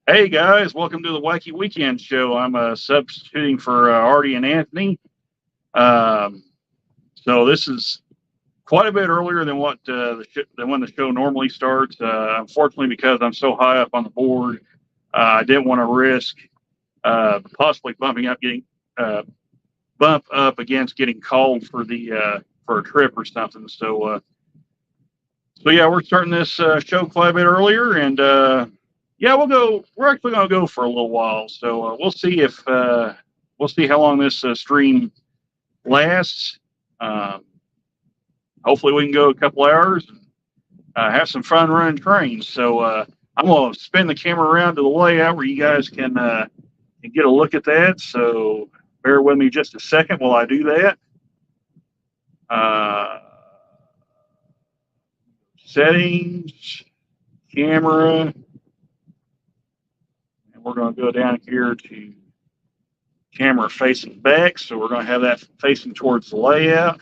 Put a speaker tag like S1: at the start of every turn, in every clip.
S1: Hey guys, welcome to the Wacky Weekend Show. I'm substituting for Arty and Anthony. Um, so this is quite a bit earlier than what than when the show normally starts. Unfortunately, because I'm so high up on the board, I didn't want to risk possibly uh, bump up against getting called for the for a trip or something. So yeah, we're starting this show quite a bit earlier, and yeah, we'll go. We're actually going to go for a little while, so we'll see if we'll see how long this stream lasts. Um, Hopefully, we can go a couple hours and have some fun running trains. So I'm going to spin the camera around to the layout where you guys can get a look at that. So bear with me just a second while I do that. Uh, Settings, camera, and we're going to go down here to camera facing back. So we're going to have that facing towards the layout.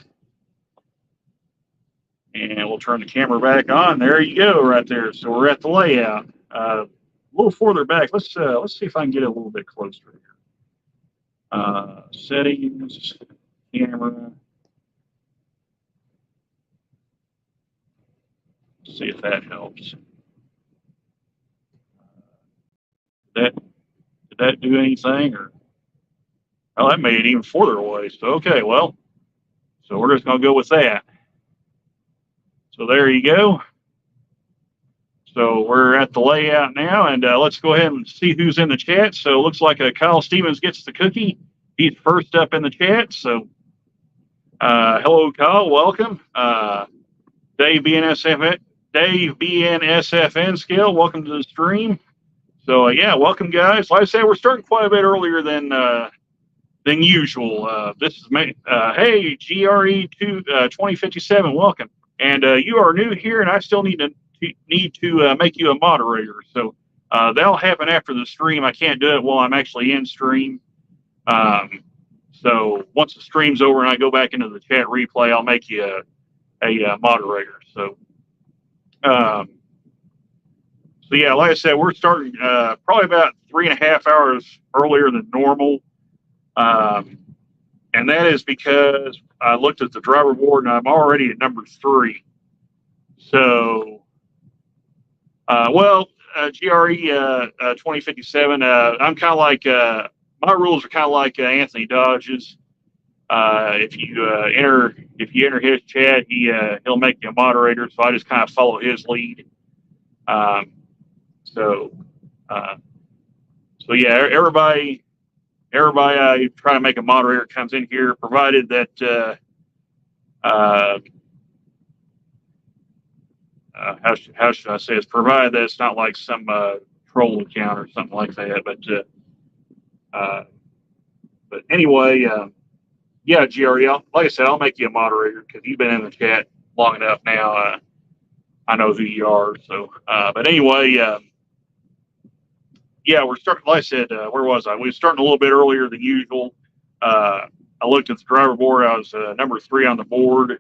S1: And we'll turn the camera back on. There you go, right there. So we're at the layout. A little further back. Let's see if I can get it a little bit closer here. Settings, camera. See if that helps. Did that do anything? Or oh, that made it even further away. So okay, well, so we're just gonna go with that. So there you go. So we're at the layout now, and let's go ahead and see who's in the chat. So it looks like Kyle Stevens gets the cookie. He's first up in the chat. So hello, Kyle. Welcome. Dave BNSFN Scale, welcome to the stream. So yeah, welcome guys. Like I said, we're starting quite a bit earlier than usual. This is hey GRE 2057, welcome. And you are new here, and I still need to make you a moderator. So that'll happen after the stream. I can't do it while I'm actually in stream. So once the stream's over and I go back into the chat replay, I'll make you a moderator. So yeah, like I said, we're starting probably about 3.5 hours earlier than normal. And that is because I looked at the driver board and I'm already at number 3. So, GRE 2057, I'm kind of like, my rules are kind of like Anthony Dodge's. If you enter his chat, he'll make you a moderator. So I just kind of follow his lead. So yeah, everybody I try to make a moderator comes in here, provided that how should I say it's provided that it's not like some troll account or something like that. But anyway, yeah, GRE, like I said, I'll make you a moderator because you've been in the chat long enough now. I know who you are. So, but anyway, yeah, we're starting. Like I said, where was I? We were starting a little bit earlier than usual. I looked at the driver board. I was number 3 on the board.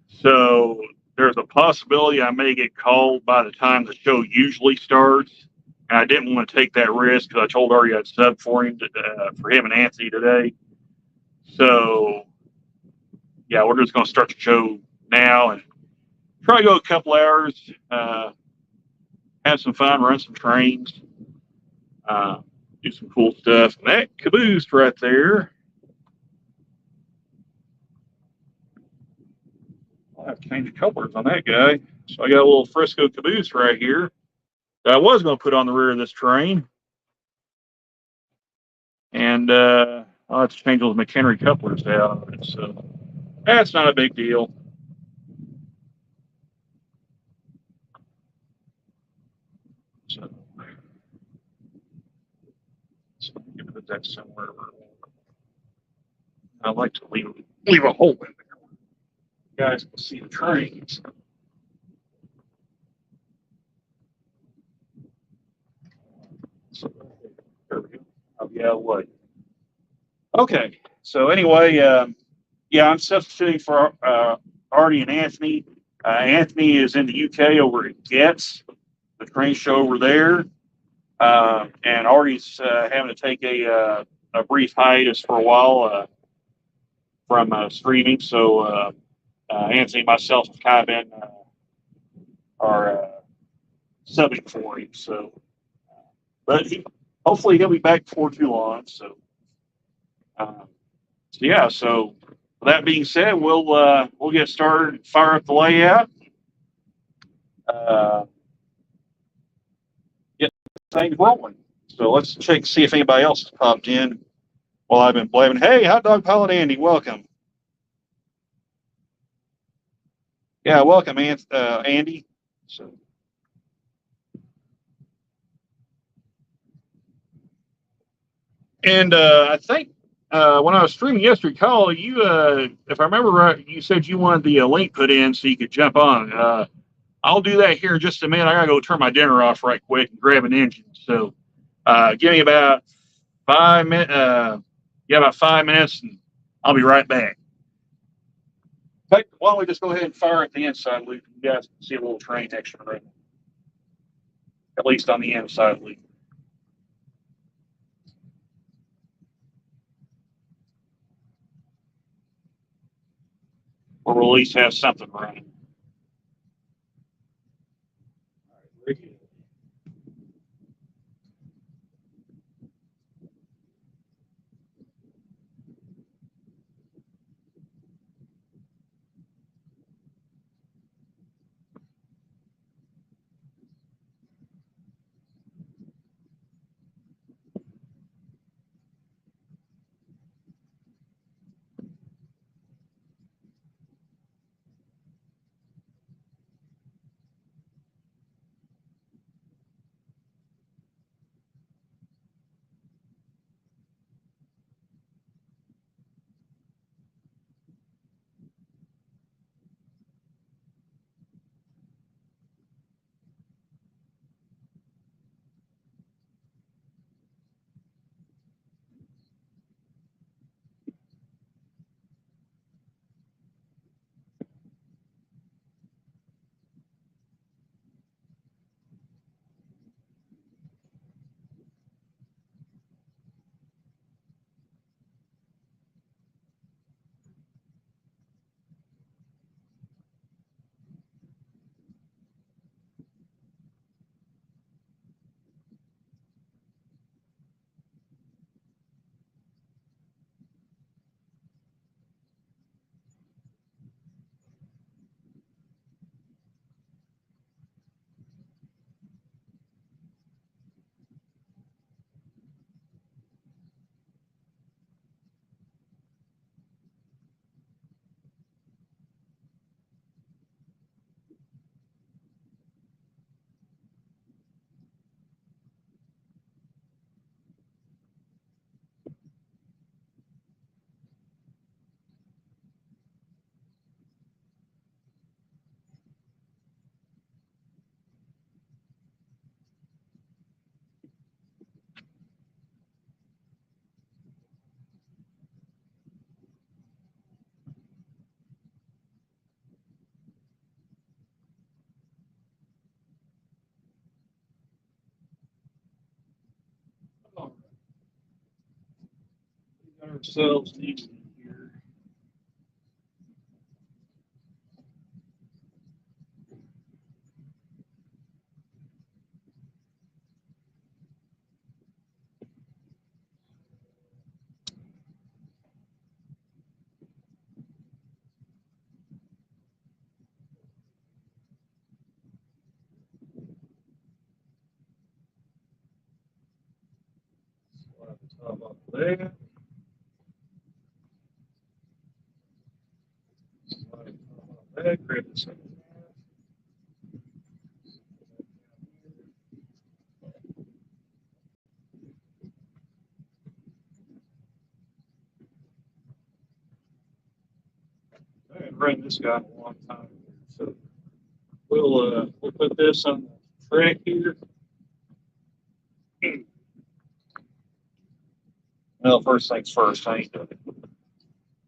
S1: So there's a possibility I may get called by the time the show usually starts. And I didn't want to take that risk because I told Artie I'd sub for him and Anthony today. So yeah, we're just going to start the show now and try to go a couple hours. Have some fun, run some trains, do some cool stuff. And that caboose right there, I'll have to change the colors on that guy. So I got a little Frisco caboose right here that I was going to put on the rear of this train. And I'll have to change those McHenry couplers out of it. So that's not a big deal. So I'm put that somewhere. I like to leave a hole in there. You guys can see the trains. So there we go. I'll be out of the way. Okay. So anyway, yeah, I'm substituting for Arty and Anthony. Anthony is in the UK over at Getz. the train show over there. And Artie's having to take a brief hiatus for a while from streaming. So Anthony and myself have kind of been are subbing for him. So, but hopefully he'll be back before too long. So, yeah. So with that being said, we'll get started, fire up the layout, get things rolling. So let's see if anybody else has popped in while I've been blabbing. Hey, Hot Dog Pilot Andy, welcome. Yeah, welcome, Andy. So. And I think when I was streaming yesterday, Kyle, you, if I remember right, you said you wanted the link put in so you could jump on. I'll do that here in just a minute. I gotta go turn my dinner off right quick and grab an engine. So give me about 5 minutes. Yeah, about 5 minutes, and I'll be right back. Okay, why don't we just go ahead and fire at the inside loop? You guys can see a little train action right now, at least on the inside loop. Or we'll at least have something running. All right, very good. All right. We got ourselves needed here. Slide the top off there. Slide the top off there. Grab the second half. I haven't run this guy in a long time, so we'll put this on the track here. Well, first things first, I need to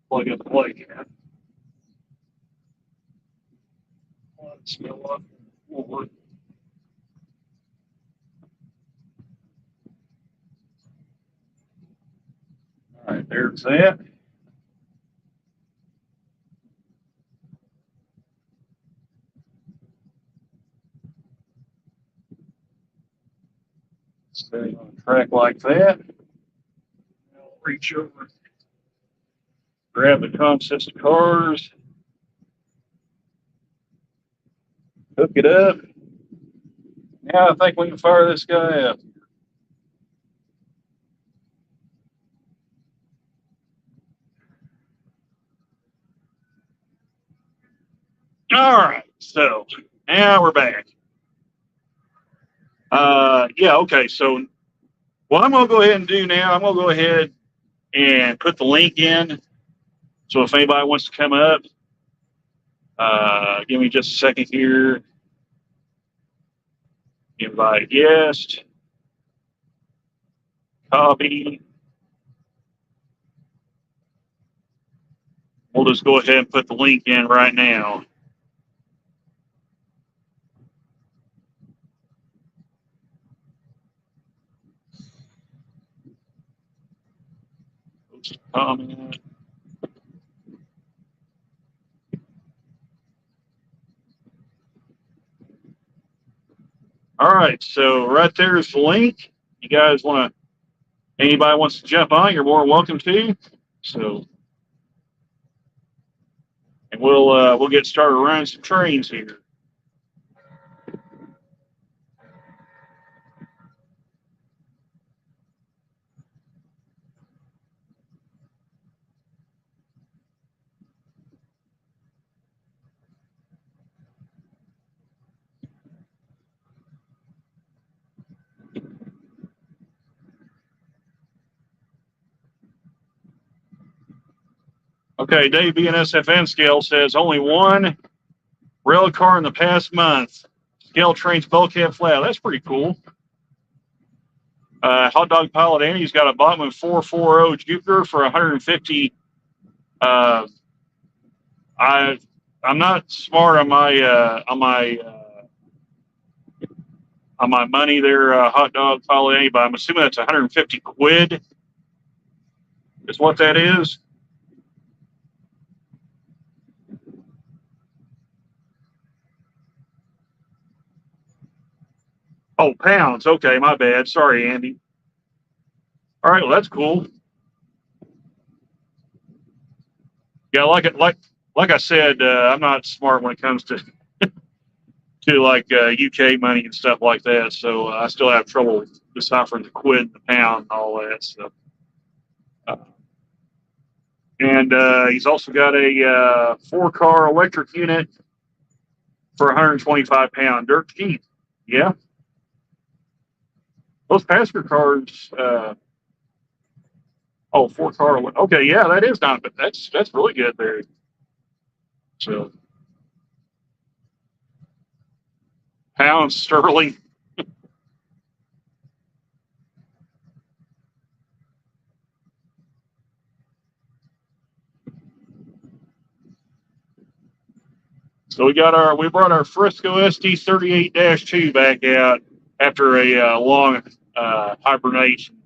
S1: plug in the plug here. Let's go up forward. There's that. Stay on track like that. I'll reach over, grab the consist of cars, hook it up. Now I think we can fire this guy up. All right, so now we're back. Yeah, okay, so what I'm going to go ahead and do now, I'm going to go ahead and put the link in. So if anybody wants to come up, give me just a second here. Invite guest. Copy. We'll just go ahead and put the link in right now. Post a comment. All right, so right there's the link. You guys want to, anybody wants to jump on, you're more than welcome to. So, and we'll get started running some trains here. Okay, Dave BNSFN scale says only one rail car in the past month. Scale trains bulkhead flat. That's pretty cool. Hot Dog Pilot Andy's got a Bachmann 440 Jupiter for 150. I'm not smart on my money there, Hot Dog Pilot Andy, but I'm assuming that's 150 quid. Is what that is. Oh, pounds. Okay, my bad. Sorry, Andy. All right, well, that's cool. Yeah, like I said, I'm not smart when it comes to like UK money and stuff like that. So I still have trouble deciphering the quid and the pound and all that stuff. And he's also got a 4-car electric unit for 125 pound. Dirt cheap. Yeah. Those passenger cars. 4-car. Okay, yeah, that is not, but that's really good there. So pounds sterling. So we brought our Frisco SD38-2 back out after a long hibernation.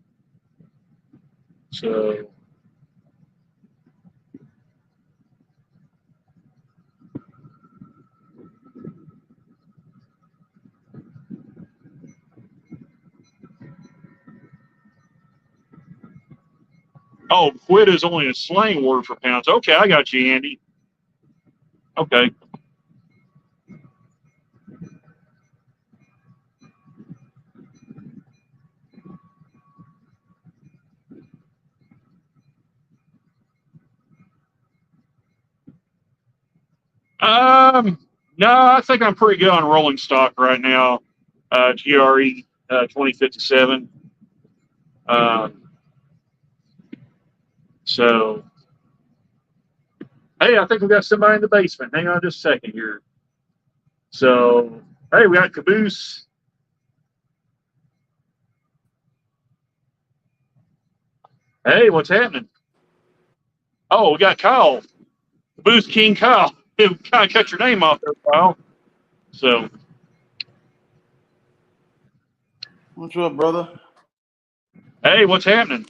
S1: So quid is only a slang word for pounds. Okay, I got you, Andy. Okay. No, I think I'm pretty good on rolling stock right now. GRE 2057. So, hey, I think we got somebody in the basement. Hang on just a second here. So, hey, we got Caboose. Hey, what's happening? Oh, we got Kyle. Caboose King Kyle. You kind of cut your name off there, Kyle. So,
S2: what's up, brother?
S1: hey, what's happening?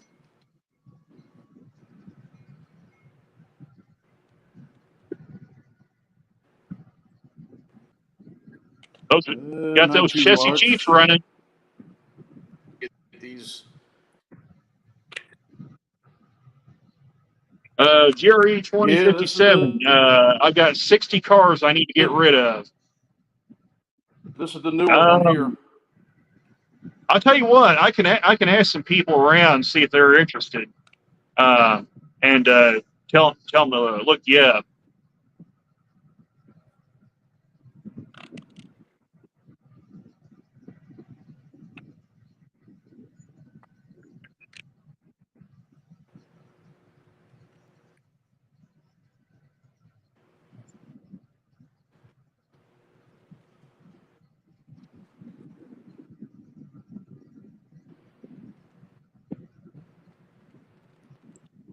S1: got
S2: Not
S1: those
S2: too
S1: Chessie
S2: much.
S1: Chiefs running.
S2: Get these.
S1: GRE 2057. I've got 60 cars I need to get rid of.
S2: This is the newer one here.
S1: I'll tell you what, I can ask some people around, see if they're interested, and tell them to look you up.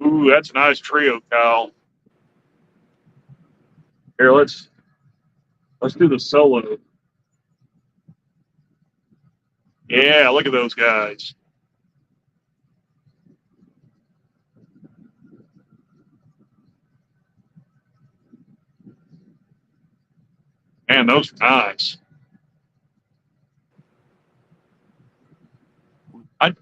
S1: Ooh, that's a nice trio, Kyle. Here, let's do the solo. Yeah, look at those guys. Man, those are nice.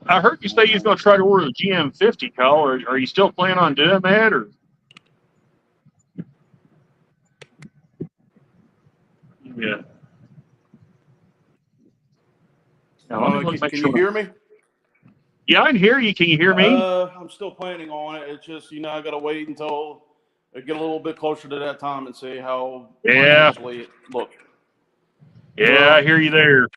S1: I heard you say you was going to try to order the GM50, Kyle. Are you still planning on doing that, or? Yeah. Now,
S2: Can you hear me?
S1: Yeah, I can hear you. Can you hear me?
S2: I'm still planning on it. It's just, I got to wait until I get a little bit closer to that time and see how financially it looks.
S1: Yeah, well, I hear you there.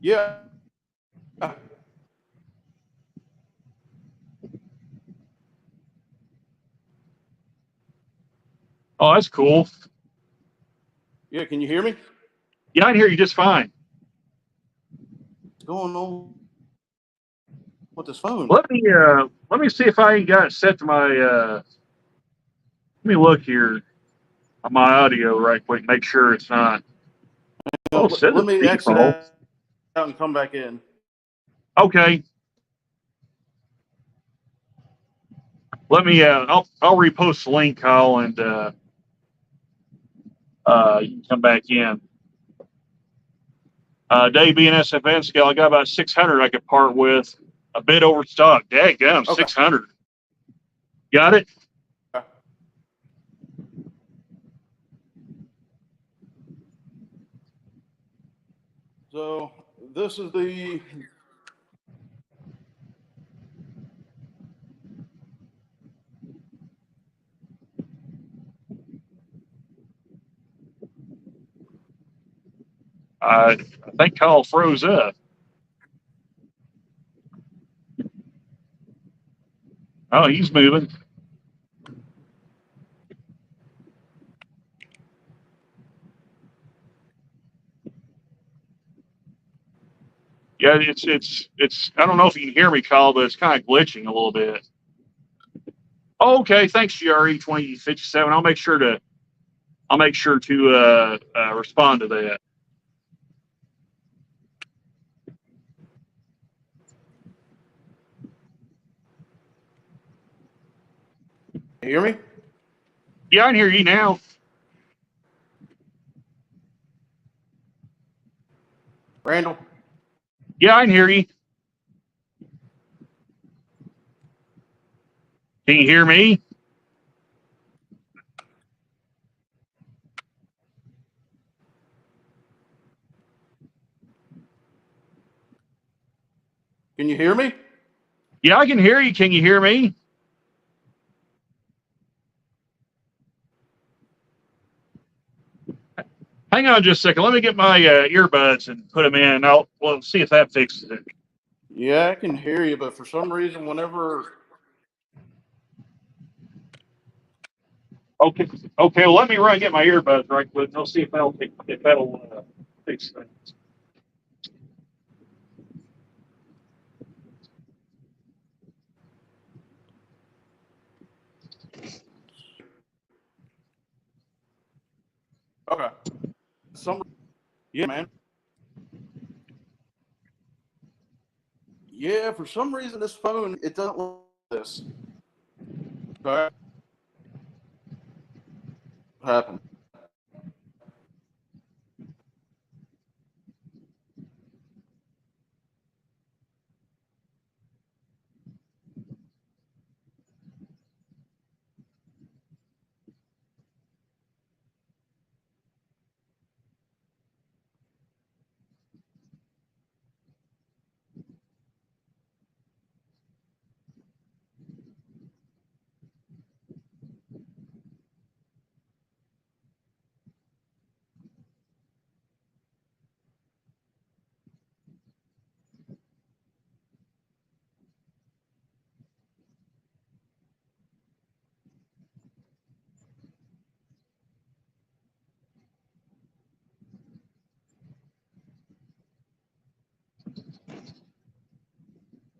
S2: Yeah.
S1: Oh, that's cool.
S2: Yeah, can you hear me?
S1: Yeah, I can hear you just fine.
S2: What's going on with this phone?
S1: Let me see if I ain't got it set to my let me look here on my audio right quick, make sure it's not.
S2: Let me exit out and come back in.
S1: Okay. Let me I'll repost the link, Kyle, and you can come back in. Dave being SFN scale, I got about 600 I could part with. A bit overstocked. Daggum, okay. 600. Got it?
S2: Okay. So this is the
S1: I think Kyle froze up. Oh, he's moving. Yeah, it's. I don't know if you can hear me, Kyle, but it's kind of glitching a little bit. Oh, okay, thanks, GRE 2057. I'll make sure to respond to that.
S2: You hear me?
S1: Yeah, I can hear you now.
S2: Randall?
S1: Yeah, I can hear you. Can you hear me?
S2: Can you hear me?
S1: Yeah, I can hear you. Can you hear me? Hang on just a second. Let me get my earbuds and put them in. We'll see if that fixes it.
S2: Yeah, I can hear you, but for some reason, whenever.
S1: Okay. Well, let me run and get my earbuds right quick. I'll see if that'll fix things.
S2: Okay. Yeah, man. Yeah, for some reason, this phone, it doesn't look like this. Okay. happen.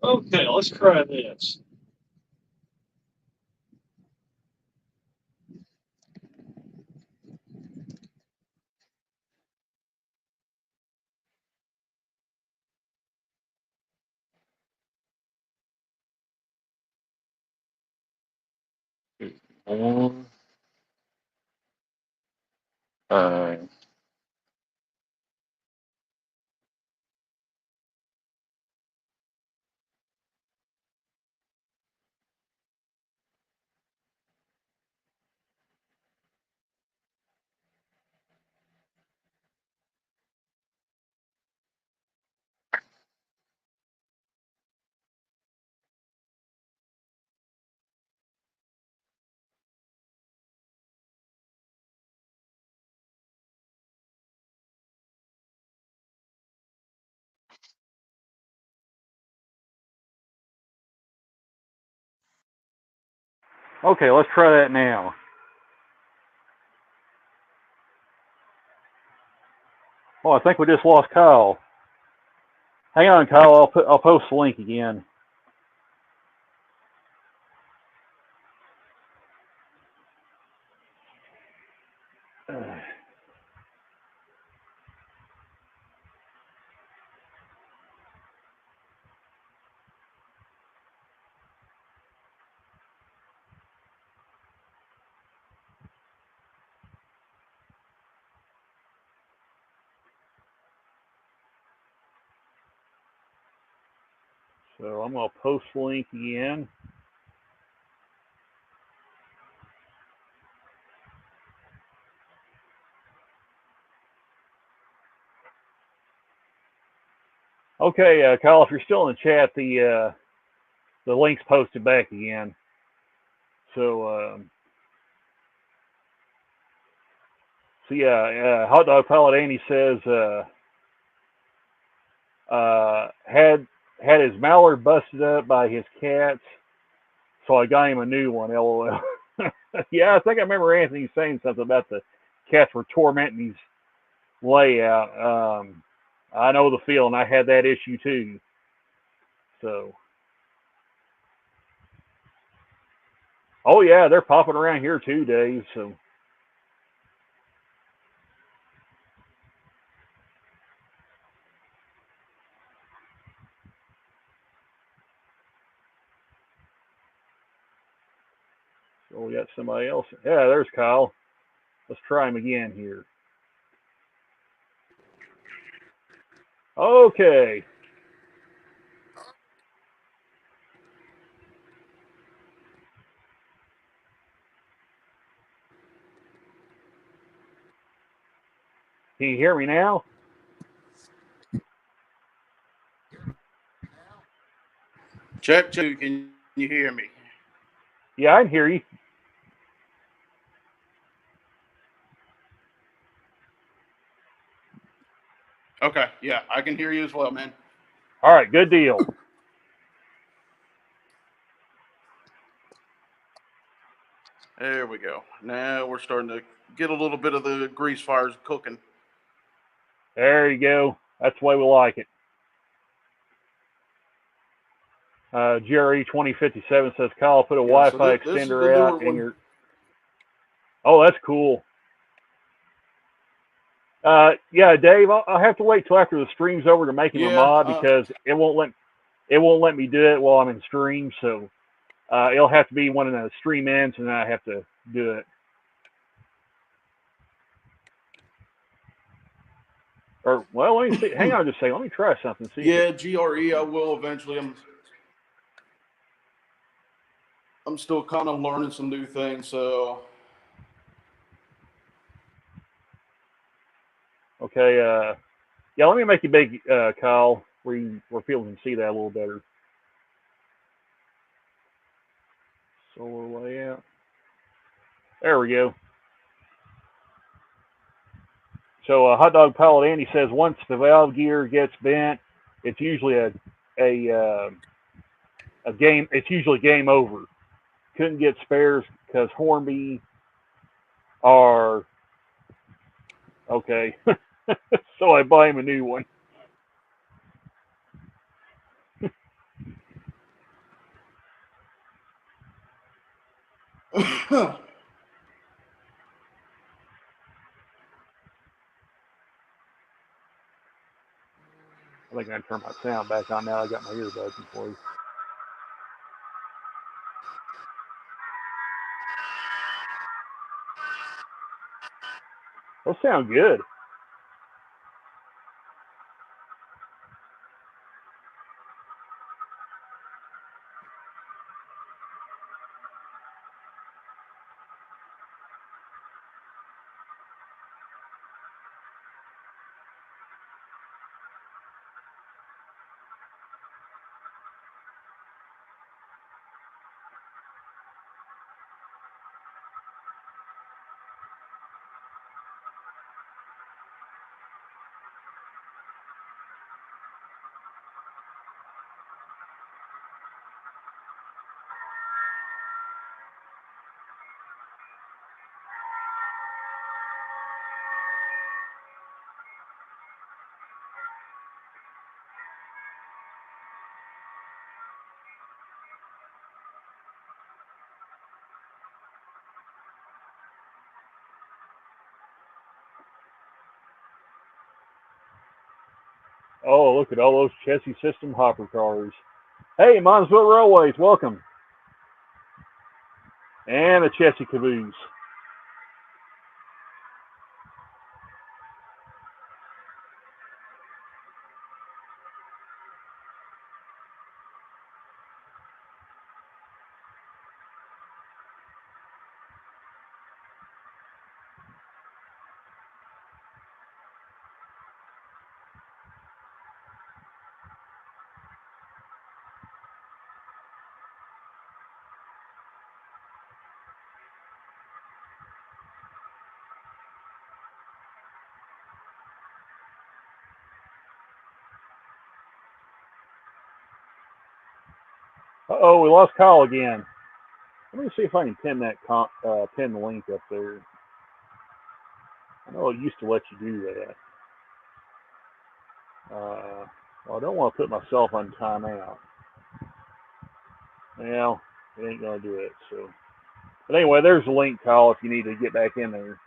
S1: Okay, let's try this. More. Uh, okay, let's try that now. Oh, I think we just lost Kyle. Hang on, Kyle. I'll post the link again. So I'm going to post the link again. Okay, Kyle, if you're still in the chat, the link's posted back again. So, Hot Dog Pilot Andy says had his mallard busted up by his cats, so I got him a new one. LOL. Yeah, I think I remember Anthony saying something about the cats were tormenting his layout. I know the feeling. I had that issue too. So, oh yeah, they're popping around here too, Dave. So. Oh, we got somebody else. Yeah, there's Kyle. Let's try him again here. Okay. Can you hear me now?
S2: Check 2. Can you hear me?
S1: Yeah, I can hear you.
S2: Okay. Yeah, I can hear you as well, man.
S1: All right, good deal.
S2: There we go. Now we're starting to get a little bit of the grease fires cooking.
S1: There you go. That's the way we like it. GRE 2057 says, Kyle, put a Wi-Fi extender out in your... Oh, that's cool. Yeah, Dave, I'll have to wait till after the stream's over to make him a mod because it won't let me do it while I'm in stream. So it'll have to be when the stream ends, and then I have to do it.
S3: Or, well, let me see. Hang on just a second. Let me try something. See.
S2: Yeah, GRE. I will eventually. I'm still kind of learning some new things, so.
S3: Okay. Yeah, let me make you big, Kyle, where people can see that a little better. Solar layout. There we go. So Hot Dog Pilot Andy says once the valve gear gets bent, it's usually a game. It's usually game over. Couldn't get spares because Hornby are okay. So I buy him a new one.
S2: I
S3: I think I can turn my sound back on now. I got my earbuds in place. Those sound good. Oh, look at all those chassis system hopper cars. Hey, Monsville Railways, welcome. And a chassis caboose. Uh-oh, we lost Kyle again. Let me see if I can pin that pin the link up there. I know it used to let you do that. Well, I don't want to put myself on timeout. Well, it ain't going to do it. So, but anyway, there's a link, Kyle, if you need to get back in there.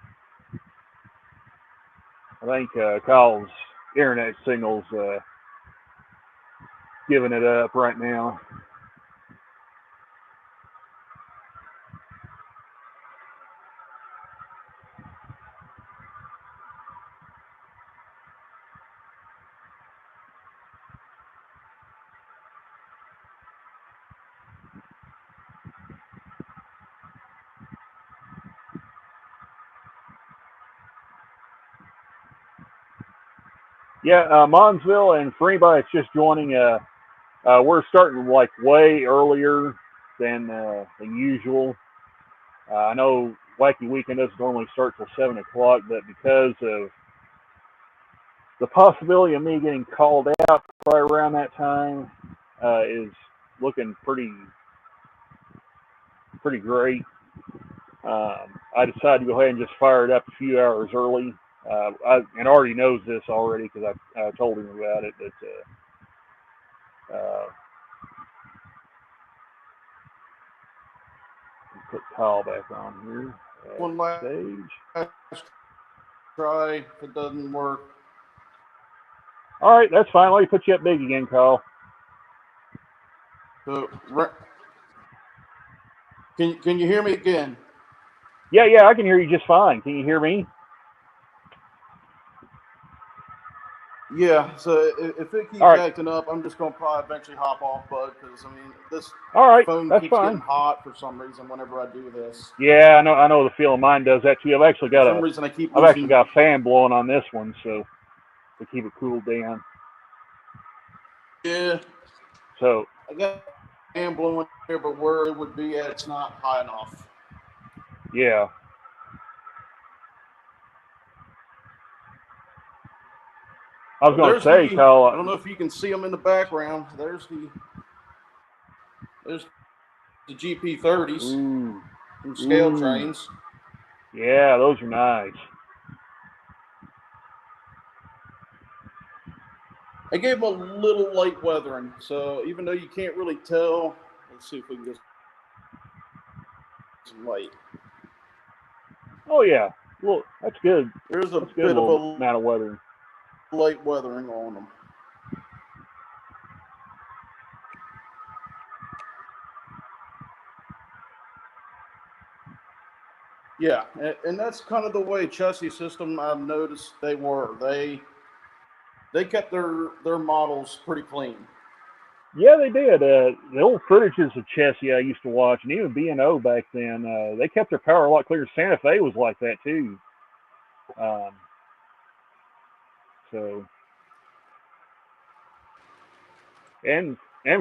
S3: I think Kyle's internet signal's giving it up right now. Yeah, Monsville, and for anybody that's just joining, we're starting like way earlier than usual. I know Wacky Weekend doesn't normally start till 7 o'clock, but because of the possibility of me getting called out right around that time is looking pretty great. I decided to go ahead and just fire it up a few hours early. And Arty knows this already because I told him about it. But put Kyle back on here.
S2: One last
S3: Stage.
S2: try. If it doesn't work.
S3: All right, that's fine. Let me put you up big again, Kyle.
S2: So, can you hear me again?
S3: Yeah, I can hear you just fine. Can you hear me?
S2: Yeah, so if it keeps
S3: All right.
S2: acting up, I'm just going to probably eventually hop off, bud, because, I mean, this
S3: All right,
S2: phone
S3: that's
S2: keeps
S3: fine.
S2: getting hot for some reason whenever I do this.
S3: Yeah, I know the feeling. Mine does that too. I've actually
S2: For
S3: got
S2: some reason, I keep
S3: a
S2: losing.
S3: fan blowing on this one, so to keep it cooled down.
S2: Yeah,
S3: So
S2: I got a fan blowing here, but where it would be at, it's not high enough.
S3: yeah. I was going to say, Kyle.
S2: I don't know if you can see them in the background. There's the GP30s
S3: Ooh,
S2: and scale trains.
S3: Yeah, those are nice.
S2: I gave them a little light weathering, so even though you can't really tell, let's see if we can get some light.
S3: Oh yeah, well that's good.
S2: There's a
S3: That's good
S2: bit of
S3: little
S2: a
S3: amount of weathering.
S2: light weathering on them. Yeah, and that's kind of the way chassis system I've noticed they were. They kept their models pretty clean.
S3: Yeah, they did. The old footages of Chessie I used to watch, and even B&O back then, they kept their power a lot clearer. Santa Fe was like that too. So, and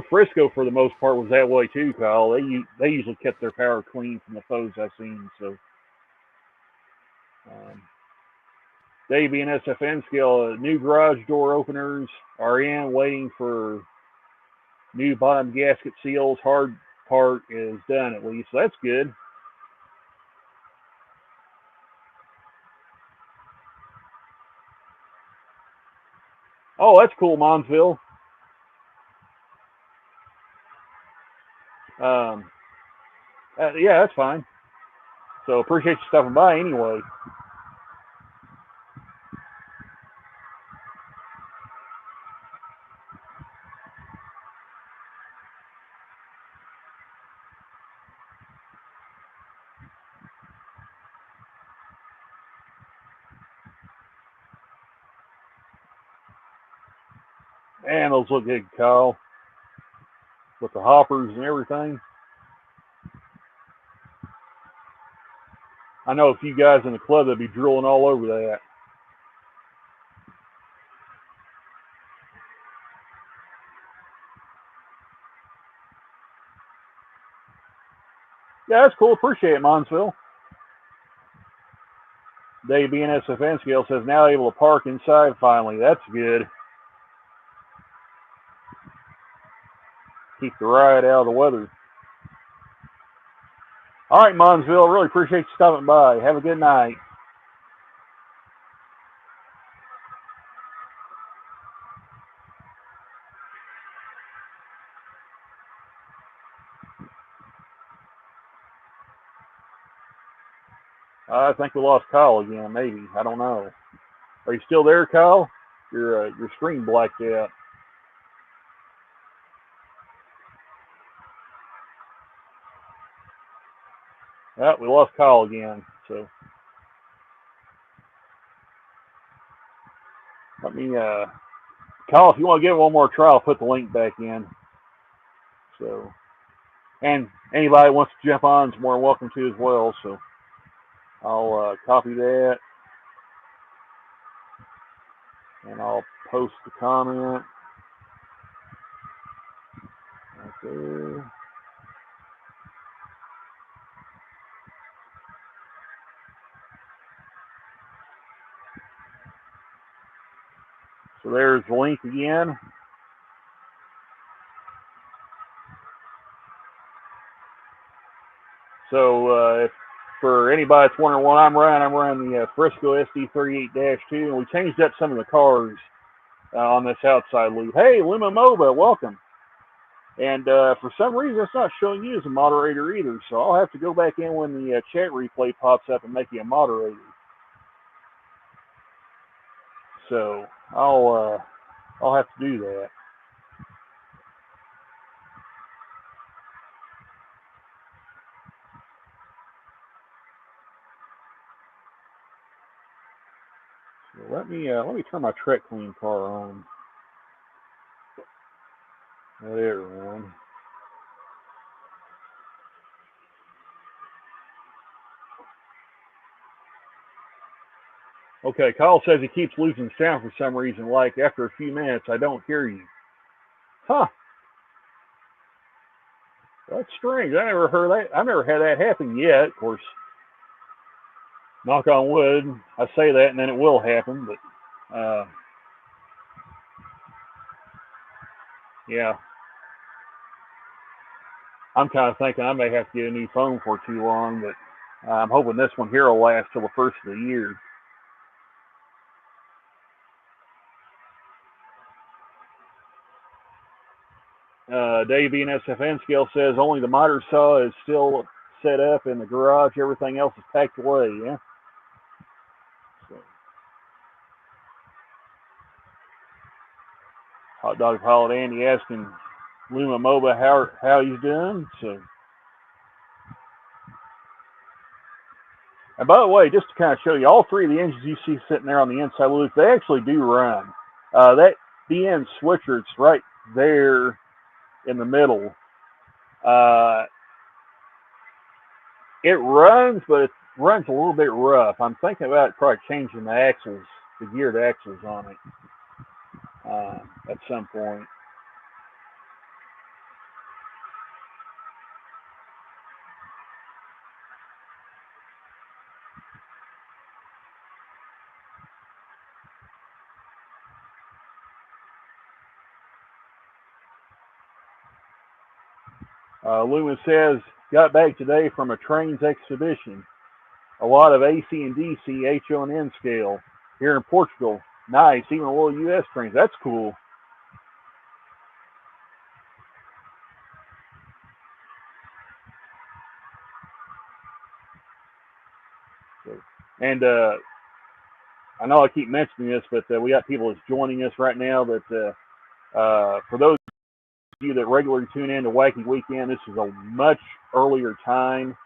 S3: Frisco for the most part was that way too, Kyle. They usually kept their power clean from the foes I've seen. So, they being SFN scale, new garage door openers are in, waiting for new bottom gasket seals. Hard part is done at least, so that's good. Oh, that's cool, Monsville. Yeah, that's fine. So appreciate you stopping by anyway. Man, those look good, Kyle, with the hoppers and everything. I know a few guys in the club that'd be drilling all over that. Yeah, that's cool. Appreciate it, Monsville. Dave being SFN scale says now able to park inside finally. That's good. Keep the riot out of the weather. All right, Monsville, really appreciate you stopping by. Have a good night. I think we lost Kyle again, maybe. I don't know. Are you still there, Kyle? Your screen blacked out. Yeah, we lost Kyle again. So let me, Kyle, if you want to give it one more try, I'll put the link back in. So, and anybody wants to jump on is more than welcome to as well. So I'll copy that and I'll post the comment right there. So there's the link again. So if for anybody that's wondering what I'm running the Frisco SD38-2, and we changed up some of the cars on this outside loop. Hey, Luma Moba, welcome. And for some reason, it's not showing you as a moderator either, so I'll have to go back in when the chat replay pops up and make you a moderator. So I'll have to do that. Well, let me turn my Trek Clean car on. There, everyone. Okay, Kyle says he keeps losing sound for some reason. Like after a few minutes, I don't hear you. Huh? That's strange. I never heard that. I've never had that happen yet. Of course, knock on wood. I say that, and then it will happen. But yeah, I'm kind of thinking I may have to get a new phone for too long. But I'm hoping this one here will last till the first of the year. Dave NSFN scale says only the miter saw is still set up in the garage. Everything else is packed away. Yeah. So, Hot Dog Pilot Andy asking Luma Moba how he's doing. So, and by the way, just to kind of show you, all three of the engines you see sitting there on the inside loop, they actually do run. That BN switcher, it's right there in the middle. It runs, but it runs a little bit rough. I'm thinking about probably changing the axles, the geared axles on it at some point. Loomis says, got back today from a trains exhibition. A lot of AC and DC HO and N scale here in Portugal. Nice, even a little US trains. That's cool. And I know I keep mentioning this, but we got people that's joining us right now. But for those of you that regularly tune in to Wacky Weekend, this is a much earlier time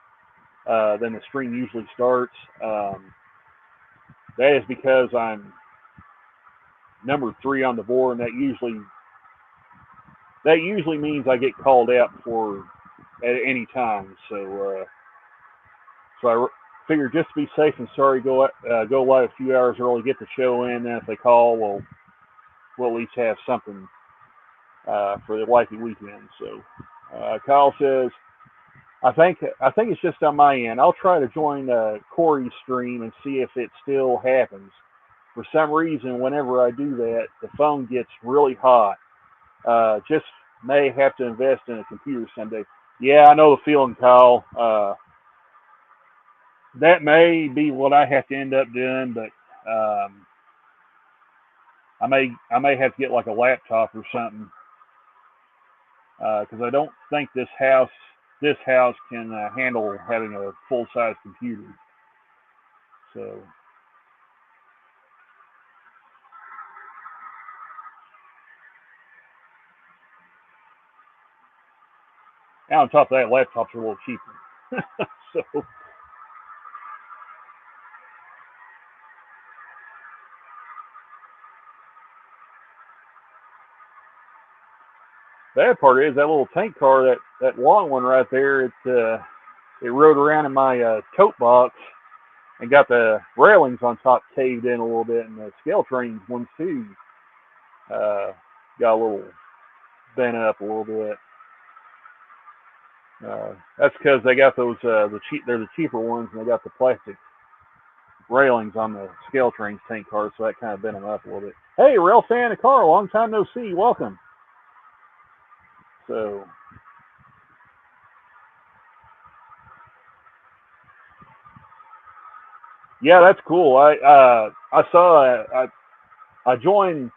S3: than the stream usually starts. That is because I'm number 3 on the board, and that usually means I get called out before at any time. So I figured just to be safe and sorry, go live a few hours early, get the show in. Then if they call, we'll at least have something for the Wacky Weekend. So Kyle says, I think it's just on my end. I'll try to join Corey's stream and see if it still happens. For some reason, whenever I do that, the phone gets really hot. Just may have to invest in a computer someday. Yeah, I know the feeling, Kyle. That may be what I have to end up doing, but I may have to get like a laptop or something, because I don't think this house can handle having a full-size computer. So. And on top of that, laptops are a little cheaper. So. Bad part is that little tank car, that long one right there, it rode around in my tote box and got the railings on top caved in a little bit, and the scale trains ones too got a little bent up a little bit. That's because they got those they're the cheaper ones, and they got the plastic railings on the scale trains tank cars, so that kind of bent them up a little bit. Hey, Rail Fan and Car, long time no see, welcome. So, yeah, that's cool. I saw I joined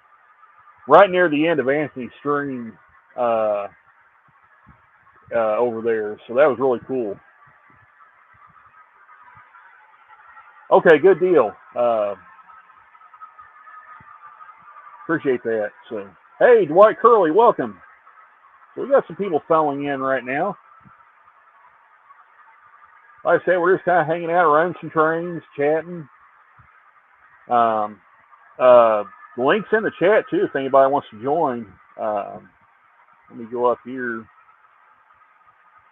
S3: right near the end of Anthony's stream over there, so that was really cool. Okay, good deal. Appreciate that. So, hey, Dwight Curley, welcome. So we got some people filling in right now. Like I said, we're just kind of hanging out, running some trains, chatting. The link's in the chat too if anybody wants to join. Let me go up here.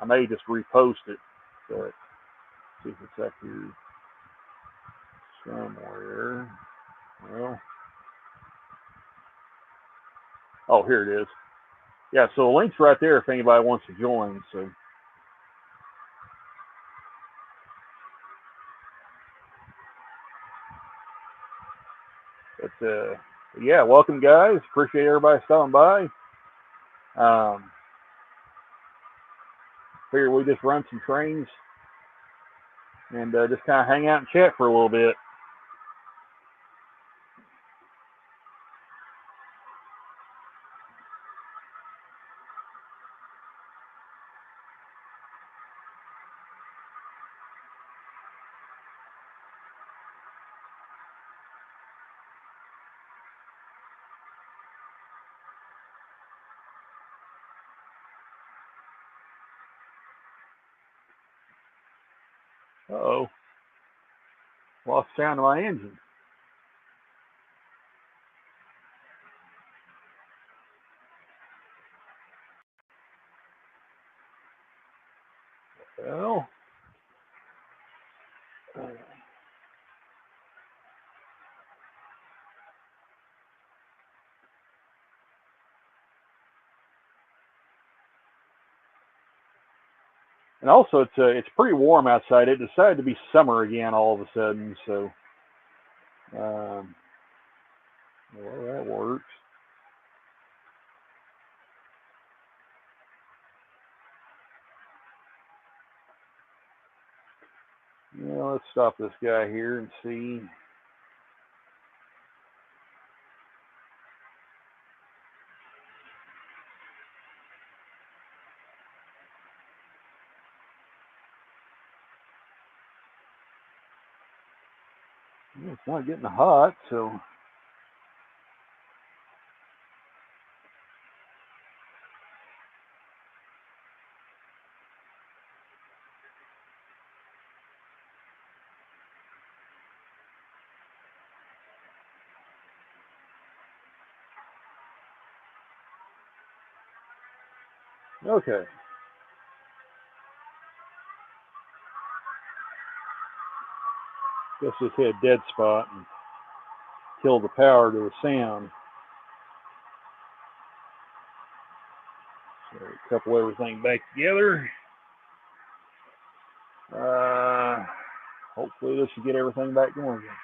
S3: I may just repost it, but see if it's up here somewhere. Well, oh, here it is. Yeah, so the link's right there if anybody wants to join. So, but yeah, welcome guys. Appreciate everybody stopping by. Figure we just run some trains and just kind of hang out and chat for a little bit. Uh-oh. Lost sound of my engine. Well, and also it's pretty warm outside. It decided to be summer again all of a sudden, so well, that works. Yeah, let's stop this guy here and see. It's not getting hot, so okay. Guess this hit a dead spot and killed the power to the sound. So couple everything back together. Hopefully this should get everything back going again.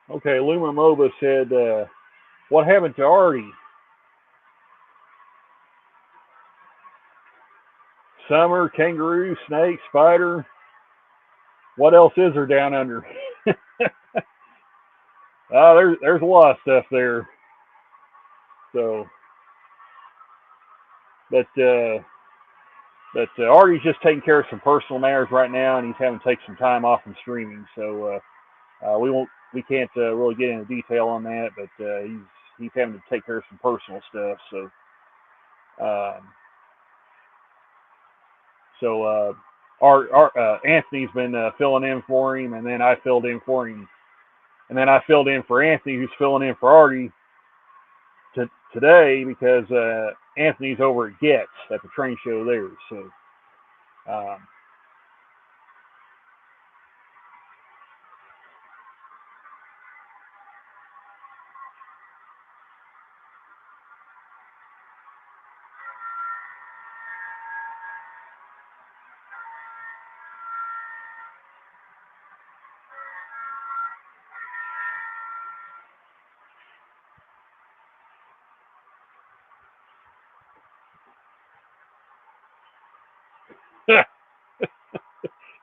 S3: Okay, Luma Moba said, what happened to Arty? Summer, kangaroo, snake, spider. What else is there down under? There's a lot of stuff there. So, but Artie's just taking care of some personal matters right now, and he's having to take some time off from streaming. So we can't really get into detail on that, but he's having to take care of some personal stuff. So Anthony's been filling in for him, and then I filled in for him, and then I filled in for Anthony, who's filling in for Artie today because Anthony's over at Getz at the train show there. So.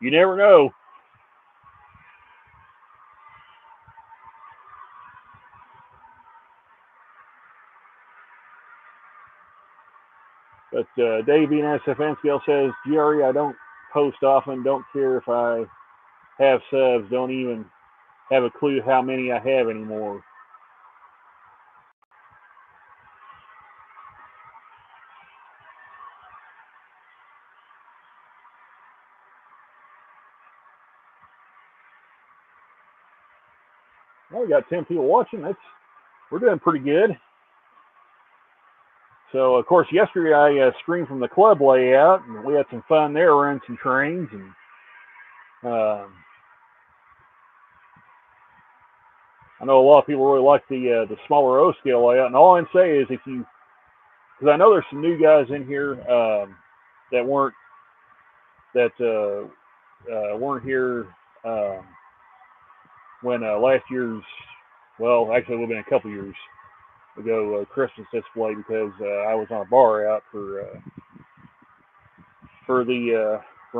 S3: You never know. But Dave being SFN scale says, GRE, I don't post often. Don't care if I have subs. Don't even have a clue how many I have anymore. Well, we got 10 people watching. We're doing pretty good. So, of course, yesterday I streamed from the club layout, and we had some fun there, running some trains, and I know a lot of people really like the smaller O scale layout. And all I can say is, because I know there's some new guys in here that weren't here when last year's, well, actually it would have been a couple years ago, Christmas display, because I was on a bar out from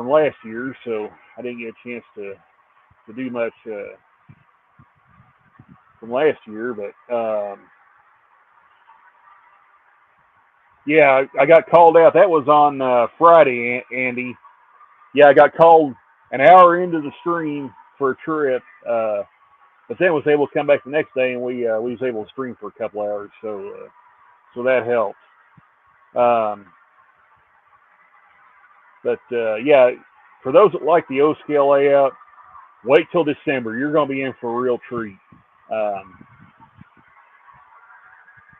S3: last year, so I didn't get a chance to do much from last year. But yeah, I got called out. That was on Friday, Andy. Yeah, I got called an hour into the stream for a trip, but then was able to come back the next day, and we was able to stream for a couple hours, so that helped. But yeah, for those that like the O scale layout, wait till December. You're going to be in for a real treat.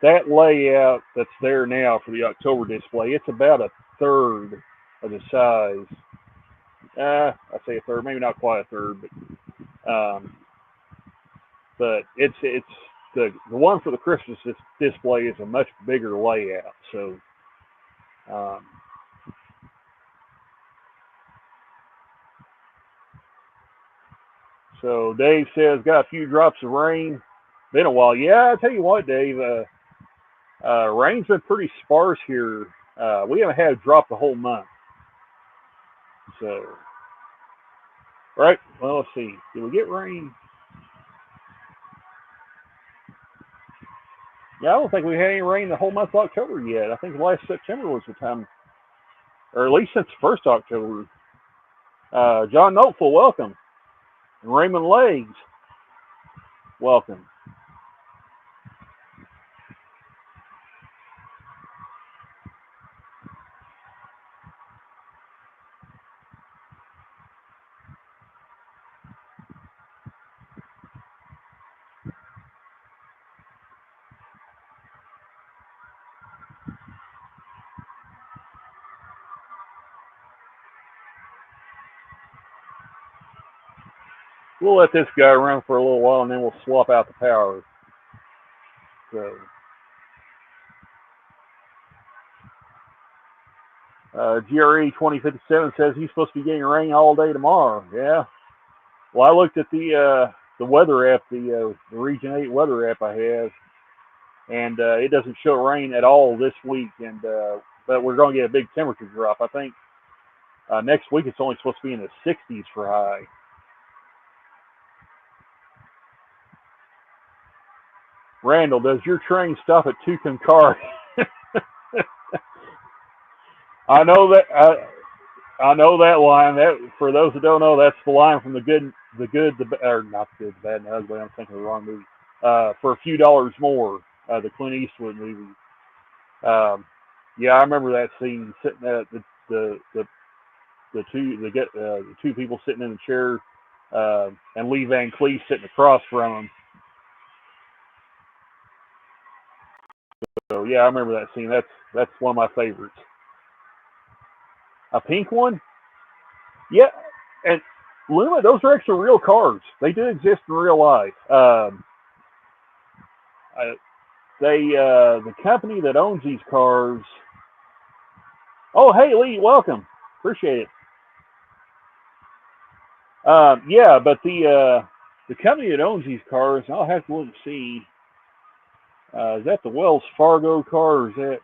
S3: That layout that's there now for the October display, it's about a third of the size. I say a third, maybe not quite a third, but it's the one for the Christmas display is a much bigger layout. So Dave says, got a few drops of rain. Been a while. Yeah, I tell you what, Dave, rain's been pretty sparse here. We haven't had a drop the whole month. So, right. Well, let's see. Did we get rain? Yeah, I don't think we had any rain the whole month of October yet. I think last September was the time, or at least since 1st October. John Noteful, welcome. And Raymond Legs, welcome. We'll let this guy run for a little while, and then we'll swap out the power. So, GRE 2057 says he's supposed to be getting rain all day tomorrow. Yeah. Well, I looked at the weather app, the Region 8 weather app I have, and it doesn't show rain at all this week. And but we're going to get a big temperature drop. I think next week it's only supposed to be in the 60s for high. Randall, does your train stop at Tucumcari? I know that. I know that line. That, for those that don't know, that's the line from not the good, the bad, and the ugly. I'm thinking of the wrong movie. For a few dollars more, the Clint Eastwood movie. Yeah, I remember that scene, sitting at the two people sitting in the chair, and Lee Van Cleef sitting across from him. So yeah, I remember that scene. That's one of my favorites. A pink one? Yeah, and Luma, those are actually real cars. They do exist in real life. The company that owns these cars. Oh, hey Lee, welcome. Appreciate it. Yeah, but the company that owns these cars, I'll have to look and see. Is that the Wells Fargo car, or is that?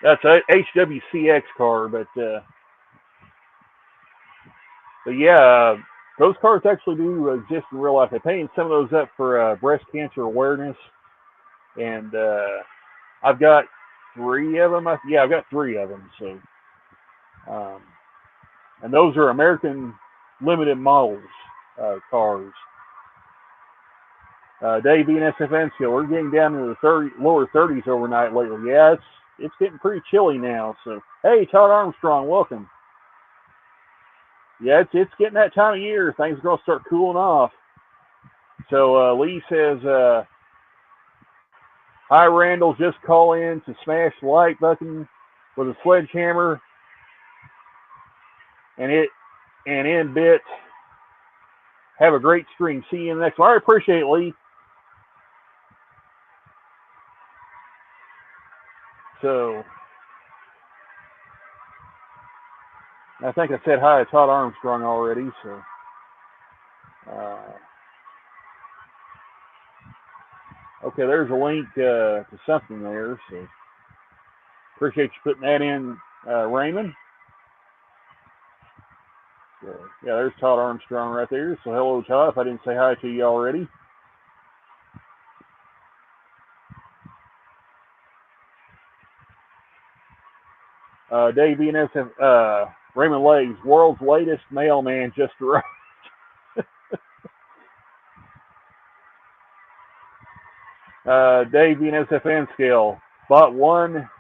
S3: That's a HWCX car, but yeah, those cars actually do exist in real life. They're paying some of those up for breast cancer awareness, and I've got 3 of them. Yeah, I've got 3 of them. So, and those are American limited models cars. Dave being SFN skill, we're getting down into the lower 30s overnight lately. Yeah, it's getting pretty chilly now. So, hey, Todd Armstrong, welcome. Yeah, it's getting that time of year. Things are going to start cooling off. So Lee says, hi, Randall, just call in to smash the like button with a sledgehammer and in bit. Have a great stream. See you in the next one. I appreciate it, Lee. So, I think I said hi to Todd Armstrong already. So, okay, there's a link to something there. So, appreciate you putting that in, Raymond. So, yeah, there's Todd Armstrong right there. So, hello, Todd, if I didn't say hi to you already. Dave BNS, Raymond Legs, world's latest mailman just arrived. Dave BNSFN scale, bought one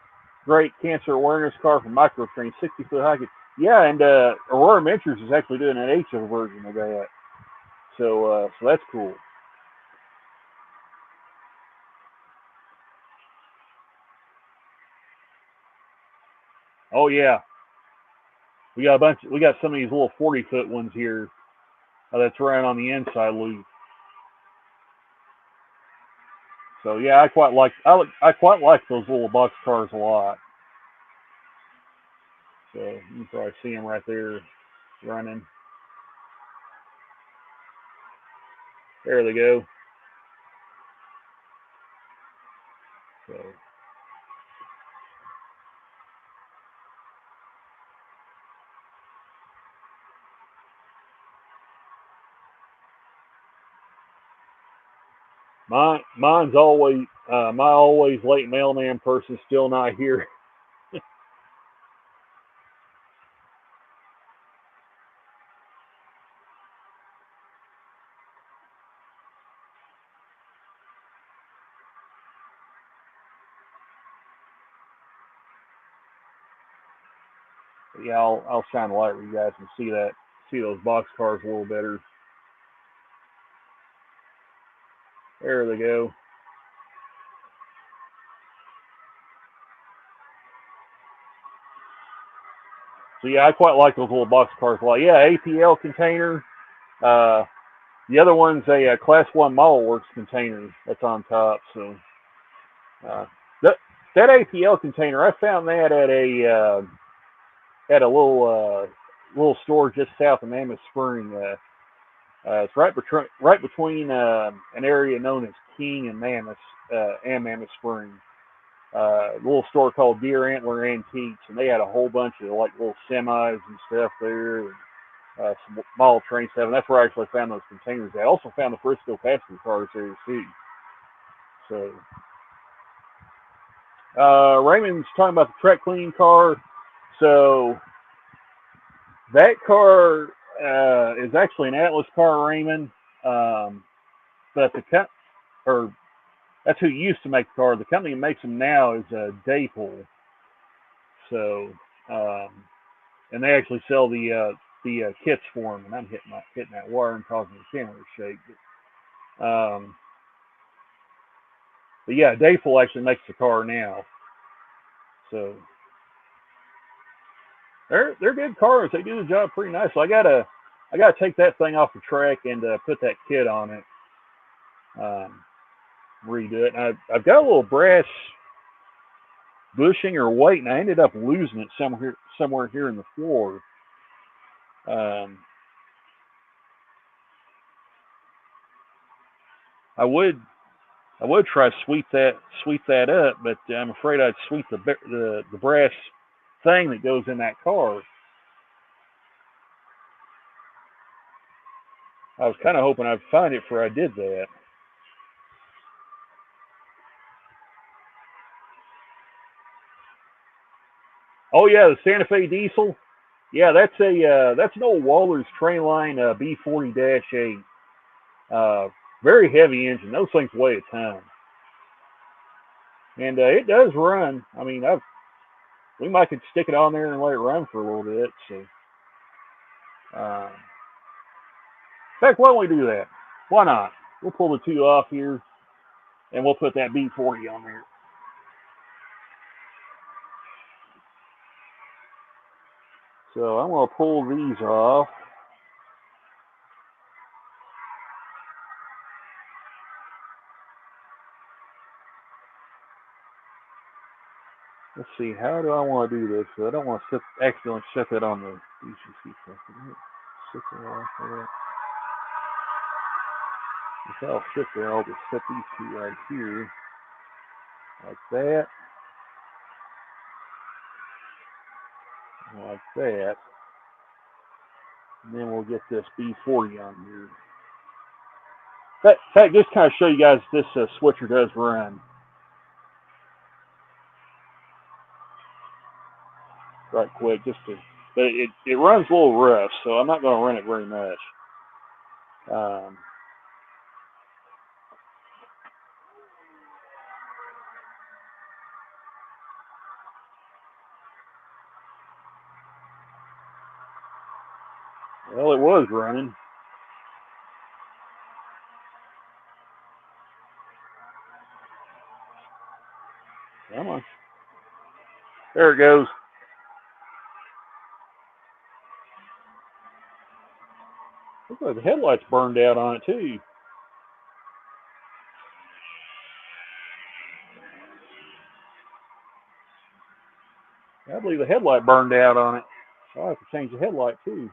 S3: great cancer awareness car from Microtrain, 60-foot high. Yeah, and Aurora Ventures is actually doing an HO version of that. So that's cool. Oh yeah, we got some of these little 40-foot ones here that's running on the inside loop. So yeah, I quite like those little box cars a lot. So you can probably see them right there running. There they go. So. Mine's always my always late mailman person still not here. Yeah, I'll shine the light where you guys can see those box cars a little better. There they go. So yeah, I quite like those little box cars a lot. Yeah, APL container. The other one's a Class 1 Model Works container that's on top. So that APL container, I found that at a little store just south of Mammoth Spring. It's right between an area known as King and Mammoth Spring. A little store called Deer Antler Antiques, and they had a whole bunch of like little semis and stuff there, and some model train stuff. And that's where I actually found those containers. I also found the Frisco passenger cars there too. So Raymond's talking about the Trek cleaning car. So that car is actually an Atlas car, Raymond. But that's who used to make the car. The company that makes them now is Daypole. So, and they actually sell the kits for them. And I'm hitting that wire and causing the camera to shake. But yeah, Daypole actually makes the car now. So they're good cars. They do the job pretty nice. So I gotta take that thing off the track and put that kit on it. Redo it. And I've got a little brass bushing or weight, and I ended up losing it somewhere here in the floor. I would try to sweep that up, but I'm afraid I'd sweep the brass thing that goes in that car. I was kind of hoping I'd find it before I did that. Oh yeah, the Santa Fe diesel. Yeah, that's an old Waller's Trainline B40-8. Very heavy engine. Those things weigh a ton, and it does run. I mean, we might could stick it on there and let it run for a little bit. So, in fact, why don't we do that? Why not? We'll pull the two off here, and we'll put that B40 on there. So I'm going to pull these off. Let's see, how do I want to do this? So I don't want to accidentally set that on the DCC stuff. Set that off of that. If that'll sit there, I'll just set these two right here, like that, like that. And then we'll get this B40 on here. In fact, just kind of show you guys this switcher does run. Right quick, but it runs a little rough, so I'm not going to run it very much. Well, it was running. Come on. There it goes. Looks like the headlights burned out on it, too. I believe the headlight burned out on it. I'll have to change the headlight, too.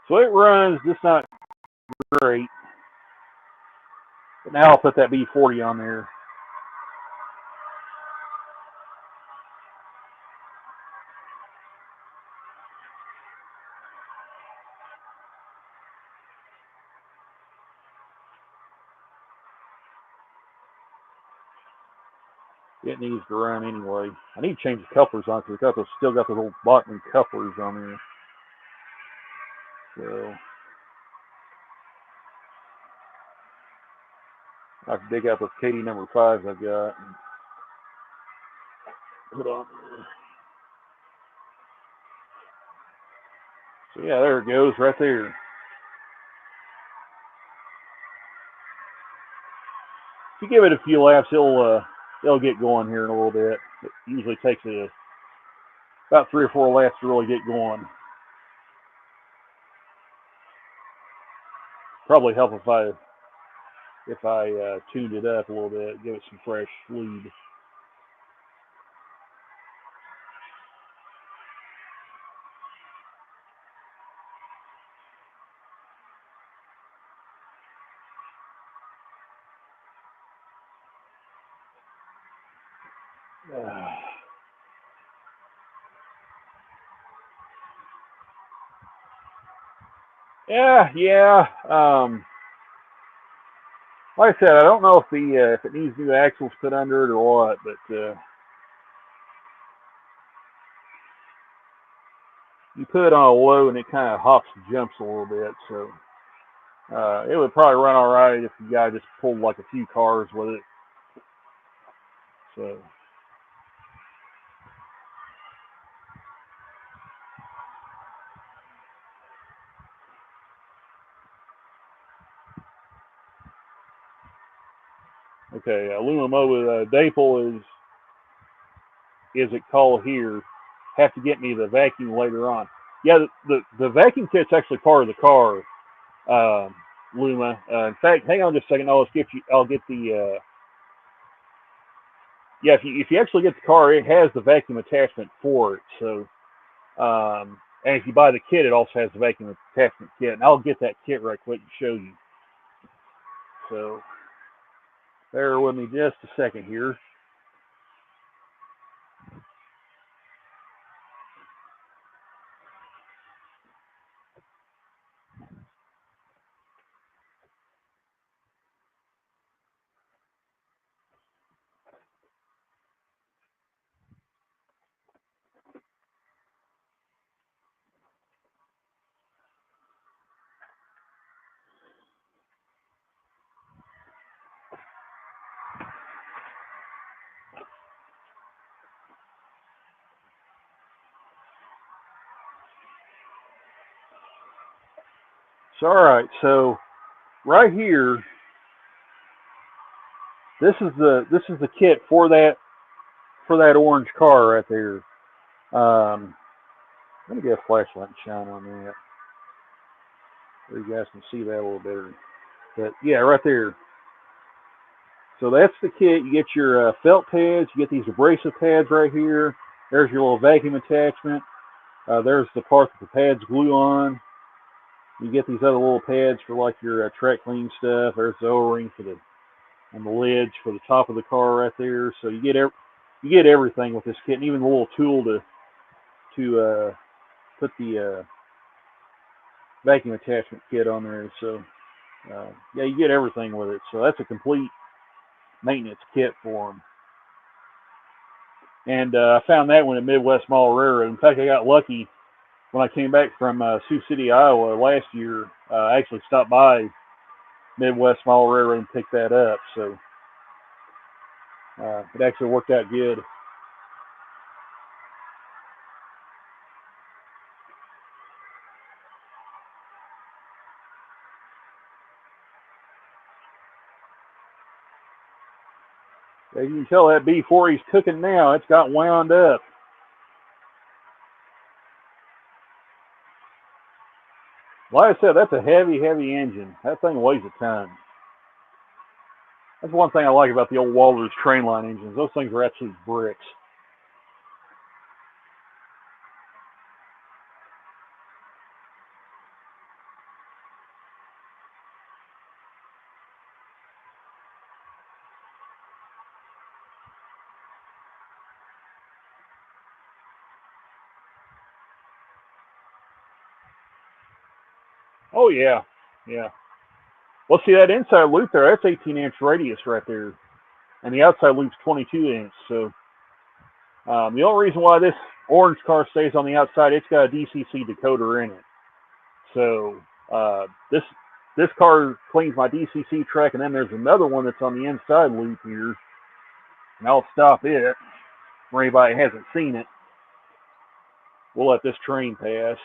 S3: So it runs, just not great. But now I'll put that B40 on there. It needs to run anyway. I need to change the couplers on it because it's still got those old Bachman couplers on there. So I have to dig out those KD number 5s I've got and put on there. So yeah, there it goes right there. If you give it a few laps, it'll get going here in a little bit. It usually takes about 3 or 4 laps to really get going. Probably help if I tuned it up a little bit, give it some fresh fluid. Yeah. Like I said, I don't know if it needs new axles put under it or what, but you put it on a low and it kind of hops and jumps a little bit, so it would probably run all right if the guy just pulled like a few cars with it. So. Okay, Luma with Dapel is it call here. Have to get me the vacuum later on. Yeah, the vacuum kit's actually part of the car, Luma. In fact, hang on just a second. I'll get the. Yeah, if you actually get the car, it has the vacuum attachment for it. So, and if you buy the kit, it also has the vacuum attachment kit. And I'll get that kit right quick and show you. So, bear with me just a second here. So, all right. So, right here, this is the kit for that orange car right there. Let me get a flashlight and shine on that, so you guys can see that a little better. But yeah, right there. So that's the kit. You get your felt pads. You get these abrasive pads right here. There's your little vacuum attachment. There's the part that the pads glue on. You get these other little pads for like your track clean stuff. There's the O-ring for the and the lids for the top of the car right there. So you get everything with this kit, and even the little tool to put the vacuum attachment kit on there. So yeah, you get everything with it. So that's a complete maintenance kit for them. And I found that one at Midwest Mall Railroad. In fact, I got lucky when I came back from Sioux City, Iowa last year. I actually stopped by Midwest Mall Railroad and picked that up. So it actually worked out good. As you can tell, that before he's cooking now, it's got wound up. Like I said, that's a heavy, heavy engine. That thing weighs a ton. That's one thing I like about the old Walters Trainline engines. Those things are absolute bricks. Oh, yeah. Yeah. Well, see, that inside loop there, that's 18-inch radius right there. And the outside loop's 22-inch. So the only reason why this orange car stays on the outside, it's got a DCC decoder in it. So this car cleans my DCC track, and then there's another one that's on the inside loop here. And I'll stop it for anybody that hasn't seen it. We'll let this train pass.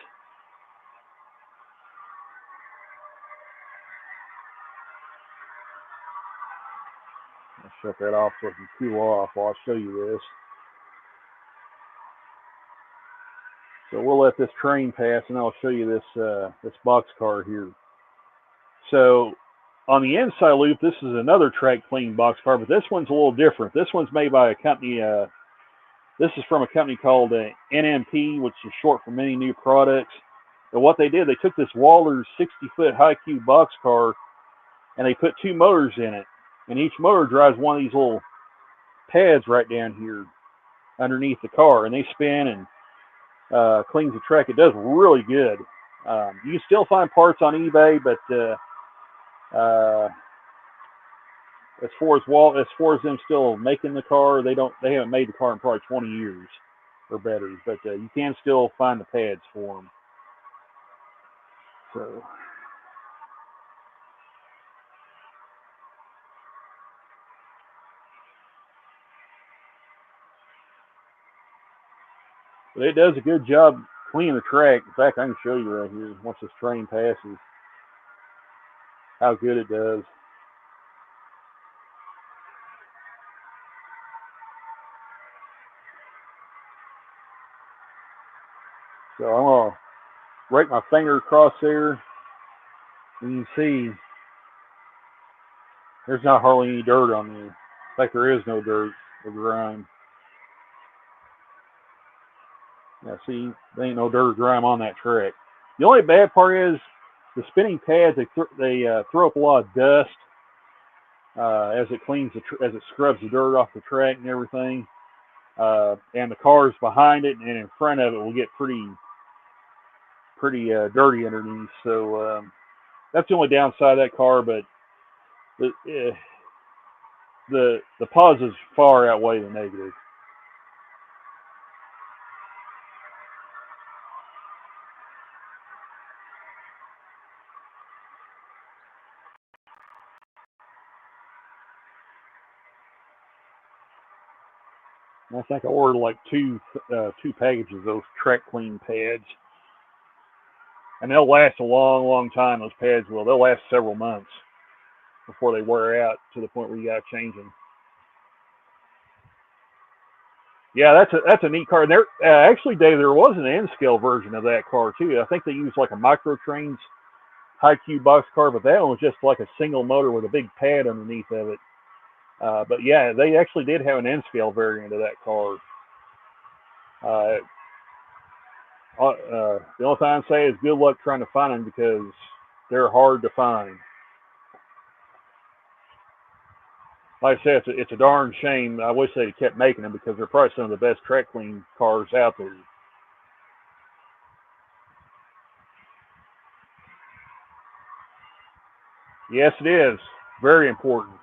S3: I'll shut that off so it can cool off while I show you this. So we'll let this train pass, and I'll show you this box car here. So on the inside loop, this is another track clean box car, but this one's a little different. This one's made by a company. This is from a company called NMP, which is short for Many New Products. And what they did, they took this Walters 60-foot high cube box car, and they put two motors in it. And each motor drives one of these little pads right down here underneath the car, and they spin and cleans the track. It does really good. You can still find parts on eBay, but as far as them still making the car, they haven't made the car in probably 20 years or better. But you can still find the pads for them. So. But it does a good job cleaning the track. In fact, I can show you right here once this train passes how good it does. So I'm going to rake my finger across there, and you can see there's not hardly any dirt on there. In fact, there is no dirt or grime. Yeah, see, there ain't no dirt or grime on that track. The only bad part is the spinning pads. They throw up a lot of dust as it cleans as it scrubs the dirt off the track and everything. And the cars behind it and in front of it will get pretty dirty underneath. So that's the only downside of that car. But the positives far outweigh the negatives. And I think I ordered like two packages of those track clean pads. And they'll last a long, long time. Those pads will. They'll last several months before they wear out to the point where you got to change them. Yeah, that's a neat car. There, actually, Dave, there was an N-scale version of that car too. I think they used like a Micro Trains high cube box car, but that one was just like a single motor with a big pad underneath of it. But yeah, they actually did have an N-scale variant of that car. The only thing I can say is good luck trying to find them because they're hard to find. Like I said, it's a darn shame. I wish they'd kept making them because they're probably some of the best track clean cars out there. Yes, it is. Very important.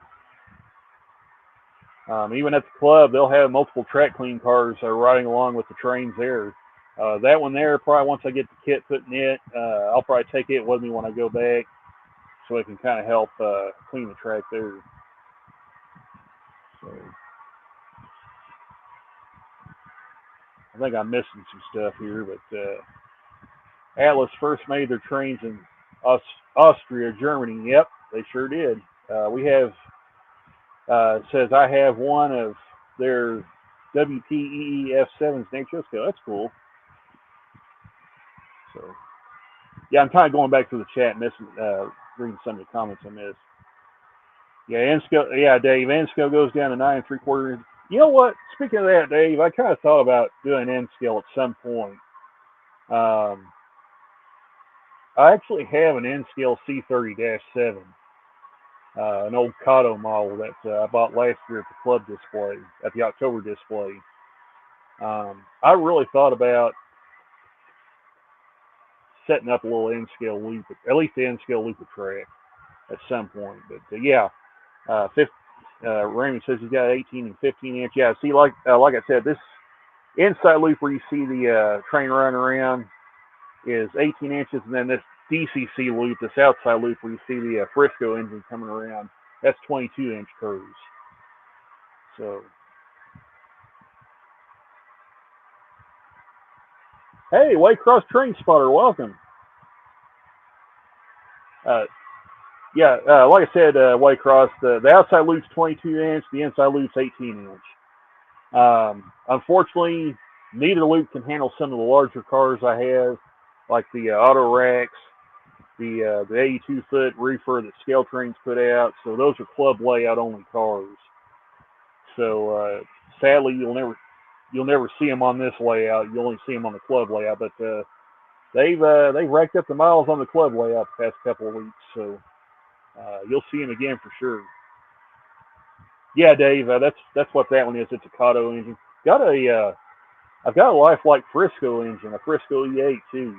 S3: Even at the club, they'll have multiple track clean cars riding along with the trains there. That one there, probably once I get the kit put in it, I'll probably take it with me when I go back so it can kind of help clean the track there. So, I think I'm missing some stuff here, but Atlas first made their trains in Austria, Germany. Yep, they sure did. We have, it says I have one of their WPEE F7s named Chisco. That's cool. So, yeah, I'm kind of going back to the chat, reading some of the comments I missed. Yeah, Dave, N-scale goes down to 9 3/4. You know what? Speaking of that, Dave, I kind of thought about doing N-scale at some point. I actually have an N-scale C30-7, an old Kato model that I bought last year at the club display, at the October display. I really thought about setting up a little N-scale loop, at least the N-scale looper track at some point. But yeah, Raymond says he's got 18 and 15 inch. Yeah, see, like I said, this inside loop where you see the train running around is 18 inches, and then this DCC loop, this outside loop where you see the Frisco engine coming around, that's 22-inch curves. So, hey, Waycross Train Spotter, welcome. Like I said, Waycross, the outside loop's 22-inch, the inside loop's 18-inch. Unfortunately, neither loop can handle some of the larger cars I have, like the auto racks, the 82-foot reefer that Scale Trains put out. So those are club layout only cars. So sadly, you'll never see them on this layout. You only see them on the club layout. But they've racked up the miles on the club layout the past couple of weeks. So you'll see them again for sure. Yeah, Dave, that's what that one is. It's a Kato engine. I've got a lifelike Frisco engine, a Frisco E8 too.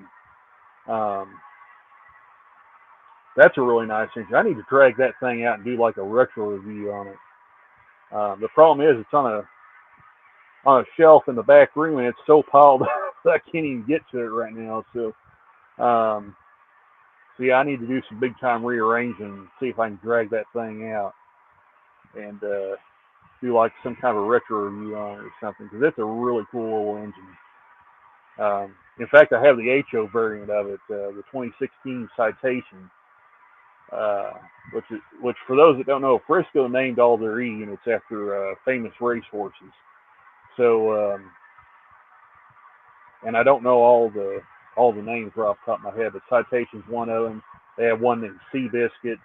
S3: That's a really nice engine. I need to drag that thing out and do like a retro review on it. The problem is it's on a shelf in the back room and it's so piled up that I can't even get to it right now. So yeah, I need to do some big time rearranging and see if I can drag that thing out and do like some kind of a retro review on it or something, because it's a really cool little engine. In fact, I have the HO variant of it, the 2016 Citation, which for those that don't know, Frisco named all their E units after famous race horses. So, and I don't know all the names right off the top of my head, but Citation's one of them. They have one named Seabiscuit.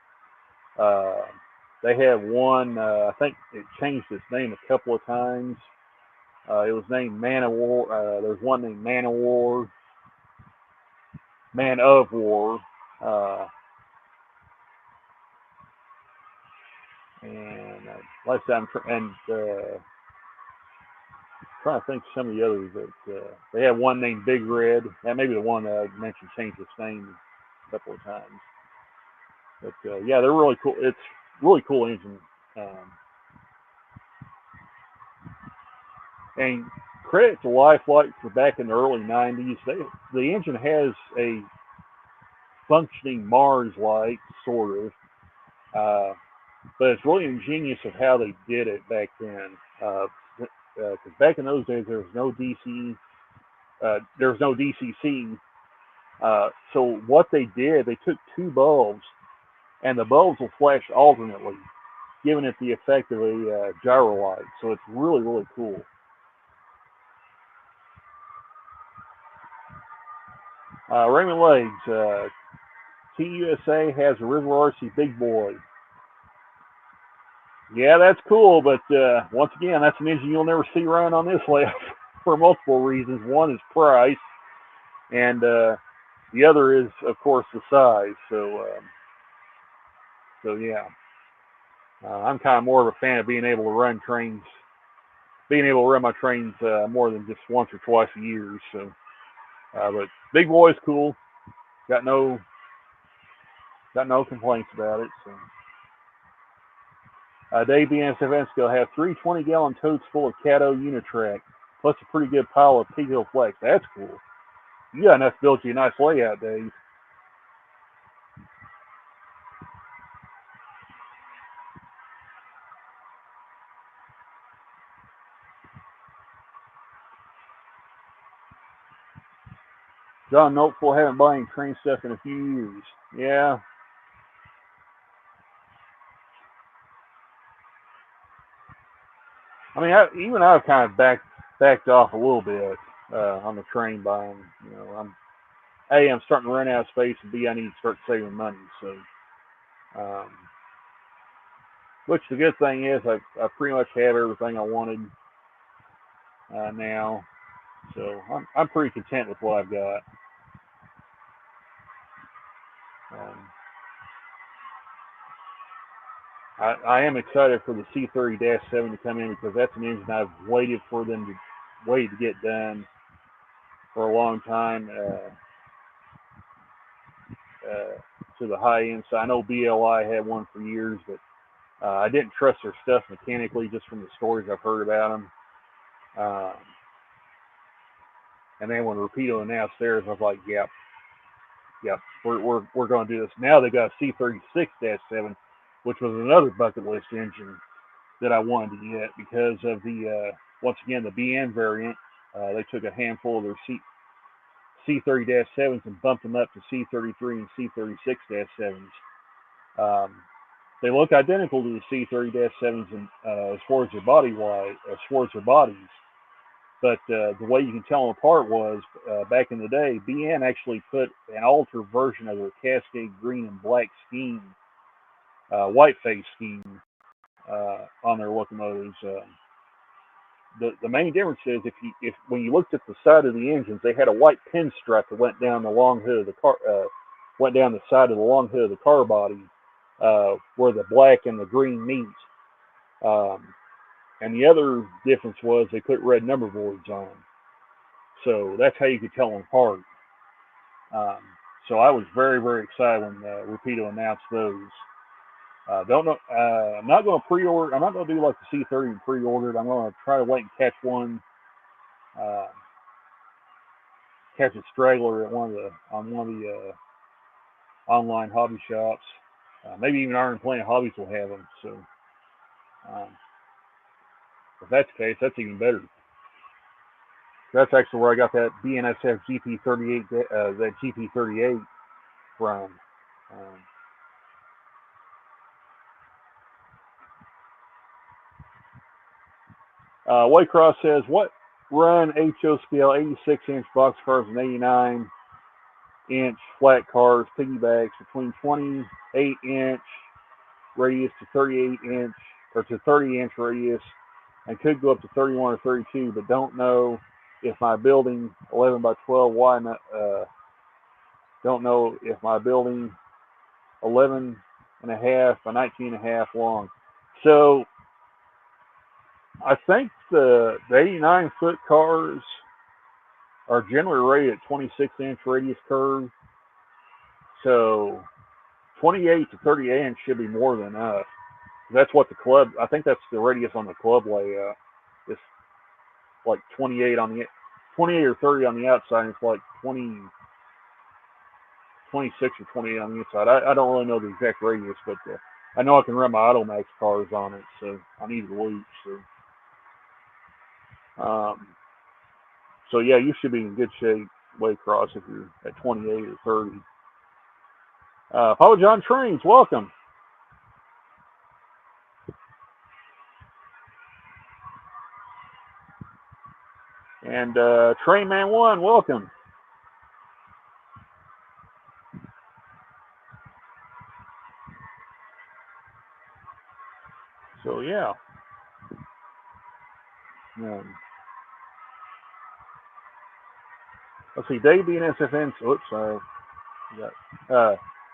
S3: They have one, I think it changed its name a couple of times. It was named Man of War. There's one named Man of War. Man of War. And like I said, I'm trying to think of some of the others. That they have one named Big Red. That may be the one that I mentioned changed its name a couple of times. But yeah, they're really cool. It's really cool engine. And credit to Lifelike for back in the early 90s. The engine has a functioning Mars-like, sort of. But it's really ingenious of how they did it back then. Because back in those days, there was no DCC. So what they did, they took two bulbs, and the bulbs will flash alternately, giving it the effect of a gyro light. So it's really, really cool. Raymond Legs, TUSA has a River RC Big Boy. Yeah, that's cool, but once again, that's an engine you'll never see run on this layout for multiple reasons. One is price, and the other is, of course, the size. So yeah, I'm kind of more of a fan of being able to run my trains more than just once or twice a year. So, but Big Boy's cool. Got no complaints about it. So. Dave BNSFN have 3 20-gallon totes full of Cato Unitrack, plus a pretty good pile of Pig Hill Flex. That's cool. You got enough to build you a nice layout, Dave. John Noteful, haven't bought any train stuff in a few years. Yeah. I mean, I've kind of backed off a little bit on the train buying. You know, I'm starting to run out of space, and B, I need to start saving money. So, which the good thing is, I pretty much have everything I wanted now. So I'm pretty content with what I've got. I am excited for the C30-7 to come in because that's an engine I've waited to get done for a long time to the high end. So I know BLI had one for years, but I didn't trust their stuff mechanically just from the stories I've heard about them. And then when Rapido announced theirs, I was like, yep, we're going to do this. Now they got a C36-7, which was another bucket list engine that I wanted to get because of the, once again, the BN variant. They took a handful of their C30-7s and bumped them up to C33 and C36-7s. They look identical to the C30-7s in, as far as their bodies. But the way you can tell them apart was back in the day, BN actually put an altered version of their Cascade green and black scheme, white face scheme, on their locomotives. The main difference is if when you looked at the side of the engines, they had a white pinstripe that went down the long hood of the car, went down the side of the long hood of the car body, where the black and the green meet. And the other difference was they put red number boards on. So that's how you could tell them apart. So I was very, very excited when Rapido announced those. Don't know. I'm not going to pre-order. I'm not going to do like the C30 and pre-ordered. I'm going to try to wait and catch one, catch a straggler at one of the online hobby shops. Maybe even Iron Planet Hobbies will have them. So if that's the case, that's even better. That's actually where I got that BNSF GP38, that GP38 from. Whitecross says, what run HO scale 86-inch box cars and 89-inch flat cars, piggybacks between 28-inch radius to 38-inch or to 30-inch radius, and could go up to 31 or 32, but don't know if my building 11 by 12, why not? Don't know if my building 11 and a half by 19 and a half long. So I think the 89-foot cars are generally rated at 26-inch radius curve. So 28 to 38 inch should be more than enough. That's what the club, I think that's the radius on the club layout. It's like 28 or 30 on the outside. And it's like 26 or 28 on the inside. I don't really know the exact radius, but I know I can run my Automax cars on it, so I need the loops. So yeah, you should be in good shape. Waycross if you're at 28 or 30. Papa John Trains, welcome. And Train Man 1, welcome. So, yeah. Let's see, Dave BNSFN, oops, sorry.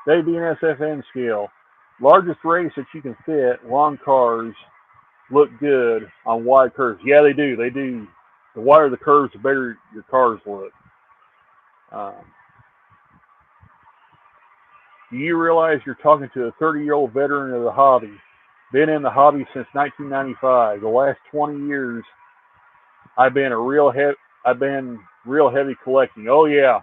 S3: Dave BNSFN scale. Largest race that you can fit, long cars look good on wide curves. Yeah, they do. They do. The wider the curves, the better your cars look. Do you realize you're talking to a 30-year-old veteran of the hobby? Been in the hobby since 1995. The last 20 years, I've been real heavy collecting. Oh yeah,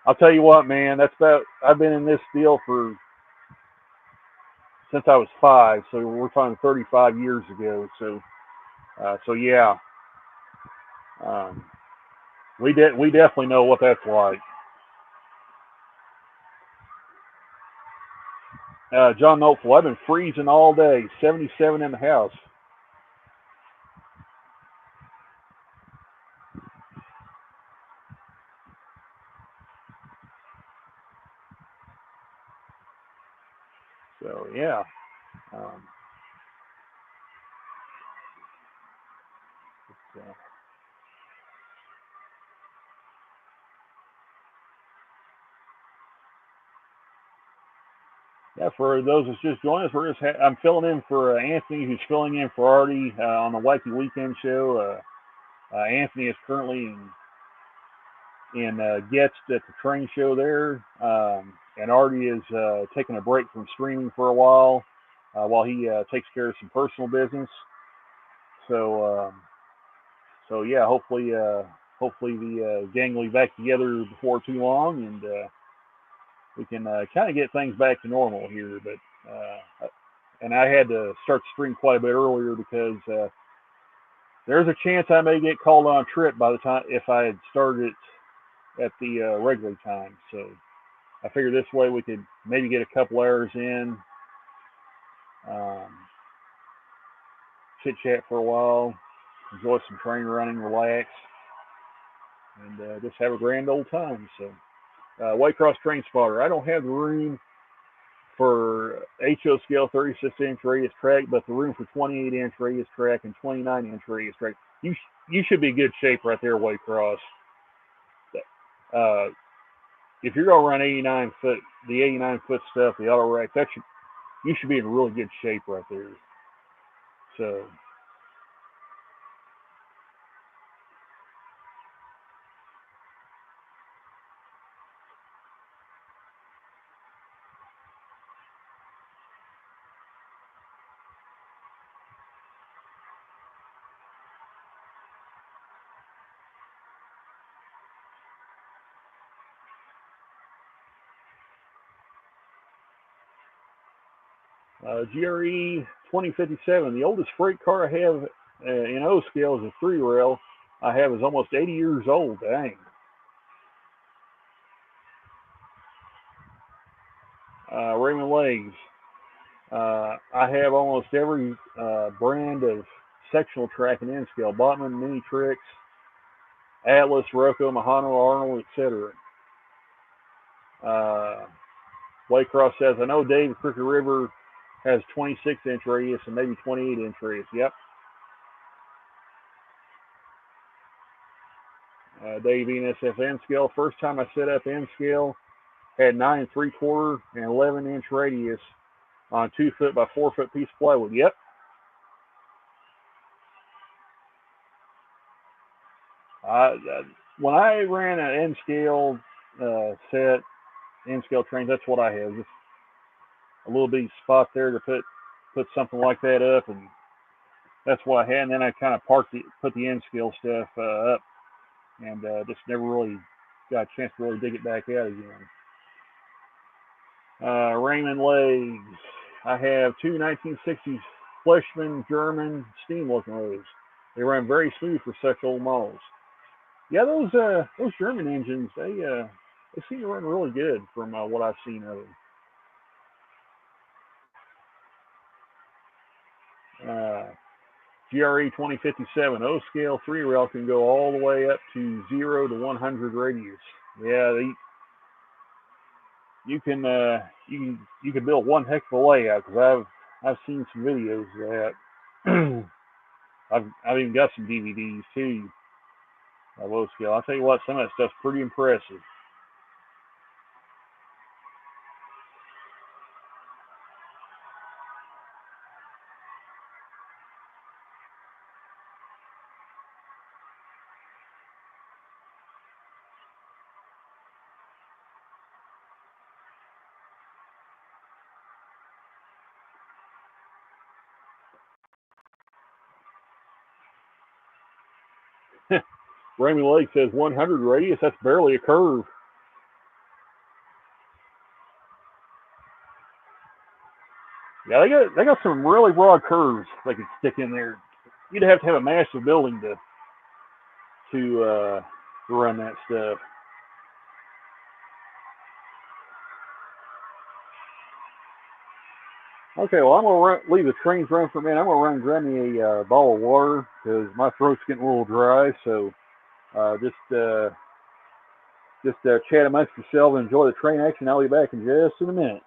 S3: I'll tell you what, man. I've been in this deal since I was 5. So we're talking 35 years ago. So yeah, we definitely know what that's like. John Noteful, I've been freezing all day. 77 in the house. So yeah. Yeah, for those that's just joined us, I'm filling in for Anthony, who's filling in for Arty on the Wacky Weekend Show. Anthony is currently in Getz at the train show there, and Arty is taking a break from streaming for a while he takes care of some personal business. So yeah, hopefully the gang will be back together before too long, and we can kind of get things back to normal here. But and I had to start the stream quite a bit earlier because there's a chance I may get called on a trip by the time if I had started it at the regular time. So I figured this way we could maybe get a couple hours in, chit chat for a while, enjoy some train running, relax, and just have a grand old time. So Whitecross Train Spotter, I don't have the room for HO scale 36-inch radius track, but the room for 28-inch radius track and 29-inch radius track. You should be in good shape right there, Whitecross. If you're gonna run 89 foot, the 89 foot stuff, the auto rack, you should be in really good shape right there. So. GRE 2057, the oldest freight car I have in O scale is a 3-rail. I have is almost 80 years old. Dang. Raymond Legs. I have almost every brand of sectional track and N scale. Botman, Mini Tricks, Atlas, Rocco, Mahano, Arnold, etc. Waycross says, I know Dave Crooked River has 26-inch radius and maybe 28-inch radius. Yep. Dave Venus N scale. First time I set up N scale, had 9 3/4 and 11-inch radius on 2 foot by 4 foot piece of plywood. Yep. When I ran an N scale set, N scale trains, that's what I have. Just a little bitty spot there to put something like that up, and that's what I had. And then I kind of put the N scale stuff up, and just never really got a chance to really dig it back out again. Raymond Legs. I have 2 1960s Fleshman German steam locomotives. They run very smooth for such old models. Yeah, those German engines, they seem to run really good from what I've seen of them. GRE 2057 O scale 3-rail can go all the way up to 0 to 100 radius. Yeah, you can build one heck of a layout, because I've seen some videos of that. I've even got some DVDs too of low scale. I'll tell you what, some of that stuff's pretty impressive. Raymond Lake says 100 radius, that's barely a curve. Yeah, they got some really broad curves they could stick in there. You'd have to have a massive building to run that stuff. Okay, well, I'm going to leave the trains run for a minute. I'm going to run and grab me a bottle of water, because my throat's getting a little dry. So just chat amongst yourselves and enjoy the train action. I'll be back in just a minute.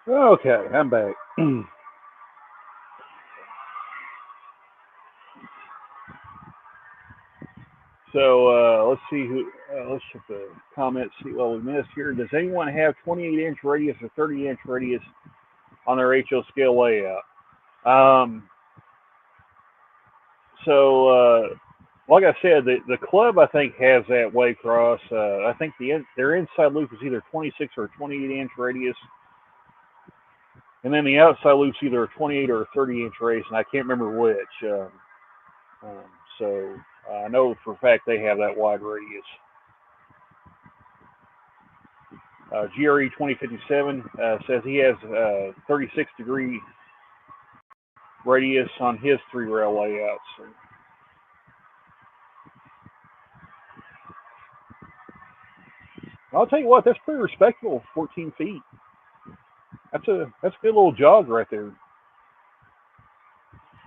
S3: Okay, I'm back. So let's see let's check the comments, see what we missed here. Does anyone have 28-inch radius or 30-inch radius on their HO scale layout? Like I said, the club, I think, has that Waycross. I think their inside loop is either 26 or 28-inch radius, and then the outside loop's either a 28 or a 30-inch radius, and I can't remember which. So I know for a fact they have that wide radius. GRE 2057 says he has 36-degree radius on his 3-rail layouts. I'll tell you what, that's pretty respectable. 14 feet. That's a good little jog right there.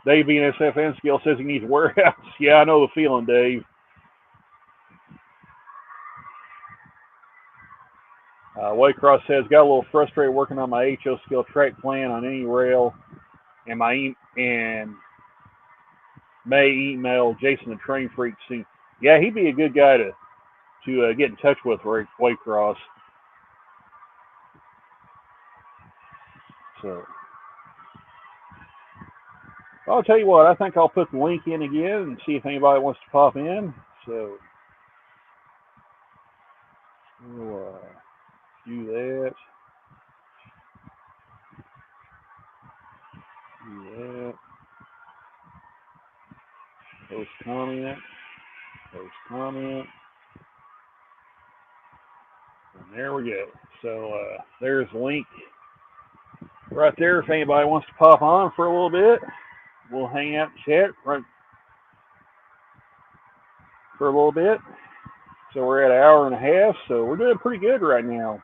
S3: Dave being SFN scale says he needs a warehouse. Yeah, I know the feeling, Dave. Waycross says, got a little frustrated working on my HO scale track plan on any rail, and may email Jason the Train Freak soon. Yeah, he'd be a good guy to get in touch with, Waycross. So I'll tell you what, I think I'll put the link in again and see if anybody wants to pop in. So we'll do that. Do that. Post comment. Post comment. And there we go. So there's the link right there. If anybody wants to pop on for a little bit, we'll hang out and chat right for a little bit. So we're at an hour and a half, so we're doing pretty good right now.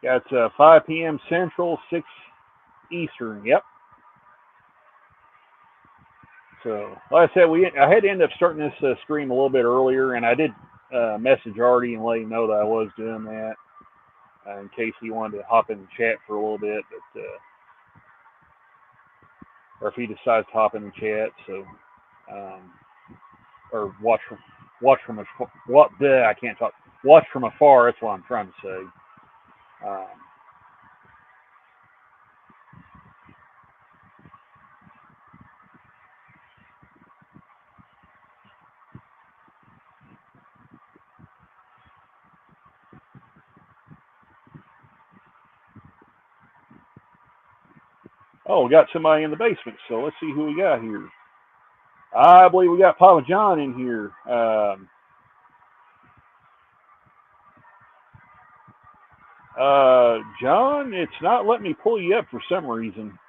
S3: Got 5 p.m. Central, 6 Eastern. Yep. So, like I said, I had to end up starting this stream a little bit earlier, and I did message Arty and let him know that I was doing that in case he wanted to hop in the chat for a little bit, but or if he decides to hop in the chat. So, or watch from I can't talk. Watch from afar. That's what I'm trying to say. Oh, we got somebody in the basement, so let's see who we got here. I believe we got Papa John in here. John, it's not letting me pull you up for some reason.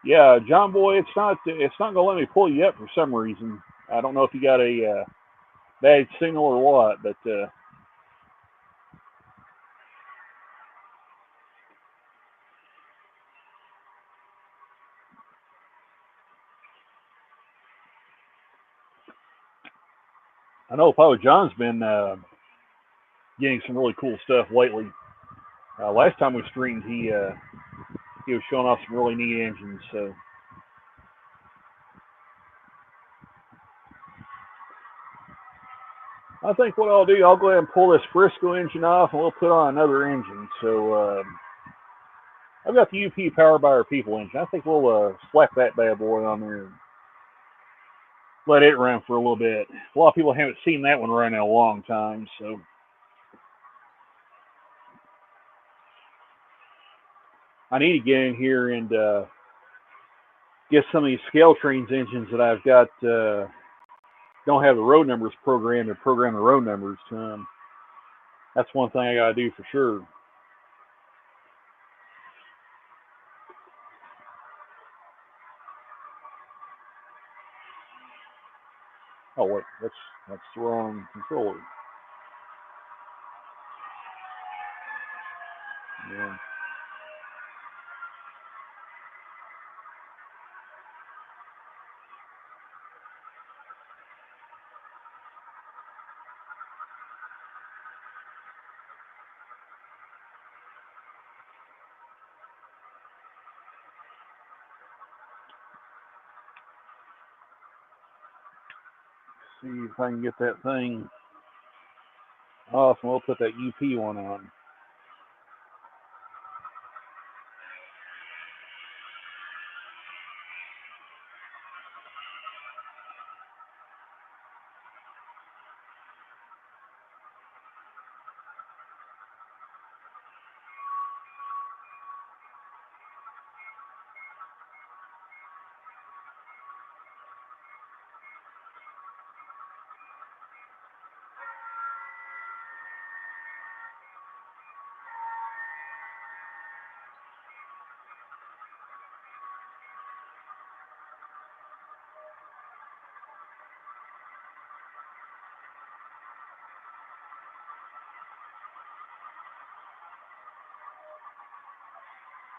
S3: Yeah, John boy, it's not gonna let me pull you up for some reason. I don't know if you got a bad signal or what, but I know Papa John's been getting some really cool stuff lately. Last time we streamed, he was showing off some really neat engines. So I think what I'll do, I'll go ahead and pull this Frisco engine off, and we'll put on another engine. So I've got the UP powered by our people engine. I think we'll slap that bad boy on there and let it run for a little bit. A lot of people haven't seen that one run in a long time, so. I need to get in here and get some of these Scale Trains engines that I've got, don't have the road numbers programmed, and program the road numbers to them. That's one thing I got to do for sure. Oh wait, that's the wrong controller. Yeah. See if I can get that thing off, and we'll put that UP one on.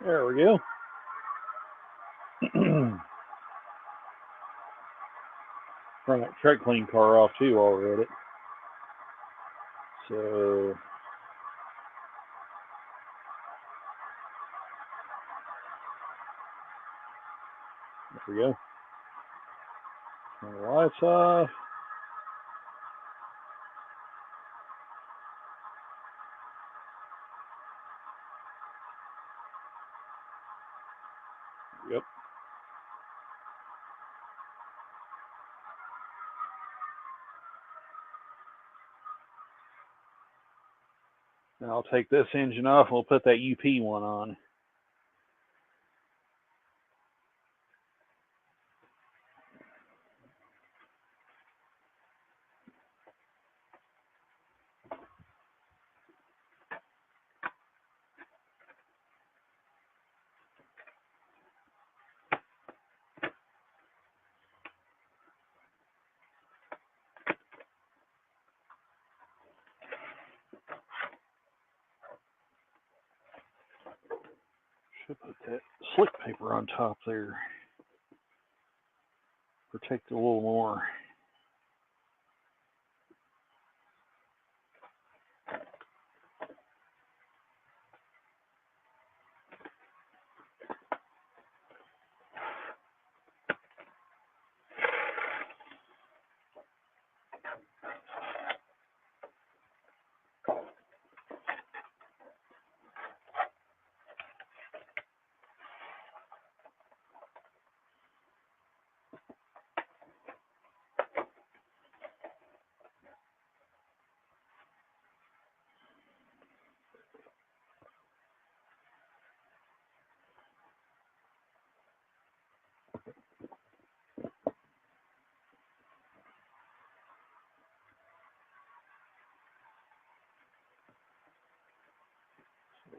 S3: There we go. Turn that track clean car off too while we're at it. So there we go. Turn the lights off. Yep. Now I'll take this engine off and we'll put that UP one on. Should put that slick paper on top there. Protect it a little more.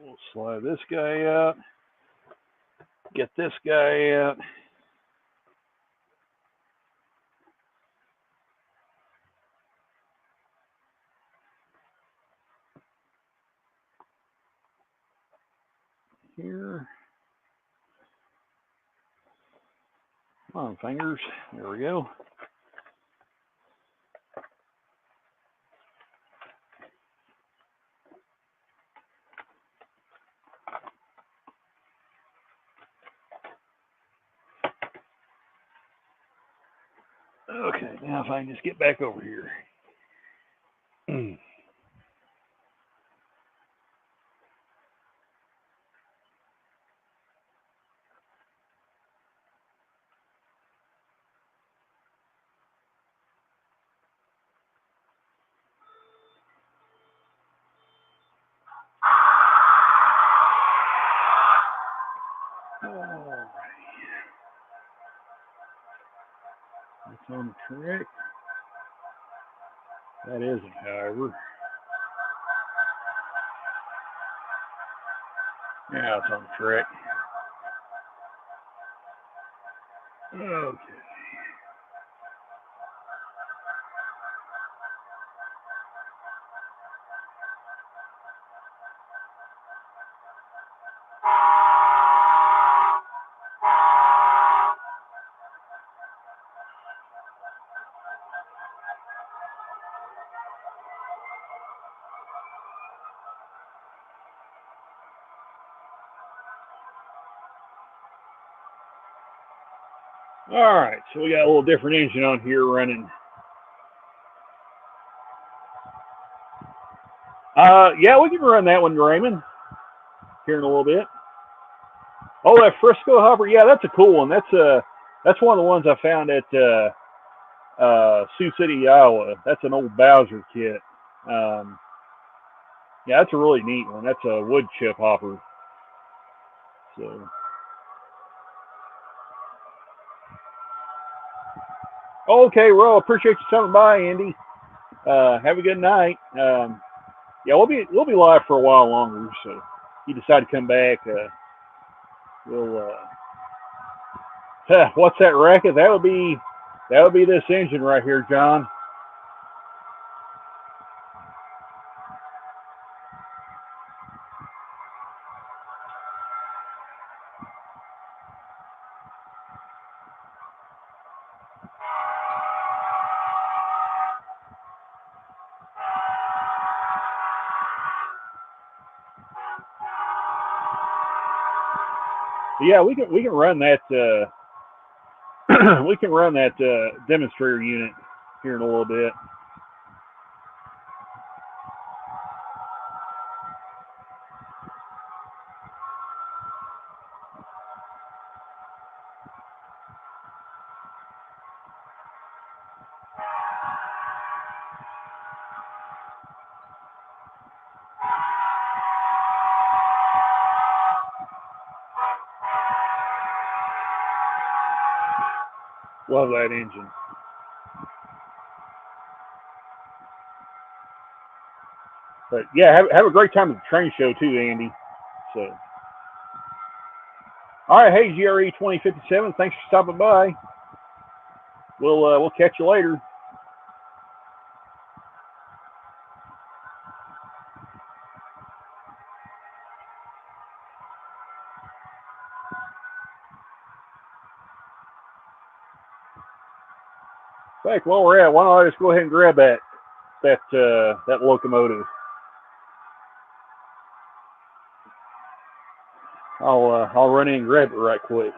S3: We'll slide this guy out. Get this guy out. Here. Come on, fingers. There we go. Okay, now if I can just get back over here. Alright. That's on the track. That isn't, however. Yeah, it's on the track. Okay. All right, so we got a little different engine on here running. Yeah, we can run that one, Raymond, here in a little bit. Oh, that Frisco hopper, yeah, that's a cool one. That's one of the ones I found at Sioux City, Iowa. That's an old Bowser kit. Yeah, that's a really neat one. That's a wood chip hopper. So. Okay, well, appreciate you coming by, Andy. Have a good night. Yeah, we'll be live for a while longer. So, if you decide to come back, we'll. What's that racket? That would be this engine right here, John. Yeah, we can run that. We can run that demonstrator unit here in a little bit. Love that engine. But yeah, have a great time at the train show too, Andy. So, all right, hey GRE 2057, thanks for stopping by. We'll catch you later. In fact, while we're at, why don't I just go ahead and grab that locomotive? I'll run in and grab it right quick.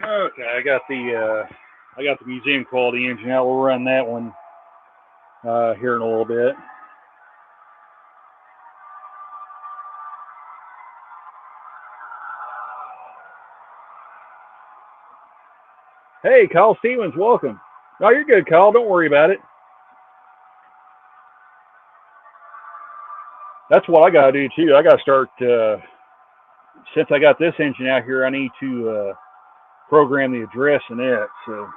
S3: Okay, I got the museum quality engine out. We'll run that one here in a little bit. Hey, Kyle Stevens, welcome. No, you're good, Kyle. Don't worry about it. That's what I gotta do too. I gotta start. Since I got this engine out here, I need to program the address in it. So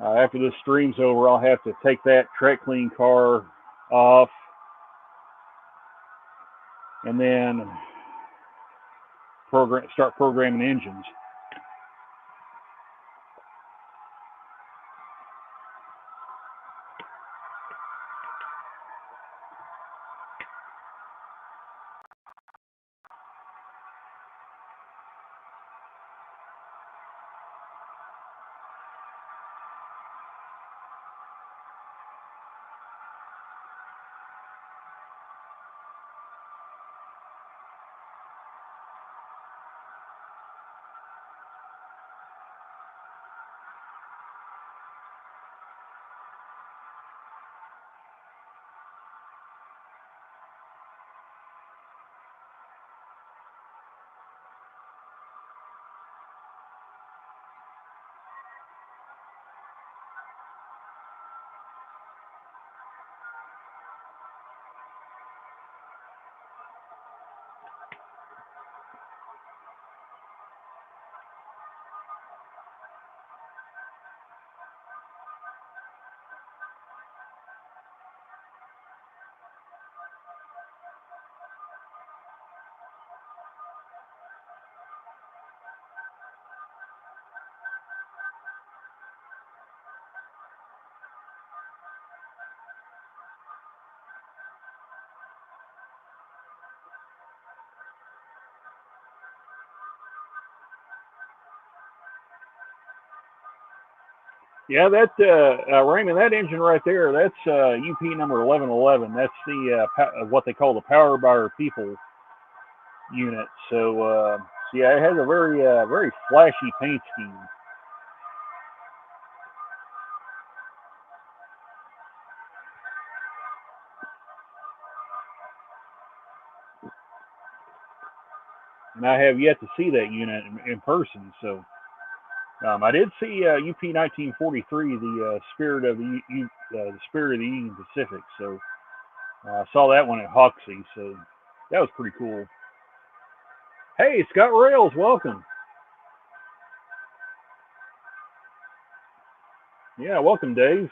S3: after this stream's over, I'll have to take that track clean car off, and then start programming engines. Yeah, that Raymond, that engine right there, that's UP number 1111. That's the what they call the Power by Our People unit. So, yeah, it has a very flashy paint scheme. And I have yet to see that unit in person. So, I did see UP 1943, the Spirit of the Spirit of the Union Pacific. So, I saw that one at Hoxie. So, that was pretty cool. Hey, Scott Rails, welcome. Yeah, welcome, Dave.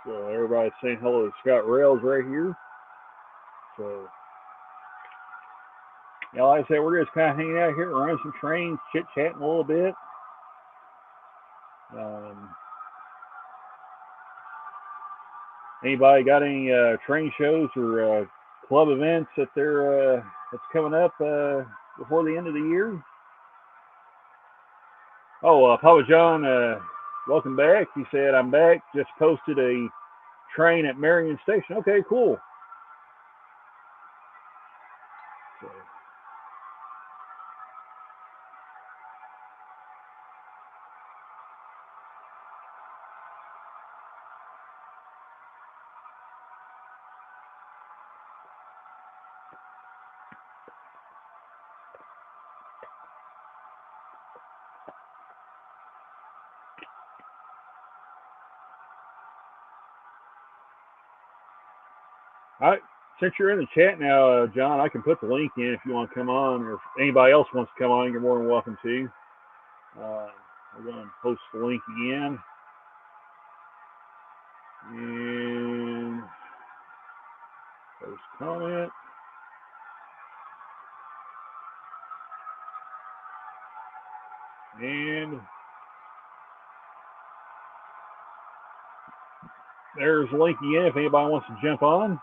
S3: So everybody's saying hello to Scott Rails right here. So, yeah, like I said, we're just kind of hanging out here, running some trains, chit-chatting a little bit. Anybody got any train shows or club events that that's coming up before the end of the year? Oh, Papa John, welcome back. He said, I'm back. Just posted a train at Marion Station. Okay, cool. So, all right. Since you're in the chat now, John, I can put the link in if you want to come on, or if anybody else wants to come on, you're more than welcome to. We're going to post the link again. And post comment. And there's the link again if anybody wants to jump on.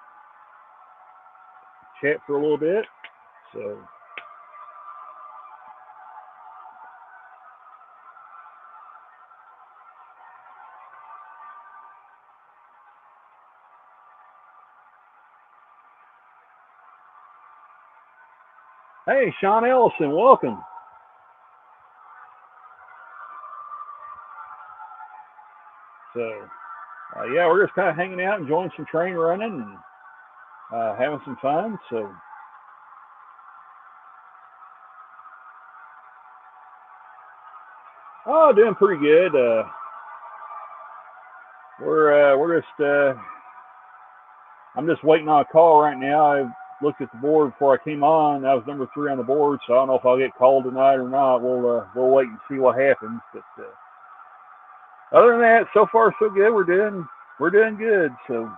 S3: Chat for a little bit. So, hey, Sean Ellison, welcome. So, yeah, we're just kind of hanging out, enjoying some train running, and having some fun. So, oh, doing pretty good. We're just I'm just waiting on a call right now. I looked at the board before I came on. I was number 3 on the board, so I don't know if I'll get called tonight or not. We'll wait and see what happens. But other than that, so far so good. We're doing good. So,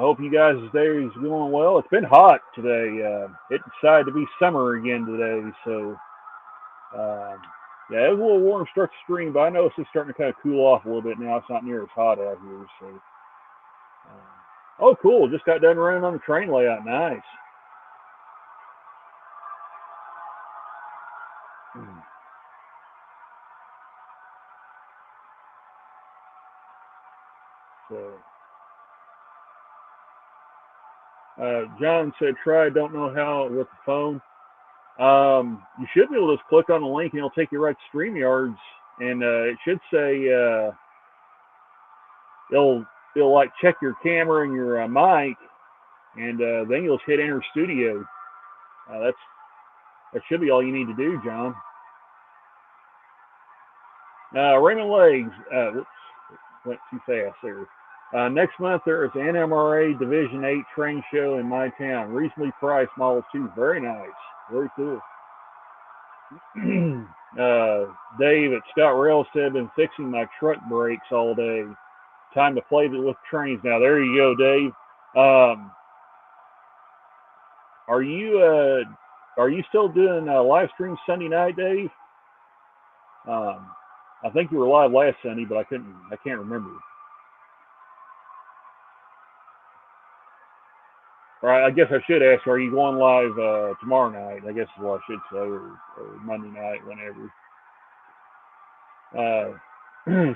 S3: hope you guys' day is going well. It's been hot today. It decided to be summer again today, so yeah, it was a little warm to start the stream, but I noticed it's starting to kind of cool off a little bit now. It's not near as hot out here, so. Oh, cool! Just got done running on the train layout. Nice. So. John said, try, don't know how with the phone. You should be able to just click on the link and it'll take you right to StreamYards. And it should say, it'll like check your camera and your mic, and then you'll just hit Enter Studio. That should be all you need to do, John. Raymond Legs, whoops, went too fast there. Next month, there is an NMRA Division 8 train show in my town. Reasonably priced Model 2. Very nice. Very cool. Dave at Scott Rail said, been fixing my truck brakes all day. Time to play with trains. Now, there you go, Dave. Are you still doing live stream Sunday night, Dave? I think you were live last Sunday, but I can't remember. Or I guess I should ask, are you going live tomorrow night? I guess is what I should say, or Monday night, whenever.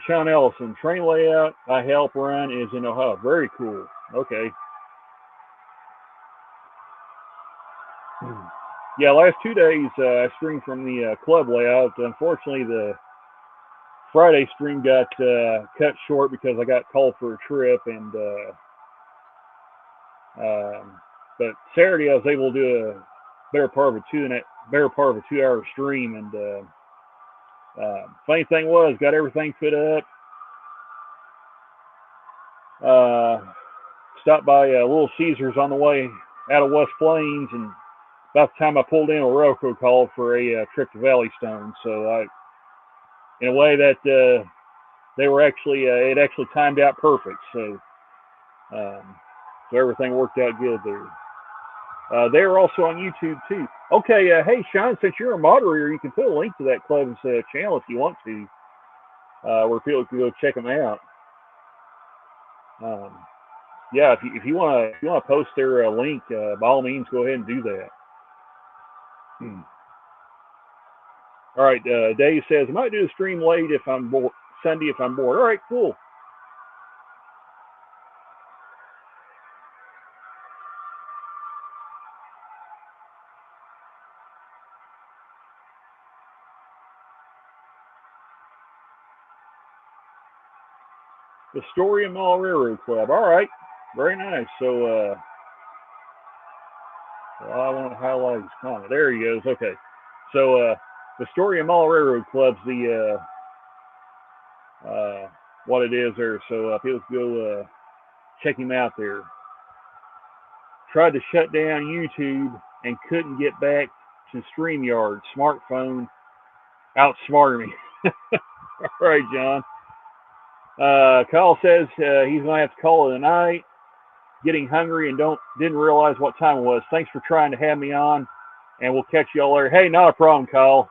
S3: Sean Ellison, train layout I help run is in Ohio. Very cool. Okay. Yeah, last 2 days I streamed from the club layout. Unfortunately, the Friday stream got cut short because I got called for a trip, and but Saturday I was able to do a better part of a 2-hour stream, and funny thing was, got everything fit up. Stopped by Little Caesars on the way out of West Plains, and about the time I pulled in, a railroad called for a trip to Valley Stone. So in a way that they were actually, it actually timed out perfect. So everything worked out good there. They are also on YouTube too. Okay, hey Sean, since you're a moderator, you can put a link to that club's channel if you want to, where people can go check them out. Yeah, if you want to post their link, by all means, go ahead and do that. All right, Dave says I might do a stream late if I'm bored, Sunday if I'm bored. All right, cool. The Astoria Mall Railroad Club. All right, very nice. So I want to highlight his comment. There he goes. Okay, so the Astoria Mall Railroad Club's the what it is there. So people can go check him out there. Tried to shut down YouTube and couldn't get back to StreamYard. Smartphone outsmarted me. All right, John. Kyle says he's going to have to call it a night. Getting hungry and didn't realize what time it was. Thanks for trying to have me on, and we'll catch you all later. Hey, not a problem, Kyle.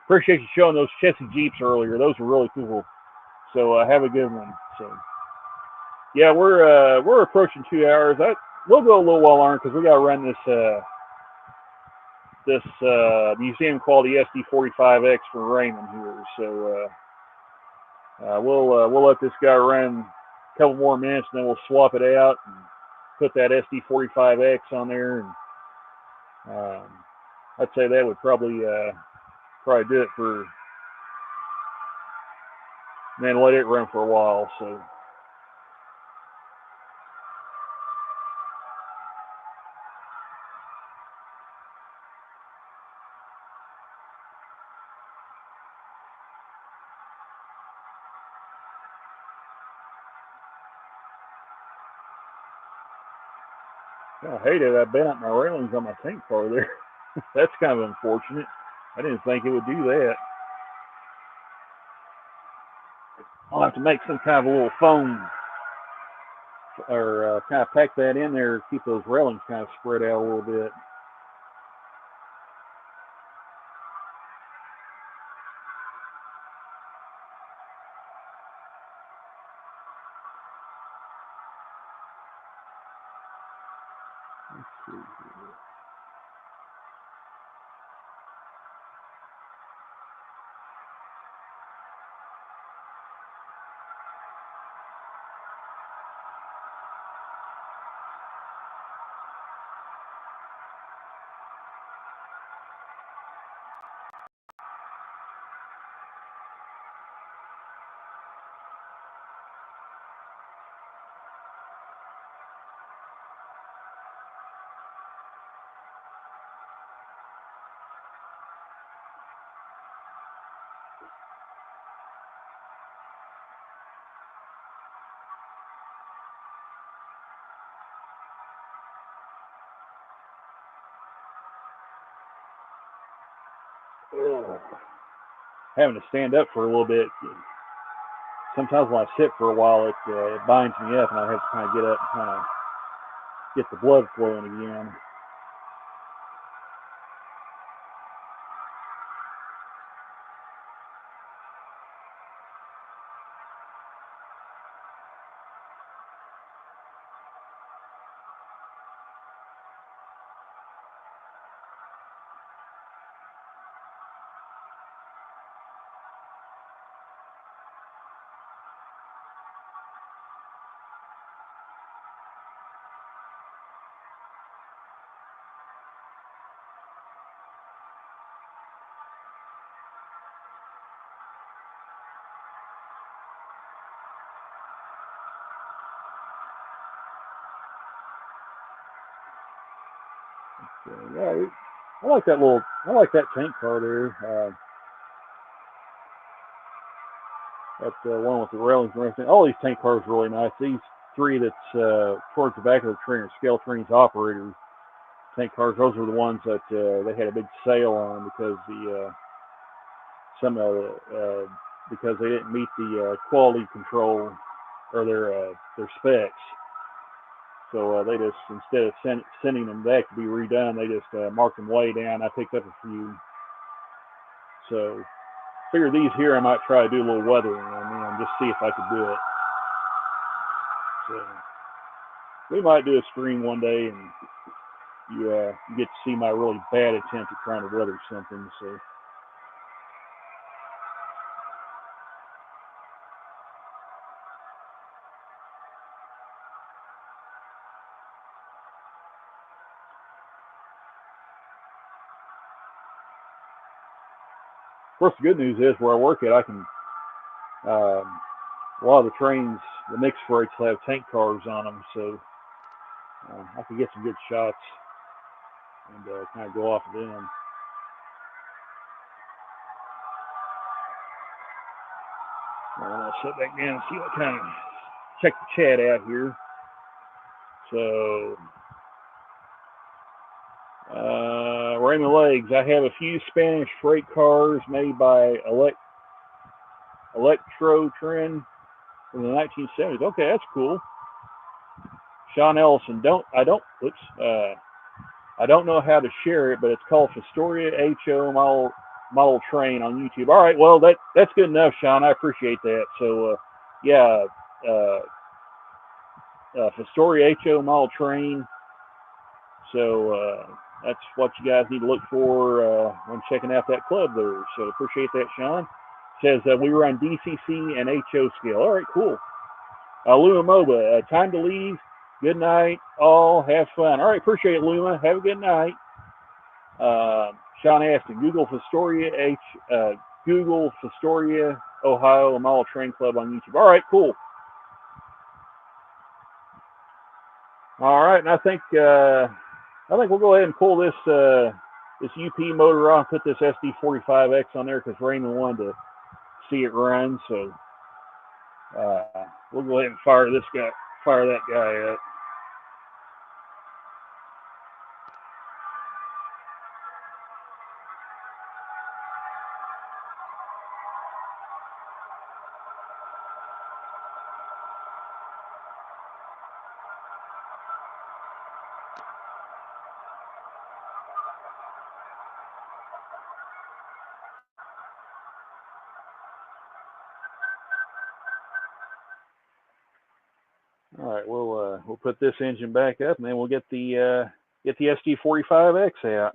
S3: Appreciate you showing those Chessie Jeeps earlier. Those were really cool. So have a good one. So yeah, we're approaching 2 hours. We'll go a little while longer because we got to run this museum called the SD45X for Raymond here. So we'll let this guy run a couple more minutes, and then we'll swap it out and put that SD45X on there. And I'd say that would probably do it for, and then let it run for a while. So. I hate it. I bent up my railings on my tank car there. That's kind of unfortunate. I didn't think it would do that. I'll have to make some kind of a little foam or kind of pack that in there, keep those railings kind of spread out a little bit. Let's see here. Ugh. Having to stand up for a little bit. Sometimes when I sit for a while, it binds me up, and I have to kind of get up and kind of get the blood flowing again. So, yeah, I like that tank car there. That one with the railings and everything. All these tank cars are really nice. These three that's towards the back of the train are Scale Trains operators. Tank cars, those are the ones that they had a big sale on because because they didn't meet the quality control or their specs. So they just, instead of sending them back to be redone, they just marked them way down. I picked up a few. So figure these here I might try to do a little weathering on them, just see if I could do it. So we might do a stream one day, and you get to see my really bad attempt at trying to weather something. So. Of course, the good news is where I work at, I can, a lot of the trains, the mixed freights will have tank cars on them, so I can get some good shots and kind of go off of them. I'll sit back down and see what kind of, check the chat out here. So, Raymond Legs, I have a few Spanish freight cars made by Electrotren from the 1970s. Okay, that's cool. Sean Ellison, I don't know how to share it, but it's called Fostoria HO model train on YouTube. All right, well that's good enough, Sean. I appreciate that. So yeah, Fostoria HO model train. So that's what you guys need to look for when checking out that club there. So appreciate that, Sean. Says we were on DCC and HO scale. All right, cool. Luma Moba, time to leave. Good night, all. Have fun. All right, appreciate it, Luma. Have a good night. Sean Aston, Google Fostoria, Ohio, Model Train Club on YouTube. All right, cool. All right, and I think we'll go ahead and pull this UP motor on, put this SD45X on there because Raymond wanted to see it run. So we'll go ahead and fire that guy up. All right, we'll put this engine back up, and then we'll get the SD45X out.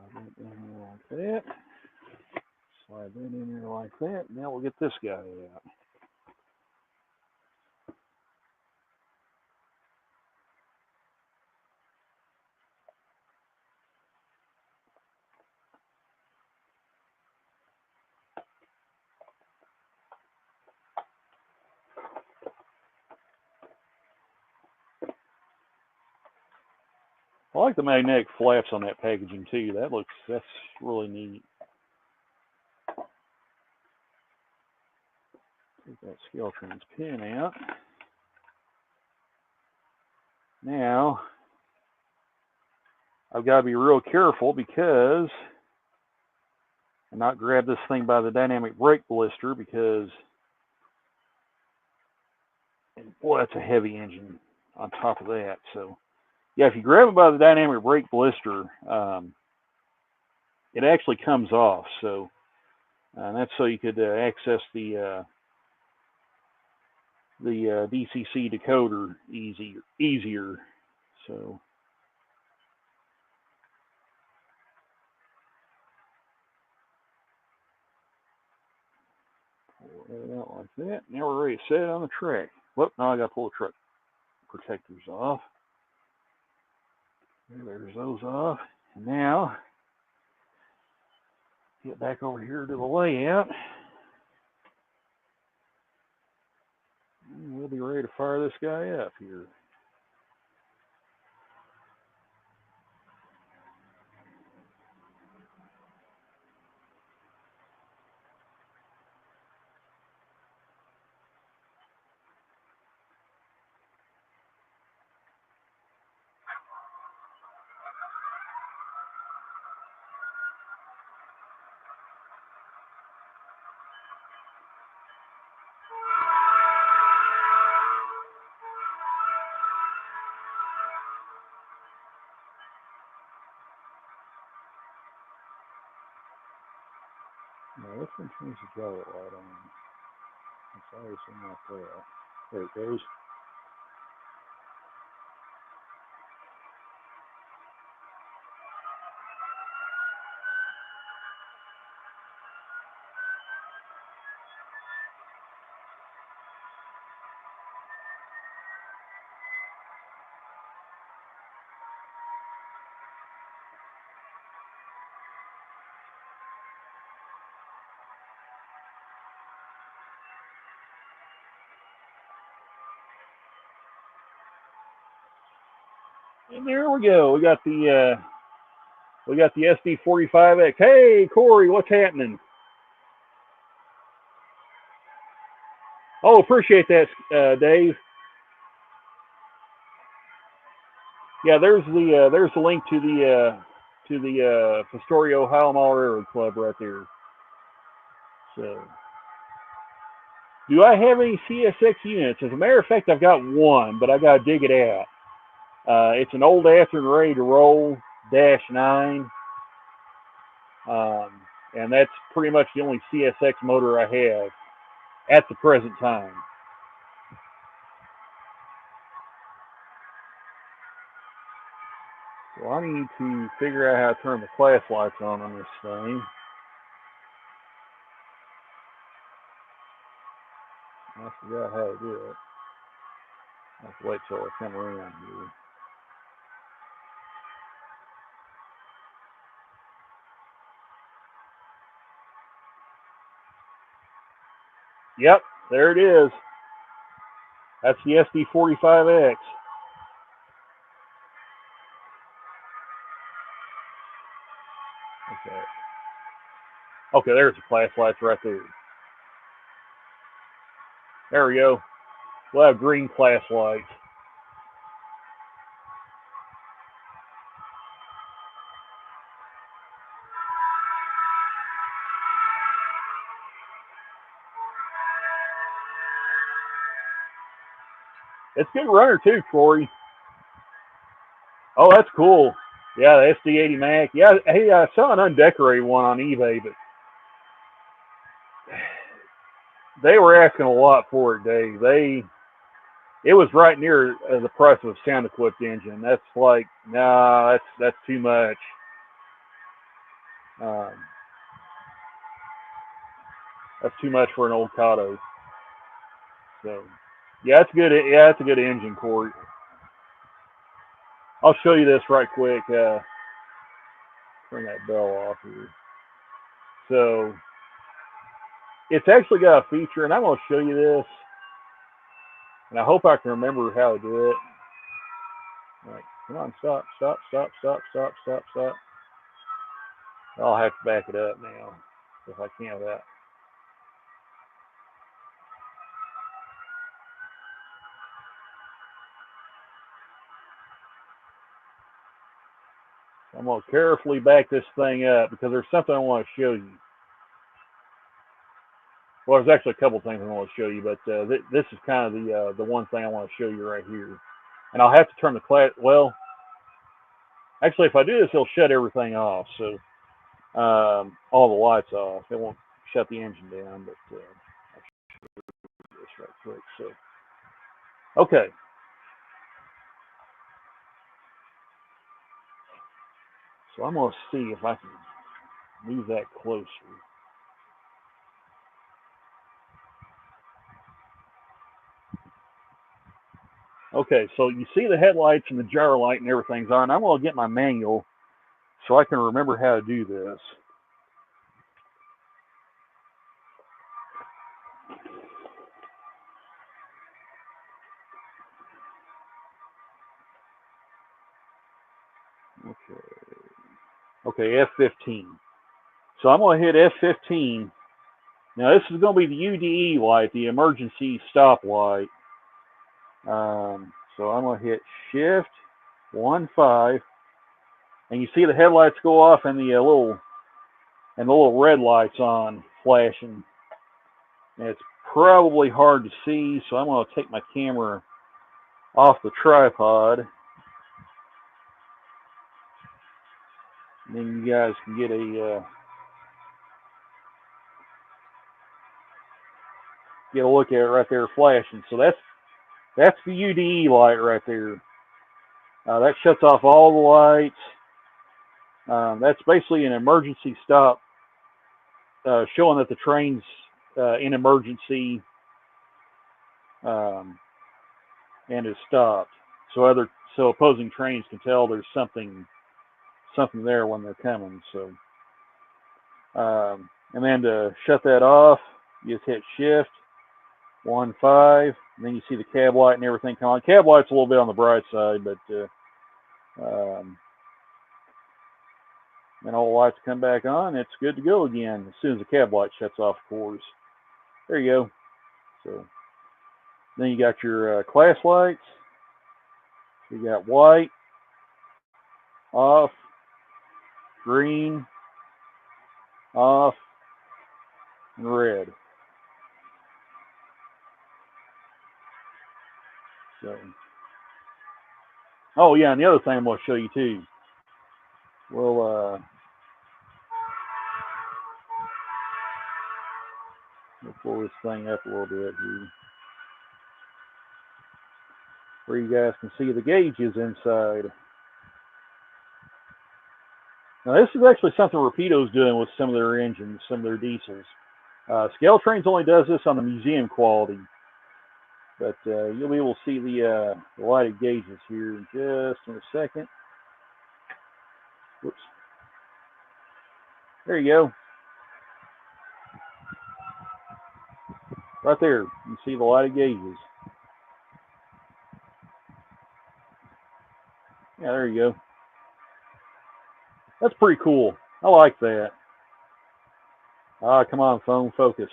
S3: Slide that in here like that. Slide that in here like that. Now we'll get this guy out. I like the magnetic flaps on that packaging too. That's really neat. Take that Skeltron's pin out. Now, I've got to be real careful because and not grab this thing by the dynamic brake blister because, boy, that's a heavy engine on top of that. So, yeah, if you grab it by the dynamic brake blister, it actually comes off. So, and that's so you could access the DCC decoder easier. So, pull that out like that. Now we're ready to set it on the track. Whoop! Now I got to pull the truck protectors off. There's those off. And now, get back over here to the layout. And we'll be ready to fire this guy up here. Now this one turns the driver light on. It's always something like that. There it goes. And there we go. We got the SD45X. Hey, Corey, what's happening? Oh, appreciate that, Dave. Yeah, there's the link to the Fostoria, Ohio Mall Railroad Club right there. So, do I have any CSX units? As a matter of fact, I've got one, but I got to dig it out. It's an old Athearn ready to roll -9, and that's pretty much the only CSX motor I have at the present time. So I need to figure out how to turn the class lights on this thing. I forgot how to do it. I have to wait till I come around here. Yep, there it is. That's the SD45X. Okay. Okay, there's the class lights right there. There we go. We'll have green class lights. It's a good runner too, Corey. Oh, that's cool. Yeah, the SD80 Mac. Yeah, hey, I saw an undecorated one on eBay, but they were asking a lot for it, Dave. It was right near the price of a sound equipped engine. That's like, nah, that's too much. That's too much for an old Kato. So, yeah, it's good. Yeah, it's a good engine, Corey. I'll show you this right quick. Turn that bell off here. So, it's actually got a feature, and I'm going to show you this. And I hope I can remember how to do it. All right, come on, stop. I'll have to back it up now if I can't without. I'm going to carefully back this thing up because there's something I want to show you. Well, there's actually a couple things I want to show you, but this is kind of the one thing I want to show you right here. And I'll have to turn the class. Well, actually, if I do this, it'll shut everything off. So all the lights off. It won't shut the engine down, but I'll show you this right quick. So, okay. So I'm going to see if I can move that closer. Okay, so you see the headlights and the gyro light and everything's on. I'm going to get my manual so I can remember how to do this. Okay, F15. So I'm going to hit F15. Now this is going to be the UDE light, the emergency stop light. So I'm going to hit Shift 1-5, and you see the headlights go off and the little red lights on flashing. And it's probably hard to see, so I'm going to take my camera off the tripod. And then you guys can get a look at it right there flashing. So that's the UDE light right there. That shuts off all the lights. That's basically an emergency stop, showing that the train's in emergency and is stopped. So opposing trains can tell there's something there when they're coming. So and then to shut that off, you just hit Shift 1-5, and then you see the cab light and everything come on. Cab light's a little bit on the bright side, but and all the lights come back on. It's good to go again as soon as the cab light shuts off, of course. There you go. So then you got your class lights. You got white, off, green, off, and red. So, oh yeah, and the other thing I'm going to show you too. We'll pull this thing up a little bit here, where you guys can see the gauges inside. Now, this is actually something Rapido's doing with some of their engines, some of their diesels. Scale Trains only does this on the museum quality, but you'll be able to see the lighted gauges here in just in a second. Whoops. There you go. Right there, you can see the lighted gauges. Yeah, there you go. That's pretty cool. I like that. Ah, come on, phone, focus.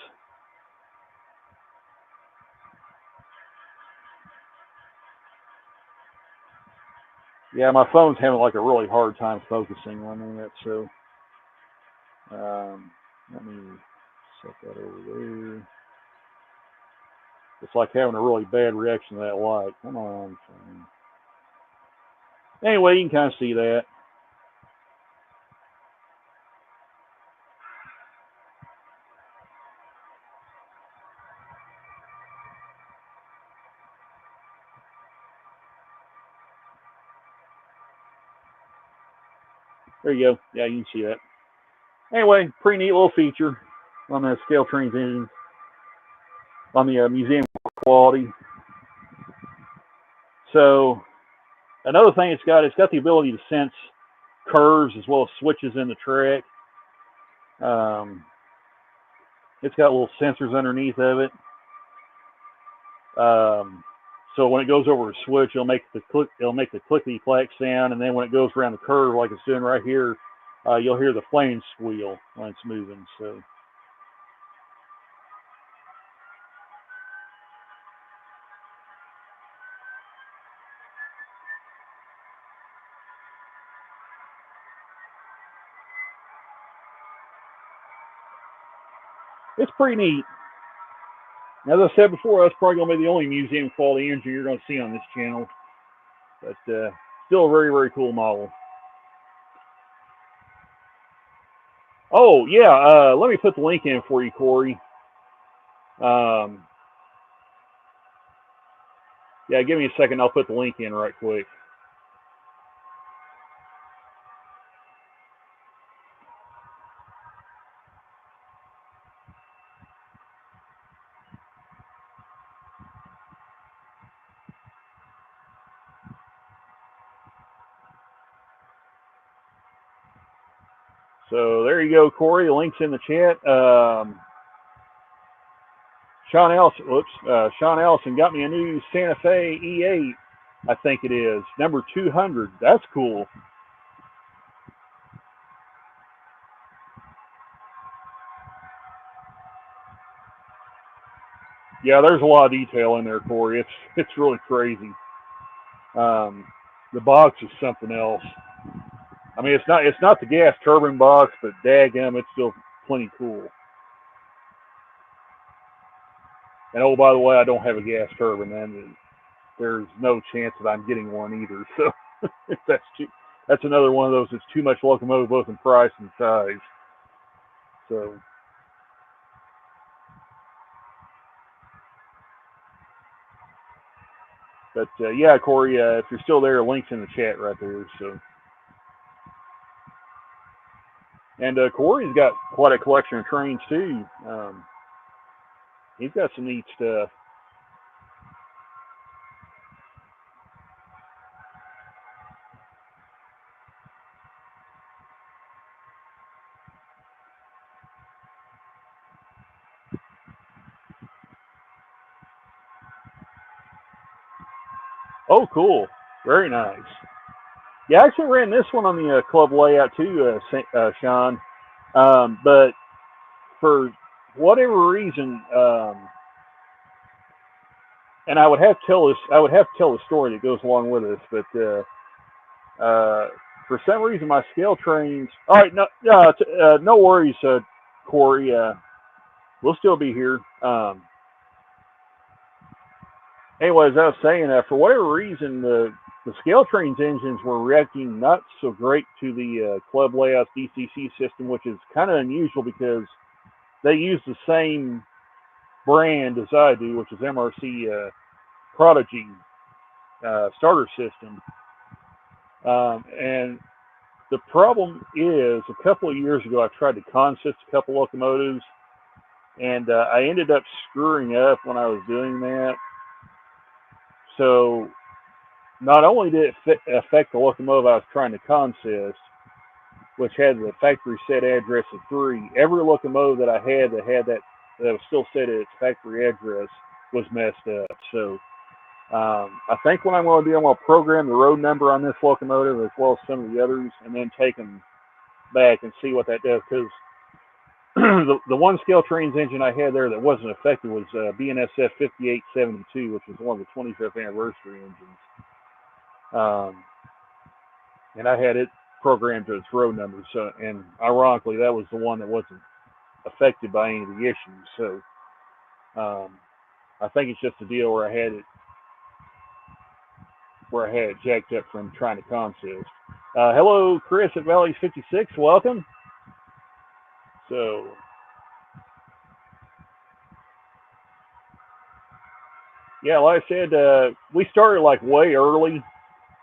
S3: Yeah, my phone's having like a really hard time focusing on that, so let me set that over there. It's like having a really bad reaction to that light. Come on, phone. Anyway, you can kind of see that. There you go. Yeah, you can see that. Anyway, pretty neat little feature on the Scale Trains engine, on the museum quality. So another thing it's got the ability to sense curves as well as switches in the track. It's got little sensors underneath of it. So when it goes over a switch, it'll make the clickety clack sound, and then when it goes around the curve, like it's doing right here, you'll hear the flame squeal when it's moving. So it's pretty neat. As I said before, that's probably going to be the only museum quality engine you're going to see on this channel, but still a very, very cool model. Oh yeah, let me put the link in for you, Corey. Yeah, give me a second. I'll put the link in right quick. So there you go, Corey. The link's in the chat. Sean Allison got me a new Santa Fe E8, I think it is, number 200. That's cool. Yeah, there's a lot of detail in there, Corey. It's really crazy. The box is something else. I mean, it's not the gas turbine box, but daggum, it's still plenty cool. And oh, by the way, I don't have a gas turbine, and there's no chance that I'm getting one either. So that's another one of those that's too much locomotive, both in price and size. So, but yeah, Corey, if you're still there, link's in the chat right there. So, and Corey's got quite a collection of trains too. He's got some neat stuff. Oh, cool. Very nice. Yeah, I actually ran this one on the club layout too, Sean. But for whatever reason, and I would have to tell the story that goes along with this, but for some reason my scale trains. All right, no worries, Corey. We'll still be here. Anyways, I was saying, for whatever reason, the scale trains engines were reacting not so great to the club layouts DCC system, which is kind of unusual because they use the same brand as I do, which is MRC Prodigy starter system. And The problem is, a couple of years ago, I tried to consist a couple locomotives, and I ended up screwing up when I was doing that. So not only did it affect the locomotive I was trying to consist, which had the factory set address of 3, every locomotive that I had that was still set at its factory address was messed up. So I think what I'm going to do, I'm going to program the road number on this locomotive as well as some of the others, and then take them back and see what that does. Because the one scale trains engine I had there that wasn't affected was BNSF 5872, which was one of the 25th anniversary engines. And I had it programmed to its road number. So, and ironically, that was the one that wasn't affected by any of the issues. So I think it's just a deal where I had it jacked up from trying to consist. Hello, Chris at Valleys 56. Welcome. So, yeah, like I said, we started like way early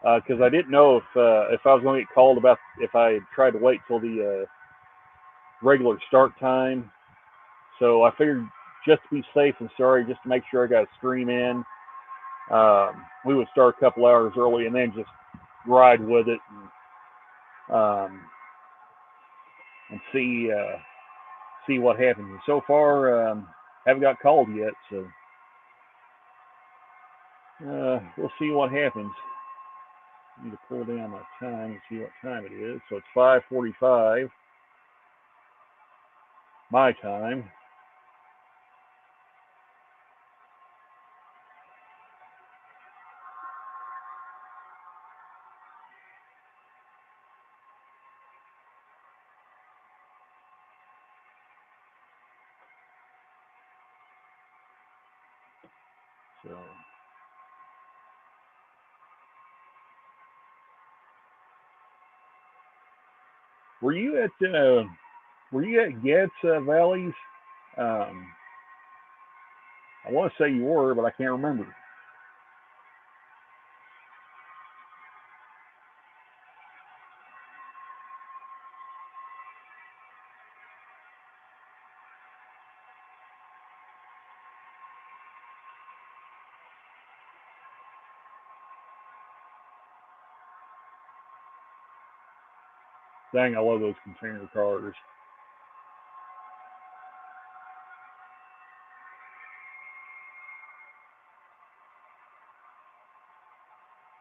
S3: because I didn't know if I was going to get called about if I had tried to wait till the regular start time. So I figured just to be safe and sorry, just to make sure I got a stream in, we would start a couple hours early and then just ride with it and see what happens. And so far, haven't got called yet, so we'll see what happens. I need to pull down my time and see what time it is. So it's 5:45 my time. So were you at Getz Valleys? I want to say you were, but I can't remember. Dang, I love those container cars.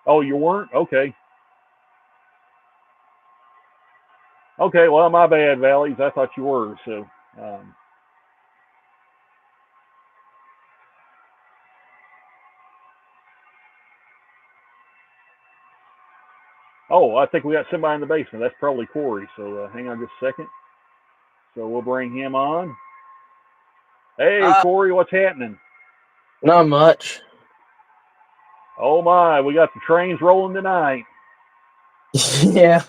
S3: Oh, you weren't? Okay. Okay, well, my bad, Valleys. I thought you were, so. Oh, I think we got somebody in the basement. That's probably Corey, so hang on just a second. So we'll bring him on. Hey, Corey, what's happening?
S4: Not much.
S3: Oh, my, we got the trains rolling tonight.
S4: Yeah.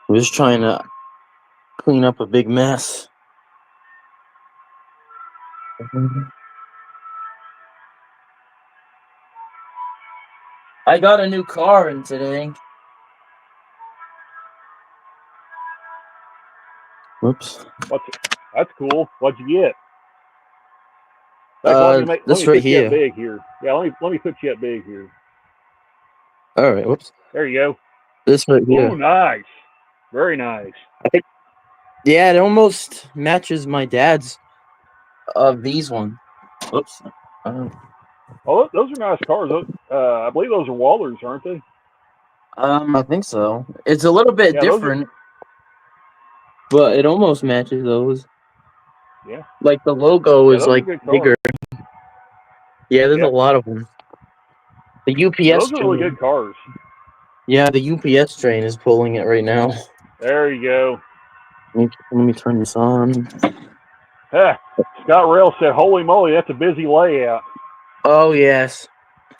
S4: I'm just trying to clean up a big mess. I got a new car in today. Whoops.
S3: That's cool. What'd you get? Let me
S4: this
S3: put
S4: right
S3: you up
S4: here.
S3: big here. Yeah, let me put you up big here.
S4: All right. Whoops.
S3: There you go.
S4: This right here.
S3: Ooh, nice. Very nice.
S4: Yeah, it almost matches my dad's V's one. Whoops.
S3: Oh, those are nice cars. I believe those are Wallers, aren't they?
S4: I think so. It's a little bit different, but it almost matches those.
S3: Yeah.
S4: Like the logo is like bigger. Yeah, there's a lot of them. The UPS
S3: those are really good cars.
S4: Yeah, the UPS train is pulling it right now.
S3: There you go.
S4: Let me turn this on.
S3: Scott Rail said, "Holy moly, that's a busy layout."
S4: Oh yes,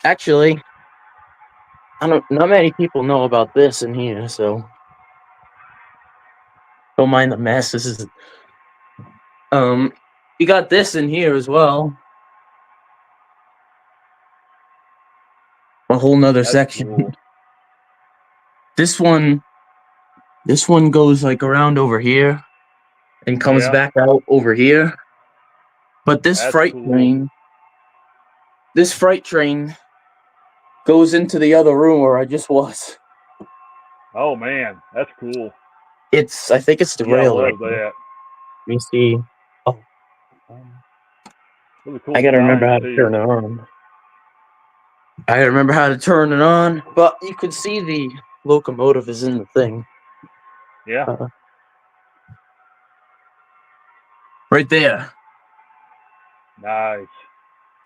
S4: actually, not many people know about this in here, so don't mind the mess. This is you got this in here as well. A whole nother section.
S3: Cool.
S4: This one goes like around over here and comes
S3: Yeah.
S4: back out over here. But this
S3: That's
S4: freight
S3: cool.
S4: train goes into the other room where I just was.
S3: Oh man, that's cool.
S4: I think it's
S3: Yeah, I
S4: derailed right
S3: love
S4: now.
S3: that.
S4: Let me see. Oh,
S3: Really cool
S4: I gotta remember
S3: designs
S4: how to
S3: too.
S4: turn it on. But you could see the locomotive is in the thing.
S3: Yeah.
S4: Right there.
S3: Nice.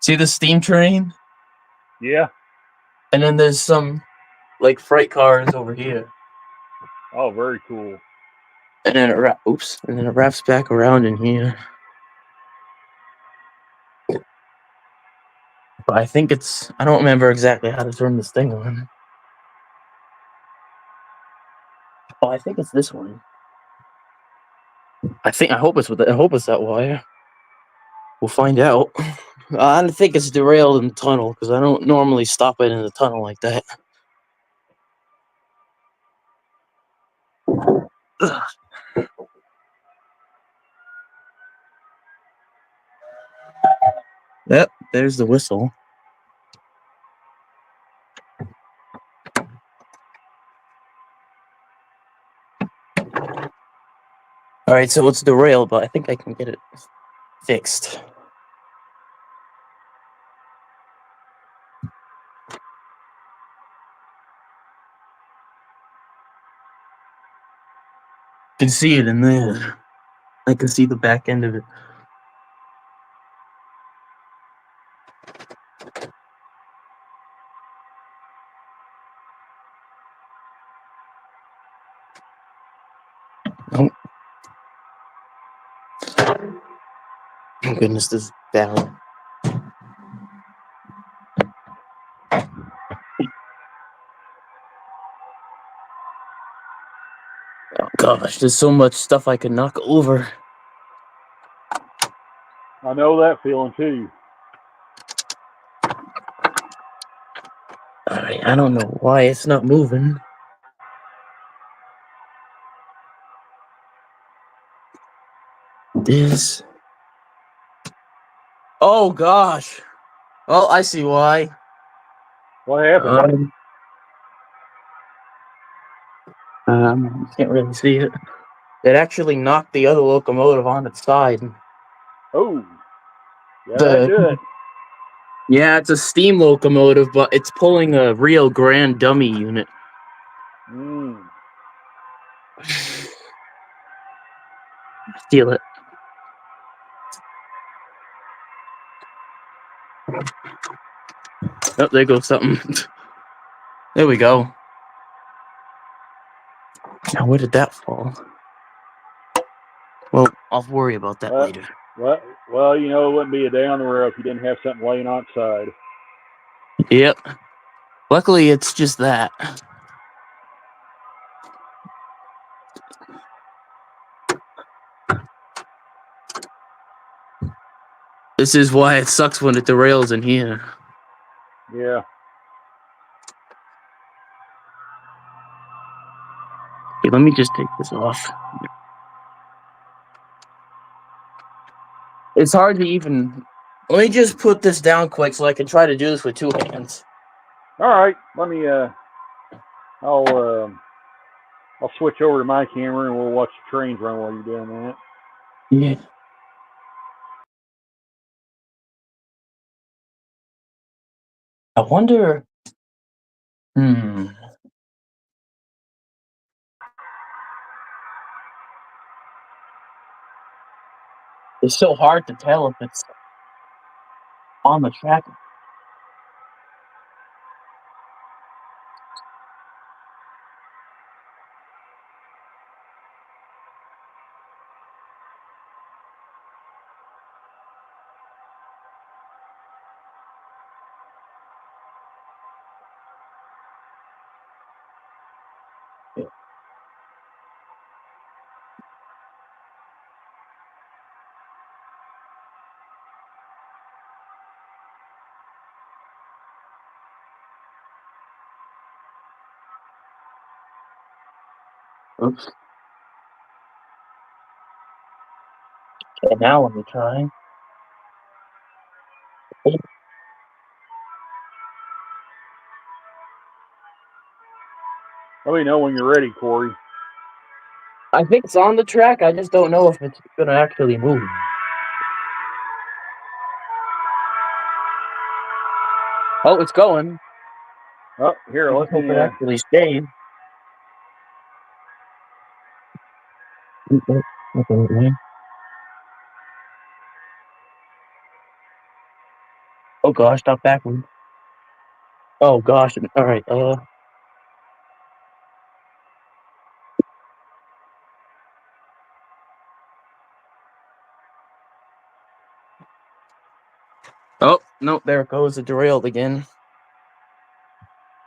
S4: See the steam train?
S3: Yeah.
S4: And then there's some like freight cars over here.
S3: Oh, very cool.
S4: And then it wraps back around in here. But I don't remember exactly how to turn this thing on. Oh, I think it's this one. I hope it's that wire. We'll find out. I don't think it's derailed in the tunnel because I don't normally stop it in the tunnel like that. Ugh. Yep, there's the whistle. All right, so it's derailed, but I think I can get it fixed. I can see it in there. I can see the back end of it. Oh, oh goodness, this is down. Oh gosh, there's so much stuff I could knock over.
S3: I know that feeling too.
S4: All right, I don't know why it's not moving. This. Oh gosh. Well, I see why.
S3: What happened?
S4: You can't really see it. It actually knocked the other locomotive on its side.
S3: Oh. Yeah, that do it.
S4: Yeah, it's a steam locomotive, but it's pulling a Rio Grande dummy unit. Steal it. Oh, there goes something. There we go. Now, where did that fall? Well, I'll worry about that later.
S3: Well, you know, it wouldn't be a day on the rail if you didn't have something laying outside.
S4: Yep. Luckily, it's just that. This is why it sucks when it derails in here.
S3: Yeah.
S4: Okay, let me just take this off. It's hard to even... Let me just put this down quick so I can try to do this with two hands.
S3: All right. Let me. I'll switch over to my camera and we'll watch the trains run while you're doing that.
S4: Yeah. I wonder... It's so hard to tell if it's on the track. Oops. Okay, now let me try.
S3: Let me know when you're ready, Corey.
S4: I think it's on the track. I just don't know if it's gonna actually move. Oh, it's going.
S3: Oh, here,
S4: I
S3: let
S4: just hope
S3: me.
S4: it actually stays. Okay. Oh gosh, stop backwards. Oh gosh. All right. Oh no, there it goes. It derailed again.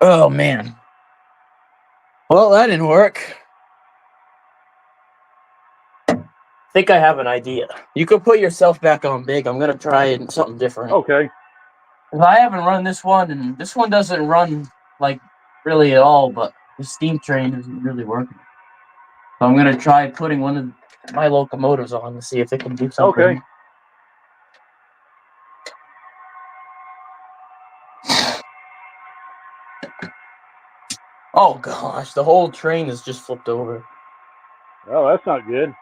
S4: Oh man. Well, that didn't work. I think I have an idea. You could put yourself back on big. I'm gonna try something different.
S3: Okay.
S4: 'Cause I haven't run this one, and this one doesn't run like really at all. But the steam train isn't really working. So I'm gonna try putting one of my locomotives on to see if it can do something.
S3: Okay.
S4: Oh gosh, the whole train is just flipped over.
S3: Oh, that's not good.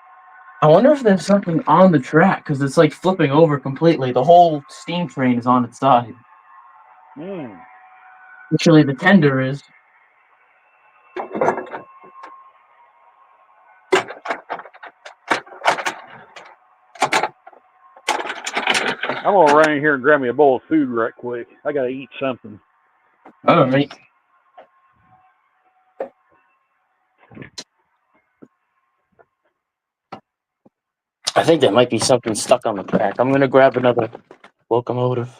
S4: I wonder if there's something on the track because it's like flipping over completely. The whole steam train is on its side.
S3: Hmm.
S4: Actually, the tender is.
S3: I'm gonna run in here and grab me a bowl of food right quick. I gotta eat something.
S4: All right. I think there might be something stuck on the track. I'm gonna grab another locomotive.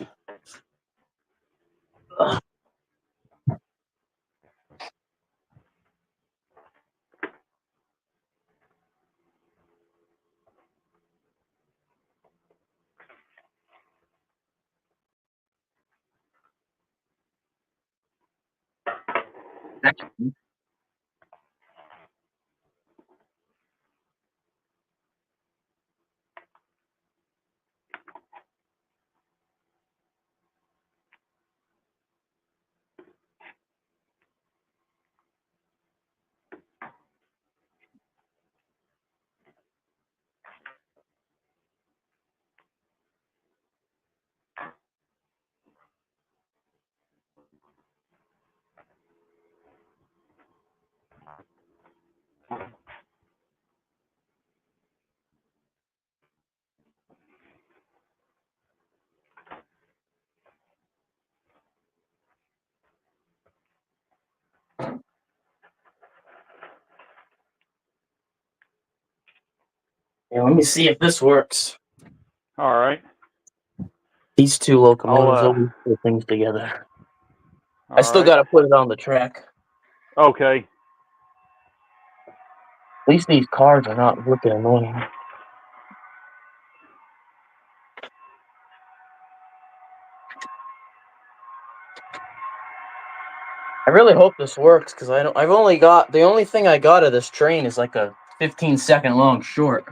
S4: Yeah, let me see if this works.
S3: All right.
S4: These two locomotives
S3: I'll.
S4: always put things together. I
S3: All
S4: still
S3: right.
S4: gotta put it on the track.
S3: Okay.
S4: At least these cars are not looking annoying. I really hope this works because I've only got the only thing I got of this train is like a 15-second long short.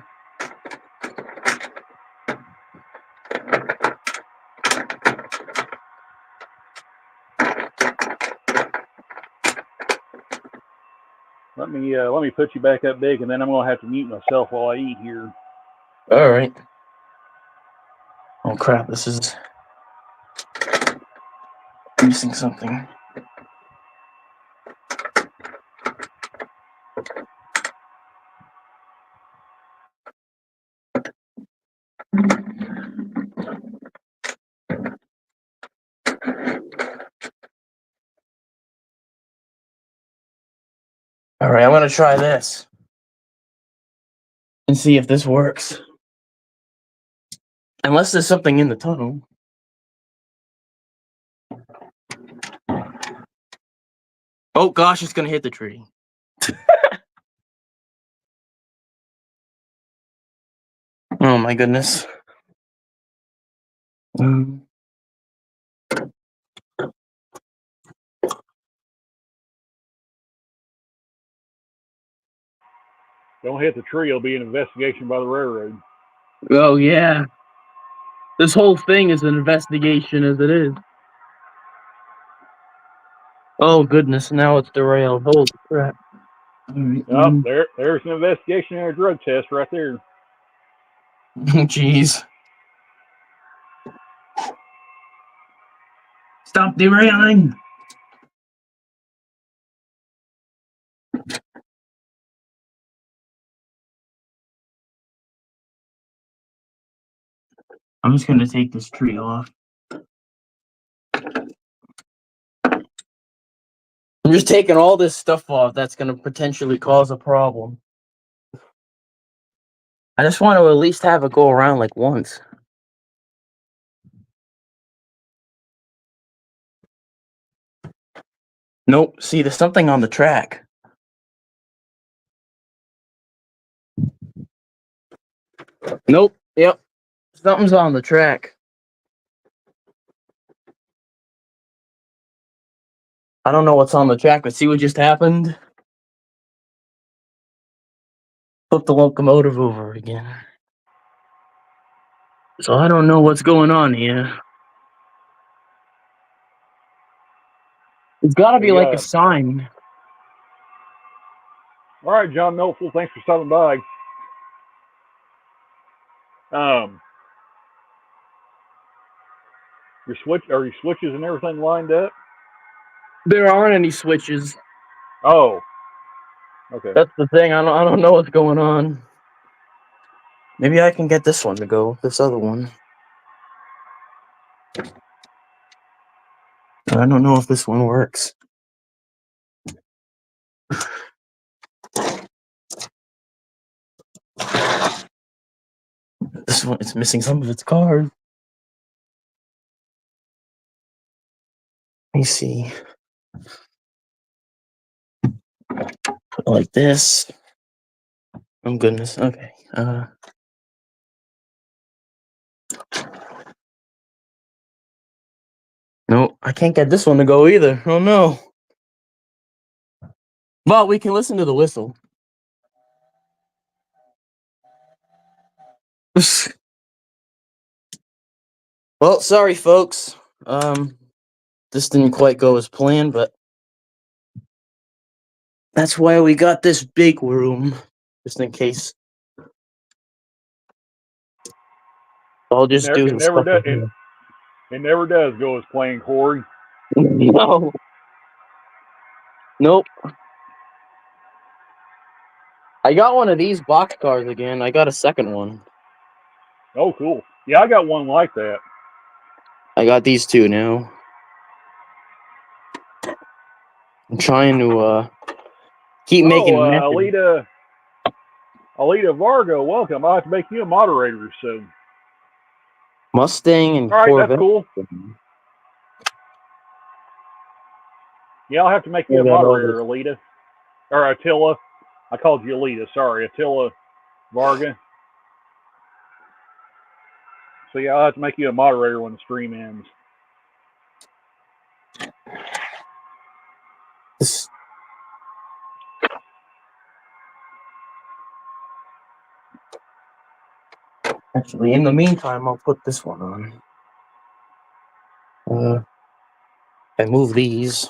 S3: Let me put you back up big, and then I'm gonna have to mute myself while I eat here.
S4: All right. Oh crap! This is missing something. All right, I'm gonna try this and see if this works. Unless there's something in the tunnel. Oh gosh, it's gonna hit the tree. Oh my goodness.
S3: Don't hit the tree. It'll be an investigation by the railroad.
S4: Oh, yeah. This whole thing is an investigation as it is. Oh, goodness. Now it's derailed. Holy crap.
S3: Oh, there's an investigation and a drug test right there.
S4: Jeez. Stop derailing. I'm just going to take this tree off. I'm just taking all this stuff off that's going to potentially cause a problem. I just want to at least have it go around like once. Nope. See, there's something on the track. Nope. Yep. Something's on the track. I don't know what's on the track, but see what just happened? Flip the locomotive over again. So I don't know what's going on here. It's got to be like a sign.
S3: All right, John Miltful, thanks for stopping by. Are your switches and everything lined up?
S4: There aren't any switches.
S3: Oh, okay.
S4: That's the thing. I don't know what's going on. Maybe I can get this one to go. This other one. I don't know if this one works. This one, it's missing some of its cards. Let me see. Put it like this. Oh goodness. Okay. No, I can't get this one to go either. Oh no. But we can listen to the whistle. Well, sorry folks. This didn't quite go as planned, but that's why we got this big room, just in case. I'll just do
S3: It
S4: this
S3: never
S4: stuff.
S3: does. It never does go as planned, Corey.
S4: No. Nope. I got one of these box cars again. I got a second one.
S3: Oh, cool. Yeah, I got one like that.
S4: I got these two now. I'm trying to keep making methods.
S3: Alita Vargo, welcome. I'll have to make you a moderator soon.
S4: Mustang and
S3: All right,
S4: Corvette.
S3: that's cool. Yeah, I'll have to make you a moderator, Alita. Or Attila. I called you Alita, sorry. Attila Varga. So yeah, I'll have to make you a moderator when the stream ends.
S4: Actually, in the meantime, I'll put this one on. I move these.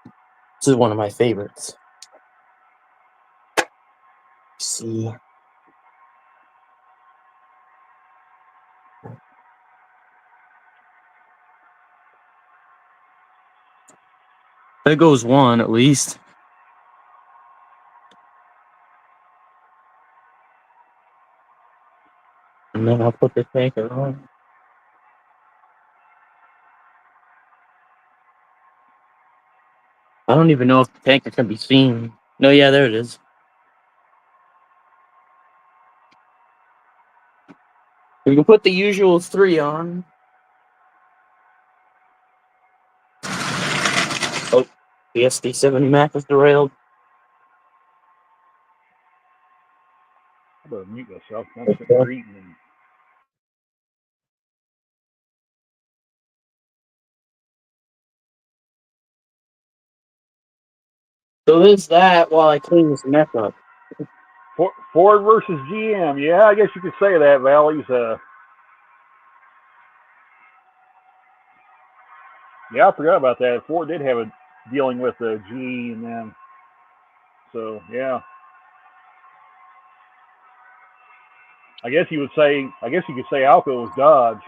S4: This is one of my favorites. Let's see. There goes one, at least. And then I'll put the tanker on. I don't even know if the tanker can be seen. No, yeah, there it is. We can put the usual 3 on. Oh, the SD70 Mac is derailed.
S3: I better mute myself. I'm sitting there eating.
S4: So there's that while I clean this mess up.
S3: Ford versus GM. Yeah, I guess you could say that, Valley's. Yeah, I forgot about that. Ford did have a dealing with the GE and them. So yeah, I guess you could say Alco was Dodge.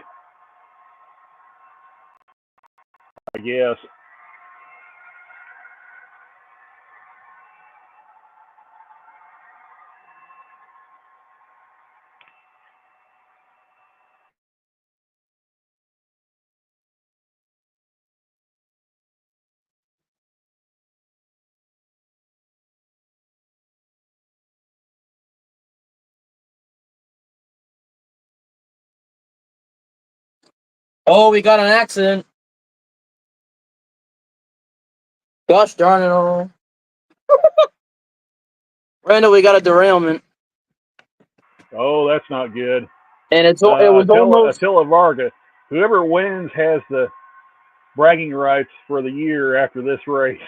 S3: I guess.
S4: Oh, we got an accident. Gosh darn it all. Randall, we got a derailment.
S3: Oh, that's not good.
S4: And it was almost
S3: Attila Varga. Whoever wins has the bragging rights for the year after this race.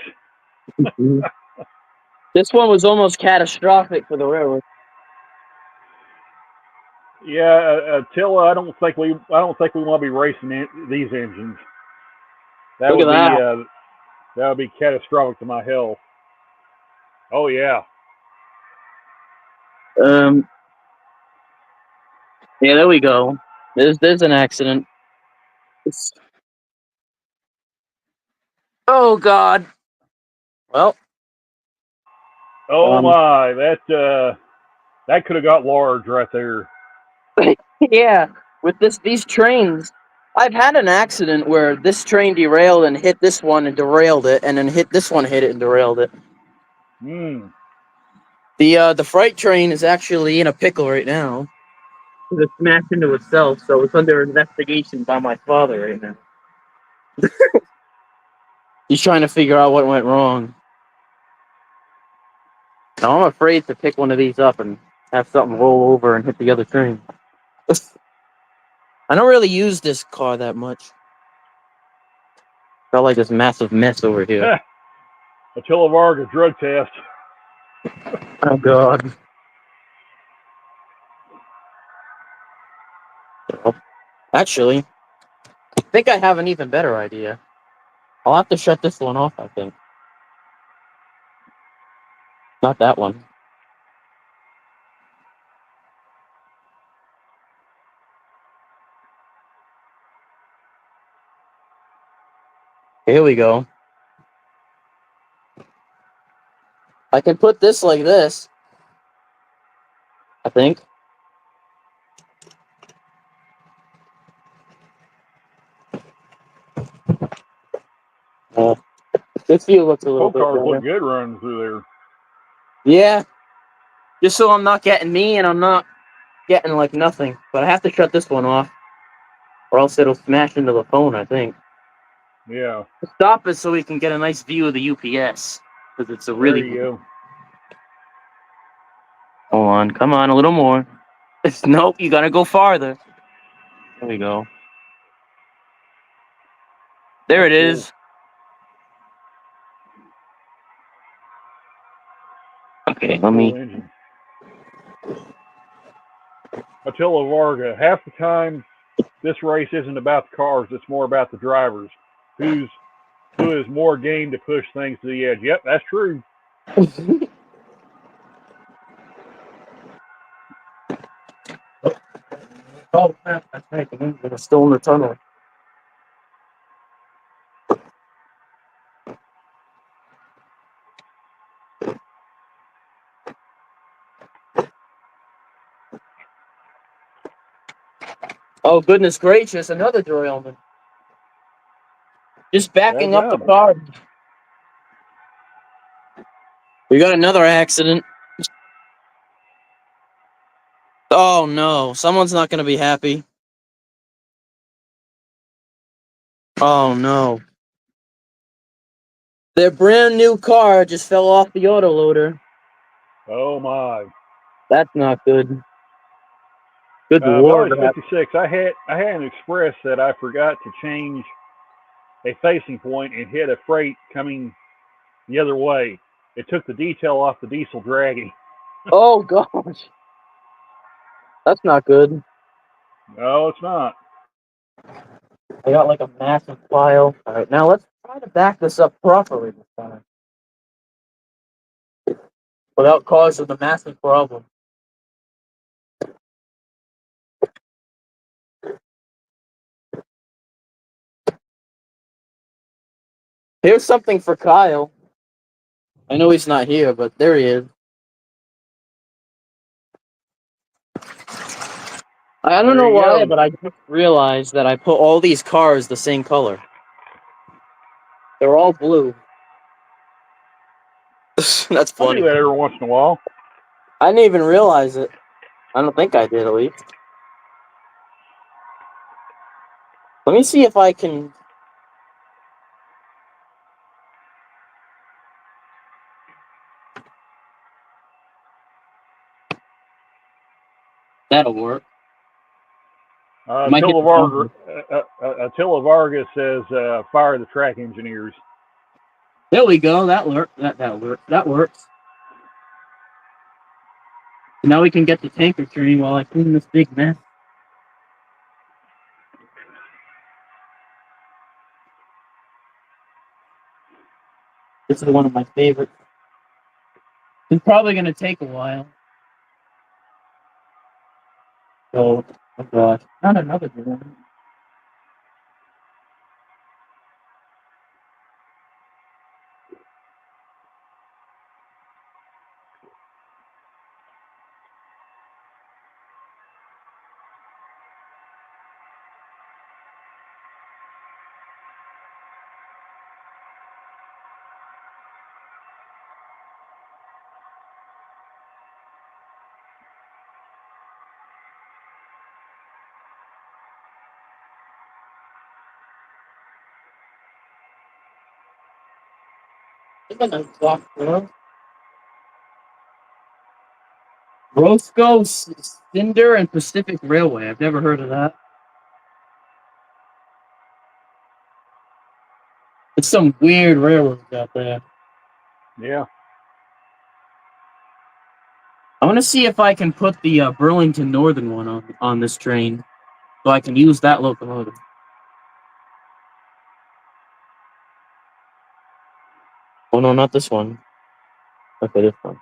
S4: this one was almost catastrophic for the railroad.
S3: Yeah, Attila, I don't think we want to be racing these engines. That
S4: Look
S3: would
S4: at
S3: be
S4: that.
S3: that would be catastrophic to my health. Oh yeah.
S4: Yeah, there we go. There's an accident. Oh God. Well.
S3: Oh my, that could have got large right there.
S4: Yeah, with these trains, I've had an accident where this train derailed and hit this one and derailed it, and then hit this one, hit it and derailed it. The freight train is actually in a pickle right now. It smashed into itself, so it's under investigation by my father right now. He's trying to figure out what went wrong. Now I'm afraid to pick one of these up and have something roll over and hit the other train. I don't really use this car that much. Felt like this massive mess over here.
S3: Attila Varga drug test.
S4: Oh God. Actually, I think I have an even better idea. I'll have to shut this one off, I think. Not that one. Here we go. I can put this like this, I think. This view looks a little
S3: Coal
S4: bit
S3: cars
S4: better.
S3: look good running through there.
S4: Yeah. Just so I'm not getting me and I'm not getting like nothing. But I have to shut this one off, or else it'll smash into the phone, I think.
S3: Yeah.
S4: Stop it so we can get a nice view of the UPS. Because it's a really...
S3: There you go.
S4: Hold on, come on, a little more. Nope, you gotta go farther. There we go. There it is. Okay, let me...
S3: Engine. Attila Varga. Half the time, this race isn't about the cars; it's more about the drivers. Who is more game to push things to the edge? Yep, that's true.
S4: Oh, that's right. We're still in the tunnel. Oh, goodness gracious, another derailment. Just backing up the car. We got another accident. Oh, no. Someone's not going to be happy. Oh, no. Their brand new car just fell off the autoloader.
S3: Oh, my.
S4: That's not good. Good Lord.
S3: Valley 56, I had an Express that I forgot to change a facing point and hit a freight coming the other way. It took the detail off the diesel dragging.
S4: Oh gosh, that's not good.
S3: No, it's not.
S4: I got like a massive pile. All right, now let's try to back this up properly this time without causing the massive problem. Here's something for Kyle. I know he's not here, but there he is. I don't
S3: There
S4: know
S3: you
S4: why,
S3: go.
S4: but I just realized that I put all these cars the same color. They're all blue. That's
S3: I do
S4: funny.
S3: that every once in a while.
S4: I didn't even realize it. I don't think I did, at least. Let me see if I can. That'll work. Might hit
S3: Attila
S4: the phone.
S3: Vargas says, fire the track engineers.
S4: There we go. That worked. That worked. That works. Now we can get the tanker train while I clean this big mess. This is one of my favorites. It's probably going to take a while. So, oh gosh. Not another good one. It's a nice block, bro. Roscoe, Cinder, and Pacific Railway. I've never heard of that. It's some weird railroads out there.
S3: Yeah.
S4: I want to see if I can put the Burlington Northern one on this train, so I can use that locomotive. Oh no, not this one. Okay, this one.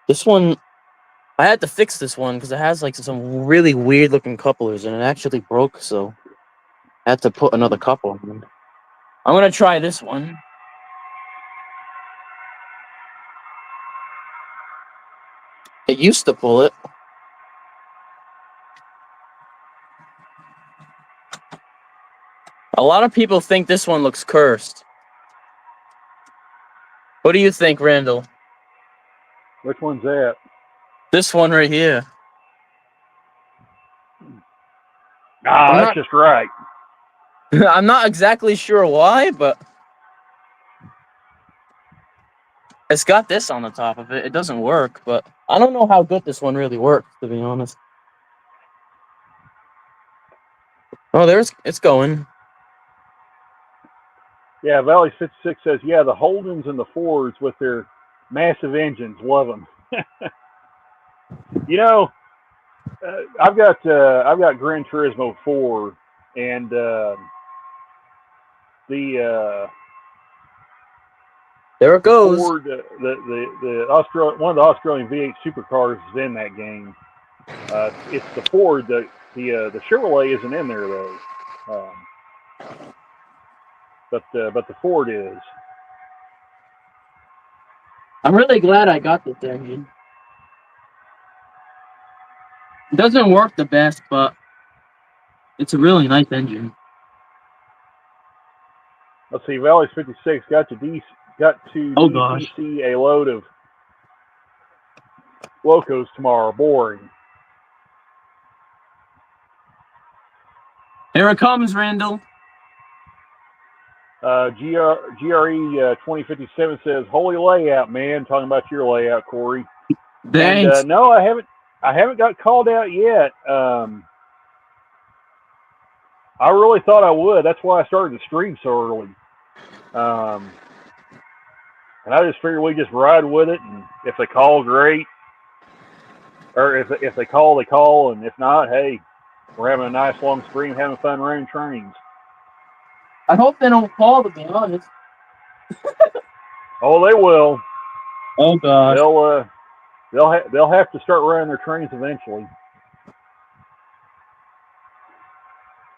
S4: This one, I had to fix this one because it has like some really weird looking couplers, and it actually broke, so I had to put another coupler on. I'm gonna try this one. It used to pull it. A lot of people think this one looks cursed. What do you think, Randall?
S3: Which one's that?
S4: This one right here.
S3: Ah,
S4: I'm
S3: that's
S4: not.
S3: just right.
S4: I'm not exactly sure why, but it's got this on the top of it. It doesn't work, but I don't know how good this one really works, to be honest. Oh, it's going.
S3: Yeah, Valley 56 says, yeah, the Holdens and the Fords with their massive engines, love them. You know, I've got Gran Turismo 4, and
S4: There it
S3: the
S4: goes.
S3: Ford, one of the Australian V8 supercars is in that game. It's the Ford. The Chevrolet isn't in there though, but the Ford is.
S4: I'm really glad I got this engine. It doesn't work the best, but it's a really nice engine.
S3: Let's see, Valley 56 got to
S4: Oh gosh.
S3: DPC a load of locos tomorrow. Boring.
S4: Here it comes, Randall.
S3: GRE 2057 says, "Holy layout, man!" Talking about your layout, Corey.
S4: Thanks.
S3: And no, I haven't got called out yet. I really thought I would. That's why I started the stream so early. And I just figured we just ride with it, and if they call, great. Or if they call, they call, and if not, hey, we're having a nice long stream, having fun running trains.
S4: I hope they don't call, to be honest.
S3: Oh, they will.
S4: Oh gosh.
S3: They'll have to start running their trains eventually.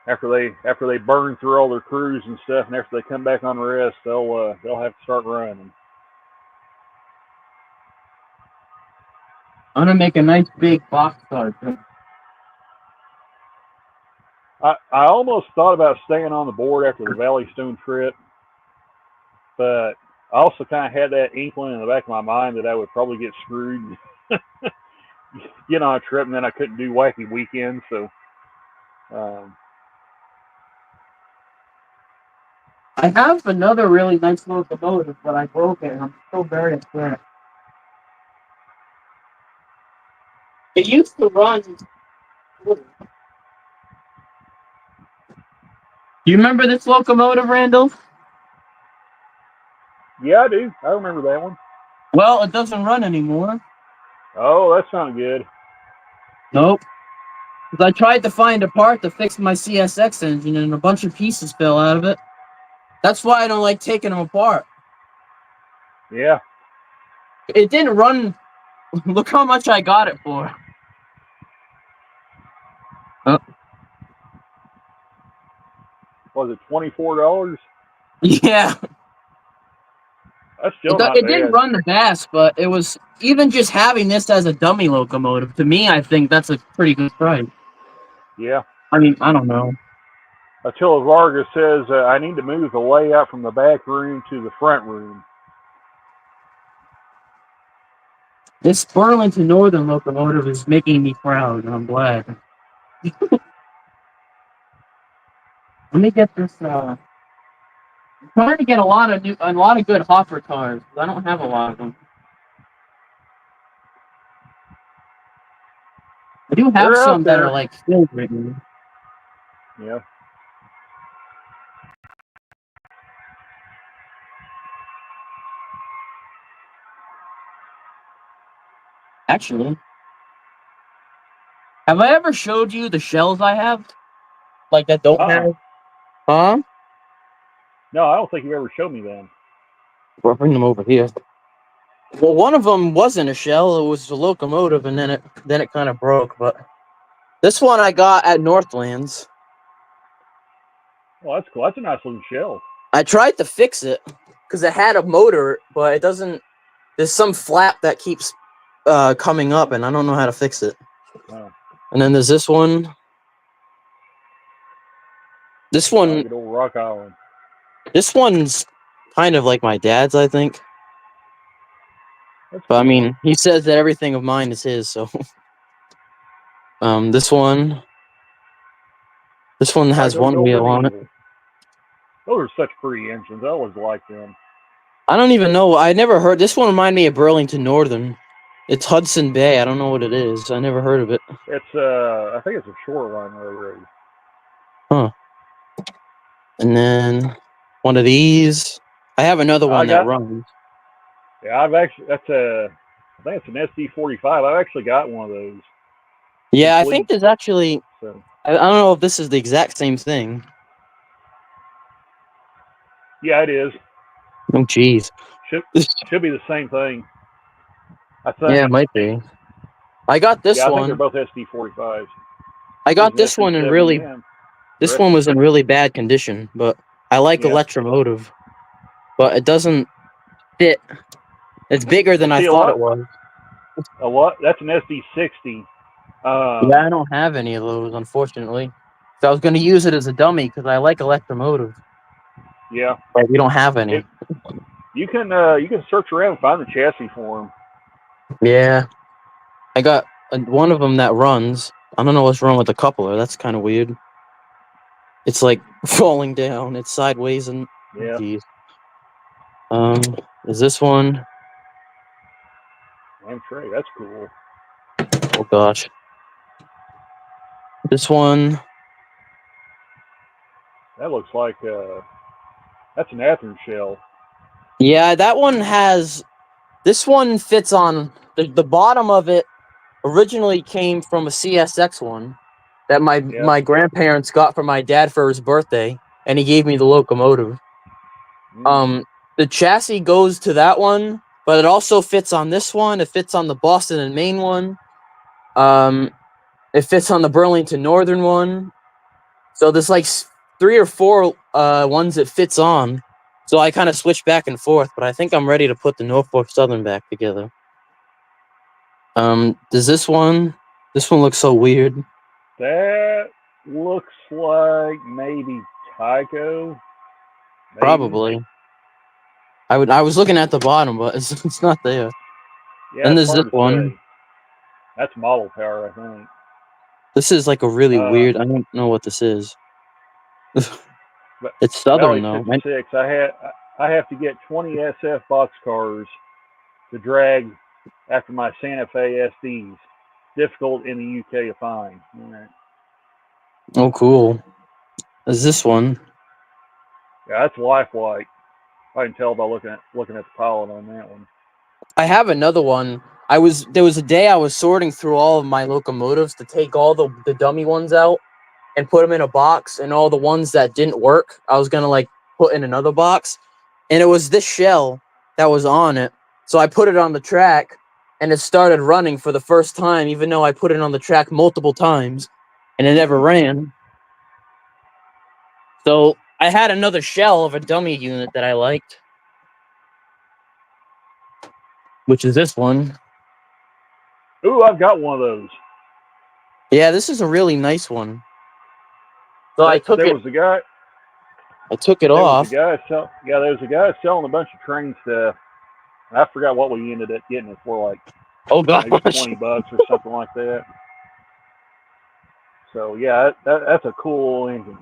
S3: After they burn through all their crews and stuff, and after they come back on rest, they'll have to start running.
S4: I'm gonna make a nice big boxcar.
S3: I almost thought about staying on the board after the Valley Stone trip, but I also kind of had that inkling in the back of my mind that I would probably get screwed, get on a trip, and then I couldn't do Wacky Weekend. So,
S4: I have another really nice locomotive, but I broke it, and I'm still very upset. It used to run. Do you remember this locomotive, Randall?
S3: yeah, I do. I remember that one.
S4: Well, it doesn't run anymore.
S3: Oh, that's not good.
S4: Nope. Because I tried to find a part to fix my CSX engine, and a bunch of pieces fell out of it. That's why I don't like taking them apart.
S3: Yeah.
S4: It didn't run. Look how much I got it for. Oh.
S3: Was it $24?
S4: Yeah.
S3: That's still not
S4: It
S3: bad.
S4: didn't run the best, but it was even just having this as a dummy locomotive. To me, I think that's a pretty good price.
S3: Yeah.
S4: I mean, I don't know.
S3: Attila Vargas says, I need to move the layout from the back room to the front room.
S4: This Burlington Northern locomotive is making me proud, and I'm glad. Let me get this. I'm trying to get a lot of good hopper cars. I don't have a lot of them. I do have
S3: They're
S4: some
S3: out
S4: that
S3: there.
S4: are like filled right now.
S3: Yeah.
S4: Actually, have I ever showed you the shells I have? Like that don't have? Huh?
S3: No, I don't think you ever showed me them.
S4: Well, bring them over here. Well, one of them wasn't a shell; it was a locomotive, and then it kind of broke. But this one I got at Northlands.
S3: Well, that's cool. That's a nice looking shell.
S4: I tried to fix it because it had a motor, but it doesn't. There's some flap that keeps coming up, and I don't know how to fix it.
S3: Oh.
S4: And then there's this one. This one.
S3: Good old Rock Island.
S4: This one's kind of like my dad's, I think.
S3: That's
S4: But I
S3: cool.
S4: mean, he says that everything of mine is his. So, this one has one wheel on it.
S3: Those are such pretty engines. I always liked them.
S4: I don't even know. I never heard. This one remind me of Burlington Northern. It's Hudson Bay. I don't know what it is. I never heard of it.
S3: It's I think it's a shoreline railroad.
S4: Huh. And then one of these. I have another one that runs.
S3: Yeah, I think it's an SD45. I've actually got one of those.
S4: Yeah, I think there's actually.
S3: So.
S4: I don't know if this is the exact same thing.
S3: Yeah, it is.
S4: Oh, jeez.
S3: Should be the same thing. I think.
S4: Yeah, it might be. I got this
S3: I
S4: one.
S3: think they're both SD45s.
S4: I got this one in really. This one was in really bad condition, but I like Electromotive. But it doesn't fit. It's bigger than I thought it was.
S3: A what? That's an SD60.
S4: Yeah, I don't have any of those, unfortunately. So I was going to use it as a dummy because I like Electromotive.
S3: Yeah.
S4: But we don't have any.
S3: You can search around and find the chassis for them.
S4: Yeah. I got one of them that runs. I don't know what's wrong with the coupler. That's kind of weird. It's like falling down. It's sideways and
S3: yeah.
S4: Geez. Is this one?
S3: I'm Trey. That's cool.
S4: Oh gosh. This one.
S3: That looks like that's an Athearn shell.
S4: Yeah, that one has. This one fits on the bottom of it. Originally came from a CSX one that
S3: Yep.
S4: my grandparents got for my dad for his birthday, and he gave me the locomotive.
S3: Mm.
S4: The chassis goes to that one, but it also fits on this one. It fits on the Boston and Maine one. It fits on the Burlington Northern one. So there's like 3 or 4 ones it fits on. So I kind of switch back and forth, but I think I'm ready to put the Norfolk Southern back together. Does this one? This one looks so weird.
S3: That looks like maybe Tycho. Maybe.
S4: Probably. I was looking at the bottom, but it's not there.
S3: Yeah,
S4: Then
S3: it's
S4: there's this
S3: hard to
S4: one.
S3: say. That's model power, I think.
S4: This is like a really
S3: Uh,
S4: weird. I don't know what this is.
S3: But
S4: It's Southern
S3: Valley
S4: though.
S3: 56, I have to get 20 SF boxcars to drag after my Santa Fe SDs. Difficult in the UK to find. All right.
S4: Oh, cool. There's this one.
S3: Yeah, that's lifelike. I can tell by looking at the pilot on that one.
S4: I have another one. There was a day I was sorting through all of my locomotives to take all the dummy ones out and put them in a box, and all the ones that didn't work, I was gonna like put in another box. And it was this shell that was on it. So I put it on the track and it started running for the first time, even though I put it on the track multiple times and it never ran. So I had another shell of a dummy unit that I liked, which is this one.
S3: Ooh, I've got one of those.
S4: Yeah, this is a really nice one. So I took
S3: There
S4: it.
S3: was a guy.
S4: I took it
S3: There was a
S4: off.
S3: guy there was a guy selling a bunch of train stuff. I forgot what we ended up getting it for, like
S4: Oh gosh.
S3: maybe $20 or something like that. So yeah, that's a cool engine.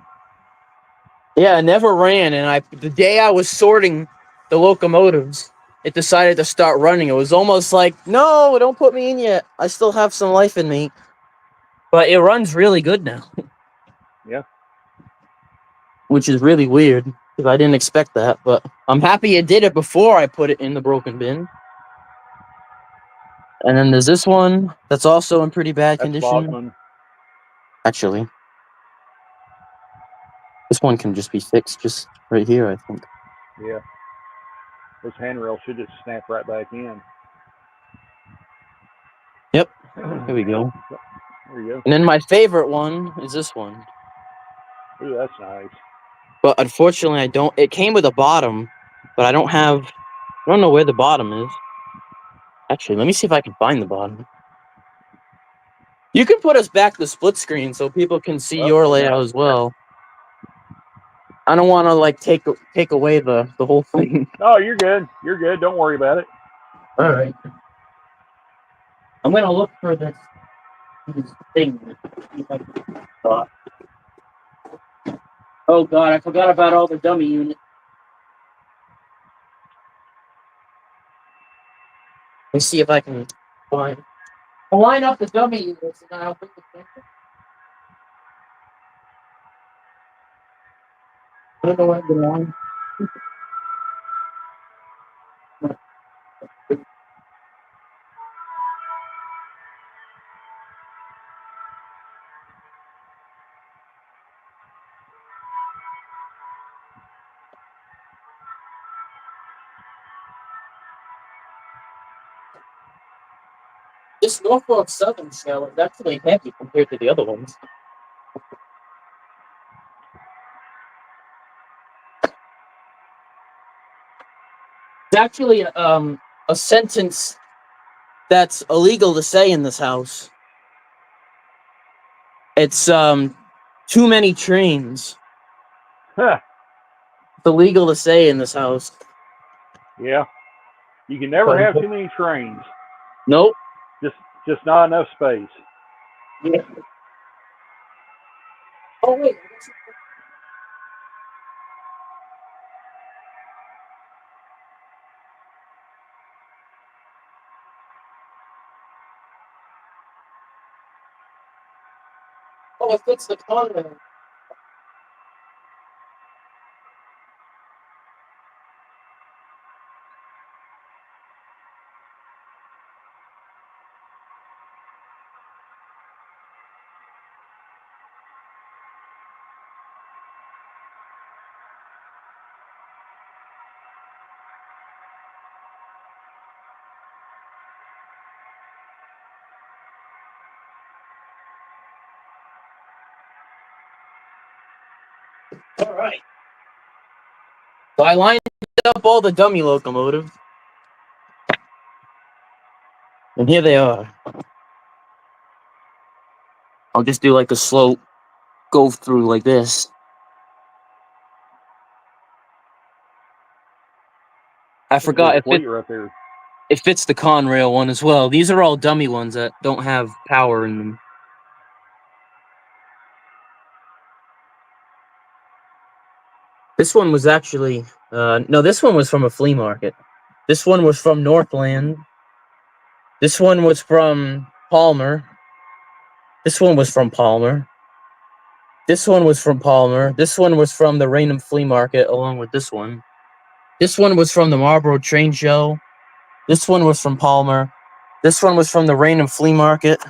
S4: Yeah, it never ran, and the day I was sorting the locomotives, it decided to start running. It was almost like, no, don't put me in yet. I still have some life in me. But it runs really good now.
S3: Yeah.
S4: Which is really weird because I didn't expect that. But I'm happy it did it before I put it in the broken bin. And then there's this one that's also in pretty bad
S3: That's
S4: condition.
S3: Bachman.
S4: Actually, this one can just be fixed just right here, I think.
S3: Yeah. Those handrails should just snap right back in.
S4: Yep. Here we go.
S3: There you go.
S4: And then my favorite one is this one.
S3: Ooh, that's nice.
S4: But unfortunately, I don't. It came with a bottom, but I don't know where the bottom is. Actually, let me see if I can find the bottom. You can put us back the split screen so people can see your layout as well. I don't want to like take away the whole thing.
S3: Oh, you're good. You're good. Don't worry about it.
S4: All right. I'm gonna look for this thing. Oh God, I forgot about all the dummy units. Let's see if I can find. I'll line up the dummy units and then I'll put the picture. I don't know where the line. This Norfolk Southern shell is actually heavy compared to the other ones. It's actually a sentence that's illegal to say in this house. It's too many trains.
S3: Huh.
S4: It's illegal to say in this house.
S3: Yeah. You can never have too many trains.
S4: Nope.
S3: Just not enough space.
S4: Yeah. Oh wait. Oh, it fits the content. All right. So I lined up all the dummy locomotives. And here they are. I'll just do like a slow go through like this. I forgot if
S3: fleet right there.
S4: it fits the Conrail one as well. These are all dummy ones that don't have power in them. This one was actually, no, this one was from a flea market. This one was from Northland. This one was from Palmer. This one was from Palmer. This one was from Palmer. This one was from the Raynham Flea Market, along with this one. This one was from the Marlboro Train Show. This one was from Palmer. This one was from the Raynham Flea Market.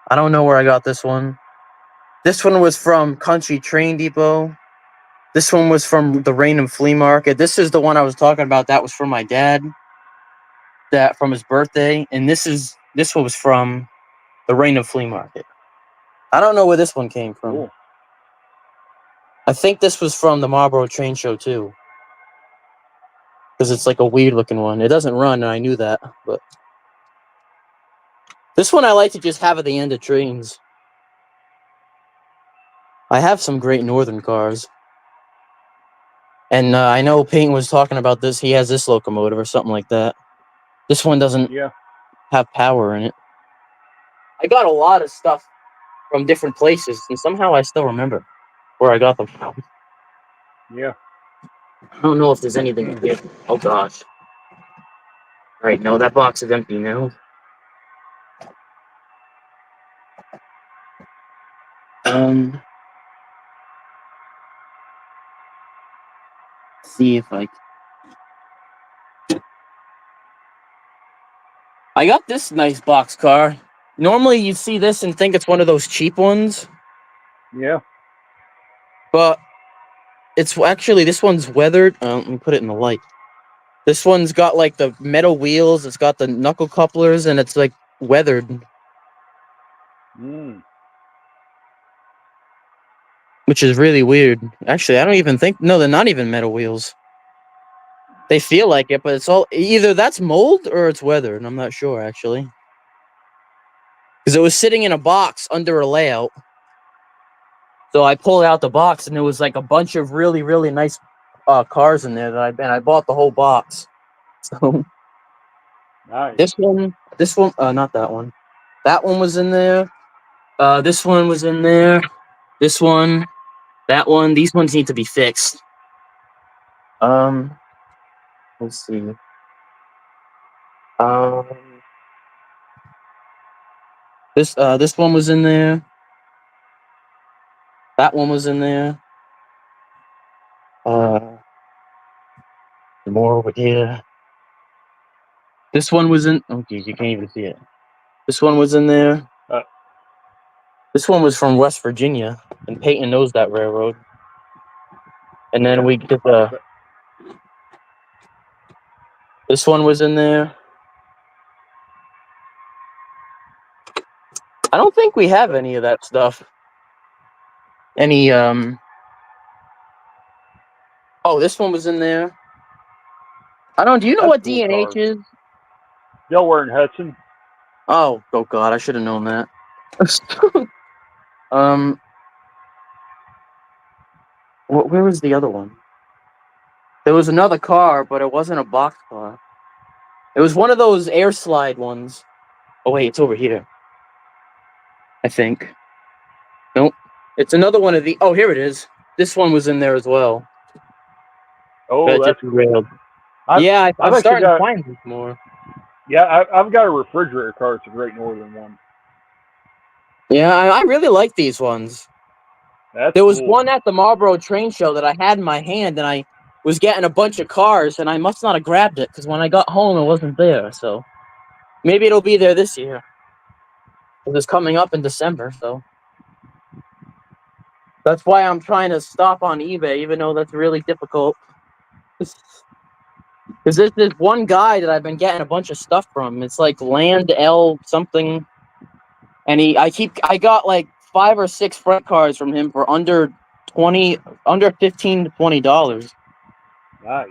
S4: I don't know where I got this one. This one was from Country Train Depot. This one was from the Raynham Flea Market. This is the one I was talking about. That was from my dad. That from his birthday. And this one was from the Raynham Flea Market. I don't know where this one came from.
S3: Cool.
S4: I think this was from the Marlboro Train Show too. Because it's like a weird looking one. It doesn't run, and I knew that. But this one I like to just have at the end of trains. I have some Great Northern cars. And I know Peyton was talking about this. He has this locomotive or something like that. This one doesn't have power in it. I got a lot of stuff from different places, and somehow I still remember where I got them from.
S3: Yeah.
S4: I don't know if there's anything in here. Oh, gosh. All right, no, that box is empty now. See if I got this nice box car. Normally you see this and think it's one of those cheap ones.
S3: Yeah.
S4: But it's actually, this one's weathered. Let me put it in the light. This one's got like the metal wheels. It's got the knuckle couplers, and it's like weathered. Which is really weird. Actually, I don't even think... No, they're not even metal wheels. They feel like it, but it's all... Either that's mold or it's weathered, and I'm not sure, actually. Because it was sitting in a box under a layout. So I pulled out the box, and there was like a bunch of really, really nice cars in there that I bought the whole box. So
S3: nice.
S4: This one, not that one. That one was in there. This one was in there. This one, that one. These ones need to be fixed. Let's see. This one was in there. That one was in there. More over here. This one was in... Oh, geez, you can't even see it. This one was in there. This one was from West Virginia, and Peyton knows that railroad. And then we did the... This one was in there. I don't think we have any of that stuff. Any, Oh, this one was in there. Do you know what D&H is?
S3: Delaware and Hudson.
S4: Oh God, I should have known that. Where was the other one? There was another car, but it wasn't a box car. It was one of those air slide ones. Oh wait, it's over here. I think. Nope. It's another one of the... Oh, here it is. This one was in there as well.
S3: Oh, that's
S4: railed. Yeah, I'm starting to find this more.
S3: Yeah, I've got a refrigerator car. It's a Great Northern one.
S4: Yeah, I really like these ones. There was one at the Marlboro Train Show that I had in my hand, and I was getting a bunch of cars, and I must not have grabbed it, because when I got home, it wasn't there, so... Maybe it'll be there this year. It's coming up in December, so... That's why I'm trying to stop on eBay, even though that's really difficult. Because there's this one guy that I've been getting a bunch of stuff from. It's like Land L something. And I got like 5 or 6 front cars from him for under under $15 to $20.
S3: Nice.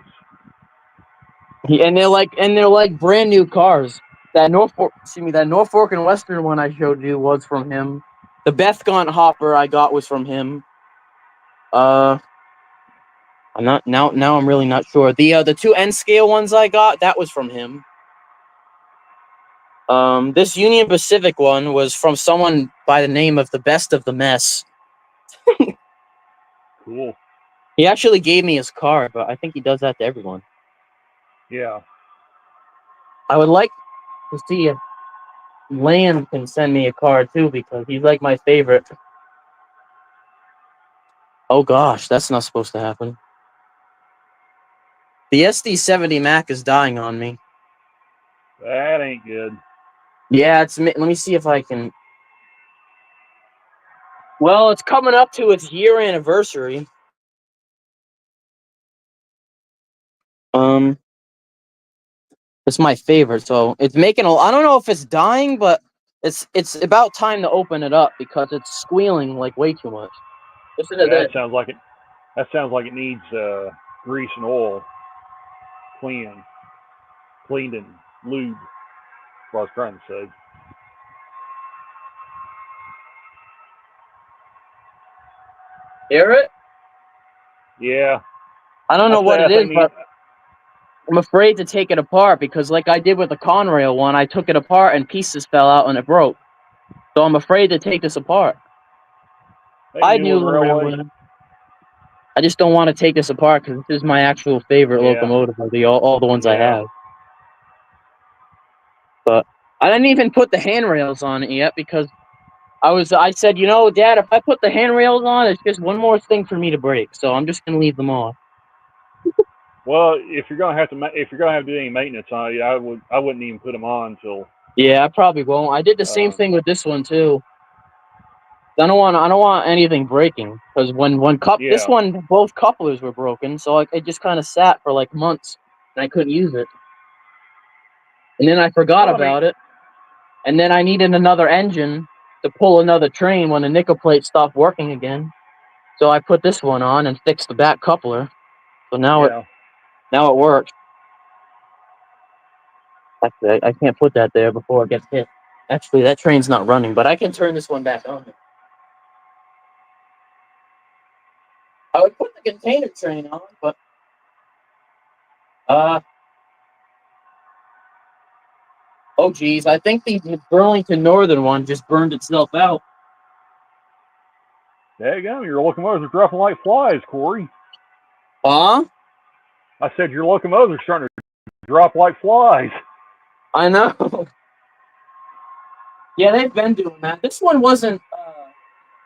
S4: And they're like brand new cars. That Norfolk and Western one I showed you was from him. The Bethgaunt Hopper I got was from him. I'm not now. I'm really not sure. The two N scale ones I got, that was from him. This Union Pacific one was from someone by the name of the Best of the Mess.
S3: Cool.
S4: He actually gave me his card, but I think he does that to everyone.
S3: Yeah.
S4: I would like to see if Land can send me a card too, because he's like my favorite. Oh gosh, that's not supposed to happen. The SD70 Mac is dying on me.
S3: That ain't good.
S4: Yeah, let me see if I can. Well, it's coming up to its year anniversary. It's my favorite, so it's making I don't know if it's dying, but it's about time to open it up because it's squealing like way too much. Listen to
S3: That
S4: this.
S3: sounds like it. That sounds like it needs grease and oil, cleaned and lube. That's what I was trying to say.
S4: Hear it?
S3: Yeah.
S4: I don't know what it is,
S3: Need,
S4: but I'm afraid to take it apart because, like I did with the Conrail one, I took it apart and pieces fell out and it broke. So I'm afraid to take this apart.
S3: hey,
S4: I
S3: New
S4: knew
S3: Railway.
S4: I just don't want to take this apart because this is my actual favorite
S3: Yeah.
S4: locomotive of all the ones I
S3: Yeah.
S4: have. But I didn't even put the handrails on it yet because I said, Dad, if I put the handrails on, it's just one more thing for me to break. So I'm just gonna leave them off.
S3: Well, if you're gonna have to do any maintenance on it, I wouldn't even put them on until.
S4: Yeah, I probably won't. I did the same thing with this one too. I don't want anything breaking because this one, both couplers were broken, so it just kind of sat for like months and I couldn't use it. And then I forgot about it, and then I needed another engine to pull another train when the nickel plate stopped working again. So I put this one on and fixed the back coupler. So now it works. Actually, I can't put that there before it gets hit. Actually, that train's not running, but I can turn this one back on. I would put the container train on, but oh geez, I think the Burlington Northern one just burned itself out.
S3: There you go. Your locomotives are dropping like flies, Corey.
S4: Huh?
S3: I said your locomotives are starting to drop like flies.
S4: I know. Yeah, they've been doing that. This one wasn't.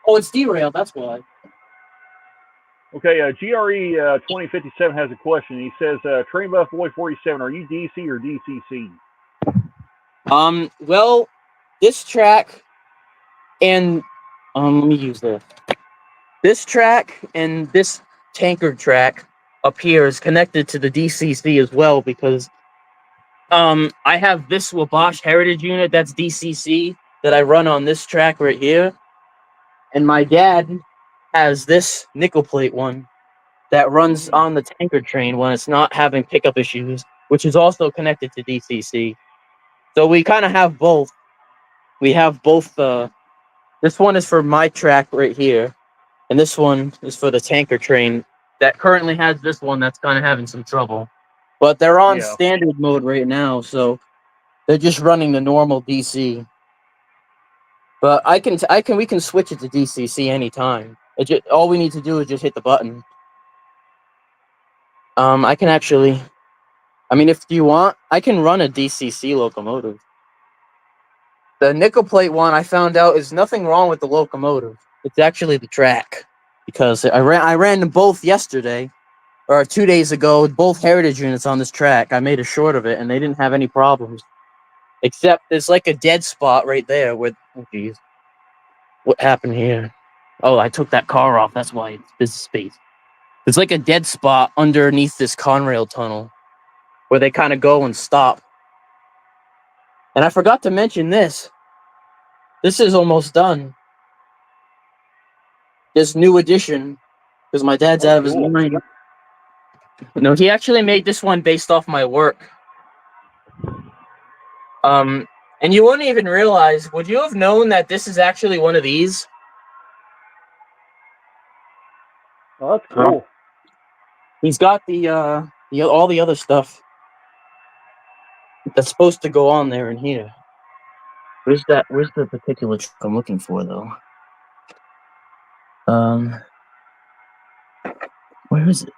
S4: Oh, it's derailed. That's why.
S3: Okay, GRE 2057 has a question. He says, Train Buff Boy 47, are you DC or DCC?
S4: Well, this track and let me use this. This track and this tankard track up here is connected to the DCC as well because I have this Wabash Heritage unit that's DCC that I run on this track right here, and my dad has this nickel plate one that runs on the tanker train when it's not having pickup issues, which is also connected to DCC. So we kind of have both. We have both. This one is for my track right here, and this one is for the tanker train that currently has this one that's kind of having some trouble. But they're on standard mode right now, so they're just running the normal DC. But we can switch it to DCC anytime. All we need to do is just hit the button. I can actually, if you want, I can run a DCC locomotive. The nickel plate one I found out is nothing wrong with the locomotive. It's actually the track because I ran them both yesterday or 2 days ago. Both heritage units on this track. I made a short of it and they didn't have any problems. Except there's like a dead spot right there where. Oh geez, what happened here? Oh, I took that car off. That's why there's space. There's like a dead spot underneath this Conrail tunnel where they kind of go and stop. And I forgot to mention this. This is almost done. This new edition because my dad's
S3: Oh,
S4: out of his
S3: cool.
S4: mind. No, he actually made this one based off my work. And you wouldn't even realize. Would you have known that this is actually one of these?
S3: Oh, that's cool.
S4: He's got the all the other stuff that's supposed to go on there in here. Where's the particular truck I'm looking for though? Where is it?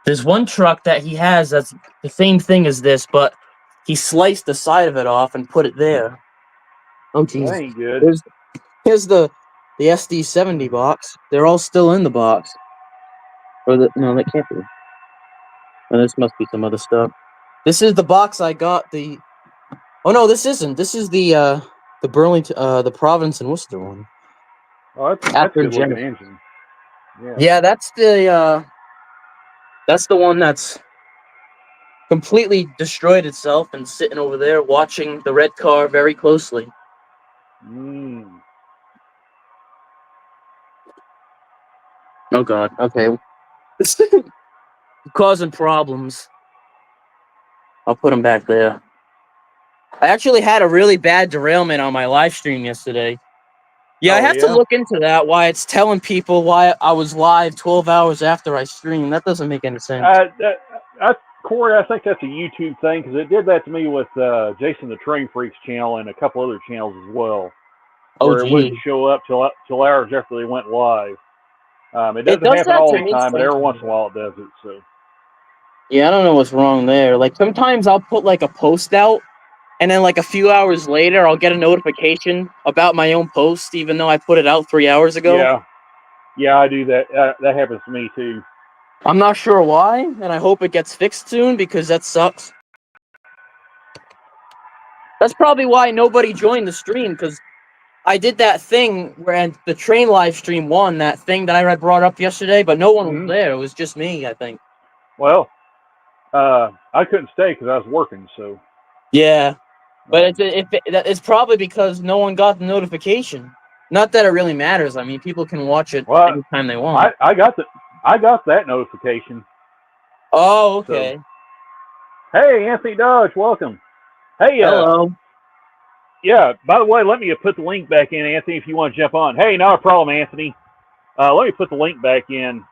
S4: There's one truck that he has that's the same thing as this, but he sliced the side of it off and put it there. Oh
S3: That
S4: jeez.
S3: ain't good.
S4: Here's the SD70 box. They're all still in the box. No, that can't be. Oh, this must be some other stuff. This is the box I got. Oh no, this isn't. This is the Burlington, the Providence and Worcester one.
S3: Oh, that's a
S4: After
S3: good looking
S4: Jennifer.
S3: engine. Yeah.
S4: Yeah, that's the one that's completely destroyed itself and sitting over there watching the red car very closely. Oh god. Okay. Causing problems. I'll put them back there. I actually had a really bad derailment on my live stream yesterday. Yeah, I have to look into that, why it's telling people why I was live 12 hours after I streamed. That doesn't make any sense.
S3: Corey, I think that's a YouTube thing because it did that to me with Jason the Train Freaks channel and a couple other channels as well. Where it wouldn't show up till hours after they went live. It doesn't happen all the time, but every once in a while it does it. So.
S4: Yeah, I don't know what's wrong there. Like sometimes I'll put like a post out, and then like a few hours later I'll get a notification about my own post, even though I put it out 3 hours ago.
S3: Yeah, I do that. That happens to me too.
S4: I'm not sure why, and I hope it gets fixed soon because that sucks. That's probably why nobody joined the stream, because I did that thing where the train live stream won, that thing that I had brought up yesterday, but no one was there. It was just me, I think.
S3: Well, I couldn't stay because I was working, so.
S4: Yeah, but it's probably because no one got the notification. Not that it really matters. I mean, people can watch it anytime they want.
S3: I got that notification.
S4: Oh, okay.
S3: So. Hey, Anthony Dodge, welcome. Hey,
S4: hello.
S3: Yeah, by the way, let me put the link back in, Anthony, if you want to jump on. Hey, not a problem, Anthony. Let me put the link back in.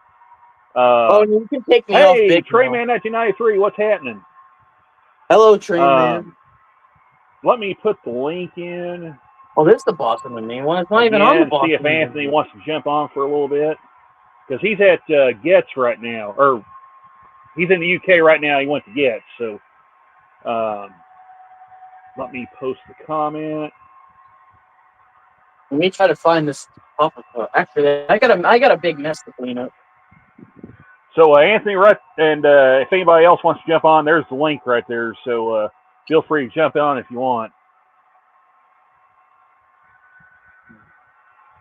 S4: You can take me off.
S3: Hey, Trayman 1993, what's happening?
S4: Hello, Trayman.
S3: Let me put the link in.
S4: Oh, there's the Boston with me. Well, it's not even on the Boston.
S3: See if Anthony wants to jump on for a little bit. Because he's at Getz right now. Or he's in the UK right now. He went to Getz. So let me post the comment.
S4: Let me try to find this topic. Actually, I got a big mess to clean up.
S3: So Anthony, right, and if anybody else wants to jump on, there's the link right there. So feel free to jump on if you want.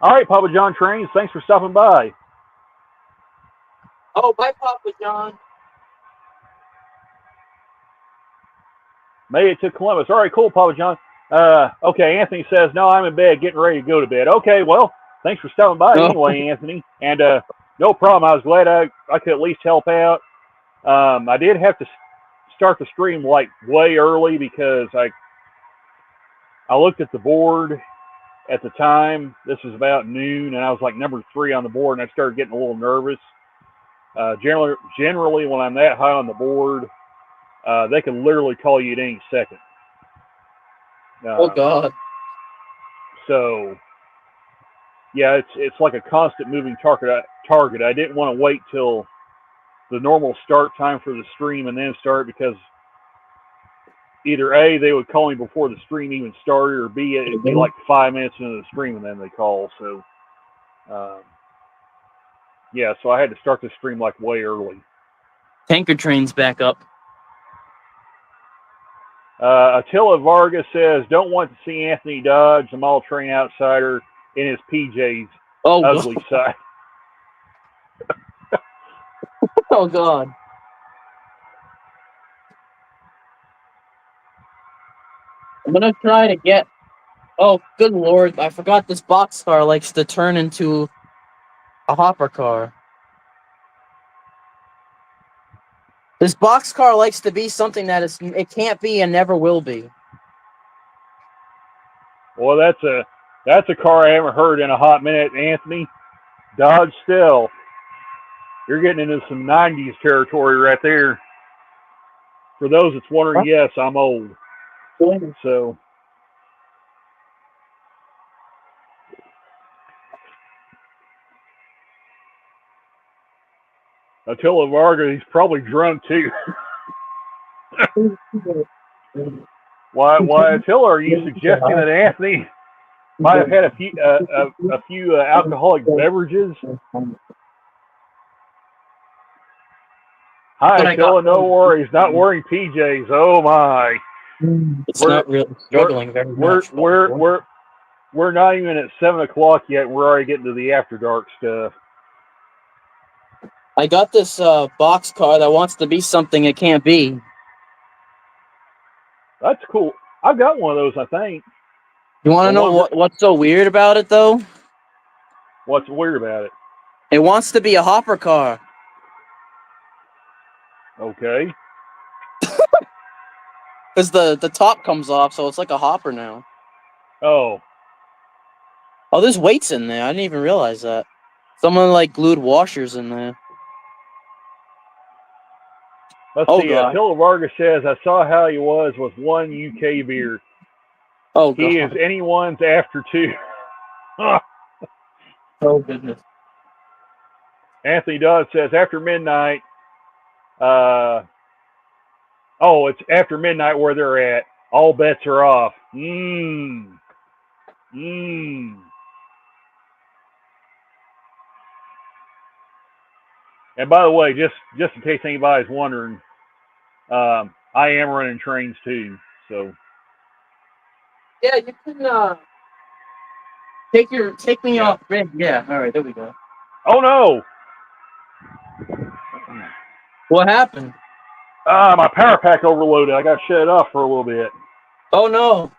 S3: All right, Papa John Trains, thanks for stopping by.
S4: Oh, bye, Papa John.
S3: Made it to Columbus. All right, cool, Papa John. Okay, Anthony says, no, I'm in bed, getting ready to go to bed. Okay, well, thanks for stopping by anyway, Anthony. And no problem. I was glad I could at least help out. I did have to start the stream like way early because I looked at the board at the time. This was about noon, and I was like number 3 on the board, and I started getting a little nervous. Generally, when I'm that high on the board, they can literally call you at any second.
S4: Oh God!
S3: So, yeah, it's like a constant moving target. I didn't want to wait till the normal start time for the stream and then start, because either A, they would call me before the stream even started, or B, it'd be like 5 minutes into the stream and then they call. So, yeah, so I had to start the stream like way early.
S4: Tanker Train's back up.
S3: Attila Vargas says, don't want to see Anthony Dodge, the Mall Train Outsider, in his PJs.
S4: Oh,
S3: ugly side.
S4: Oh, God. I'm going to try to get... Oh, good Lord. I forgot this boxcar likes to turn into a hopper car. This boxcar likes to be something that it can't be and never will be.
S3: Well, that's a car I haven't heard in a hot minute, Anthony. Dodge Stealth. You're getting into some 90s territory right there. For those that's wondering, yes, I'm old. So, Attila Varga, he's probably drunk too. Why, Attila, are you suggesting that Anthony might have had a few alcoholic beverages? Hi, Attila. No worries. Not wearing PJs. Oh my.
S4: It's not really struggling very much.
S3: We're not even at 7 o'clock yet. We're already getting to the after dark stuff.
S4: I got this boxcar that wants to be something it can't be.
S3: That's cool. I've got one of those, I think.
S4: You want to know what's so weird about it, though?
S3: What's weird about it?
S4: It wants to be a hopper car.
S3: Okay.
S4: Because the top comes off, so it's like a hopper now.
S3: Oh.
S4: Oh, there's weights in there. I didn't even realize that. Someone like glued washers in there.
S3: Let's see. Attila Vargas says, I saw how he was with one UK beer.
S4: Oh,
S3: he is anyone's after two.
S4: Oh, goodness.
S3: Anthony Dodd says, after midnight. It's after midnight where they're at. All bets are off. And by the way, just in case anybody's wondering, I am running trains too. So
S4: yeah, you can take me off grid. Yeah, all right, there we go.
S3: Oh no!
S4: What happened?
S3: My power pack overloaded. I got to shut it off for a little bit.
S4: Oh no!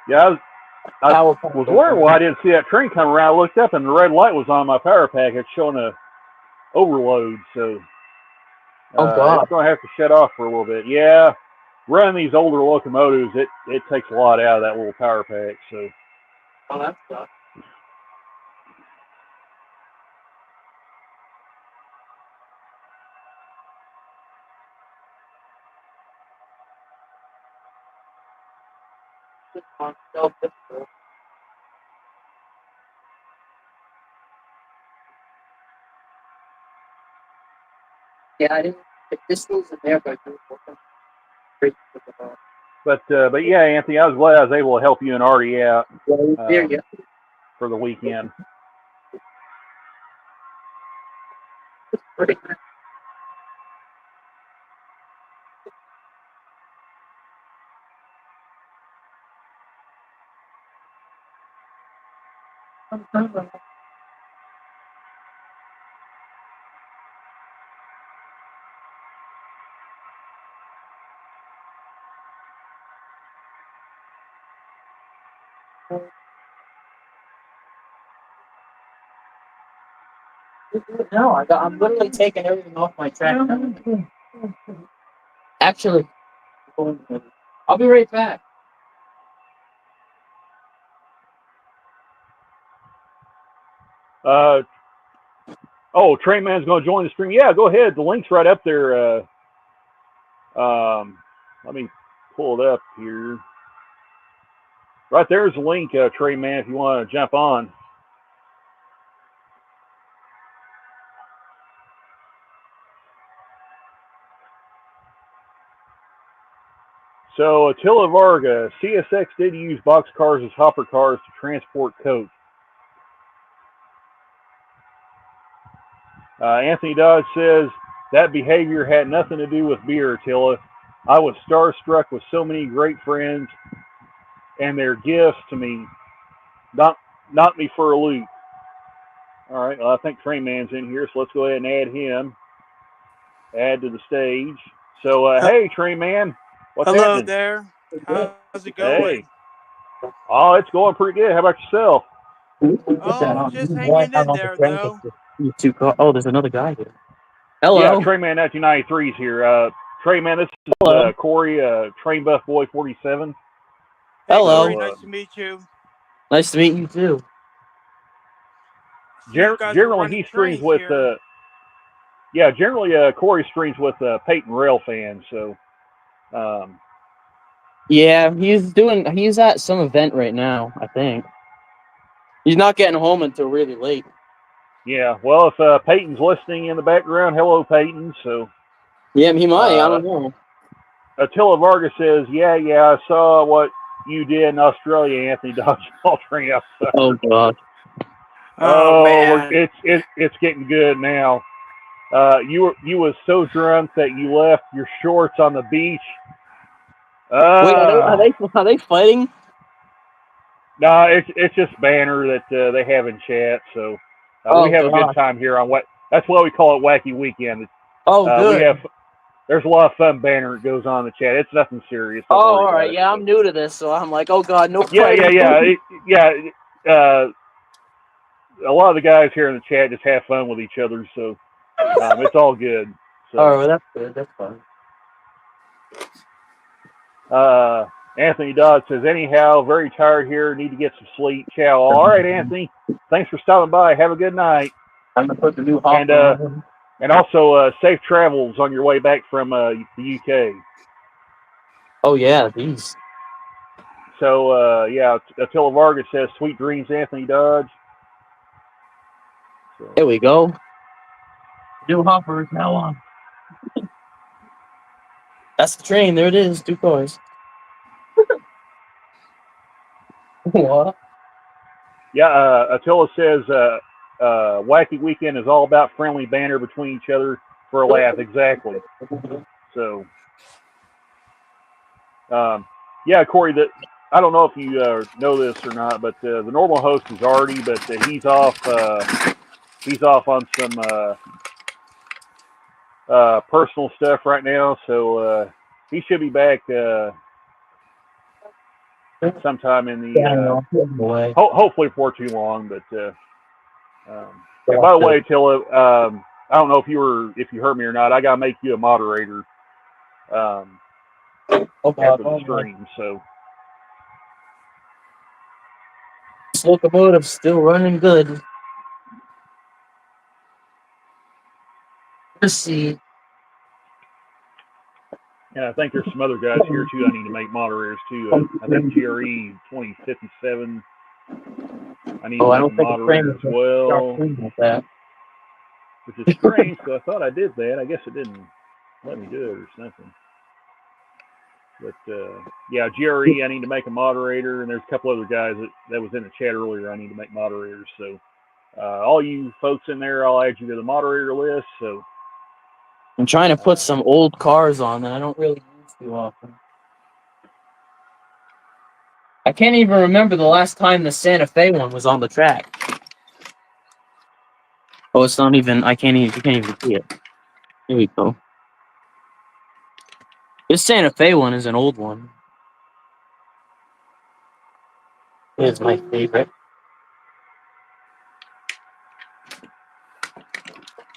S3: Yeah, I was wondering why I didn't see that train come around. I looked up and the red light was on my power pack. It's showing a overload, so
S4: God.
S3: It's going to have to shut off for a little bit. Yeah, running these older locomotives, it takes a lot out of that little power pack. So.
S4: Oh, that sucks. Yeah, I didn't. This was in there, but
S3: yeah, Anthony, I was glad I was able to help you and Arty out for the weekend.
S4: No, I'm literally taking everything off my track. Actually, I'll be right back.
S3: Train Man's going to join the stream. Yeah, go ahead. The link's right up there. Let me pull it up here. Right there's the link, Train Man, if you want to jump on. So Attila Varga, CSX did use boxcars as hopper cars to transport coke. Anthony Dodge says that behavior had nothing to do with beer, Attila. I was starstruck with so many great friends and their gifts to me. Not me for a loop. All right, well, I think Train Man's in here, so let's go ahead and add him. Add to the stage. So, hey, Train Man. What's
S5: Hello
S3: happening?
S5: there. How's it going?
S3: Hey. Oh, it's going pretty good. How about yourself?
S5: Oh, just hanging in there, though.
S4: Oh, there's another guy here. Hello.
S3: Trainman 1993 is here. Trainman, this is
S4: Hello.
S3: Corey, Train Buff Boy 47.
S5: Hey,
S4: Hello.
S5: Corey, nice to meet you.
S4: Nice to meet you too.
S5: You guys are
S3: Generally,
S5: running
S3: he streams
S5: trains
S3: with
S5: here.
S3: Corey streams with Peyton Rail fans. So,
S4: Yeah, he's at some event right now, I think. He's not getting home until really late.
S3: yeah. Well, if Peyton's listening in the background, hello, Peyton. So,
S4: Yeah, he might. I don't know.
S3: Attila Vargas says, yeah, I saw what you did in Australia, Anthony Dodgeball Train outside.
S4: Oh god.
S5: Oh, man.
S3: It's getting good now. You was so drunk that you left your shorts on the beach.
S4: Wait, are they fighting?
S3: No, it's just banner that they have in chat. So we have a good time here on that's why we call it Wacky Weekend.
S4: Oh, good.
S3: There's a lot of fun banner that goes on in the chat. It's nothing serious. Don't worry
S4: all
S3: about
S4: right.
S3: it.
S4: Yeah,
S3: So.
S4: I'm new to this, so I'm like, oh god, no
S3: Yeah,
S4: fighting.
S3: A lot of the guys here in the chat just have fun with each other, so it's all good. So,
S4: Oh, that's good. That's fine.
S3: Anthony Dodd says, anyhow, very tired here. Need to get some sleep. Ciao. All right, Anthony. Thanks for stopping by. Have a good night.
S4: I'm gonna put the new hopper
S3: and also safe travels on your way back from the UK.
S4: Oh yeah, these.
S3: So Attila Vargas says, sweet dreams, Anthony Dodge. So.
S4: There we go. New hopper is now on. That's the train. There it is. 2 cars. What?
S3: Yeah, Attila says, Wacky Weekend is all about friendly banter between each other for a laugh. Exactly. So, Corey, I don't know if you know this or not, but the normal host is Arty, but he's off on some personal stuff right now. So he should be back sometime in the hopefully before too long. But and by the way, Attila, I don't know if you heard me or not. I gotta make you a moderator after the stream. So
S4: this locomotive's still running good. Let's see.
S3: Yeah, I think there's some other guys here too. I need to make moderators too. I think GRE 2057. I need to make a moderator as well. Which is strange, so I thought I did that. I guess it didn't let me do it or something. But GRE, I need to make a moderator, and there's a couple other guys that was in the chat earlier. I need to make moderators. So all you folks in there, I'll add you to the moderator list. So
S4: I'm trying to put some old cars on that I don't really use too often. I can't even remember the last time the Santa Fe one was on the track. Oh, it's not even. You can't even see it. Here we go. This Santa Fe one is an old one. It's my favorite.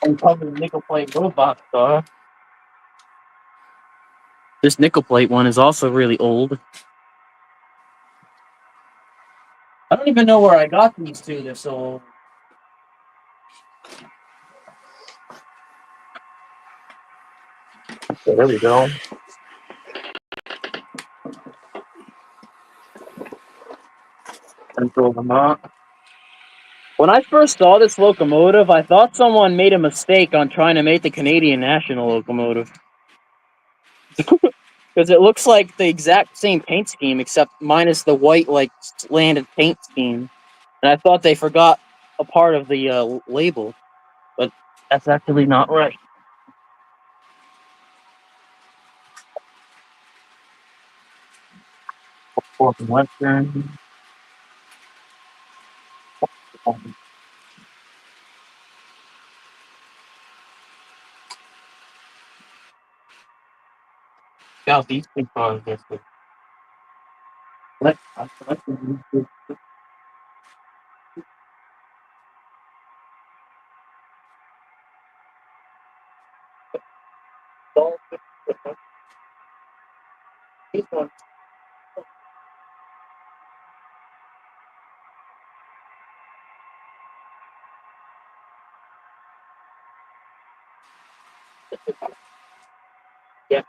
S4: I'm probably nickel plate robot star. This nickel plate one is also really old. I don't even know where I got these two. They're so old. Okay, there we go. Control them up. When I first saw this locomotive, I thought someone made a mistake on trying to make the Canadian National locomotive. Because it looks like the exact same paint scheme, except minus the white, slanted paint scheme. And I thought they forgot a part of the label. But that's actually not right. Western. Yeah, these big cars. Yeah.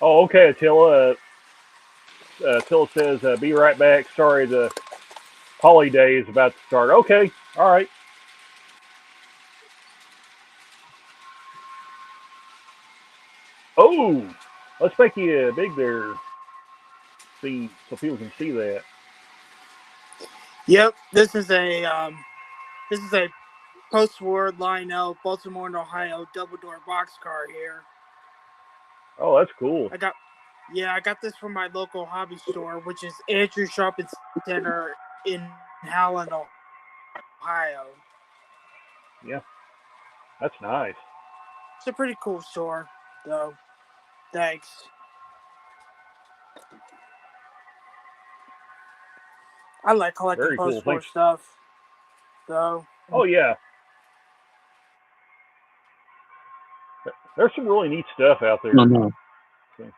S3: Oh, okay, Attila. Attila says, be right back. Sorry, the holiday is about to start. Okay, all right. Oh, let's make you big there, see, so people can see that.
S6: Yep, this is a post-war Lionel Baltimore and Ohio double-door boxcar here.
S3: Oh, that's cool.
S6: I got this from my local hobby store, which is Andrew Shopping Center in Howland, Ohio.
S3: Yeah, that's nice.
S6: It's a pretty cool store, though. Thanks. I like collecting
S3: Very cool.
S6: post-war
S3: Thanks.
S6: stuff, though.
S3: Oh yeah, there's some really neat stuff out there.
S4: No.
S3: Okay.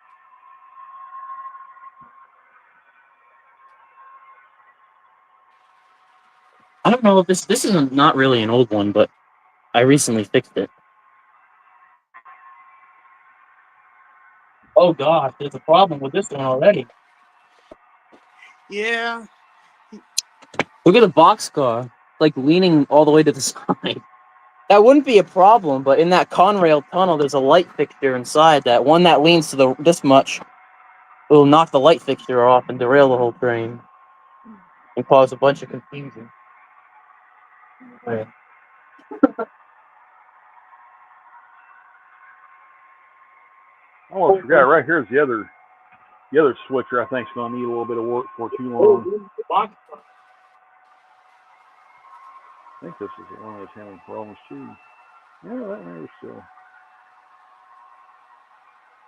S4: I don't know if this is not really an old one, but I recently fixed it. Oh God, there's a problem with this one already.
S6: Yeah.
S4: Look at the boxcar, like leaning all the way to the side. That wouldn't be a problem, but in that Conrail tunnel, there's a light fixture inside that. One that leans to this much will knock the light fixture off and derail the whole train and cause a bunch of confusion. Right.
S3: I almost forgot. Right here's the other switcher. I think is going to need a little bit of work for too long. I think this is the one that's having problems too. Yeah, that one is still.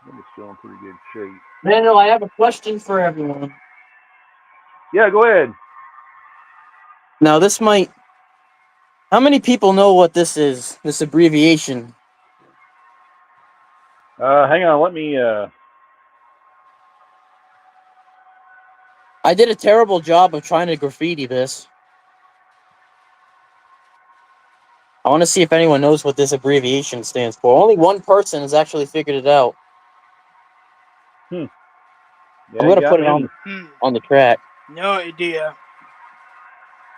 S3: I think it's still in pretty good shape.
S4: Manuel, I have a question for everyone.
S3: Yeah, go ahead.
S4: Now, this might. How many people know what this is? This abbreviation.
S3: Hang on. Let me.
S4: I did a terrible job of trying to graffiti this. I want to see if anyone knows what this abbreviation stands for. Only one person has actually figured it out.
S3: Yeah,
S4: I'm gonna put it
S3: me.
S4: on the track.
S6: No idea.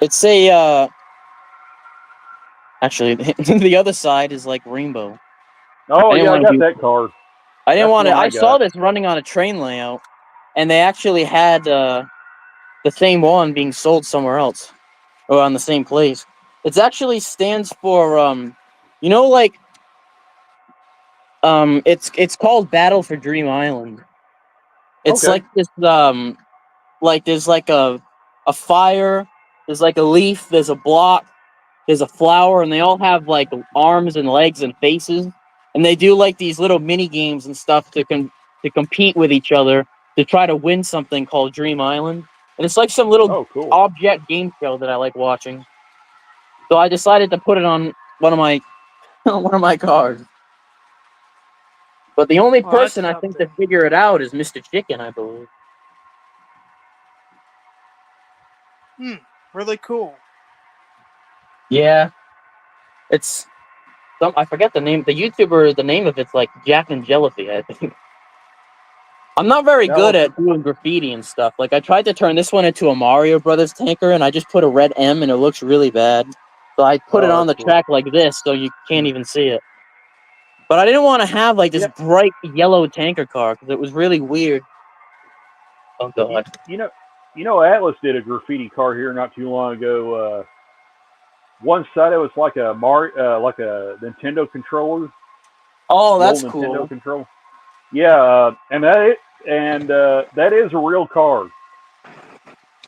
S4: It's a actually the other side is like rainbow.
S3: Oh yeah, I got that car.
S4: I didn't want to. I saw
S3: got.
S4: this running on a train layout, and they actually had the same one being sold somewhere else, or on the same place. It actually stands for like it's called Battle for Dream Island. It's
S3: Okay.
S4: like this like there's like a fire, there's like a leaf, there's a block, there's a flower, and they all have like arms and legs and faces, and they do like these little mini games and stuff to compete with each other to try to win something called Dream Island. And it's like some little
S3: cool.
S4: object game show that I like watching. So I decided to put it on one of my one of my cars. But the only person I think to figure it out is Mr. Chicken, I believe.
S6: Really cool.
S4: Yeah. It's I forget the name. The YouTuber, the name of it's like Jack and Jellyfy, I think. I'm not very good at doing graffiti and stuff. Like I tried to turn this one into a Mario Brothers tanker, and I just put a red M, and it looks really bad. So I put it on the track like this, so you can't even see it. But I didn't want to have like this bright yellow tanker car because it was really weird. Oh God!
S3: You know, Atlas did a graffiti car here not too long ago. One side it was like a Nintendo controller,
S4: Oh,
S3: The old
S4: that's
S3: Nintendo
S4: cool.
S3: controller. Yeah, that is a real car.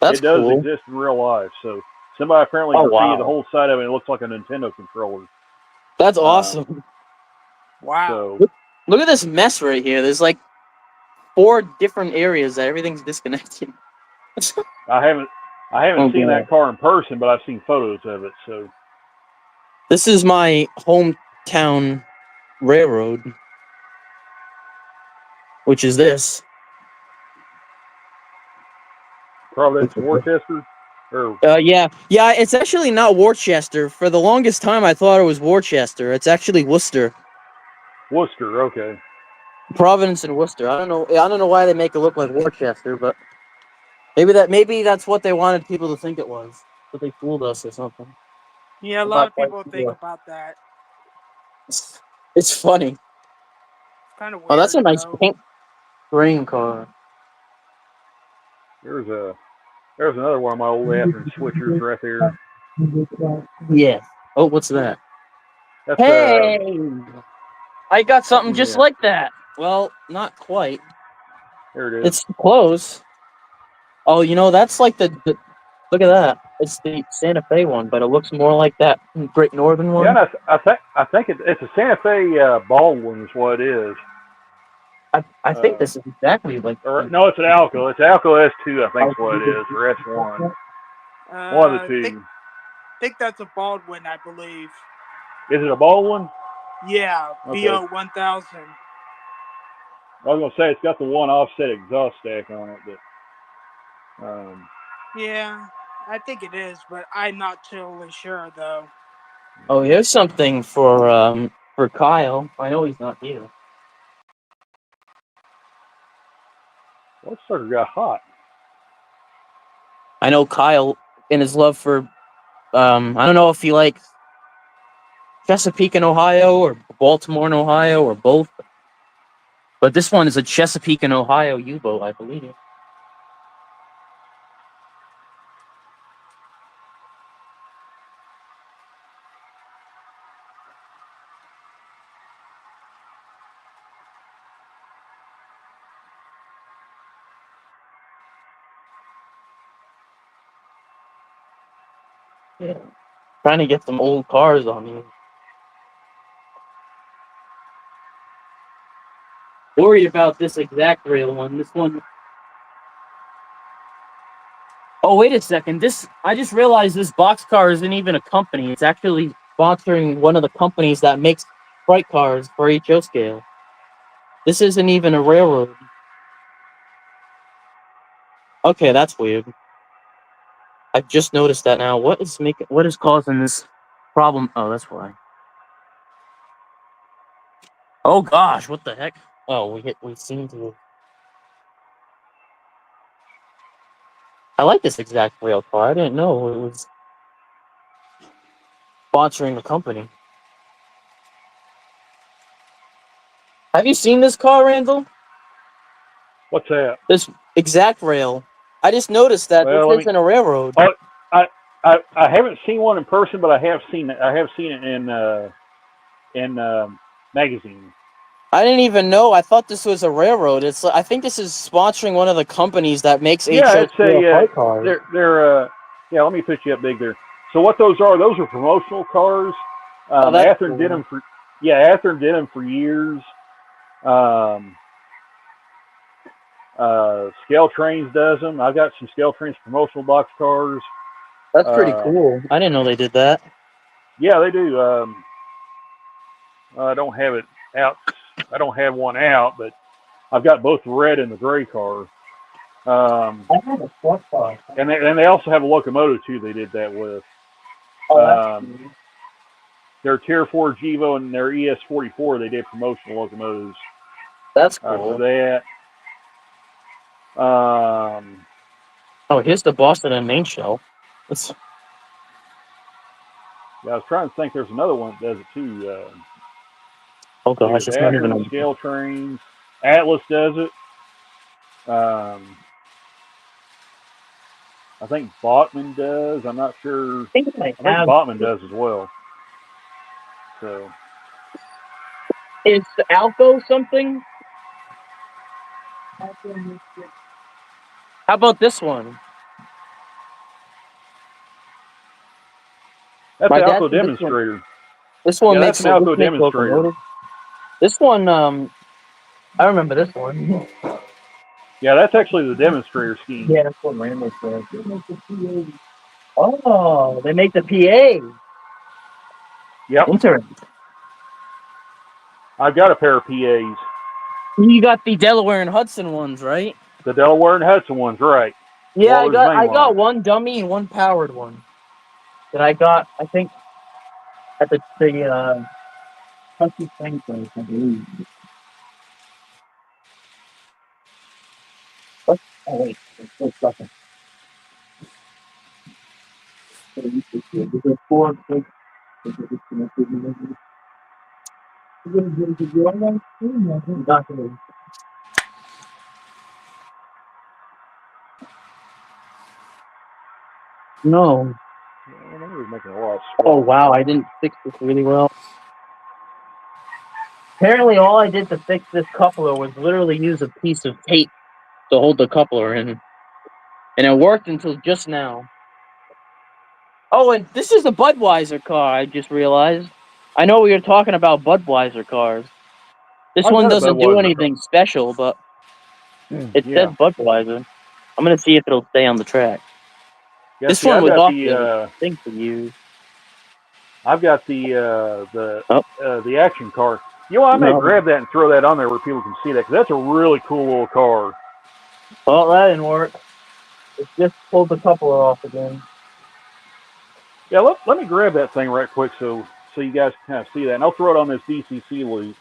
S4: That's
S3: It does
S4: cool.
S3: exist in real life. So somebody apparently
S4: Oh,
S3: graffitied the
S4: wow.
S3: whole side of it. It looks like a Nintendo controller.
S4: That's awesome.
S5: Wow.
S3: So
S4: Look at this mess right here. There's like 4 different areas that everything's disconnected.
S3: I haven't
S4: Oh,
S3: seen
S4: God.
S3: that car in person, but I've seen photos of it. So
S4: This is my hometown railroad, which is this.
S3: Providence, Worcester, or
S4: Yeah, it's actually not Worcester. For the longest time, I thought it was Worcester. It's actually Worcester,
S3: Worcester. Okay.
S4: Providence, and Worcester. I don't know. I don't know why they make it look like Worcester, but maybe that's what they wanted people to think it was. But they fooled us or something.
S6: Yeah, a
S4: I'm
S6: lot
S4: not
S6: of
S4: quite
S6: people think
S4: sure.
S6: about that.
S4: It's funny.
S6: It's kind of
S4: Oh,
S6: weird,
S4: that's a nice
S6: though.
S4: pink green car.
S3: There's another one of my old Athearn switchers right there.
S4: Yeah. Oh, what's that?
S3: That's
S4: Hey, I got something just
S3: yeah.
S4: like that. Well, not quite.
S3: There it is.
S4: It's close. Oh, that's like the look at that. It's the Santa Fe one, but it looks more like that Great Northern
S3: Yeah,
S4: one.
S3: and I think it's a Santa Fe Baldwin is what it is.
S4: I think this is exactly like.
S3: Or no, it's an Alco. It's Alco S2, I think is what it is, or S1. One of the two.
S6: Think that's a Baldwin, I believe.
S3: Is it a Baldwin?
S6: Yeah,
S3: Okay.
S6: BO 1000.
S3: I was gonna say it's got the one offset exhaust stack on it, but
S6: Yeah, I think it is, but I'm not totally sure though.
S4: Oh, here's something for Kyle. I know he's not here.
S3: that sucker got hot.
S4: I know Kyle in his love for I don't know if he likes Chesapeake in Ohio or Baltimore in Ohio or both. But this one is a Chesapeake in Ohio U-boat, I believe. Yeah. Trying to get some old cars on me. Worried about this exact rail one. This one. Oh, wait a second. I just realized this boxcar isn't even a company. It's actually sponsoring one of the companies that makes freight cars for HO scale. This isn't even a railroad. Okay, that's weird. I've just noticed that now. What is causing this problem? Oh, that's why. Oh gosh, what the heck? Oh, we seem to. I like this exact rail car. I didn't know it was sponsoring the company. Have you seen this car, Randall?
S3: What's that?
S4: This exact rail. I just noticed that
S3: Well,
S4: this isn't a railroad.
S3: Oh, I haven't seen one in person, but I have seen it in magazines.
S4: I didn't even know. I thought this was a railroad. I think this is sponsoring one of the companies that makes
S3: Yeah,
S4: HO
S3: it's a
S4: freight cars.
S3: they're yeah. Let me put you up big there. So what those are promotional cars.
S4: Oh, that's
S3: Athearn
S4: cool.
S3: did them for Athearn did them for years. Scale Trains does them. I've got some Scale Trains promotional box cars.
S4: That's pretty cool. I didn't know they did that.
S3: Yeah, they do. I don't have it out. I don't have one out, but I've got both the red and the gray car.
S4: I have a sports car.
S3: And they also have a locomotive too. They did that with.
S4: Oh, that's cool.
S3: Their Tier 4 Gevo and their ES44. They did promotional locomotives.
S4: That's
S3: For
S4: cool.
S3: that.
S4: Oh, here's the Boston and Main show.
S3: Yeah, I was trying to think. There's another one that does it too.
S4: Oh gosh, it's not even
S3: Athearn, Scale Trains. Atlas does it. I think Botman does. I'm not sure.
S4: I think it might
S3: I think
S4: have.
S3: Botman does as well. So
S4: It's Alco something. How about this one?
S3: That's
S4: My
S3: an
S4: dad
S3: Alco
S4: said
S3: demonstrator.
S4: this one
S3: Yeah,
S4: makes
S3: that's an Alco
S4: this makes
S3: demonstrator.
S4: locomotive. This one, I remember this one.
S3: Yeah, that's actually the demonstrator scheme.
S4: Yeah, that's what Randall said. Oh, they make the PA.
S3: Yep.
S4: Interesting.
S3: I've got a pair of PAs.
S4: You got the Delaware and Hudson ones, right?
S3: The Delaware and Hudson ones, right?
S4: Yeah,
S3: Waller's
S4: I got
S3: mainline.
S4: one dummy and one powered one that I got. I think at the Country Thing place, I believe. What? Oh wait, there's second. There's four big. No.
S3: Yeah, they were making a lot of
S4: Oh
S3: squawk.
S4: wow, I didn't fix this really well. Apparently, all I did to fix this coupler was literally use a piece of tape to hold the coupler in, and it worked until just now. Oh, and this is a Budweiser car. I just realized. I know we were talking about Budweiser cars. This
S3: I've
S4: one
S3: got a
S4: doesn't do
S3: Budweiser
S4: anything special, but it
S3: Yeah.
S4: says Budweiser. I'm gonna see if it'll stay on the track.
S3: Yeah,
S4: This
S3: see,
S4: one
S3: I've
S4: was
S3: got
S4: off the
S3: the
S4: thing to use.
S3: I've got
S4: Oh
S3: the action car. You know, I may
S4: no!
S3: grab that and throw that on there where people can see that, because that's a really cool little car.
S4: Oh, that didn't work. It just pulled the coupler off again.
S3: Yeah, let me grab that thing right quick so you guys can kind of see that, and I'll throw it on this DCC loop.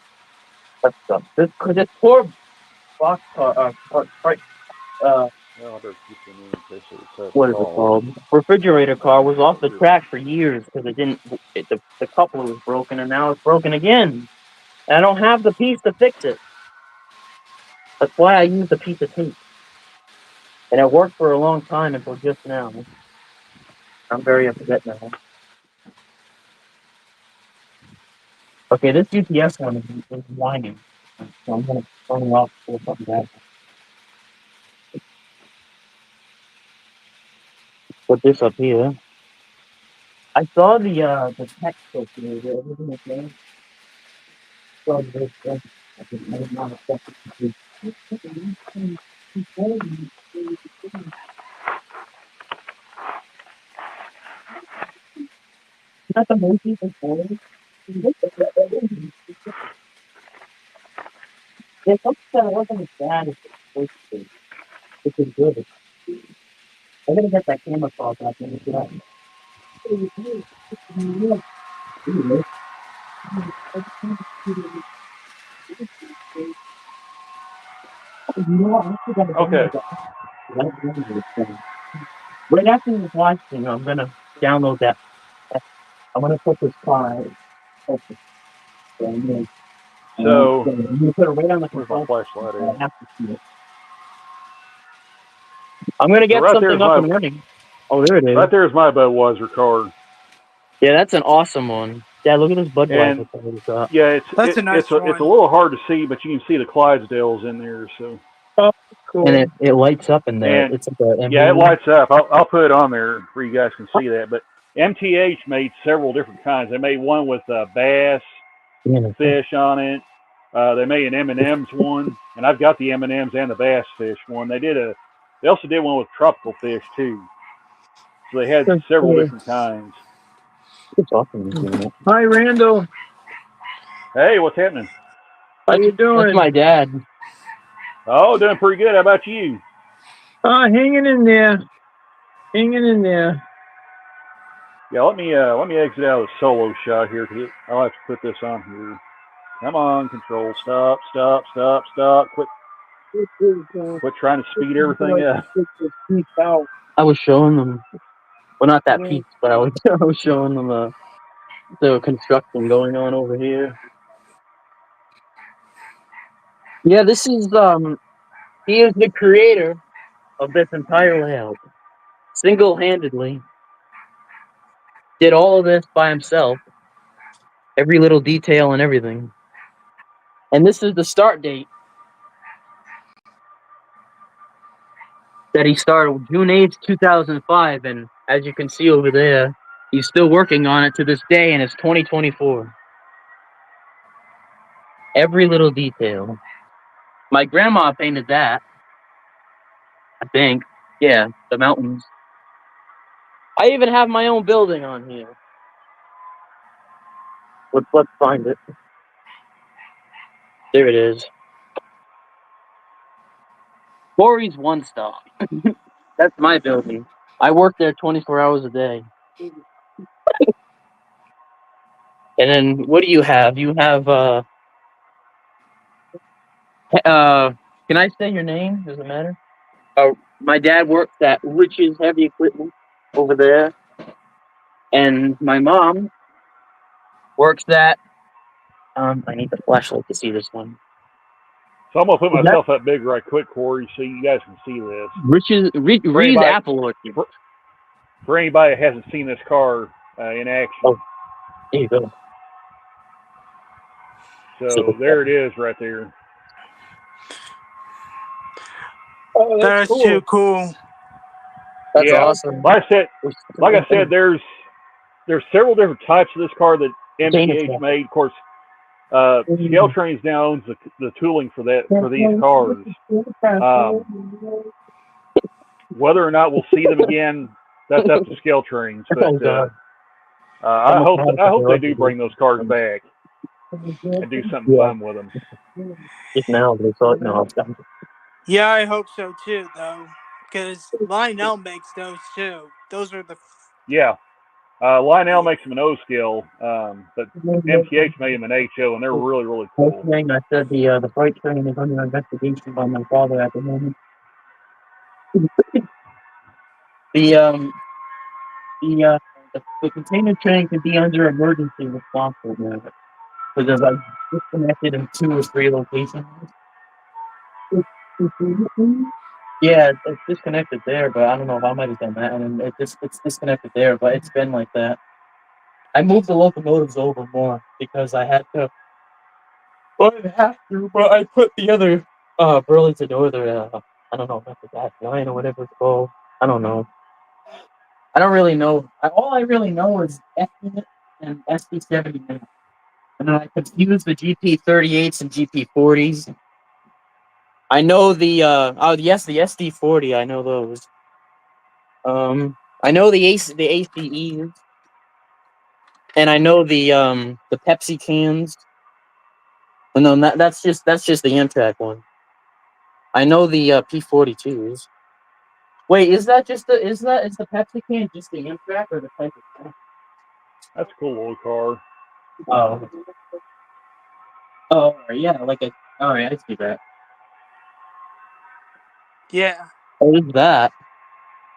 S4: That's this poor box car.
S3: Well, I better keep the name in case it's
S4: What is it called? Refrigerator car was off the track for years because the coupler was broken, and now it's broken again. And I don't have the piece to fix it. That's why I used a piece of tape, and it worked for a long time until just now. I'm very upset now. Okay, this UPS one is whining, so I'm gonna turn it off or something bad. Put this up here. I saw the text posted there. Everything okay? So this I think I did not accept it. Not the most people for it. Yeah, something that wasn't as bad as it's supposed to be, which is good. I'm gonna get that camera call back and look it up.
S3: Okay.
S4: Right after this live stream, I'm gonna download that. I'm gonna put this file. I'm
S3: So
S4: gonna put it right on the
S3: where's my
S4: control.
S3: flashlight
S4: I
S3: at?
S4: have to see it. I'm gonna
S3: So
S4: get something up and running. Oh, there it is.
S3: right there is my Budweiser car.
S4: Yeah, that's an awesome one. Yeah, look at this Budweiser
S3: And
S4: car we got.
S3: yeah,
S6: That's a nice
S3: it's a
S6: one.
S3: little hard to see, but you can see the Clydesdales in there. So
S4: Oh, cool. And it lights up in there.
S3: and
S4: It's like a
S3: yeah, it lights up. I'll put it on there where you guys can see that. But MTH made several different kinds. They made one with bass, fish on it. They made an M&M's one, and I've got the M&M's and the bass fish one. They also did one with tropical fish too. So they had several different kinds.
S4: It's awesome.
S5: Hi, Randall.
S3: Hey, what's happening?
S5: How you doing?
S4: That's my dad.
S3: Oh, doing pretty good. How about you?
S5: Hanging in there. Hanging in there.
S3: Yeah, let me exit out of the solo shot here, because I'll have to put this on here. Come on, control. Stop. Quit trying to speed everything up.
S4: I was showing them, well, not that piece, but I was showing them the construction going on over here. Yeah, this is he is the creator of this entire layout, single-handedly. Did all of this by himself, every little detail and everything. And this is the start date that he started, June 8th, 2005. And as you can see over there, he's still working on it to this day, and it's 2024. Every little detail. My grandma painted that, I think. Yeah, the mountains. I even have my own building on here. Let's find it. There it is. Corey's One Stop. That's my building. I work there 24 hours a day. And then what do you have? You have can I say your name? Does it matter? Oh, my dad works at Rich's Heavy Equipment over there. And my mom works at I need the flashlight to see this one.
S3: So I'm gonna put
S4: Is that-
S3: myself up big right quick, Corey, so you guys can see this.
S4: Reed's
S3: anybody-
S4: Apple Orchard.
S3: For anybody that hasn't seen this car in action.
S4: Oh. There you go.
S3: So there it is right there.
S4: Oh,
S6: That's
S4: cool.
S6: too cool.
S4: That's
S3: Yeah.
S4: awesome.
S3: Like I said, there's several different types of this car that MPH made. Of course, Scale Trains now owns the tooling for these cars. Whether or not we'll see them again, that's up to Scale Trains. But I hope they do bring those cars back and do something fun with them.
S4: Just now, they thought no.
S6: Yeah, I hope so too, though, because Lionel makes those too. Those are the.
S3: Yeah. Lionel makes them an O scale, but MPH made them an HO, and they're really, really cool.
S4: Thing I said the freight train is under investigation by my father at the moment. The container train can be under emergency response right now because I've disconnected in 2 or 3 locations. Yeah, it's disconnected there, but I don't know if I might have done that, and it's disconnected there, but it's been like that. I moved the locomotives over more because I had to. Well, I didn't have to, but I put the other Burlington Northern, I don't know, not the gas line or whatever it's called. I don't know. I don't really know. All I really know is F unit and SP79. And then I confuse the GP38s and GP40s. I know the the SD40. I know those. I know the ACEs, and I know the Pepsi cans. No, that's just the Amtrak one. I know the P42s. Wait, is the Pepsi can just the Amtrak or the type of can?
S3: That's a cool old car.
S4: Oh. Oh, yeah, like a. All right, I see that.
S6: Yeah,
S4: What is that?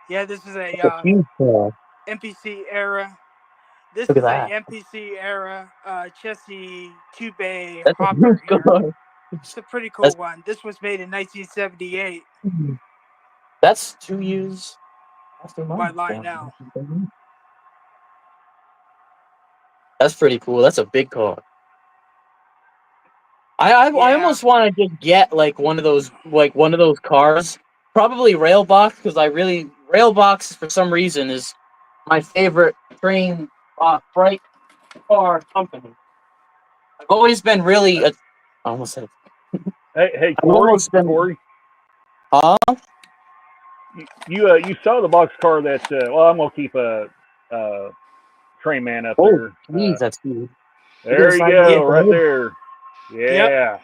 S6: yeah. This is a
S4: It's a huge car.
S6: MPC era. This
S4: Look
S6: is
S4: at
S6: a
S4: that.
S6: MPC era chassis 2-bay
S4: That's a
S6: hopper
S4: huge
S6: here.
S4: car.
S6: It's a pretty cool one. This was made in 1978
S4: That's 2 years after
S6: by
S4: mine.
S6: Lionel.
S4: That's pretty cool. That's a big car. I almost want to just get like one of those cars, probably Railbox, because Railbox for some reason is my favorite train freight car company. I've always been really. I almost said.
S3: Hey,
S4: I've almost been.
S3: Corey,
S4: Huh?
S3: you saw the box car that? Well, I'm gonna keep a train man up there.
S4: Jeez, that's huge.
S3: There you go, right there. Yeah.
S6: Yep.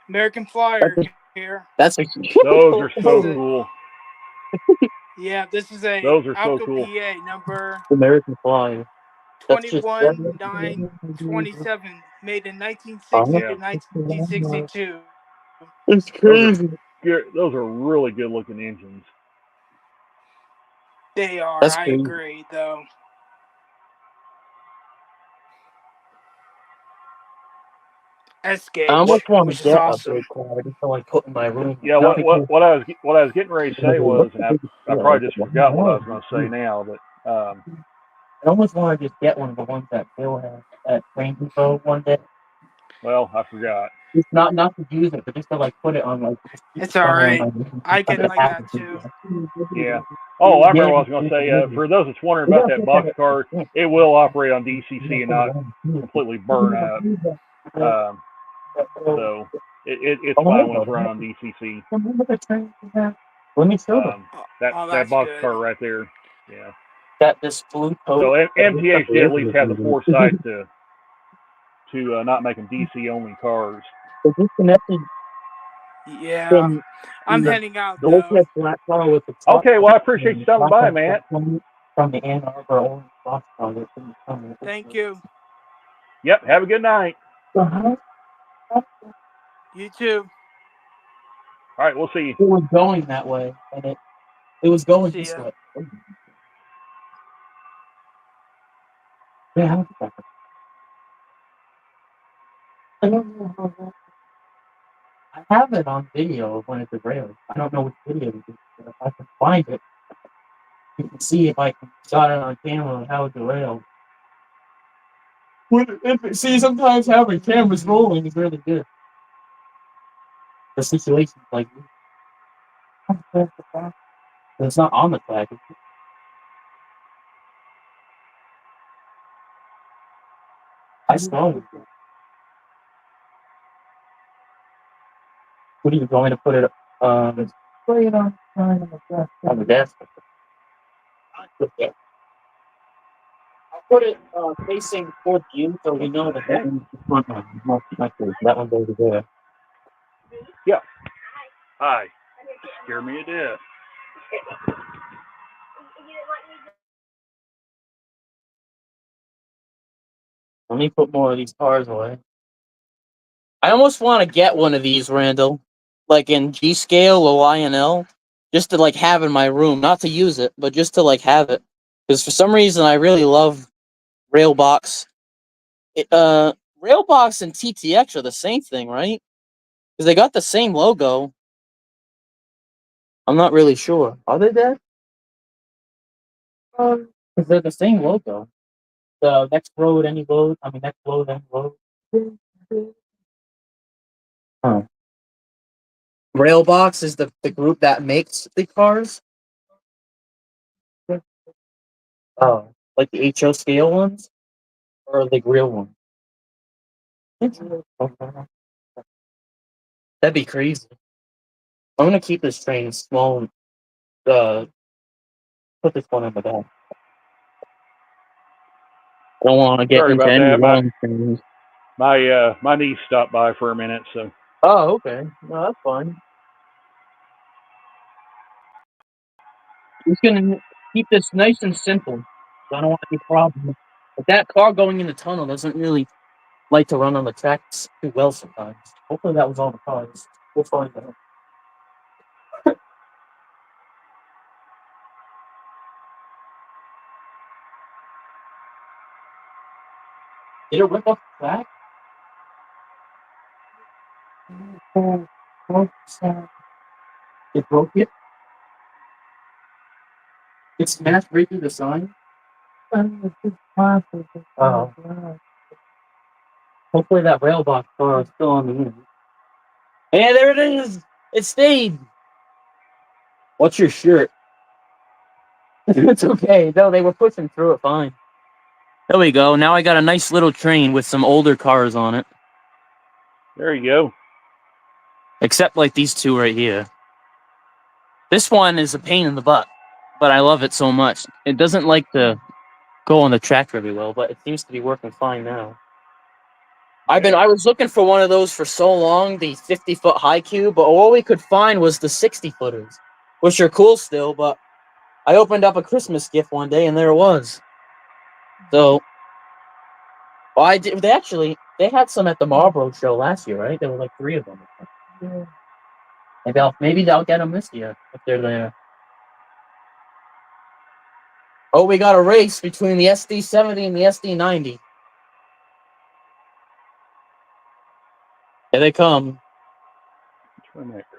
S6: American Flyer here.
S4: That's a
S3: Those are so cool.
S6: Yeah, this is a
S3: Those are so
S6: Alco
S3: cool.
S6: PA number
S4: American Flyer.
S6: 21927, made in 1960 to 1962.
S4: It's crazy.
S3: Those are really good looking engines.
S6: They are.
S4: That's
S6: I
S4: crazy.
S6: agree, though. Escape,
S4: I almost want
S6: which
S4: to
S6: is
S4: get
S6: awesome.
S4: a big car. I just don't like put in my room.
S3: Yeah, what I was getting ready to say was, and I probably just forgot what I was going to say now, but
S4: I almost want to just get one of the ones that Bill had at Train Depot one day.
S3: well, I forgot.
S4: Just not to use it, but just to like put it on like.
S6: It's all right. I get like that too.
S3: Yeah. Oh, I remember what I was going to say. For those that's wondering about that boxcar, it will operate on DCC and not completely burn up. So it's fine when it's run on DCC.
S4: Let me show them.
S3: That
S6: that's
S3: boxcar
S6: good.
S3: right there. Yeah.
S4: That this blue coat.
S3: So MTH did at least have the foresight to not make them DC only cars.
S4: So disconnected.
S6: Yeah. I'm heading out
S4: Gold
S6: though.
S4: black car with the top.
S3: Okay, well I appreciate you stopping by, man.
S4: From the Ann Arbor orange box car.
S6: Thank you.
S3: Yep. Have a good night.
S6: You too.
S3: All right, we'll see you.
S4: It was going that way, and it was going this way. Yeah. I don't know how that. I have it on video of when it derailed. I don't know which video it is, but if I can find it, you can see if I can shot it on camera how it derailed. See, sometimes having cameras rolling is really good. The situation's like it's not on the track. I saw it. What are you going to put it? Put it on the desk. I'll put it facing towards you, so we know that that one's the front one. That one goes there.
S3: Yeah. Hi. Scare me to death.
S4: Let me put more of these cars away. I almost want to get one of these, Randall, like in G scale or INL, just to like have in my room, not to use it, but just to like have it. Because for some reason, I really love Railbox. Railbox and TTX are the same thing, right? Because they got the same logo. I'm not really sure. Are they dead? Because they're the same logo. The next road, any road. I mean, next road, any road. Huh. Railbox is the group that makes the cars. Oh, like the HO scale ones, or the real one? That'd be crazy. I'm gonna keep this train small. Uh, put this one in the back. I don't want to get
S3: Sorry
S4: into
S3: about
S4: any
S3: that.
S4: long trains.
S3: My niece stopped by for a minute, so.
S4: Oh, okay. No, that's fine. Just gonna keep this nice and simple. I don't want any problems. But that car going in the tunnel doesn't really like to run on the tracks too well sometimes. Hopefully that was all the cars. We'll find out. Did it rip off the track? It broke it? It smashed right through the sign? Oh. Hopefully that rail box car is still on the unit. Hey, there it is! It stayed! What's your shirt? It's okay. No, they were pushing through it fine. There we go. Now I got a nice little train with some older cars on it.
S3: There you go.
S4: Except like these two right here. This one is a pain in the butt, but I love it so much. It doesn't like to go on the track very well, but it seems to be working fine now. I was looking for one of those for so long, the 50-foot high cube, but all we could find was the 60-footers, which are cool still, but I opened up a Christmas gift one day and there it was. So, well, I did. They had some at the Marlboro show last year, right? There were like 3 of them. Yeah. Maybe they'll get them this year if they're there. Oh, we got a race between the SD70 and the SD90. Here they come.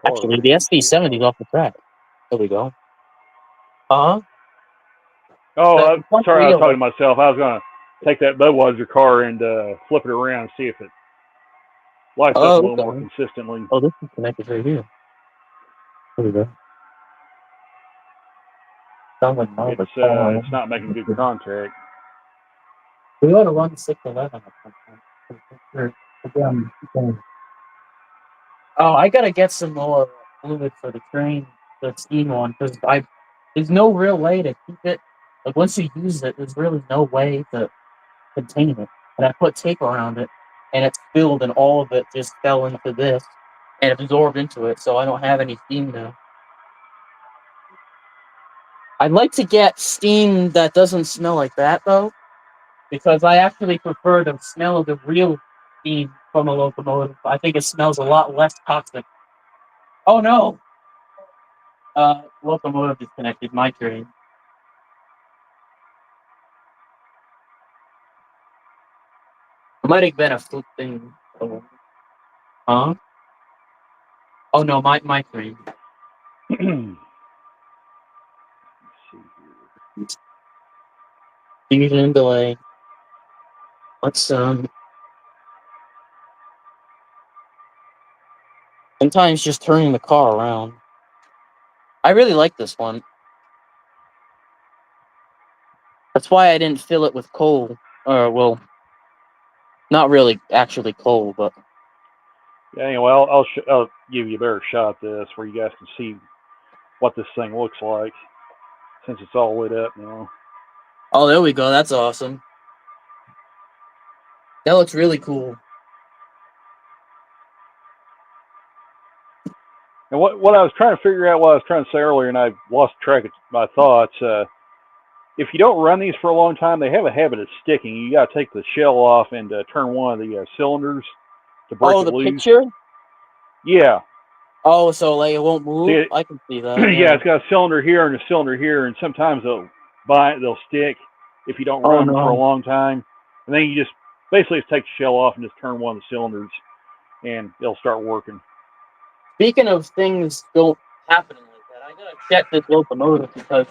S4: Actually, the SD70 is off the track. There we go. Uh-huh.
S3: Oh, sorry, I was talking to myself. I was going to take that Budweiser car and flip it around and see if it lights up a
S4: Oh,
S3: little more
S4: okay.
S3: consistently.
S4: Oh, this is connected right here. There we go. Sounds like mine, but
S3: It's not making good contact.
S4: we ought to run 611 or something. Oh, I gotta get some more fluid for the train, the steam one, because there's no real way to keep it. Like once you use it, there's really no way to contain it. And I put tape around it, and it spilled, and all of it just fell into this and absorbed into it. So I don't have any steam now. I'd like to get steam that doesn't smell like that though, because I actually prefer the smell of the real steam from a locomotive. I think it smells a lot less toxic. Oh no! Locomotive disconnected. My train. It might have been a fluke thing. Oh. Huh? Oh no, my train.
S3: Let's see here.
S4: Fusion delay. Let's sometimes just turning the car around. I really like this one. That's why I didn't fill it with coal. Well, not really actually coal, but
S3: Yeah, anyway, I'll give you a better shot at this where you guys can see what this thing looks like since it's all lit up now.
S4: oh, there we go. That's awesome. That looks really cool.
S3: And what I was trying to figure out, what I was trying to say earlier, and I lost track of my thoughts. If you don't run these for a long time, they have a habit of sticking. You got to take the shell off and turn one of the cylinders to break
S4: Oh,
S3: it
S4: the
S3: loose.
S4: picture?
S3: Yeah.
S4: Oh, so like it won't move?
S3: See,
S4: I can see that.
S3: yeah, it's got a cylinder here and a cylinder here, and sometimes they'll stick if you don't
S4: Oh
S3: run them for a
S4: no.
S3: long time. And then you just basically take the shell off and just turn one of the cylinders, and they'll start working.
S4: Speaking of things don't happening like that, I gotta check this locomotive because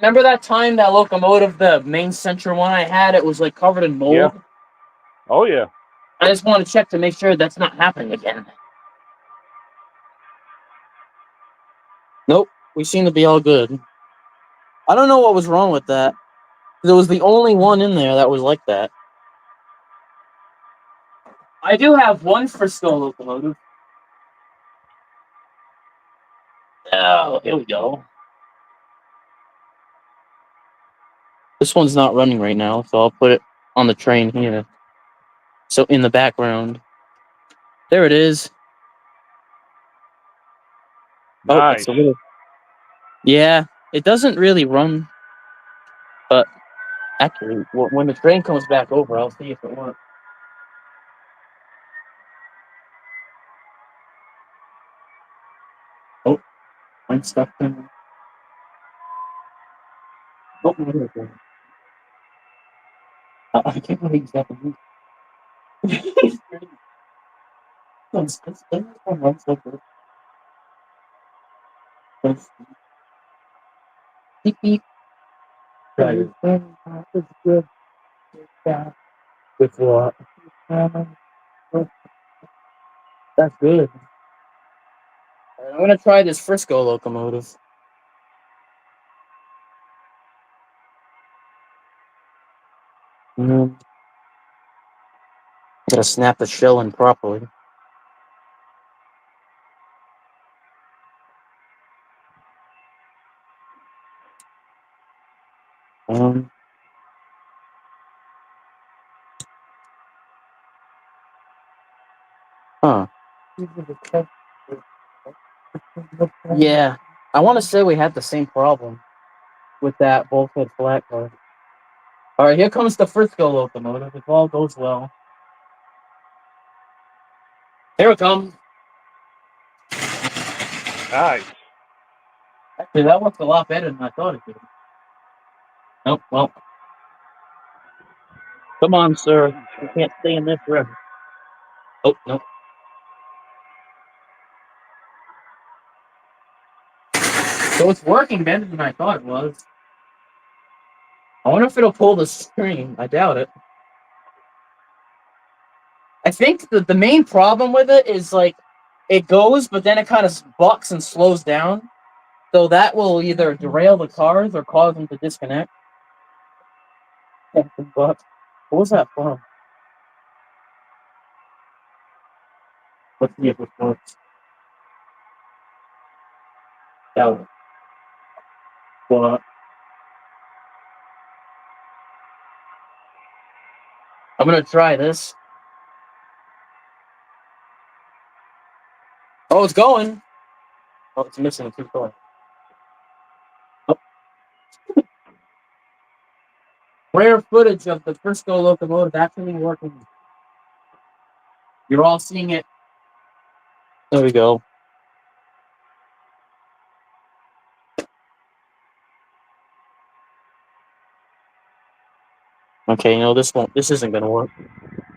S4: remember that time that locomotive, the main center one I had, it was like covered in
S3: Yeah.
S4: mold.
S3: Oh yeah.
S4: I just want to check to make sure that's not happening again. Nope, we seem to be all good. I don't know what was wrong with that. It was the only one in there that was like that. I do have one Frisco locomotive. Oh, here we go. This one's not running right now, so I'll put it on the train here. So in the background. There it is. Oh,
S3: Nice.
S4: it's a little. Yeah, it doesn't really run, but actually, when the train comes back over, I'll see if it works. Oh, I'm stuck in. Oh, there it is. I can't believe he's got the move. He's crazy. This one runs like this. Beep beep. Right. That's good. Yeah. With what? That's good. Alright, I'm gonna try this Frisco locomotive. Gotta snap the shell in properly. Huh. Yeah. I want to say we had the same problem with that bulkhead flat car. Alright, here comes the Frisco locomotive. If all goes well. Here it comes.
S3: Nice.
S4: Actually, that worked a lot better than I thought it did. Nope, well. Come on, sir. You can't stay in this forever. Oh, nope. So it's working better than I thought it was. I wonder if it'll pull the string. I doubt it. I think the main problem with it is like it goes, but then it kind of bucks and slows down. So that will either derail the cars or cause them to disconnect. But what was that from? Let's see if it works. That was what? I'm gonna try this. Oh, it's going. Oh, it's missing. Keep going. Oh. Rare footage of the Frisco locomotive actually working. You're all seeing it. There we go. Okay, no, this isn't gonna work.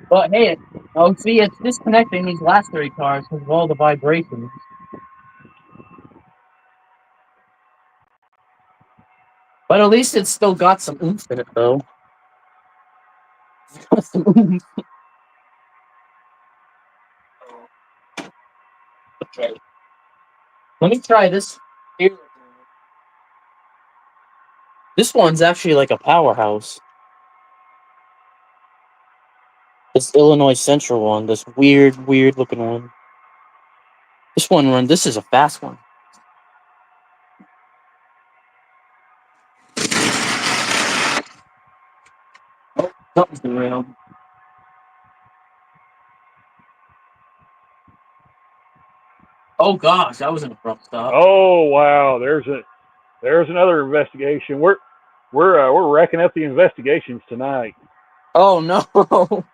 S4: But hey, oh, see, it's disconnecting these last 3 cars because of all the vibrations. But at least it's still got some oomph in it, though. It's got some oomph. Okay. Let me try this. Here. This one's actually like a powerhouse. This Illinois Central one, this weird looking one. This is a fast one. Oh, something's derailed. Oh gosh, that was an abrupt stop.
S3: Oh wow, there's another investigation. We're wrecking up the investigations tonight.
S4: Oh no.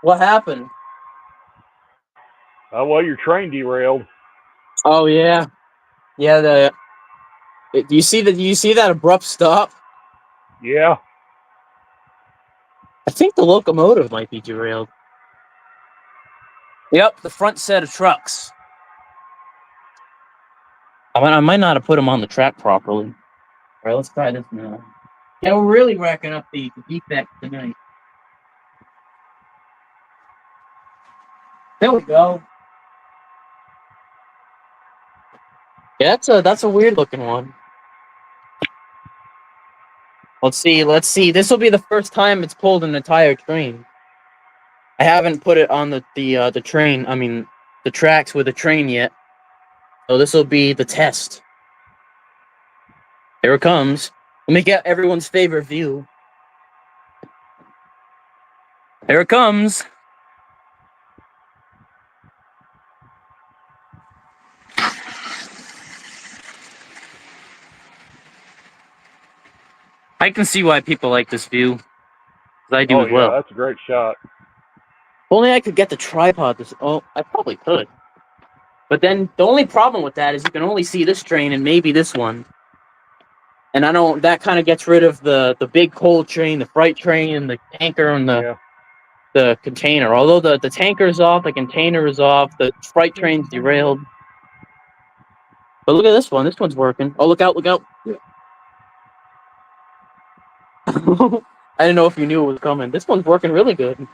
S4: What happened?
S3: Well, your train derailed.
S4: Oh yeah. Yeah, do you see that abrupt stop?
S3: Yeah.
S4: I think the locomotive might be derailed. Yep, the front set of trucks. I might not have put them on the track properly. All right, let's try this now. Yeah, we're really racking up the defects tonight. There we go. Yeah, that's a weird looking one. Let's see. This will be the first time it's pulled an entire train. I haven't put it on the train. I mean, the tracks with the train yet. So this will be the test. Here it comes. Let me get everyone's favorite view. Here it comes. I can see why people like this view. 'Cause I do
S3: Oh
S4: as
S3: yeah,
S4: well.
S3: that's a great shot.
S4: If only I could get the tripod. I probably could. But then the only problem with that is you can only see this train and maybe this one. And I don't. That kind of gets rid of the big coal train, the freight train, and the tanker and
S3: Yeah.
S4: the container. Although the tanker is off, the container is off, the freight train's derailed. But look at this one. This one's working. Oh, look out! Look out! Yeah. I didn't know if you knew it was coming. This one's working really good.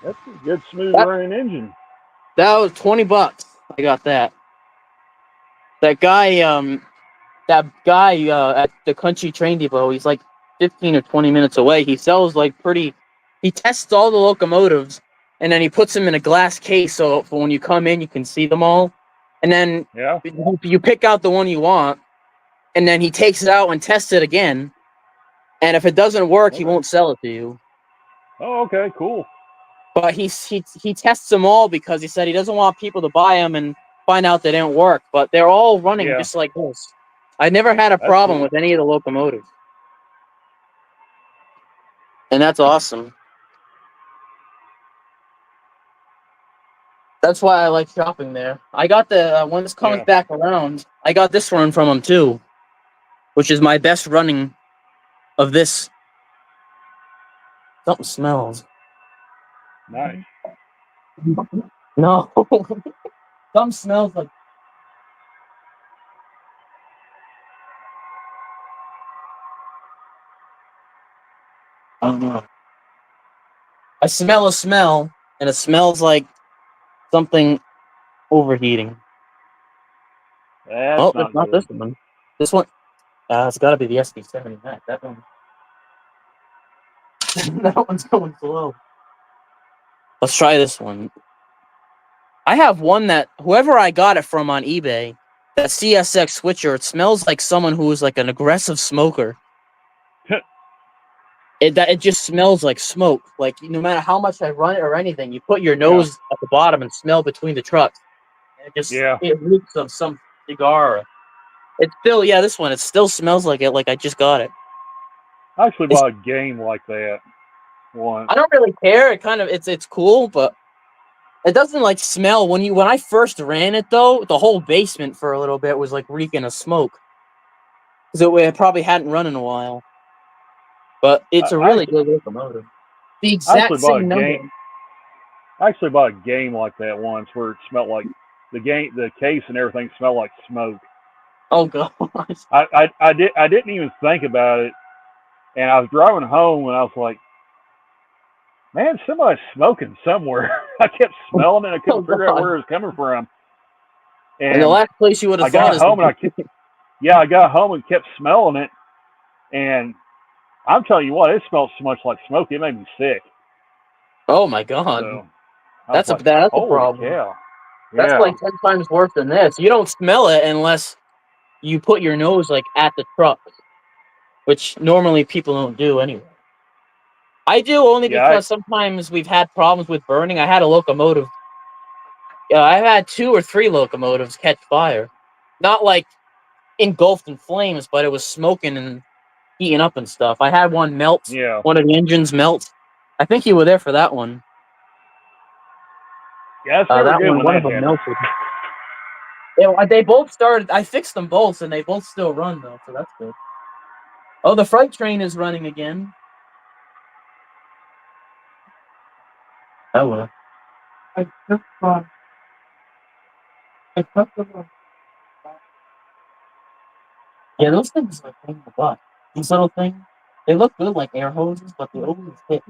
S3: That's a good smooth
S4: That,
S3: running engine.
S4: that was $20. I got that. That guy, at the country train depot, he's like 15 or 20 minutes away. He sells he tests all the locomotives and then he puts them in a glass case so for when you come in, you can see them all. And then
S3: Yeah.
S4: you pick out the one you want and then he takes it out and tests it again. And if it doesn't work, he
S3: Okay.
S4: won't sell it to you.
S3: Oh, okay, cool.
S4: But he tests them all because he said he doesn't want people to buy them and find out they didn't work. But they're all running
S3: Yeah.
S4: just like this. I never had a
S3: That's
S4: problem
S3: cool.
S4: with any of the locomotives. And that's awesome. That's why I like shopping there. I got when this comes
S3: Yeah.
S4: back around, I got this one from him too, which is my best running of this. Something smells.
S3: Nice.
S4: No. Something smells like. I don't know. I smell a smell, and it smells like something overheating.
S3: That's
S4: Oh,
S3: not
S4: it's not
S3: good.
S4: this one. This one, it's got to be the SD70 Mac. That one, that one's going slow. Let's try this one. I have one that whoever I got it from on eBay, that CSX switcher, it smells like someone who is like an aggressive smoker. It just smells like smoke. Like no matter how much I run it or anything, you put your
S3: Yeah.
S4: nose at the bottom and smell between the trucks. And
S3: Yeah.
S4: it reeks of some cigar. It's still this one. It still smells like it. Like I just got it.
S3: I actually
S4: It's,
S3: bought a game like that once.
S4: I don't really care. It kind of it's cool, but it doesn't like smell when I first ran it though. The whole basement for a little bit was like reeking of smoke because it probably hadn't run in a while. But it's a
S3: I
S4: really good locomotive. The
S3: I actually
S4: exact
S3: bought a
S4: same number.
S3: game. I actually bought a game like that once where it smelled like the case and everything smelled like smoke.
S4: Oh gosh.
S3: I didn't even think about it, and I was driving home and I was like, man, somebody's smoking somewhere. I kept smelling it. I
S4: Oh
S3: couldn't figure out
S4: god.
S3: where it was coming from.
S4: And the
S3: And
S4: last place you would have
S3: I
S4: thought
S3: got
S4: is
S3: home and I got home and kept smelling it, and I'm telling you what, it smelled so much like smoke, it made me sick.
S4: oh my god.
S3: So I was like,
S4: That's a
S3: holy
S4: problem.
S3: cow.
S4: That's
S3: Yeah.
S4: like 10 times worse than this. You don't smell it unless you put your nose like at the truck, which normally people don't do anyway. I do only
S3: Yeah.
S4: because sometimes we've had problems with burning. I had a locomotive. I've had 2 or 3 locomotives catch fire. Not like engulfed in flames, but it was smoking and heating up and stuff. I had one melt.
S3: Yeah.
S4: One of the engines melt. I think you were there for that one.
S3: Yeah, it's never
S4: That
S3: good
S4: one,
S3: when
S4: one of
S3: that
S4: them
S3: happens.
S4: melted. They both started. I fixed them both, and they both still run though, so that's good. Oh, the freight train is running again. Oh well. I took the Yeah, those things are pain in the butt. These little things, they look good like air hoses, but they always hit.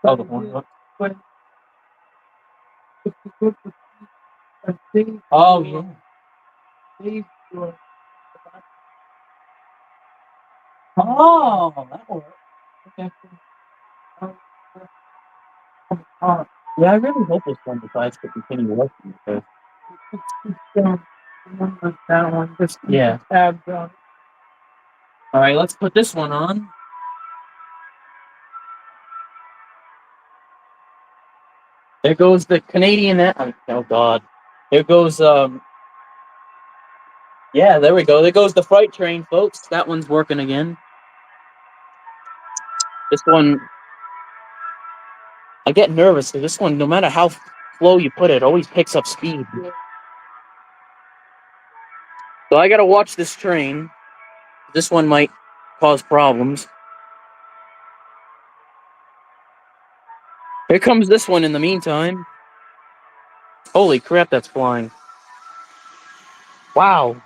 S4: Oh, the one. Oh yeah. Oh, that works. Okay. Yeah, I really hope this one decides to continue working. Because that one, yeah. All right, let's put this one on. There goes the Canadian. Oh God. There goes Yeah, there we go. There goes the freight train, folks. That one's working again. This one, I get nervous because this one, no matter how slow you put it always picks up speed. So I gotta watch this train. This one might cause problems. Here comes this one in the meantime. Holy crap, that's flying. Wow.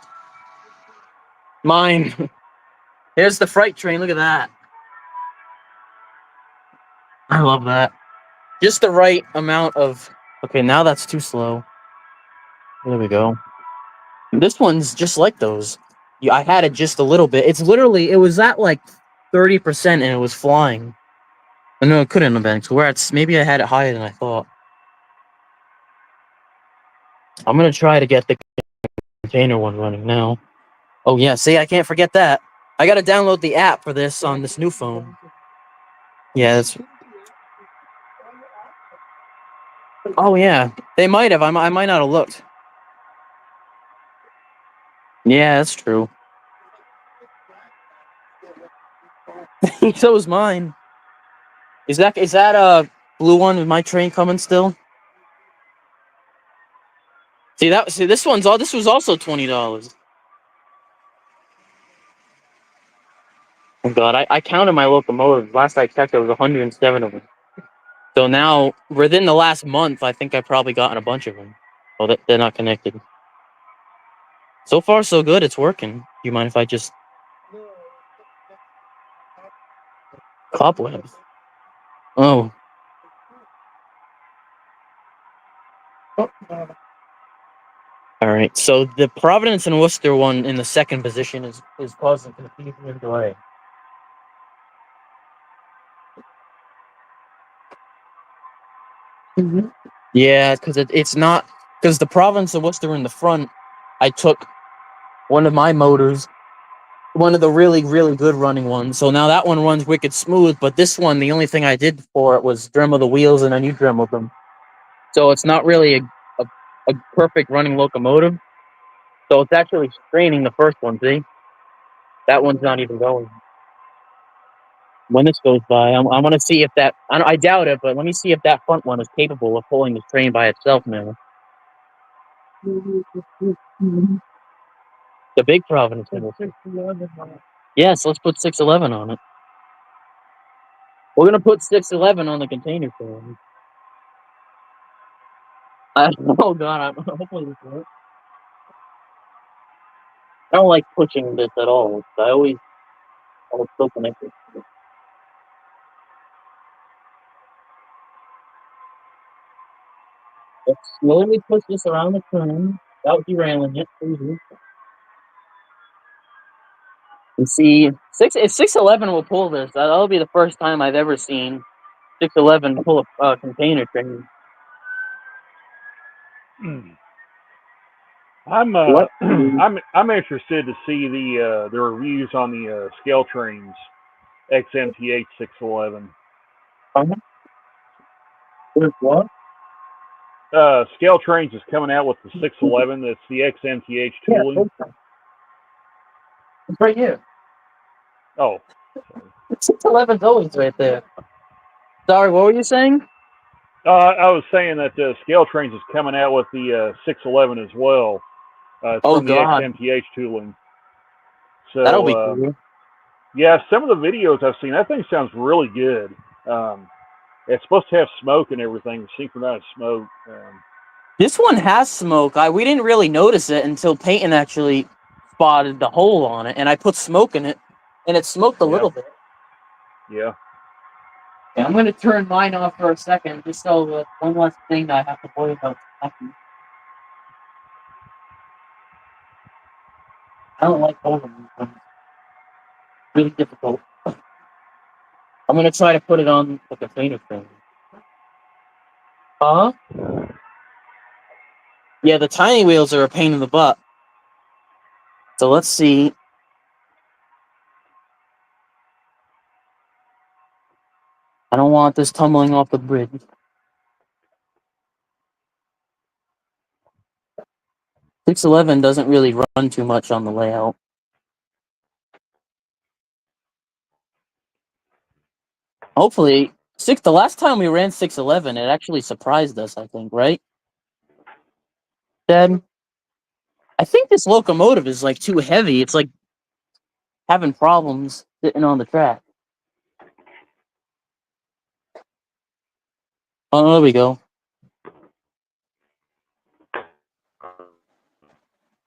S4: Mine. Here's the freight train. Look at that. I love that. Just the right amount of... Okay, now that's too slow. There we go. This one's just like those. I had it just a little bit. It was at like 30% and it was flying. No, it couldn't have been. So maybe I had it higher than I thought. I'm gonna try to get the container one running now. Oh yeah, see, I can't forget that. I gotta download the app for this on this new phone. Yeah, that's... Oh yeah, they might have. I might not have looked. Yeah, that's true. So is mine. Is that a blue one with my train coming still? See this was also $20. Oh God, I counted my locomotives. Last I checked, there was 107 of them. So now, within the last month, I think I've probably gotten a bunch of them. Oh, they're not connected. So far, so good. It's working. Do you mind if I just... Cobwebs. Oh. All right. So the Providence and Worcester one in the second position is causing confusion and delay. Yeah, because it's not because the Providence and Worcester in the front. I took one of my motors, one of the really really good running ones. So now that one runs wicked smooth. But this one, the only thing I did for it was Dremel the wheels, and then you Dremel them. So it's not really a perfect running locomotive. So it's actually straining the first one. See, that one's not even going. When this goes by, I want to see if that. I doubt it, but let me see if that front one is capable of pulling this train by itself now. The big Providence. Yes, let's put 611 on it. We're gonna put 611 on the container train. Oh God! Hopefully this works. I don't like pushing this at all. I was so connected. Let's slowly push this around the turn without derailing it. And see, if 611 will pull this, that'll be the first time I've ever seen 611 pull a container train.
S3: I'm
S4: What?
S3: I'm interested to see the reviews on the scale trains XMTH 611.
S4: What?
S3: Scale Trains is coming out with the 611. That's the XMTH tooling.
S4: Yeah, it's right here.
S3: Oh,
S4: 611's always right there. Sorry, what were you saying?
S3: I was saying that Scale Trains is coming out with the 611 as well. It's from the XMTH tooling. So
S4: That'll be cool.
S3: Yeah, some of the videos I've seen, that thing sounds really good. It's supposed to have smoke and everything, synchronized smoke.
S4: This one has smoke. We didn't really notice it until Peyton actually spotted the hole on it, and I put smoke in it, and it smoked a little bit.
S3: Yeah.
S4: I'm going to turn mine off for a second, just so one less thing I have to worry about. I don't like holding these ones. Really difficult. I'm going to try to put it on the container thing. Huh? Yeah, the tiny wheels are a pain in the butt. So let's see. I don't want this tumbling off the bridge. 611 doesn't really run too much on the layout. Hopefully, the last time we ran 611, it actually surprised us, I think, right? Dad, I think this locomotive is like too heavy. It's like having problems sitting on the track. Oh, there we go.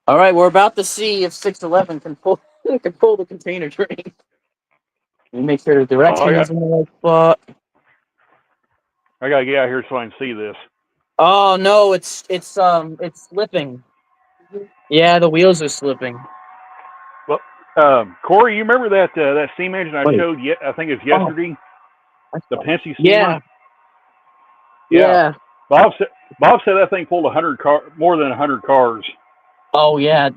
S4: All right, we're about to see if 611 can pull the container train. Let me make sure the direction is in the right spot.
S3: I gotta get out here so I can see this.
S4: Oh no, it's slipping. Yeah, the wheels are slipping.
S3: Well, Corey, you remember that steam engine I showed? I think it was yesterday. The Penske steamer.
S4: Yeah.
S3: Bob said that thing pulled more than 100 cars.
S4: Oh yeah,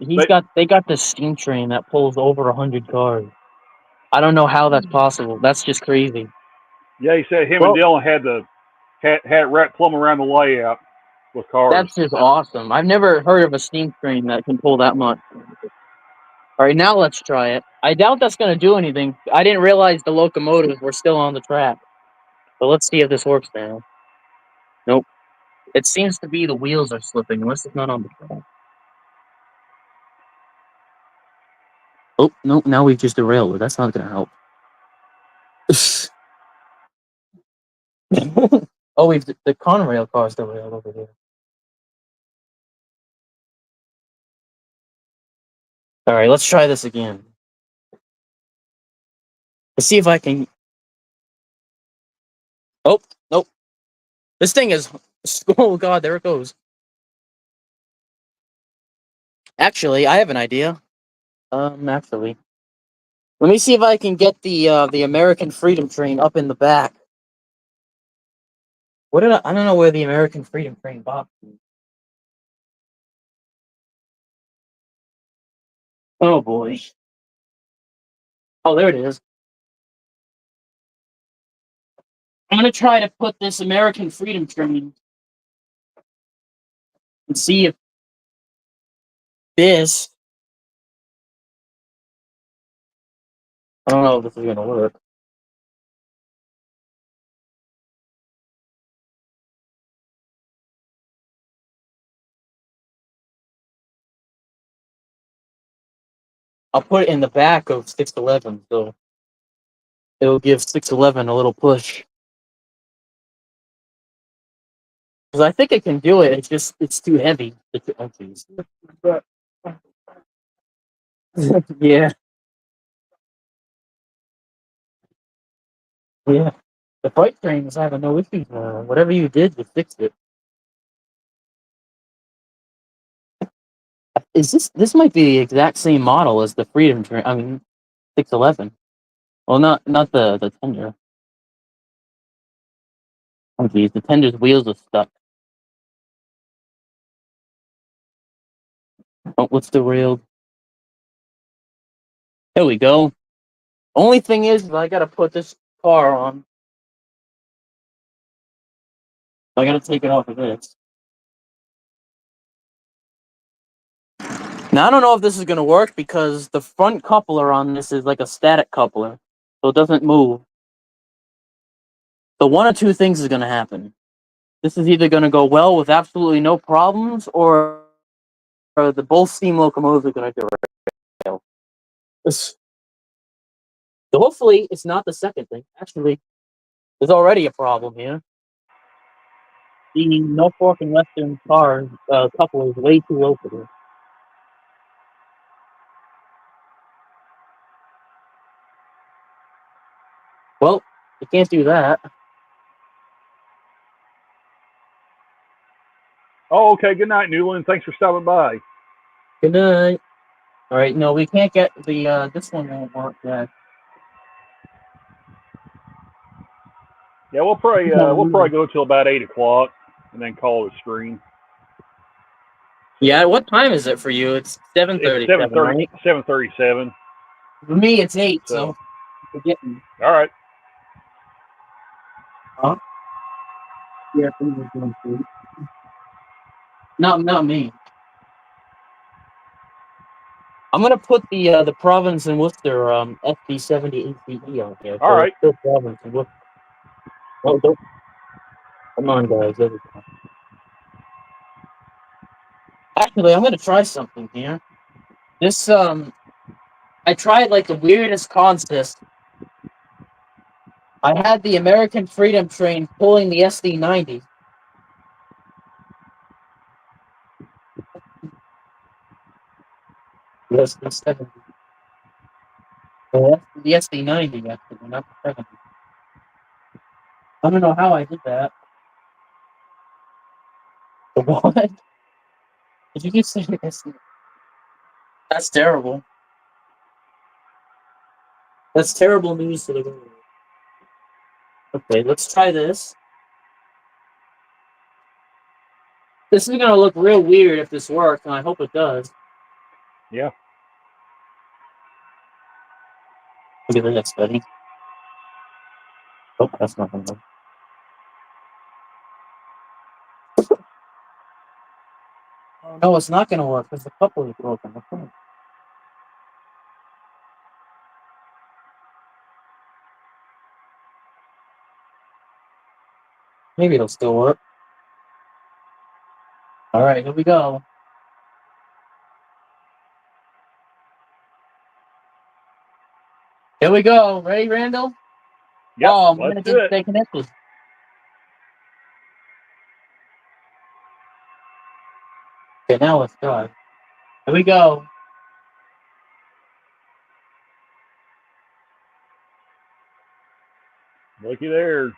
S4: they got this steam train that pulls over 100 cars. I don't know how that's possible. That's just crazy.
S3: Yeah, he said him and Dylan had it wrapped plumb around the layout with cars.
S4: That's just awesome. I've never heard of a steam train that can pull that much. All right, now let's try it. I doubt that's going to do anything. I didn't realize the locomotives were still on the track. But let's see if this works now. Nope. It seems to be the wheels are slipping, unless it's not on the track. Oh, nope, now we've just derailed it. That's not going to help. Oh, the Conrail car's derailed over here. All right, let's try this again. Let's see if I can Oh, nope. This thing is. Oh god, there it goes. Actually, I have an idea. Actually, let me see if I can get the American Freedom Train up in the back. What did I don't know where the American Freedom Train box is. Oh boy. Oh, there it is. I'm gonna try to put this American Freedom Train and see if this. I don't know if this is gonna work. I'll put it in the back of 611, so it'll give 611 a little push. Because I think it can do it. It's just it's too heavy. Oh, geez. Yeah, yeah. The freight train is having no issues. Whatever you did, you fixed it. Is this might be the exact same model as the Freedom Train? I mean, 611. Well, not the tender. Oh, geez, the tender's wheels are stuck. Oh, what's the rail? There we go. Only thing is, I gotta put this car on. I gotta take it off of this. Now I don't know if this is gonna work because the front coupler on this is like a static coupler, so it doesn't move. So one of two things is gonna happen. This is either gonna go well with absolutely no problems, or the both steam locomotives are gonna derail. So hopefully it's not the second thing. Actually, there's already a problem here. The Norfolk and Western car coupler is way too low for this. Well, you can't do that.
S3: Oh, okay. Good night, Newland. Thanks for stopping by.
S4: Good night. All right, no, we can't get the this one won't work yet.
S3: Yeah, we'll probably go till about 8 o'clock, and then call the stream.
S4: Yeah, what time is it for you? It's
S3: It's
S4: 7:37, right?
S3: 7:37.
S4: For me, it's 8.
S3: So,
S4: So we're getting.
S3: all right.
S4: Huh? Yeah, things are doing good. Not me. I'm gonna put the Province and Worcester FD70 ACE on here.
S3: All
S4: So it's
S3: right.
S4: still Province and Worcester. Oh, don't come on, guys. There we go. Actually, I'm gonna try something here. This I tried like the weirdest contest. I had the American Freedom Train pulling the SD90. The SD70. The SD90 actually, not the 70. I don't know how I did that. The what? Did you just say SD? That's terrible. That's terrible news to the world. Okay, let's try this. This is gonna look real weird if this works, and I hope it does.
S3: Yeah.
S4: Look at this, buddy. Oh, that's not gonna work. Oh, no, it's not gonna work because the couple is broken. Okay. Maybe it'll still work. All right, here we go. Here we go. Ready, Randall?
S3: Yep.
S4: Oh, man,
S3: Let's
S4: it
S3: do
S4: didn't
S3: it.
S4: stay connected. Okay, now let's try. Here we go.
S3: Looky there.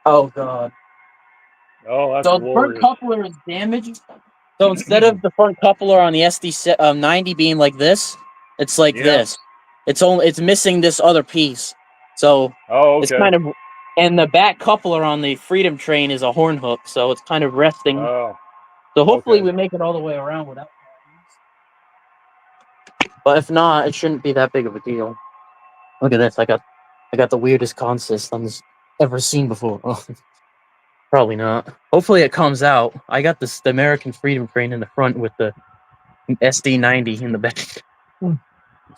S4: Oh god.
S3: Oh, that's
S4: So the front
S3: glorious.
S4: coupler is damaged. So instead of the front coupler on the SD90 being like this, it's like
S3: Yeah.
S4: this. It's missing this other piece. So
S3: Oh,
S4: it's
S3: okay.
S4: kind of, and the back coupler on the Freedom Train is a horn hook, so it's kind of resting.
S3: Oh,
S4: So hopefully
S3: okay.
S4: we make it all the way around without problems. But if not, it shouldn't be that big of a deal. Look at this. I got the weirdest consist I've ever seen before. Oh, probably not. Hopefully it comes out. I got the American Freedom Train in the front with the SD90 in the back.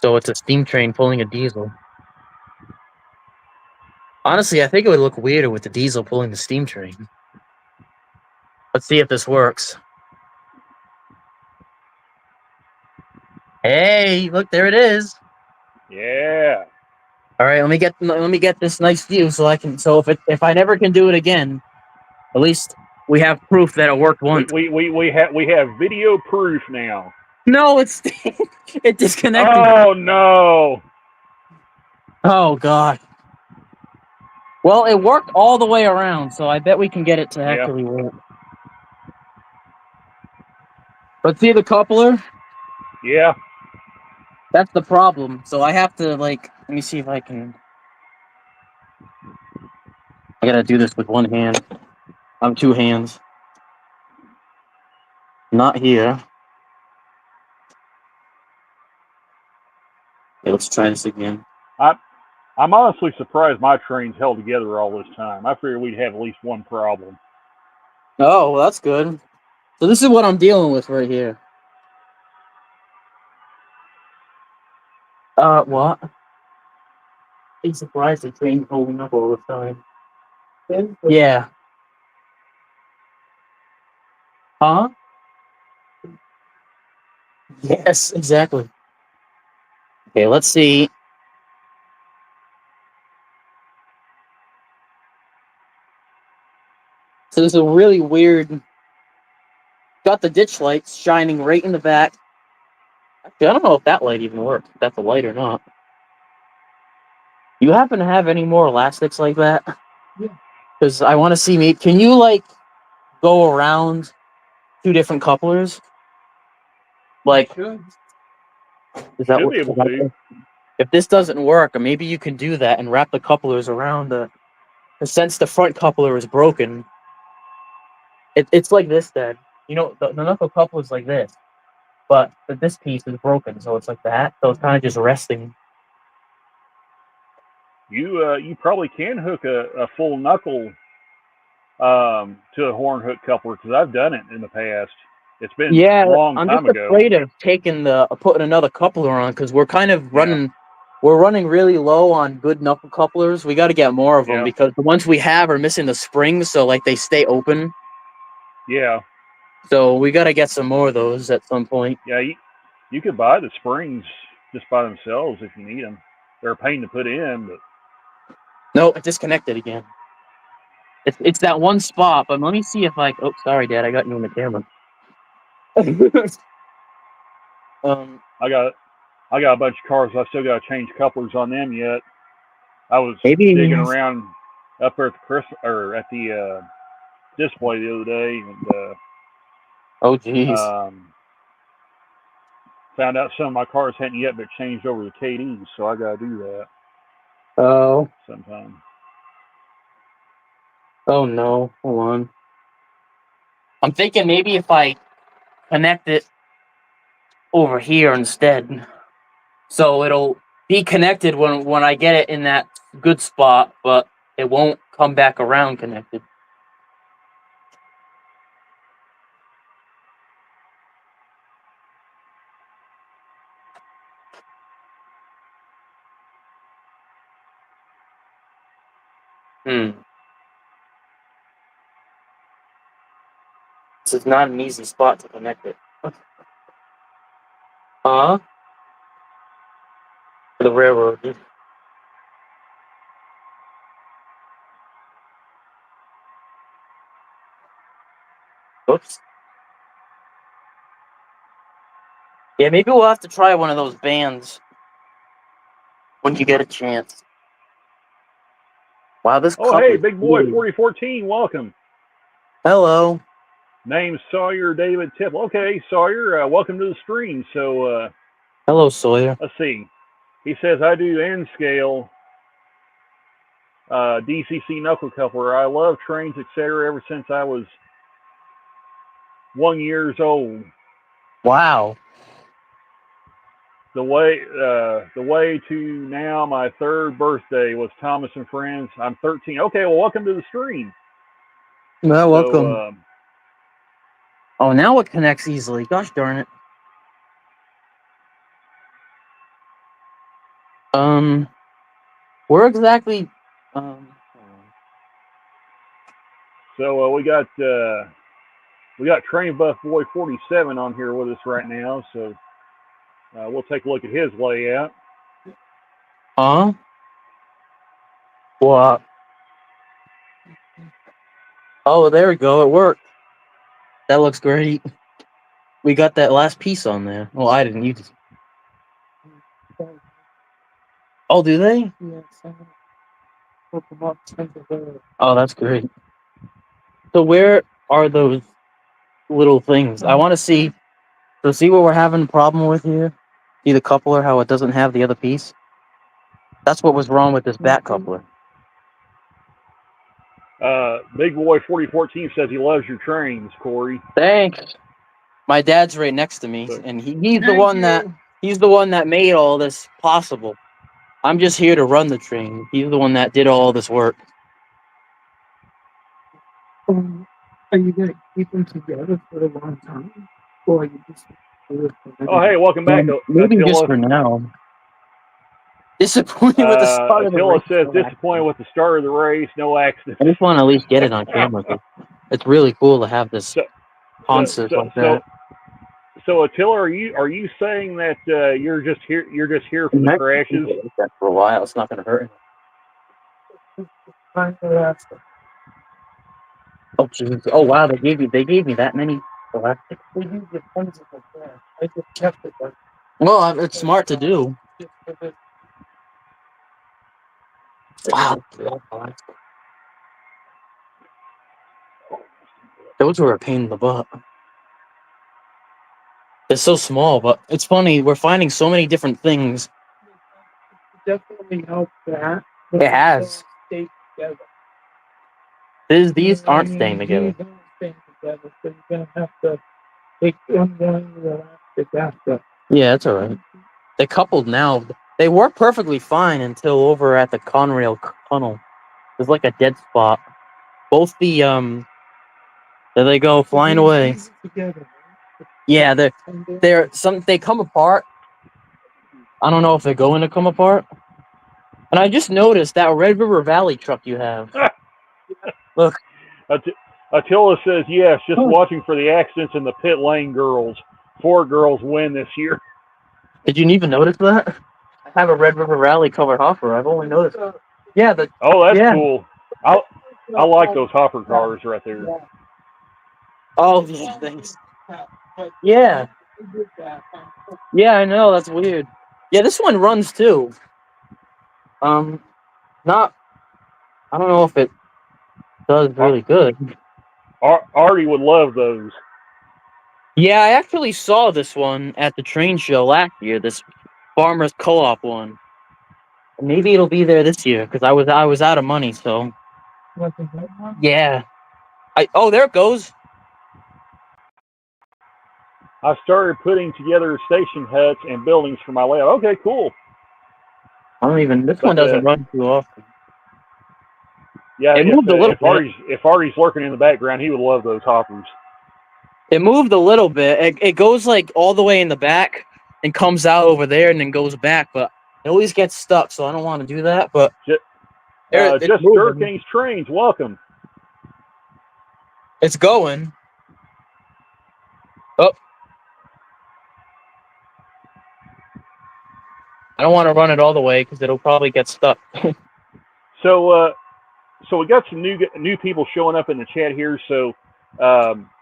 S4: So it's a steam train pulling a diesel. Honestly, I think it would look weirder with the diesel pulling the steam train. Let's see if this works. Hey, look, there it is.
S3: Yeah.
S4: All right, let me get this nice view so I can. So if I never can do it again, at least we have proof that it worked once.
S3: We have video proof now.
S4: No, it's it disconnected.
S3: Oh no.
S4: Oh god. Well, it worked all the way around, so I bet we can get it to
S3: Yeah.
S4: actually work. But see the coupler?
S3: Yeah.
S4: That's the problem. So I have to let me see if I can. I gotta do this with one hand. I'm two hands. Not here. Okay, let's try this again.
S3: I'm honestly surprised my train's held together all this time. I figured we'd have at least one problem.
S4: Oh, well, that's good. So this is what I'm dealing with right here. What? I'm surprised the train's holding up all the time. Yeah. Huh? Yes, exactly. Okay, let's see. So there's a really weird. Got the ditch lights shining right in the back. Actually, I don't know if that light even works. If that's a light or not. You happen to have any more elastics like that? Yeah. Because I want to see me. Can you go around two different couplers? Is that
S3: Should
S4: what?
S3: be able to.
S4: If this doesn't work, maybe you can do that and wrap the couplers around the. Since the front coupler is broken, it's like this. Then the knuckle coupler is like this, but this piece is broken, so it's like that. So it's kind of just resting.
S3: You probably can hook a full knuckle to a horn hook coupler because I've done it in the past. It's been
S4: Yeah,
S3: a long
S4: I'm
S3: time
S4: just
S3: ago.
S4: afraid of putting another coupler on because we're kind of
S3: Yeah.
S4: we're running really low on good knuckle couplers. We got to get more of them
S3: Yeah.
S4: because the ones we have are missing the springs, so they stay open.
S3: Yeah.
S4: So we got to get some more of those at some point.
S3: Yeah. You could buy the springs just by themselves if you need them. They're a pain to put in, but
S4: No, it disconnected again. It's that one spot, but let me see if I. Oh, sorry, Dad, I got you on the camera.
S3: I got a bunch of cars. I still got to change couplers on them yet. I was
S4: Maybe.
S3: digging around up there at the display the other day, and
S4: Oh, jeez.
S3: found out some of my cars hadn't yet been changed over to KDs, so I got to do that
S4: Oh.
S3: sometime.
S4: Oh no. Hold on. I'm thinking maybe if I connect it over here instead. So it'll be connected when I get it in that good spot, but it won't come back around connected. This is not an easy spot to connect it. Huh? For the railroad. Oops. Yeah, maybe we'll have to try one of those bands when you get a chance. Wow, this
S3: Oh,
S4: cup
S3: hey,
S4: is
S3: big boy
S4: huge.
S3: 4014, welcome.
S4: Hello.
S3: Name's Sawyer David Tip. Okay, Sawyer, welcome to the stream. So,
S4: Hello, Sawyer.
S3: let's see. He says, I do N scale DCC knuckle coupler. I love trains, etc. ever since I was 1 year old.
S4: Wow.
S3: The way to now, my third birthday was Thomas and Friends. I'm 13. Okay, well, welcome to the stream.
S4: Well, welcome.
S3: So,
S4: Oh, now it connects easily. Gosh darn it. Where exactly?
S3: so we got Train Buff Boy 47 on here with us right now. So we'll take a look at his layout.
S4: Huh? What? Oh, there we go. It worked. That looks great. We got that last piece on there. Well, I didn't. You just. Oh, do they? Oh, that's great. So where are those little things? I want to see. So see what we're having a problem with here? See the coupler, how it doesn't have the other piece? That's what was wrong with this back coupler.
S3: Big Boy 4014 says he loves your trains, Corey.
S4: Thanks. My dad's right next to me, and he's the one that made all this possible. I'm just here to run the train. He's the one that did all this work.
S5: Are you gonna keep them together for a long time, or you just?
S3: Oh, hey, welcome back,
S4: Maybe just
S3: Attila.
S4: for now. Disappointed with the start of the
S3: Attila
S4: race.
S3: says disappointed with the start of the race, no accident.
S4: I just want to at least get it on camera. It's really cool to have this concept like that.
S3: So Attila, are you saying that you're just here for the crashes?
S4: That for a while, it's not going to hurt. Oh jeez! Oh wow! They gave me that many elastic. I just kept it. Well, it's smart to do. Wow. Those were a pain in the butt. It's so small, but it's funny. We're finding so many different things.
S5: Definitely helped that.
S4: It has.
S5: Stay together.
S4: These aren't staying together.
S5: These aren't staying together, so you're gonna have to take one down the elastic after.
S4: Yeah, that's all right. They're coupled now. They work perfectly fine until over at the Conrail tunnel. There's like a dead spot. Both the there they go flying away.
S5: Together.
S4: Yeah, they come apart. I don't know if they're going to come apart. And I just noticed that Red River Valley truck you have. Look.
S3: Attila says yes, just watching for the accidents in the pit lane girls. 4 girls win this year.
S4: Did you even notice that? I have a Red River Rally covered hopper. I've only noticed. Yeah, that's
S3: cool. I like those hopper cars right there.
S4: Oh yeah, thanks. Yeah. Yeah, I know, that's weird. Yeah, this one runs too. Not I don't know if it does really good.
S3: Arty would love those.
S4: Yeah, I actually saw this one at the train show last year, this Farmers Co-op one. Maybe it'll be there this year, because I was out of money, so yeah. There it goes.
S3: I started putting together station huts and buildings for my layout. Okay, cool.
S4: This one doesn't run too often.
S3: Yeah,
S4: it moved a little bit.
S3: If Arty's lurking in the background, he would love those hoppers.
S4: It moved a little bit. It goes like all the way in the back and comes out over there and then goes back, but it always gets stuck, so I don't want to do that. But
S3: just Hurricanes trains, welcome.
S4: It's going. Oh. I don't want to run it all the way because it'll probably get stuck.
S3: So we got some new people showing up in the chat here. So,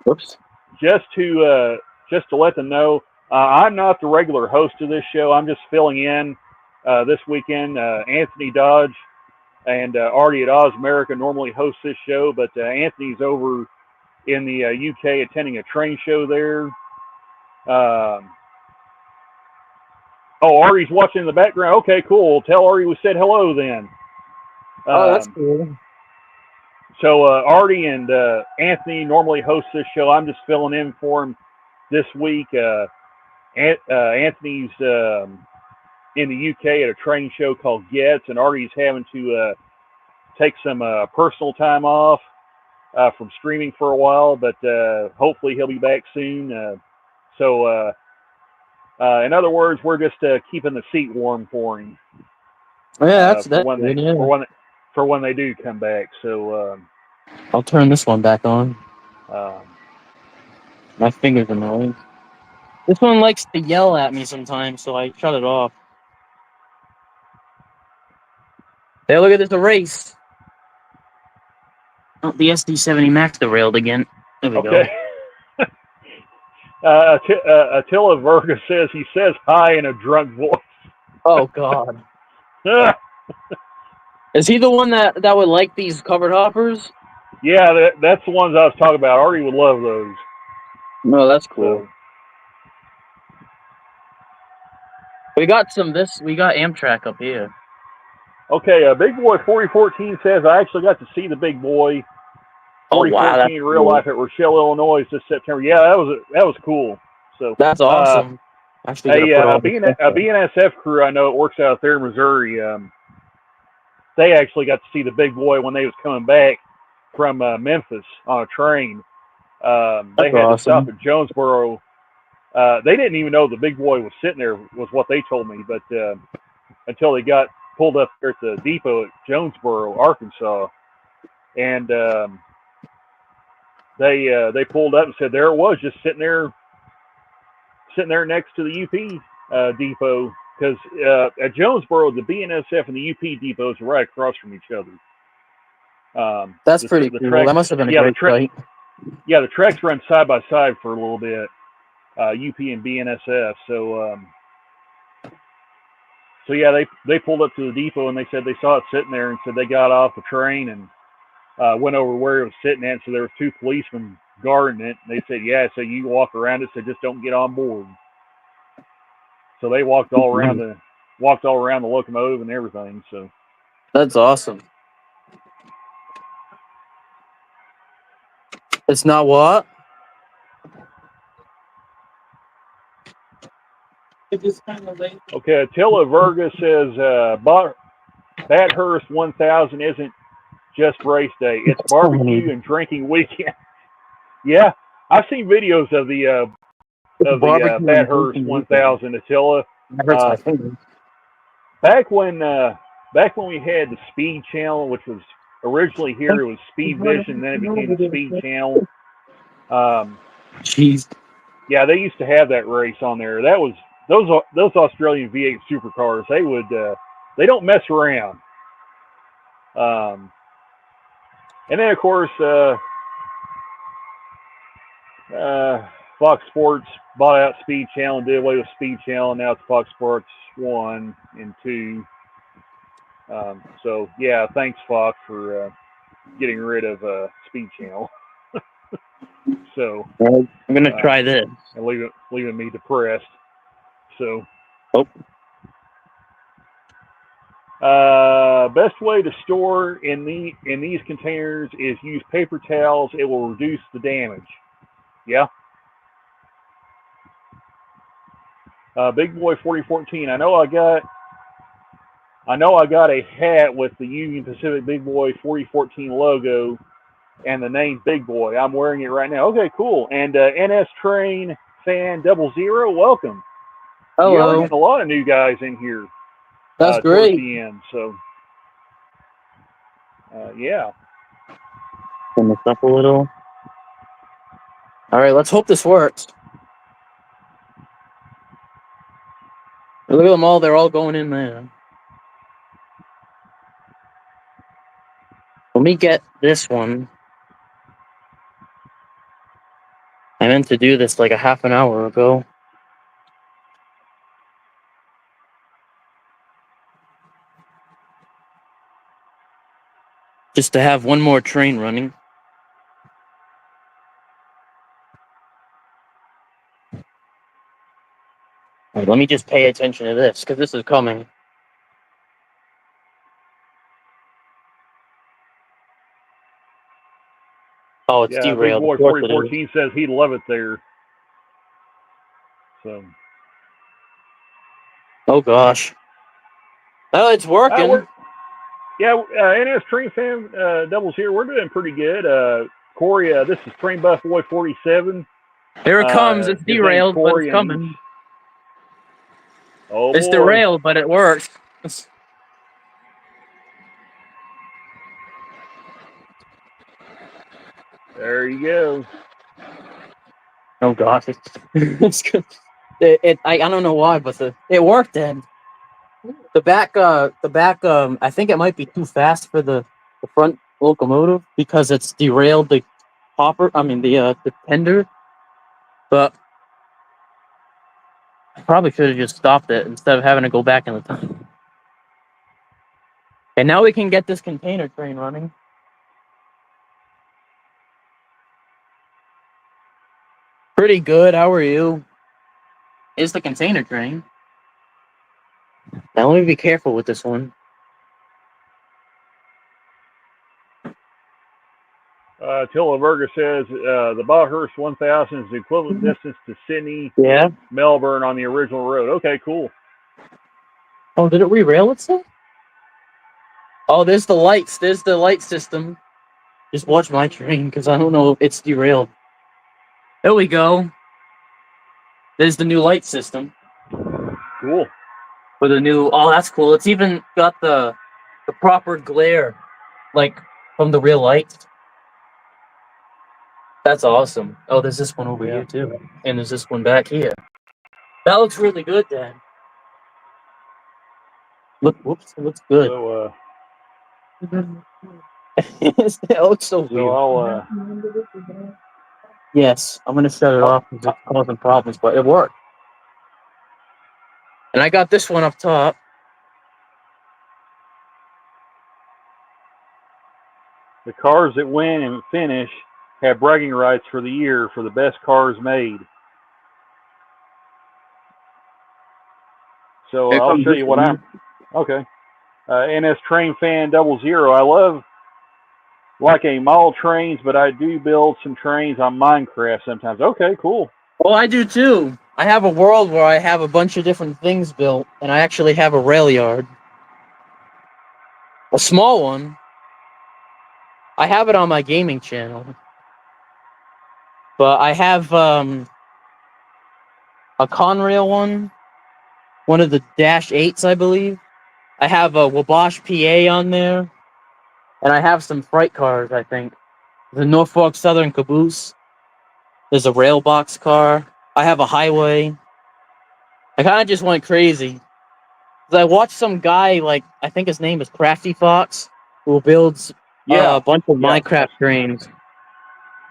S4: whoops.
S3: Just to let them know, I'm not the regular host of this show. I'm just filling in this weekend. Anthony Dodge and Arty at Oz America normally hosts this show, but Anthony's over in the UK attending a train show there. Oh, Arty's watching in the background. Okay, cool. Tell Arty we said hello then.
S4: Oh, that's cool.
S3: So Arty and Anthony normally host this show. I'm just filling in for him this week. Anthony's in the UK at a training show called Getz, and Arty's having to take some personal time off from streaming for a while, but hopefully he'll be back soon. So in other words, we're just keeping the seat warm for him.
S4: Yeah, that's
S3: for when
S4: good,
S3: they,
S4: yeah.
S3: for when they do come back. So
S4: I'll turn this one back on.
S3: um,
S4: My finger's annoying. This one likes to yell at me sometimes, so I shut it off. Hey, look at this erase. Oh, the SD70 Max derailed again. There we
S3: okay. Attila Verga says he says hi in a drunk voice.
S4: go. Oh, God. Is he the one that would like these covered hoppers?
S3: Yeah, that's the ones I was talking about. Arty would love those.
S4: No, that's cool.
S3: So,
S4: We got Amtrak up here.
S3: okay, Big Boy 4014 says I actually got to see the Big Boy
S4: Oh, wow.
S3: 4014 in real life at Rochelle, Illinois this September. Yeah, that was cool. So
S4: That's awesome. Actually,
S3: a BNSF crew I know it works out there in Missouri. They actually got to see the Big Boy when they was coming back from Memphis on a train. They had to stop at Jonesboro. They didn't even know the Big Boy was sitting there, was what they told me. But until they got pulled up there at the depot at Jonesboro, Arkansas, and they pulled up and said there it was, just sitting there next to the UP depot. Because at Jonesboro, the BNSF and the UP depots are right across from each other.
S4: That's pretty cool.
S3: Tracks,
S4: That must have been a great sight.
S3: Yeah, the tracks run side by side for a little bit, UP and BNSF. So yeah, they pulled up to the depot and they said they saw it sitting there and said they got off the train and went over where it was sitting at. So there were two policemen guarding it. And they said, yeah, so you walk around it, so just don't get on board. So they walked all around the locomotive and everything. So
S4: that's awesome. It's not what?
S3: Okay, Attila Verga says Bathurst 1000 isn't just race day; it's barbecue and drinking weekend. Yeah, I've seen videos of the Bathurst 1000, Attila. Back when we had the Speed Channel, which was originally here, it was Speed Vision, then it became the Speed Channel.
S4: Jeez.
S3: Yeah, they used to have that race on there. That was those Australian V8 supercars. They don't mess around. And then of course Fox Sports bought out Speed Channel and did away with Speed Channel. Now it's Fox Sports 1 and 2. So yeah, thanks Fox for getting rid of Speed Channel. So
S4: I'm gonna try this
S3: and leaving me depressed. So best way to store in these containers is use paper towels. It will reduce the damage. Yeah. Big Boy 4014. I know I got a hat with the Union Pacific Big Boy 4014 logo and the name Big Boy. I'm wearing it right now. Okay, cool. And NS Train fan 00, welcome.
S4: Hello.
S3: Yeah, we're getting a lot of new guys in here.
S4: That's great.
S3: Towards the end, so yeah.
S4: Turn this up a little. All right, let's hope this works. Look at them all; they're all going in there. Let me get this one. I meant to do this like a half an hour ago. just to have one more train running. All right, let me just pay attention to this, because this is coming. Oh, it's
S3: Yeah, Big
S4: derailed.
S3: Boy
S4: Of course it is.
S3: 4014 says he'd love it there. So.
S4: Oh, gosh. Oh, it's working.
S3: Yeah, NS Train Fan Doubles here. We're doing pretty good. Corey, this is Train Buff Boy 47.
S4: Here it comes. It's
S3: His name's
S4: derailed, but
S3: Corey,
S4: it's coming.
S3: Oh,
S4: It's
S3: boy.
S4: derailed, but it works.
S3: There you go.
S4: Oh gosh, it's good. I don't know why, but it worked then. The back, I think it might be too fast for the front locomotive because it's derailed the the tender. But I probably should have just stopped it instead of having to go back in the time. And now we can get this container train running. Pretty good. How are you? Is the container train? Now let me be careful with this one.
S3: Tilla Berger says the Bathurst 1000 is the equivalent distance to Sydney,
S4: Yeah.
S3: Melbourne on the original road. Okay, cool.
S4: Oh, did it re-rail itself? Oh, there's the lights. There's the light system. Just watch my train, because I don't know if it's derailed. There we go. There's the new light system.
S3: Cool.
S4: For the new... Oh, that's cool. It's even got the proper glare, like, from the real lights. That's awesome. Oh, there's this one over here, too. And there's this one back here. That looks really good, Dan. Whoops, it looks good.
S3: So,
S4: It looks so weird.
S3: I'll,
S4: Yes, I'm going to shut it off because it's causing problems, but it worked. And I got this one up top.
S3: the cars that win and finish have bragging rights for the year for the best cars made. So
S4: Here
S3: I'll
S4: comes
S3: show
S4: this
S3: you what
S4: one.
S3: okay. NS Train Fan 00. I love like a model trains, but I do build some trains on Minecraft sometimes. Okay, cool.
S4: Well, I do too. I have a world where I have a bunch of different things built, and I actually have a rail yard. A small one. I have it on my gaming channel. But I have a Conrail one of the Dash 8s, I believe. I have a Wabash PA on there. And I have some freight cars, I think. The Norfolk Southern Caboose. There's a rail box car. I have a highway. I kind of just went crazy. 'Cause I watched some guy, like, I think his name is Crafty Fox, who builds a bunch of Minecraft trains.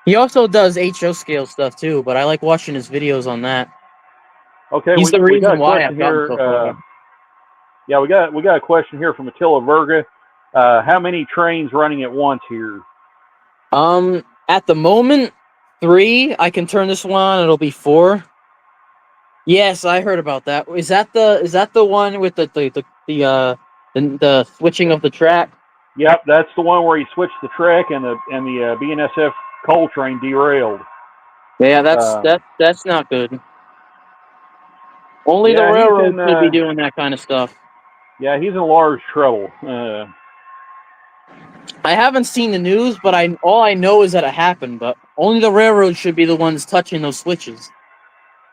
S4: He also does HO scale stuff too, but I like watching his videos on that.
S3: Okay,
S4: He's the
S3: we got
S4: reason
S3: a
S4: why
S3: question
S4: I've gotten
S3: here.
S4: so far.
S3: Yeah, we got a question here from Attila Verga. How many trains running at once here?
S4: At the moment, 3. I can turn this one on, it'll be 4. Yes, I heard about that. Is that the one with the switching of the track?
S3: Yep, that's the one where he switched the track and the BNSF coal train derailed.
S4: Yeah, that's not good. Only the
S3: Yeah,
S4: railroad should be doing that kind of stuff.
S3: Yeah, he's in large trouble.
S4: I haven't seen the news, but all I know is that it happened. But only the railroad should be the ones touching those switches.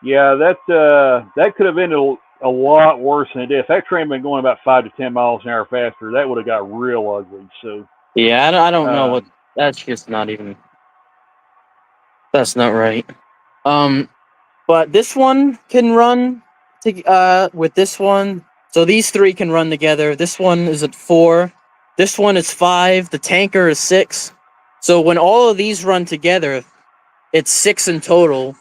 S3: Yeah, that could have ended a lot worse than it did. If that train had been going about 5 to 10 miles an hour faster, that would have got real ugly. So
S4: yeah, I don't know what. That's just not even. That's not right. But this one can run with this one. So these 3 can run together. This one is at 4. This one is 5. The tanker is 6. So when all of these run together, it's 6 in total.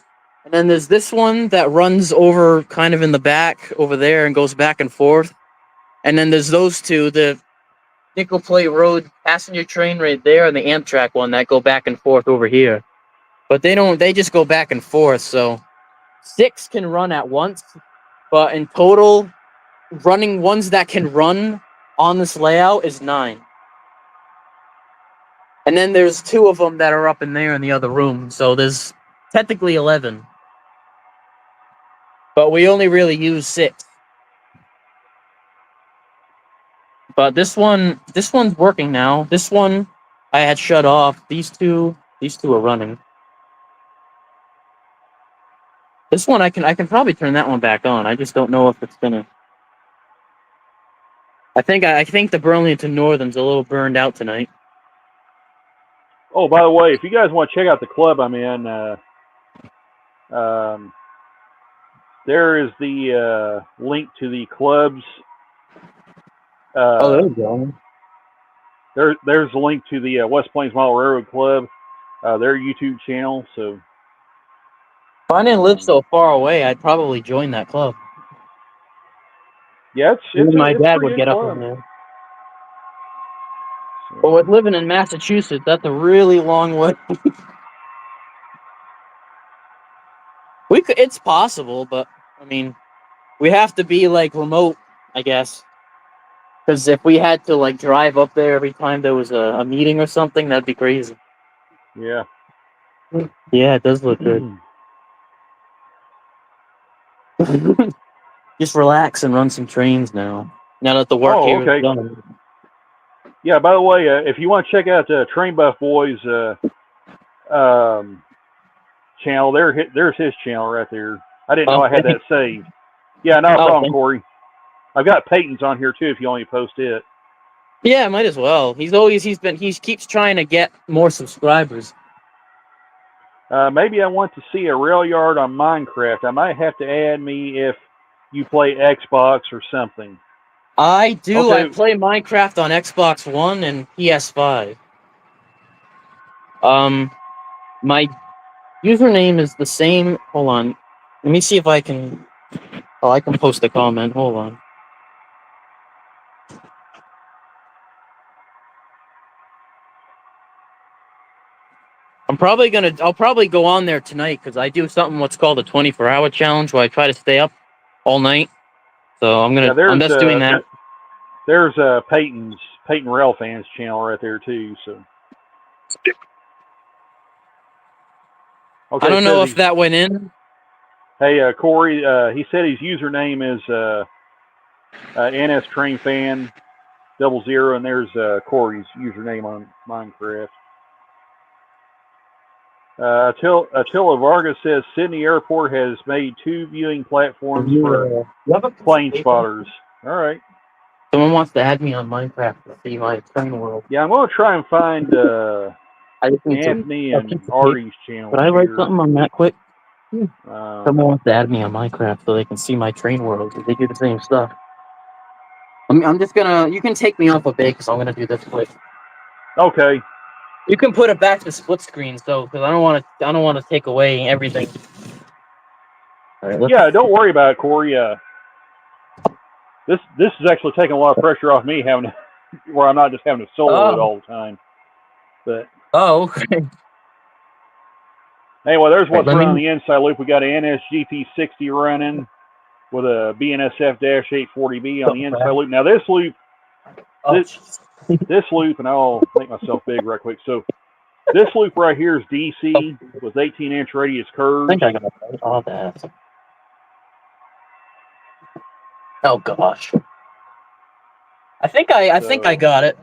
S4: And then there's this one that runs over kind of in the back over there and goes back and forth. And then there's those 2. The Nickel Plate Road passenger train right there, and the Amtrak one that go back and forth over here. But they don't. They just go back and forth. So 6 can run at once, but in total, running ones that can run on this layout is 9. And then there's 2 of them that are up in there in the other room. So there's technically 11. But we only really use 6. But this one's working now. This one I had shut off. These two are running. This one I can probably turn that one back on. I just don't know if it's gonna. I think the Burlington Northern's a little burned out tonight.
S3: Oh, by the way, if you guys want to check out the club I'm in, there is the link to the club's.
S4: There you go.
S3: There's a link to the West Plains Model Railroad Club, their YouTube channel. So,
S4: If I didn't live so far away, I'd probably join that club.
S3: yeah,
S4: My
S3: it's
S4: dad
S3: pretty
S4: would
S3: good
S4: get up
S3: club.
S4: on there. But with living in Massachusetts, that's a really long way. It's possible, but I mean, we have to be like remote, I guess. Because if we had to like drive up there every time there was a meeting or something, that'd be crazy.
S3: Yeah.
S4: Yeah, it does look good. Just relax and run some trains now. Now that the work here
S3: okay.
S4: is done.
S3: Yeah, by the way, if you want to check out Train Buff Boys channel, there's his channel right there. I didn't know I had that saved. Yeah, not a problem, Corey. I've got Peyton's on here too if you want me to post it.
S4: Yeah, might as well. He keeps trying to get more subscribers.
S3: Maybe I want to see a rail yard on Minecraft. I might have to add me if you play Xbox or something.
S4: I do.
S3: Okay.
S4: I play Minecraft on Xbox One and PS5. My username is the same. Hold on. Let me see if I can. Oh, I can post a comment. Hold on. I'll probably go on there tonight because I do something what's called a 24-hour challenge where I try to stay up all night. So I'm just doing that.
S3: There's Peyton Rail Fans channel right there too. So. Okay,
S4: I don't know if that went in.
S3: Hey, Corey, he said his username is NS Train Fan 00, and there's Corey's username on Minecraft. Attila Vargas says Sydney Airport has made 2 viewing platforms for plane spotters. All right.
S4: Someone wants to add me on Minecraft to see my train world.
S3: Yeah, I'm going to try and find Anthony and Arty's channel.
S4: Could I write something on that quick? Someone wants to add me on Minecraft so they can see my train world. They do the same stuff. I'm just gonna. You can take me off a bit because I'm gonna do this quick.
S3: Okay.
S4: You can put it back to split screen, so because I don't want to take away everything. All right,
S3: yeah, don't worry about it, Corey. This is actually taking a lot of pressure off me where I'm not just having to solo it all the time. But
S4: okay.
S3: Anyway, there's what's running on the inside loop. We got an NSGP60 running with a BNSF-840B on the inside loop. Now this loop, this loop, and I'll make myself big right quick. So this loop right here is DC with 18-inch radius curves.
S4: I think I got all that. Oh gosh. I think I got it.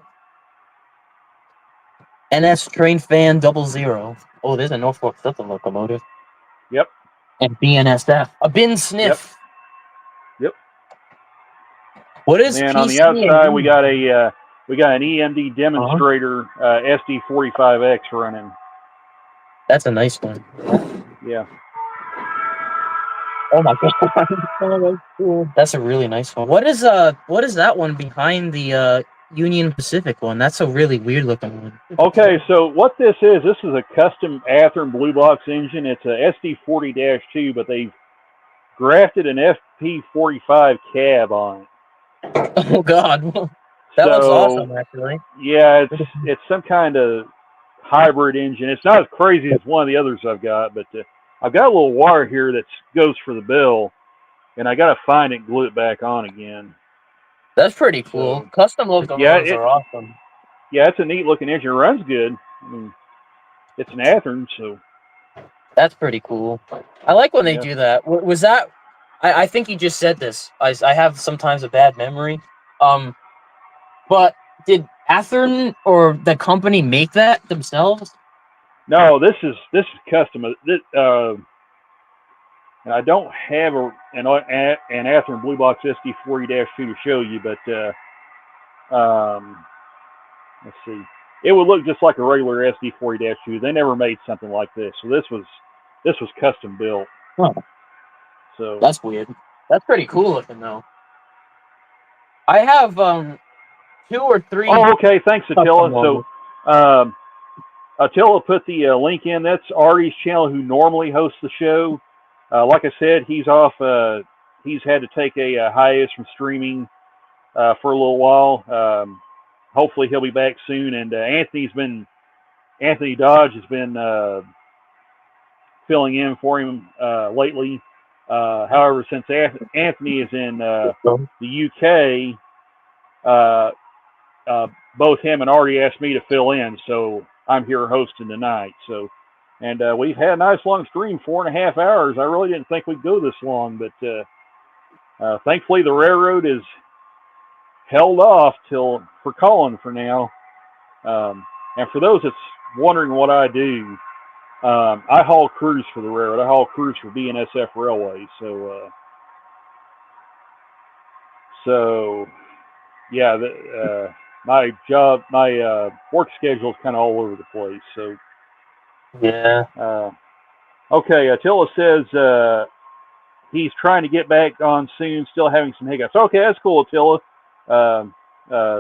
S4: NS Train Fan 00. Oh, there's a Norfolk Southern locomotive.
S3: Yep.
S4: And BNSF. A bin sniff.
S3: Yep.
S4: What is?
S3: And on the outside, we got an EMD demonstrator SD45X running.
S4: That's a nice one.
S3: Yeah.
S4: Oh my god. That's a really nice one. What is that one behind the Union Pacific one? That's a really weird looking one.
S3: Okay, so what this is a custom Athearn Blue Box engine. It's a SD40-2, but they've grafted an FP45 cab on it.
S4: Oh god. That looks
S3: So
S4: awesome, actually.
S3: yeah, it's some kind of hybrid engine. It's not as crazy as one of the others I've got, but I've got a little wire here that goes for the bell, and I got to find it and glue it back on again.
S4: That's pretty cool.
S3: So,
S4: Custom
S3: yeah,
S4: locomotives are awesome.
S3: Yeah, it's a neat looking engine. It runs good. I mean, it's an Athearn, so
S4: That's pretty cool. I like when they
S3: yeah.
S4: do that. Was that? I think he just said this. I have sometimes a bad memory. But did Athearn or the company make that themselves?
S3: No, this is custom. And I don't have an Athearn Blue Box SD40-2 to show you, but let's see. It would look just like a regular SD40-2. They never made something like this, so this was custom built.
S4: Huh.
S3: So
S4: That's weird. That's pretty cool looking though. I have 2 or 3.
S3: oh, okay. Thanks, Attila.
S4: custom
S3: So Attila put the link in. That's Arty's channel, who normally hosts the show. Like I said, he's off. He's had to take a hiatus from streaming for a little while. Hopefully, he'll be back soon. And Anthony Dodge has been filling in for him lately. However, since Anthony is in the UK, both him and Artie asked me to fill in, so I'm here hosting tonight. So, and we've had a nice long stream, 4.5 hours. I really didn't think we'd go this long, but thankfully the railroad is held off for Colin for now. And for those that's wondering what I do, I haul crews for the railroad. I haul crews for BNSF Railway. So yeah, my work schedule is kind of all over the place. So
S4: Yeah.
S3: Okay, Attila says he's trying to get back on soon, still having some hiccups. Okay, that's cool, Attila.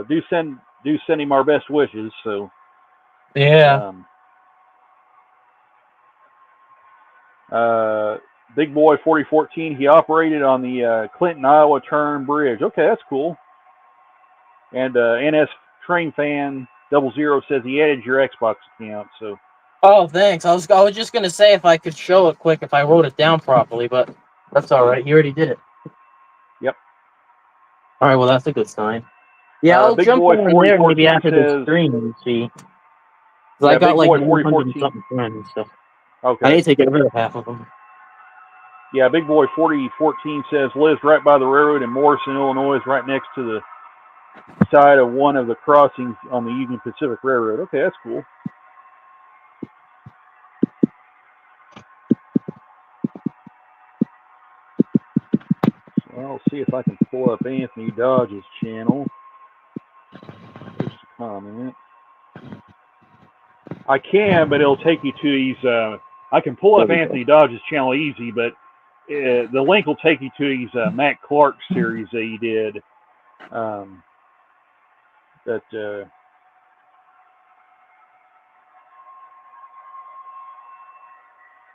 S3: Do send him our best wishes. So
S4: Yeah.
S3: Big Boy 4014, he operated on the Clinton, Iowa Turn Bridge. Okay, that's cool. And NS Train Fan 00 says he added your Xbox account. So.
S4: Oh, thanks. I was just gonna say if I could show it quick if I wrote it down properly, but that's all right. You already did it.
S3: Yep.
S4: All right. Well, that's a good sign. Yeah, I'll
S3: Big
S4: jump
S3: Boy
S4: on there maybe
S3: 4014
S4: after the
S3: says,
S4: stream and see.
S3: Yeah,
S4: I got
S3: Big
S4: like
S3: Boy
S4: 100 and
S3: 4014.
S4: something friends and stuff.
S3: Okay.
S4: I need to get rid of half of them.
S3: Yeah, Big Boy 4014 says lives right by the railroad in Morrison, Illinois, is right next to the side of one of the crossings on the Union Pacific Railroad. Okay, that's cool. So I'll see if I can pull up Anthony Dodge's channel. Just a comment. I can, but it'll take you to his. I can pull up Anthony Dodge's channel easy, but the link will take you to his Matt Clark series that he did.
S4: I'm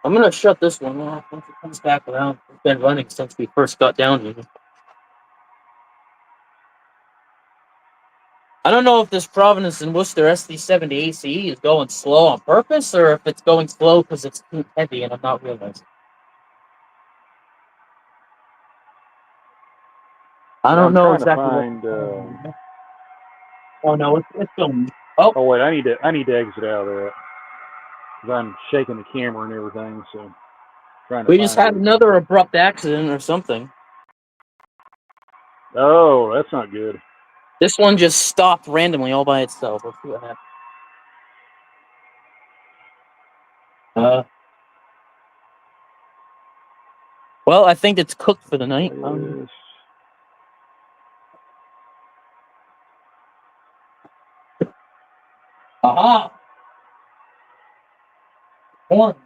S4: gonna shut this one off once it comes back around. It's been running since we first got down here. I don't know if this Providence and Worcester SD70 ACE is going slow on purpose or if it's going slow because it's too heavy and I'm not realizing. I don't know exactly. Oh no, it's going.
S3: Oh wait, I need to exit out of that because I'm shaking the camera and everything. So
S4: we just had another abrupt accident or something.
S3: Oh, that's not good.
S4: This one just stopped randomly all by itself. Let's see what happens. Well, I think it's cooked for the night. Aha! Corn.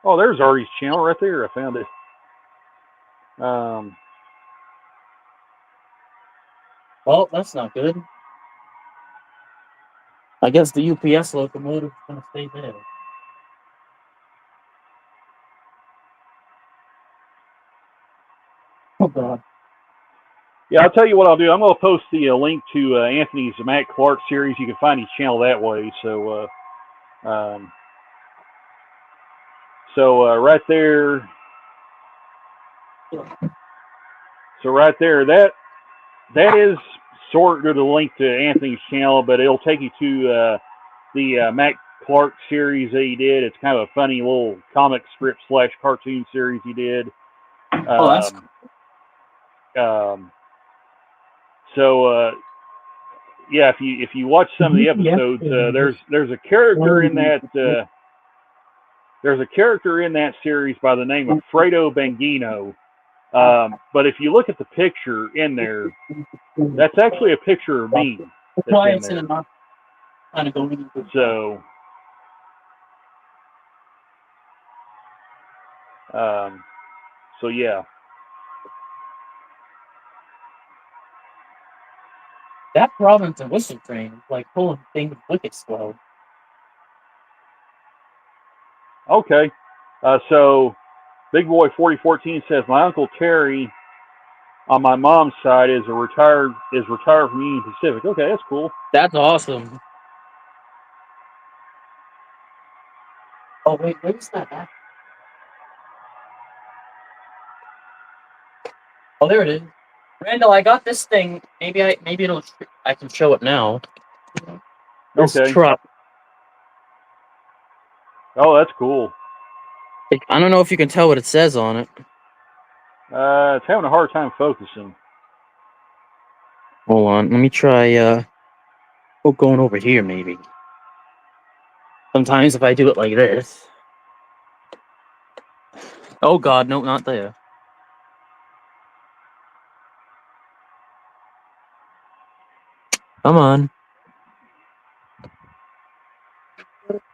S3: Oh, there's Artie's channel right there. I found it.
S4: Well, that's not good. I guess the UPS locomotive is going to stay there. Oh God.
S3: Yeah, I'll tell you what I'll do. I'm going to post the link to Anthony's Matt Clark series. You can find his channel that way. So, right there. So right there, that is sort of the link to Anthony's channel, but it'll take you to the Matt Clark series that he did. It's kind of a funny little comic strip / cartoon series he did.
S4: Oh, that's
S3: Yeah, if you watch some of the episodes, there's a character in that series by the name of Fredo Bangino. But if you look at the picture in there, that's actually a picture of me.
S4: That's why it's in a kind of going into
S3: so yeah.
S4: that province and whistle train is like pulling things wicked slow.
S3: Okay. So Big Boy 4014 says my Uncle Terry on my mom's side is retired from Union Pacific. Okay, that's cool.
S4: That's awesome. Oh wait, where's that at? Oh, there it is. Randall, I got this thing. Maybe I can show it now. This
S3: Okay.
S4: truck.
S3: Oh, that's cool.
S4: I don't know if you can tell what it says on it.
S3: It's having a hard time focusing.
S4: Hold on, let me try going over here maybe. Sometimes if I do it like this. Oh God, no, not there. Come on.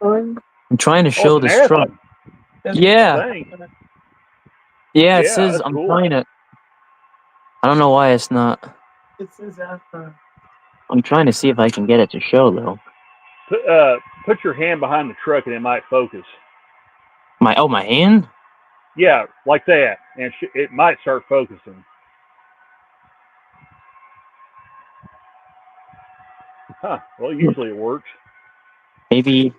S4: I'm trying to show
S3: it's an
S4: this truck. Yeah.
S3: Dang.
S4: Yeah, it
S3: Yeah,
S4: says
S3: that's
S4: I'm
S3: cool.
S4: trying to. I don't know why it's not.
S5: It says after.
S4: I'm trying to see if I can get it to show though.
S3: Put your hand behind the truck and it might focus.
S4: My hand?
S3: Yeah, like that, and it might start focusing. Huh. Well, usually it works.
S4: Maybe.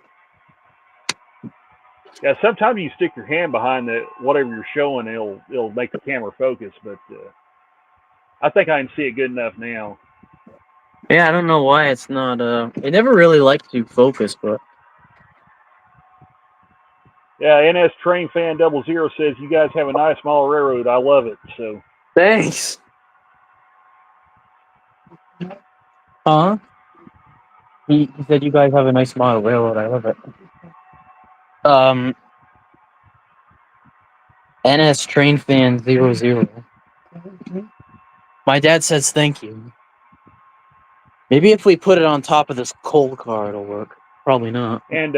S3: Yeah, sometimes you stick your hand behind whatever you're showing, it'll make the camera focus. But I think I can see it good enough now.
S4: Yeah, I don't know why it's not. It never really liked to focus, but.
S3: Yeah, NS Train Fan 00 says you guys have a nice model railroad. I love it. So.
S4: Thanks. Huh? He said you guys have a nice model railroad. I love it. NS Train Fan 00. My dad says thank you. Maybe if we put it on top of this coal car, it'll work. Probably not.
S3: And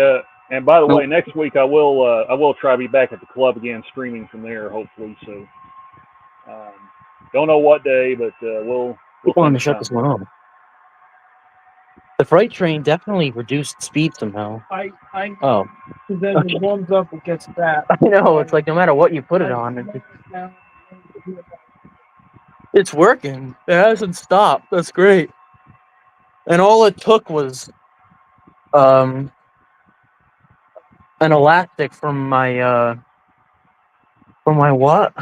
S3: by the way, next week I will try to be back at the club again, streaming from there, hopefully. So, don't know what day, but we'll.
S4: People want to shut this one off. The freight train definitely reduced speed somehow. Oh.
S5: Then it warms up, it gets fat.
S4: I know, it's like no matter what you put it on, it's working. It hasn't stopped. That's great. And all it took was an elastic from my what?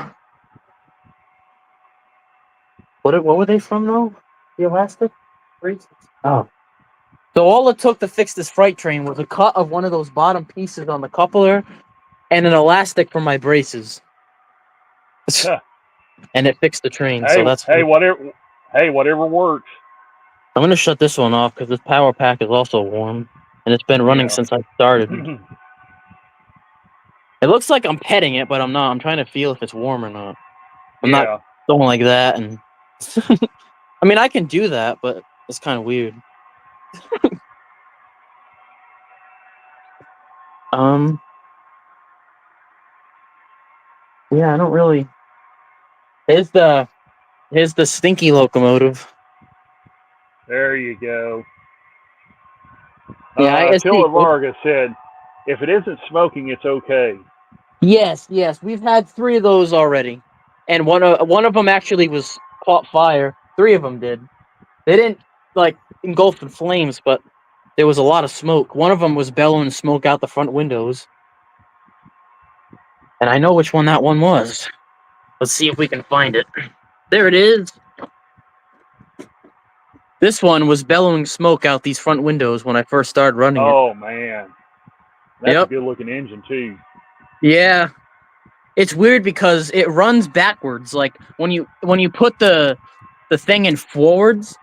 S4: What were they from though? The elastic? Oh. So all it took to fix this freight train was a cut of one of those bottom pieces on the coupler and an elastic from my braces. And it fixed the train, so that's
S3: whatever works.
S4: I'm gonna shut this one off because this power pack is also warm, and it's been running since I started. It looks like I'm petting it, but I'm not. I'm trying to feel if it's warm or not. I'm not going like that, and I mean I can do that, but it's kind of weird. Yeah, I don't really. Here's the stinky locomotive.
S3: There you go.
S4: Yeah,
S3: Tilla Varga said, if it isn't smoking, it's okay.
S4: Yes, we've had 3 of those already. and one of them actually was caught fire. 3 of them did. They didn't like engulf in flames, but there was a lot of smoke. One of them was bellowing smoke out the front windows, and I know which one that one was. Let's see if we can find it. There it is. This one was bellowing smoke out these front windows when I first started running it.
S3: Oh man, that's
S4: Yep.
S3: a good looking engine too.
S4: Yeah. It's weird because it runs backwards. Like when you put the thing in forwards,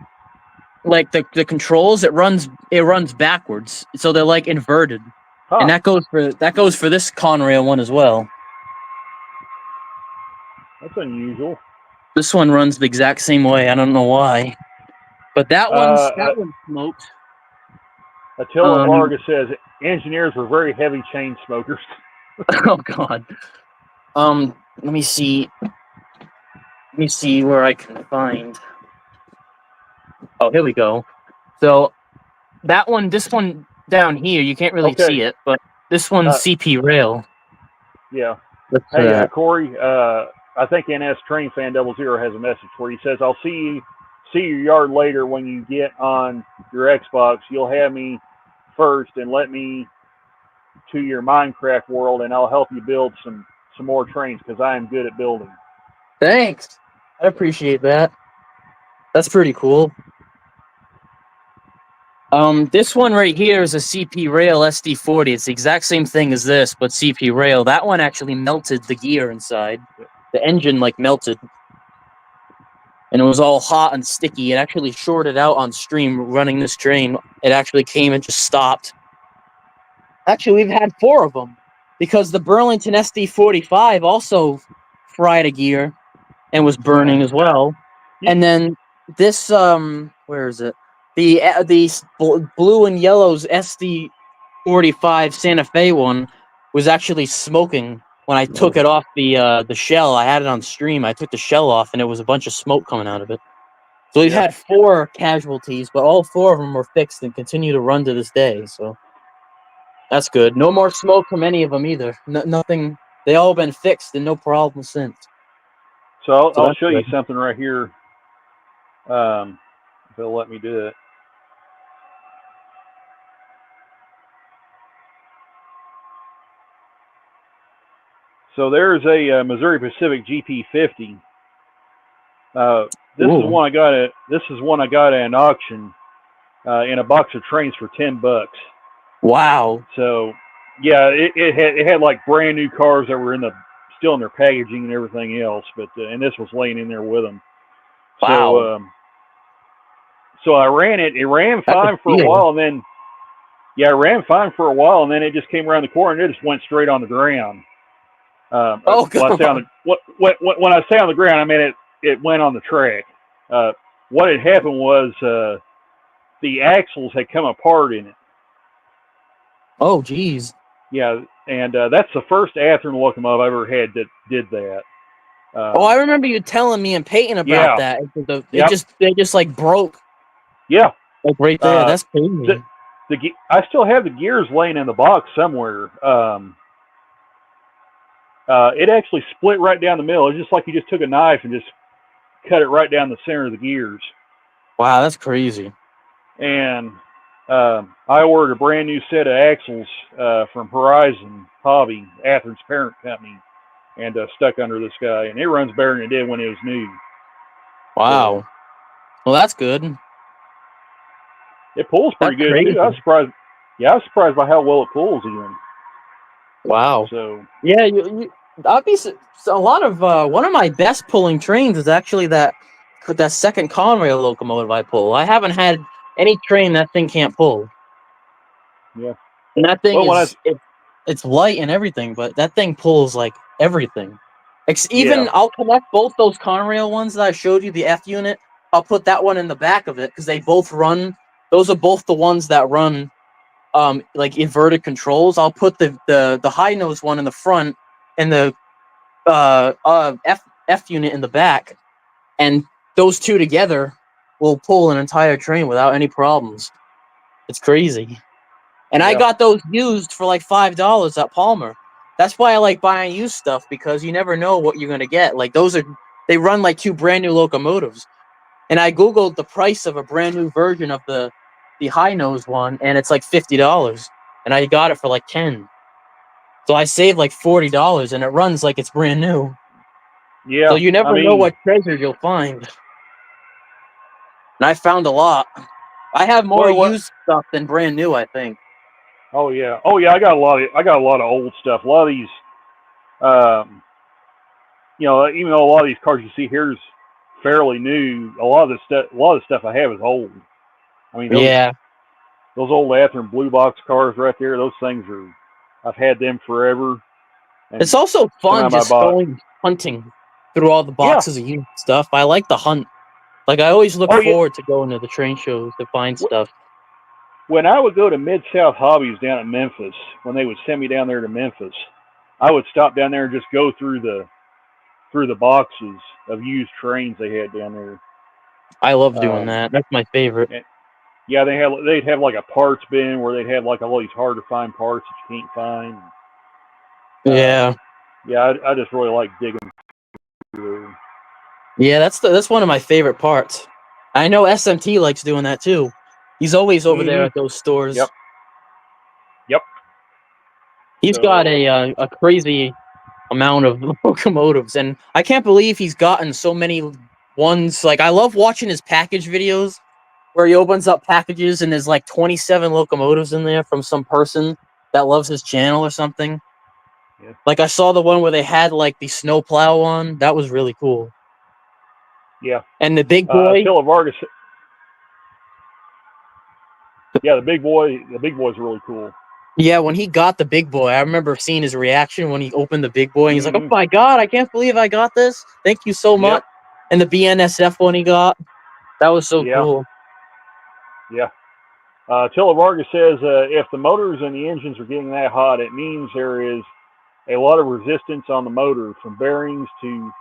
S4: like the controls, it runs backwards. So they're like inverted.
S3: Huh.
S4: And that goes for this Conrail one as well.
S3: That's unusual.
S4: This one runs the exact same way. I don't know why. But that one's smoked.
S3: Attila Vargas says engineers were very heavy chain smokers.
S4: Oh God. Let me see. Let me see where I can find. Oh, here we go. So this one down here, you can't really see it, but this one's CP Rail.
S3: Yeah.
S4: Let's,
S3: Hey, Corey, I think NS Train Fan 00 has a message for you. He says, I'll see your yard later when you get on your Xbox. You'll have me first and let me to your Minecraft world, and I'll help you build some more trains because I am good at building.
S4: Thanks. I appreciate that. That's pretty cool. This one right here is a CP Rail SD40. It's the exact same thing as this, but CP Rail. That one actually melted the gear inside. The engine like melted. And it was all hot and sticky. It actually shorted out on stream running this train. It actually came and just stopped. Actually, we've had 4 of them because the Burlington SD45 also fried a gear and was burning as well. And then this, where is it? The blue and yellow's SD45 Santa Fe one was actually smoking when I took it off the shell. I had it on stream. I took the shell off, and it was a bunch of smoke coming out of it. So we've had 4 casualties, but all 4 of them were fixed and continue to run to this day. So that's good. No more smoke from any of them either. Nothing. They all been fixed and no problem since.
S3: So I'll show you something right here. If they'll let me do it. So there's a Missouri Pacific GP50. This is one I got at. This is one I got at an auction in a box of trains for $10.
S4: Wow.
S3: So yeah, it had like brand new cars that were still in their packaging and everything else, but and this was laying in there with them.
S4: Wow.
S3: So I ran it. It ran fine for a while, and then it ran fine for a while, and then it just came around the corner and it just went straight on the ground.
S4: God.
S3: When I say on the ground, I mean it went on the track. What had happened was the axles had come apart in it.
S4: Oh, geez.
S3: Yeah, and that's the first Athearn locomotive I ever had that did that.
S4: I remember you telling me and Peyton about that. They just like broke.
S3: Yeah.
S4: Like right there. That's crazy.
S3: I still have the gears laying in the box somewhere. It actually split right down the middle. It's just like you just took a knife and just cut it right down the center of the gears.
S4: Wow, that's crazy.
S3: And I ordered a brand new set of axles from Horizon Hobby, Athearn's parent company, and stuck under this guy. And it runs better than it did when it was new.
S4: Wow. Well, that's good.
S3: It pulls pretty good, too. I was surprised. Yeah, I was surprised by how well it pulls even.
S4: Wow.
S3: So
S4: yeah, you obviously a lot of one of my best pulling trains is actually that second Conrail locomotive I pull. I haven't had any train that thing can't pull.
S3: Yeah.
S4: And that thing it's light and everything, but that thing pulls like everything. I'll connect both those Conrail ones that I showed you, the F unit. I'll put that one in the back of it because they both run. Those are both the ones that run like inverted controls. I'll put the high nose one in the front and the F unit in the back, and those two together will pull an entire train without any problems. It's crazy. And I got those used for like $5 at Palmer. That's why I like buying used stuff, because you never know what you're gonna get. Like they run like 2 brand new locomotives, and I googled the price of a brand new version of the high nose one, and it's like $50, and I got it for like 10. So I saved like $40, and it runs like it's brand new.
S3: Yeah,
S4: So you
S3: I
S4: never know
S3: mean,
S4: what treasures you'll find. And I found a lot. I have more
S3: well, what?
S4: used stuff than brand new, I think.
S3: Oh yeah, I got a lot of old stuff. A lot of these, even though a lot of these cars you see here is fairly new, a lot of the stuff I have is old. I mean,
S4: Yeah.
S3: those old Athearn blue box cars right there, those things I've had them forever. And
S4: It's also fun
S3: somehow I
S4: just
S3: bought.
S4: going hunting through all the
S3: Yeah.
S4: boxes of used stuff. I like the hunt. Like, I always look
S3: Oh yeah.
S4: forward to going to the train shows to find stuff.
S3: When I would go to Mid-South Hobbies down in Memphis, when they would send me down there to Memphis, I would stop down there and just go through the boxes of used trains they had down there.
S4: I love doing that. That's my favorite.
S3: Yeah, they'd have like a parts bin where they'd have like all these hard to find parts that you can't find.
S4: Yeah.
S3: Yeah, I just really like digging through there.
S4: Yeah, that's one of my favorite parts. I know SMT likes doing that too. He's always over there at those stores.
S3: Yep.
S4: He's got a crazy amount of locomotives, and I can't believe he's gotten so many ones. Like, I love watching his package videos where he opens up packages and there's like 27 locomotives in there from some person that loves his channel or something.
S3: Yeah.
S4: Like, I saw the one where they had like the snowplow one. That was really cool.
S3: Yeah.
S4: And the big boy.
S3: Attila Vargas. Yeah, the big boy's really cool.
S4: Yeah, when he got the big boy, I remember seeing his reaction when he opened the big boy. And he's like, "Oh my god, I can't believe I got this! Thank you so much." And the BNSF one he got, that was so cool.
S3: Yeah. Attila Vargas says if the motors and the engines are getting that hot, it means there is a lot of resistance on the motor, from bearings to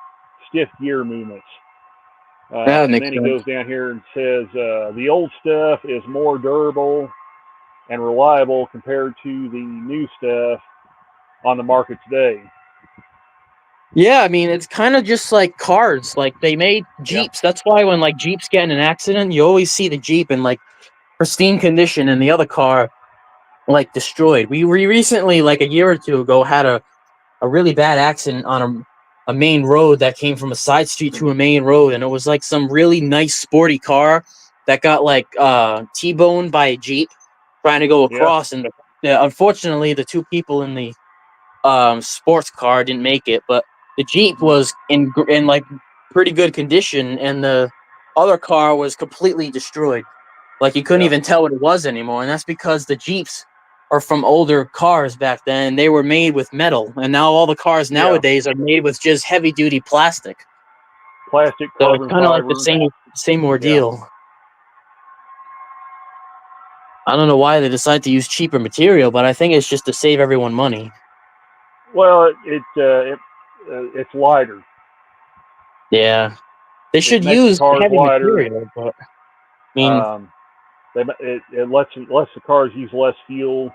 S3: stiff gear movements. And then he goes down here and says the old stuff is more durable and reliable compared to the new stuff on the market today.
S4: Yeah, I mean, it's kind of just like cars. Like, they made Jeeps. That's why when like Jeeps get in an accident, you always see the Jeep in like pristine condition and the other car like destroyed. We recently, like a year or two ago, had a really bad accident on a main road that came from a side street to a main road, and it was like some really nice sporty car that got like T-boned by a Jeep trying to go across. And unfortunately, the 2 people in the sports car didn't make it, but the Jeep was in like pretty good condition, and the other car was completely destroyed. Like, you couldn't even tell what it was anymore, and that's because the Jeeps are from older cars back then. They were made with metal, and now all the cars nowadays are made with just heavy duty plastic.
S3: Plastic,
S4: So
S3: carbon
S4: it's kind of like
S3: fibers.
S4: the same ordeal. I don't know why they decide to use cheaper material, but I think it's just to save everyone money.
S3: Well, it's lighter.
S4: Yeah, they should use heavy material, but I mean,
S3: it lets the cars use less fuel.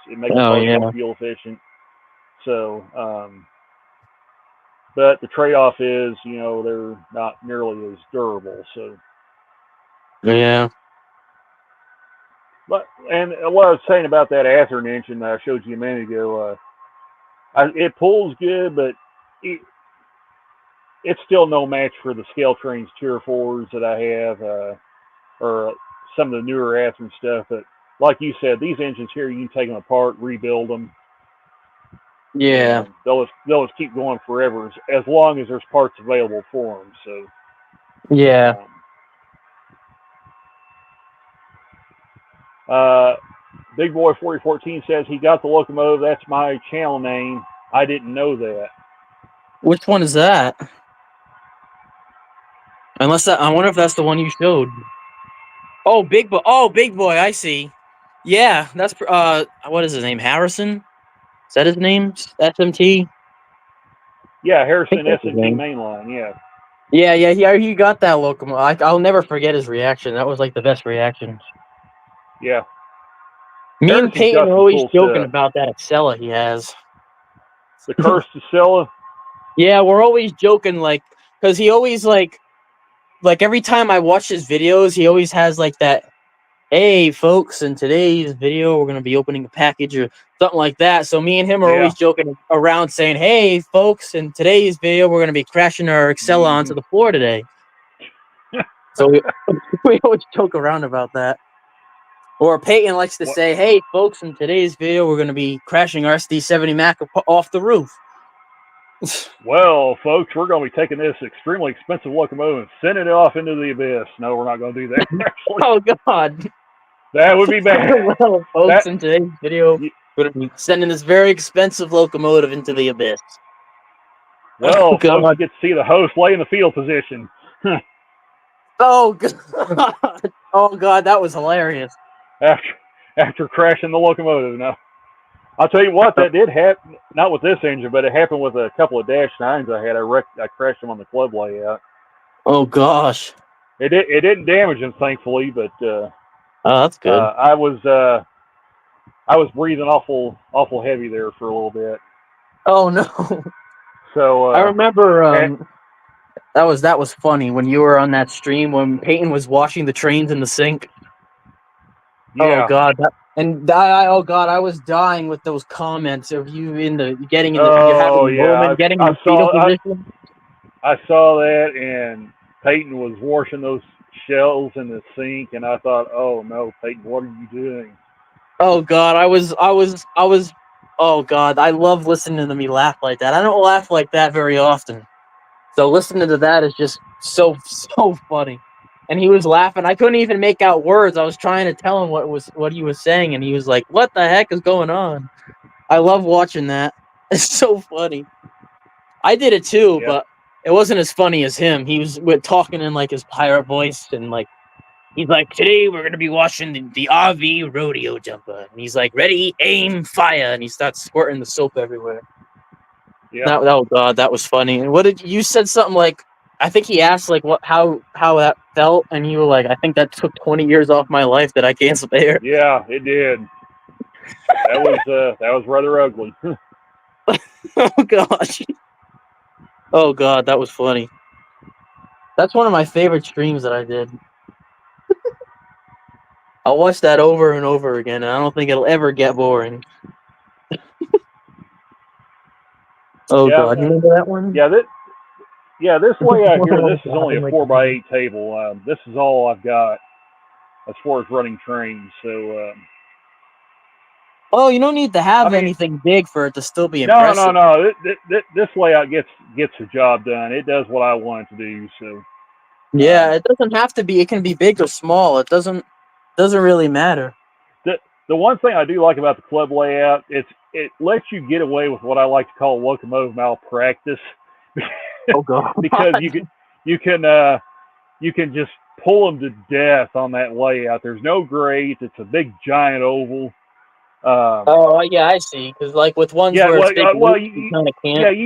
S3: It makes the cars more fuel efficient. So, but the trade-off is, they're not nearly as durable. So,
S4: yeah.
S3: But and what I was saying about that Athearn engine that I showed you a minute ago, it pulls good, but it's still no match for the Scale Trains Tier 4s that I have, or some of the newer Athearn stuff. But like you said, these engines here, you can take them apart, rebuild them.
S4: Yeah.
S3: They'll just keep going forever as long as there's parts available for them. So.
S4: Yeah.
S3: Big Boy 4014 says he got the locomotive. That's my channel name. I didn't know that.
S4: Which one is that? I wonder if that's the one you showed. Oh, Big Boy. Oh, Big Boy. I see. Yeah, that's what is his name? Harrison? Is that his name? SMT?
S3: Yeah, Harrison SMT mainline. Yeah.
S4: Yeah. He got that locomotive. I'll never forget his reaction. That was like the best reaction.
S3: Yeah.
S4: Me and Peyton are always joking about that Excella he has.
S3: The cursed Scylla.
S4: Yeah, we're always joking, like, because he always, like every time I watch his videos, he always has, like, that, hey, folks, in today's video, we're going to be opening a package or something like that. So me and him are
S3: Yeah.
S4: always joking around saying, hey, folks, in today's video, we're going to be crashing our Excella onto the floor today. So we always joke around about that. Or Peyton likes to say, hey, folks, in today's video, we're going to be crashing our SD70 Mac off the roof.
S3: Well, folks, we're going to be taking this extremely expensive locomotive and sending it off into the abyss. No, we're not going to do that. Actually,
S4: Oh, God.
S3: that would be bad.
S4: Well, folks, in today's video, we're going to be sending this very expensive locomotive into the abyss.
S3: Well,
S4: Oh, God.
S3: folks, you get to see the host lay in the field position.
S4: Oh, God. Oh, God, that was hilarious.
S3: After crashing the locomotive. No, I'll tell you what, that did happen. Not with this engine, but it happened with a couple of Dash 9s I had. I crashed them on the club layout.
S4: Oh, gosh.
S3: It didn't damage them, thankfully, but
S4: Oh, that's good.
S3: I was breathing awful heavy there for a little bit.
S4: Oh, no.
S3: So
S4: I remember that was funny when you were on that stream when Peyton was washing the trains in the sink.
S3: yeah.
S4: Oh, God. I was dying with those comments of you getting in the you're having a moment, getting in the fetal position.
S3: I saw that, and Peyton was washing those shells in the sink, and I thought, oh no, Peyton, what are you doing?
S4: Oh, God, I was oh, God, I love listening to me laugh like that. I don't laugh like that very often. So listening to that is just so funny. And he was laughing. I couldn't even make out words. I was trying to tell him what he was saying, and he was like, "What the heck is going on?" I love watching that. It's so funny. I did it too,
S3: Yeah.
S4: but it wasn't as funny as him. He was talking in like his pirate voice, and like he's like, "Today we're gonna be watching the RV rodeo jumper." And he's like, "Ready, aim, fire!" And he starts squirting the soap everywhere.
S3: Yeah.
S4: Oh, God, that was funny. And what did you said something like? I think he asked like how that felt, and you were like, "I think that took 20 years off my life that I can't spare."
S3: Yeah, it did. That was rather ugly.
S4: Oh, gosh. Oh, God, that was funny. That's one of my favorite streams that I did. I'll watch that over and over again, and I don't think it'll ever get boring. Oh,
S3: Yeah.
S4: God, you remember that one?
S3: This layout here, this is only a 4x8 table. This is all I've got as far as running trains. So
S4: Oh, you don't need to have anything big for it to still be
S3: no.
S4: impressive.
S3: This layout gets the job done. It does what I want it to do. So
S4: Yeah, it doesn't have to be. It can be big or small. It doesn't really matter.
S3: the one thing I do like about the club layout, it lets you get away with what I like to call locomotive malpractice.
S4: Oh, God.
S3: Because you can just pull them to death on that layout. There's no grades. It's a big giant oval.
S4: Oh, yeah, I see. Because like with ones where it's big, you kind of can't.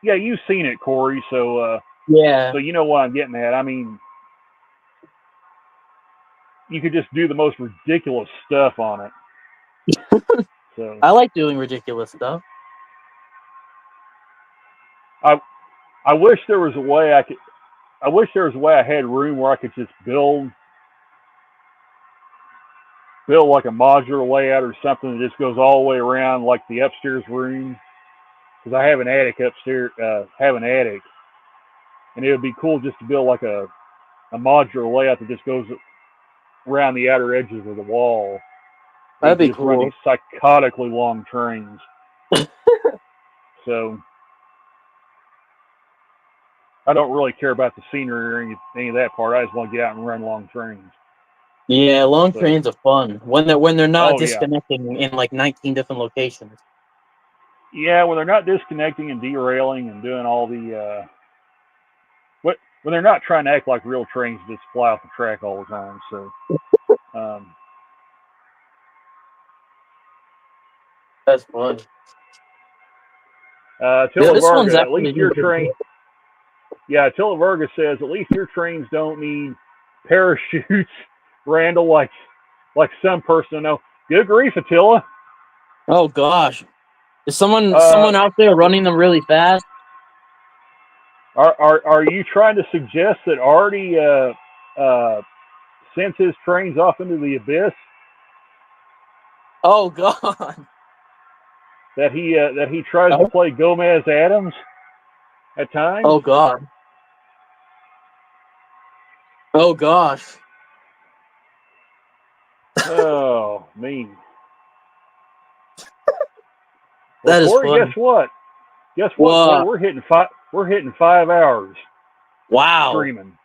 S3: You've seen it, Corey. So
S4: yeah.
S3: So you know what I'm getting at. I mean, you could just do the most ridiculous stuff on it. So
S4: I like doing ridiculous stuff.
S3: I wish there was a way I had room where I could just build like a modular layout or something that just goes all the way around, like the upstairs room. Because I have an attic upstairs, and it would be cool just to build like a modular layout that just goes around the outer edges of the wall.
S4: That'd be
S3: just run
S4: cool.
S3: these psychotically long trains. So I don't really care about the scenery or any of that part. I just want to get out and run long trains.
S4: Yeah, long trains are fun when they're not
S3: Oh,
S4: disconnecting in like 19 different locations.
S3: Yeah, when they're not disconnecting and derailing and doing all the when they're not trying to act like real trains, just fly off the track all the time. So
S4: That's fun.
S3: Attila
S4: This one's
S3: Varga, at
S4: actually
S3: least your train. Yeah, Attila Varga says at least your trains don't need parachutes, Randall, like some person I know. Good grief, Attila.
S4: Oh, gosh. Is someone out there running them really fast?
S3: Are you trying to suggest that Artie sends his trains off into the abyss?
S4: Oh God.
S3: That he tries to play Gomez Adams at times?
S4: Oh God. Oh gosh.
S3: Oh, mean.
S4: That is
S3: Corey,
S4: funny.
S3: guess what? Guess what,
S4: What?
S3: Corey? We're hitting 5 hours
S4: Wow.
S3: streaming.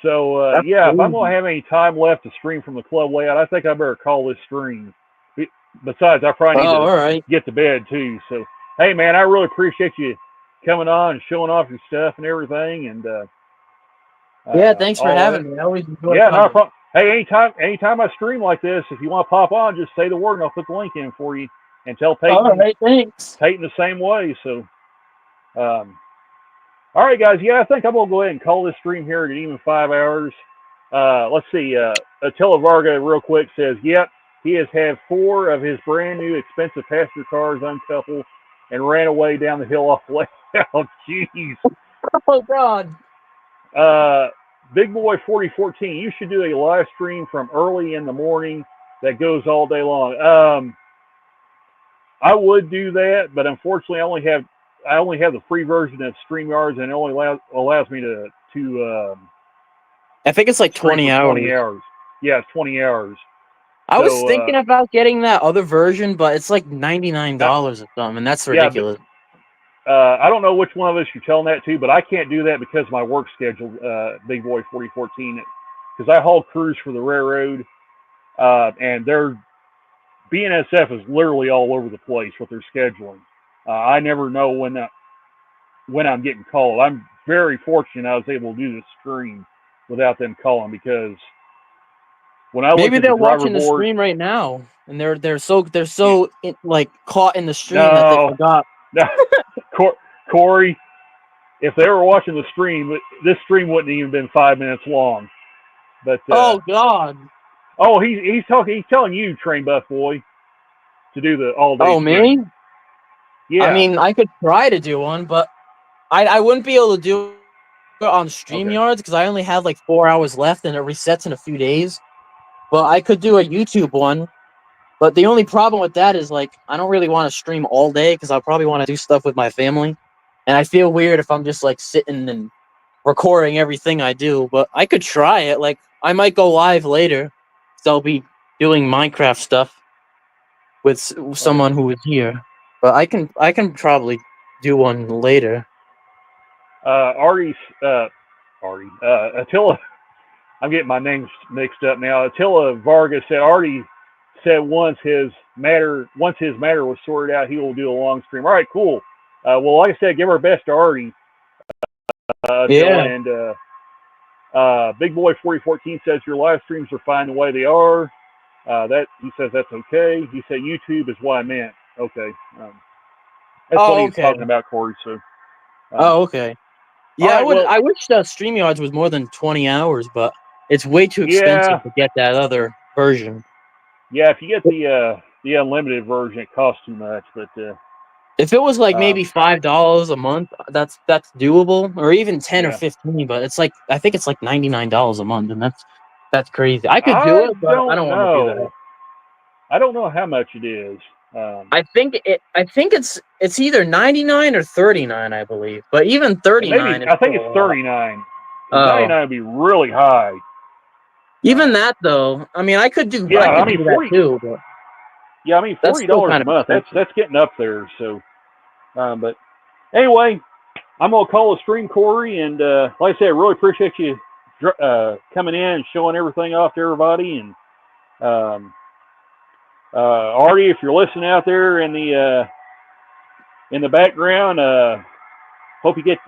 S3: So
S4: That's
S3: yeah, if I'm
S4: crazy.
S3: gonna have any time left to stream from the club layout, I think I better call this stream. Besides, I probably need to
S4: all right.
S3: get to bed too. So hey, man, I really appreciate you coming on and showing off your stuff and everything. And
S4: Yeah, thanks for
S3: all
S4: having
S3: that.
S4: me. I always enjoy
S3: Yeah, no
S4: coming.
S3: problem. Hey, anytime I stream like this, if you want to pop on, just say the word and I'll put the link in for you. And tell Peyton,
S4: All right, thanks.
S3: Peyton the same way. So, all right, guys. Yeah, I think I'm gonna go ahead and call this stream here at even 5 hours. Let's see. Attila Varga, real quick, says, "Yep, he has had 4 of his brand new expensive passenger cars uncoupled and ran away down the hill off the layout." Jeez.
S4: Oh God.
S3: Big Boy 4014, you should do a live stream from early in the morning that goes all day long. I would do that, but unfortunately, I only have the free version of StreamYards, and it only allows me to
S4: I think it's like
S3: stream
S4: 20
S3: for
S4: hours.
S3: 20 hours. Yeah, it's 20 hours.
S4: I was
S3: So,
S4: thinking about getting that other version, but it's like $99 or something, and that's ridiculous.
S3: I don't know which one of us you're telling that to, but I can't do that because of my work schedule, Big Boy 4014, because I haul crews for the railroad, and their BNSF is literally all over the place with their scheduling. I never know when I'm getting called. I'm very fortunate I was able to do this stream without them calling, because when I
S4: Maybe
S3: looked at
S4: they're
S3: the driver
S4: watching the
S3: board,
S4: stream right now, and they're so like caught in the stream that they
S3: no,
S4: forgot.
S3: Corey, if they were watching the stream, this stream wouldn't even been 5 minutes long. But
S4: Oh God.
S3: oh, he's telling you, Train Buff Boy, to do the all day.
S4: Oh,
S3: stream.
S4: me?
S3: Yeah.
S4: I mean, I could try to do one, but I wouldn't be able to do it on StreamYards because I only have like 4 hours left, and it resets in a few days. But I could do a YouTube one. But the only problem with that is, like, I don't really want to stream all day because I'll probably want to do stuff with my family. And I feel weird if I'm just, like, sitting and recording everything I do. But I could try it. Like, I might go live later. So I'll be doing Minecraft stuff with someone who is here. But I can probably do one later.
S3: Attila, I'm getting my names mixed up now. Attila Vargas said Artie said once his matter was sorted out, he will do a long stream. All right, cool. Well, like I said, give our best to Artie.
S4: Yeah.
S3: And Big Boy 4014 says your live streams are fine the way they are. That he says that's okay. He said YouTube is what I meant. Okay. That's what he's talking about, Corey. So.
S4: Okay. Yeah,
S3: right,
S4: I wish StreamYards was more than 20 hours, but it's way too expensive to get that other version.
S3: Yeah, if you get the unlimited version, it costs too much. But
S4: if it was like maybe $5 a month, that's doable, or even 10 or 15. But it's like I think it's like $99 a month, and that's crazy. I could do it, but I don't want to do that.
S3: I don't know how much it is.
S4: I think it's either 99 or 39, I believe. But even 39,
S3: I think it's 39. 99 would be really high.
S4: Even that though, I mean, I could do.
S3: Yeah,
S4: I could do that too. But
S3: yeah, I mean, $40 a month. That's getting up there. So, but anyway, I'm gonna call the stream, Corey, and like I said, I really appreciate you coming in and showing everything off to everybody. And Artie, if you're listening out there in the background, hope you get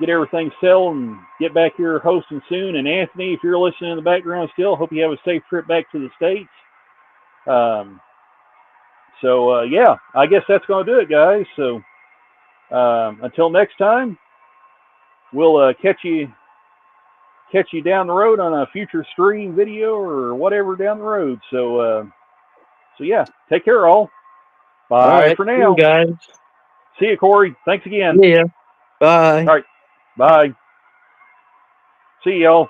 S3: everything settled and get back here hosting soon. And Anthony, if you're listening in the background still, hope you have a safe trip back to the States. Yeah, I guess that's going to do it, guys. So until next time, we'll catch you down the road on a future stream video or whatever down the road. So So yeah, take care, all. Bye
S5: All right,
S3: for
S5: see
S3: now.
S5: you guys.
S3: See you, Corey. Thanks again.
S5: See ya. Bye.
S3: All right. Bye. See y'all.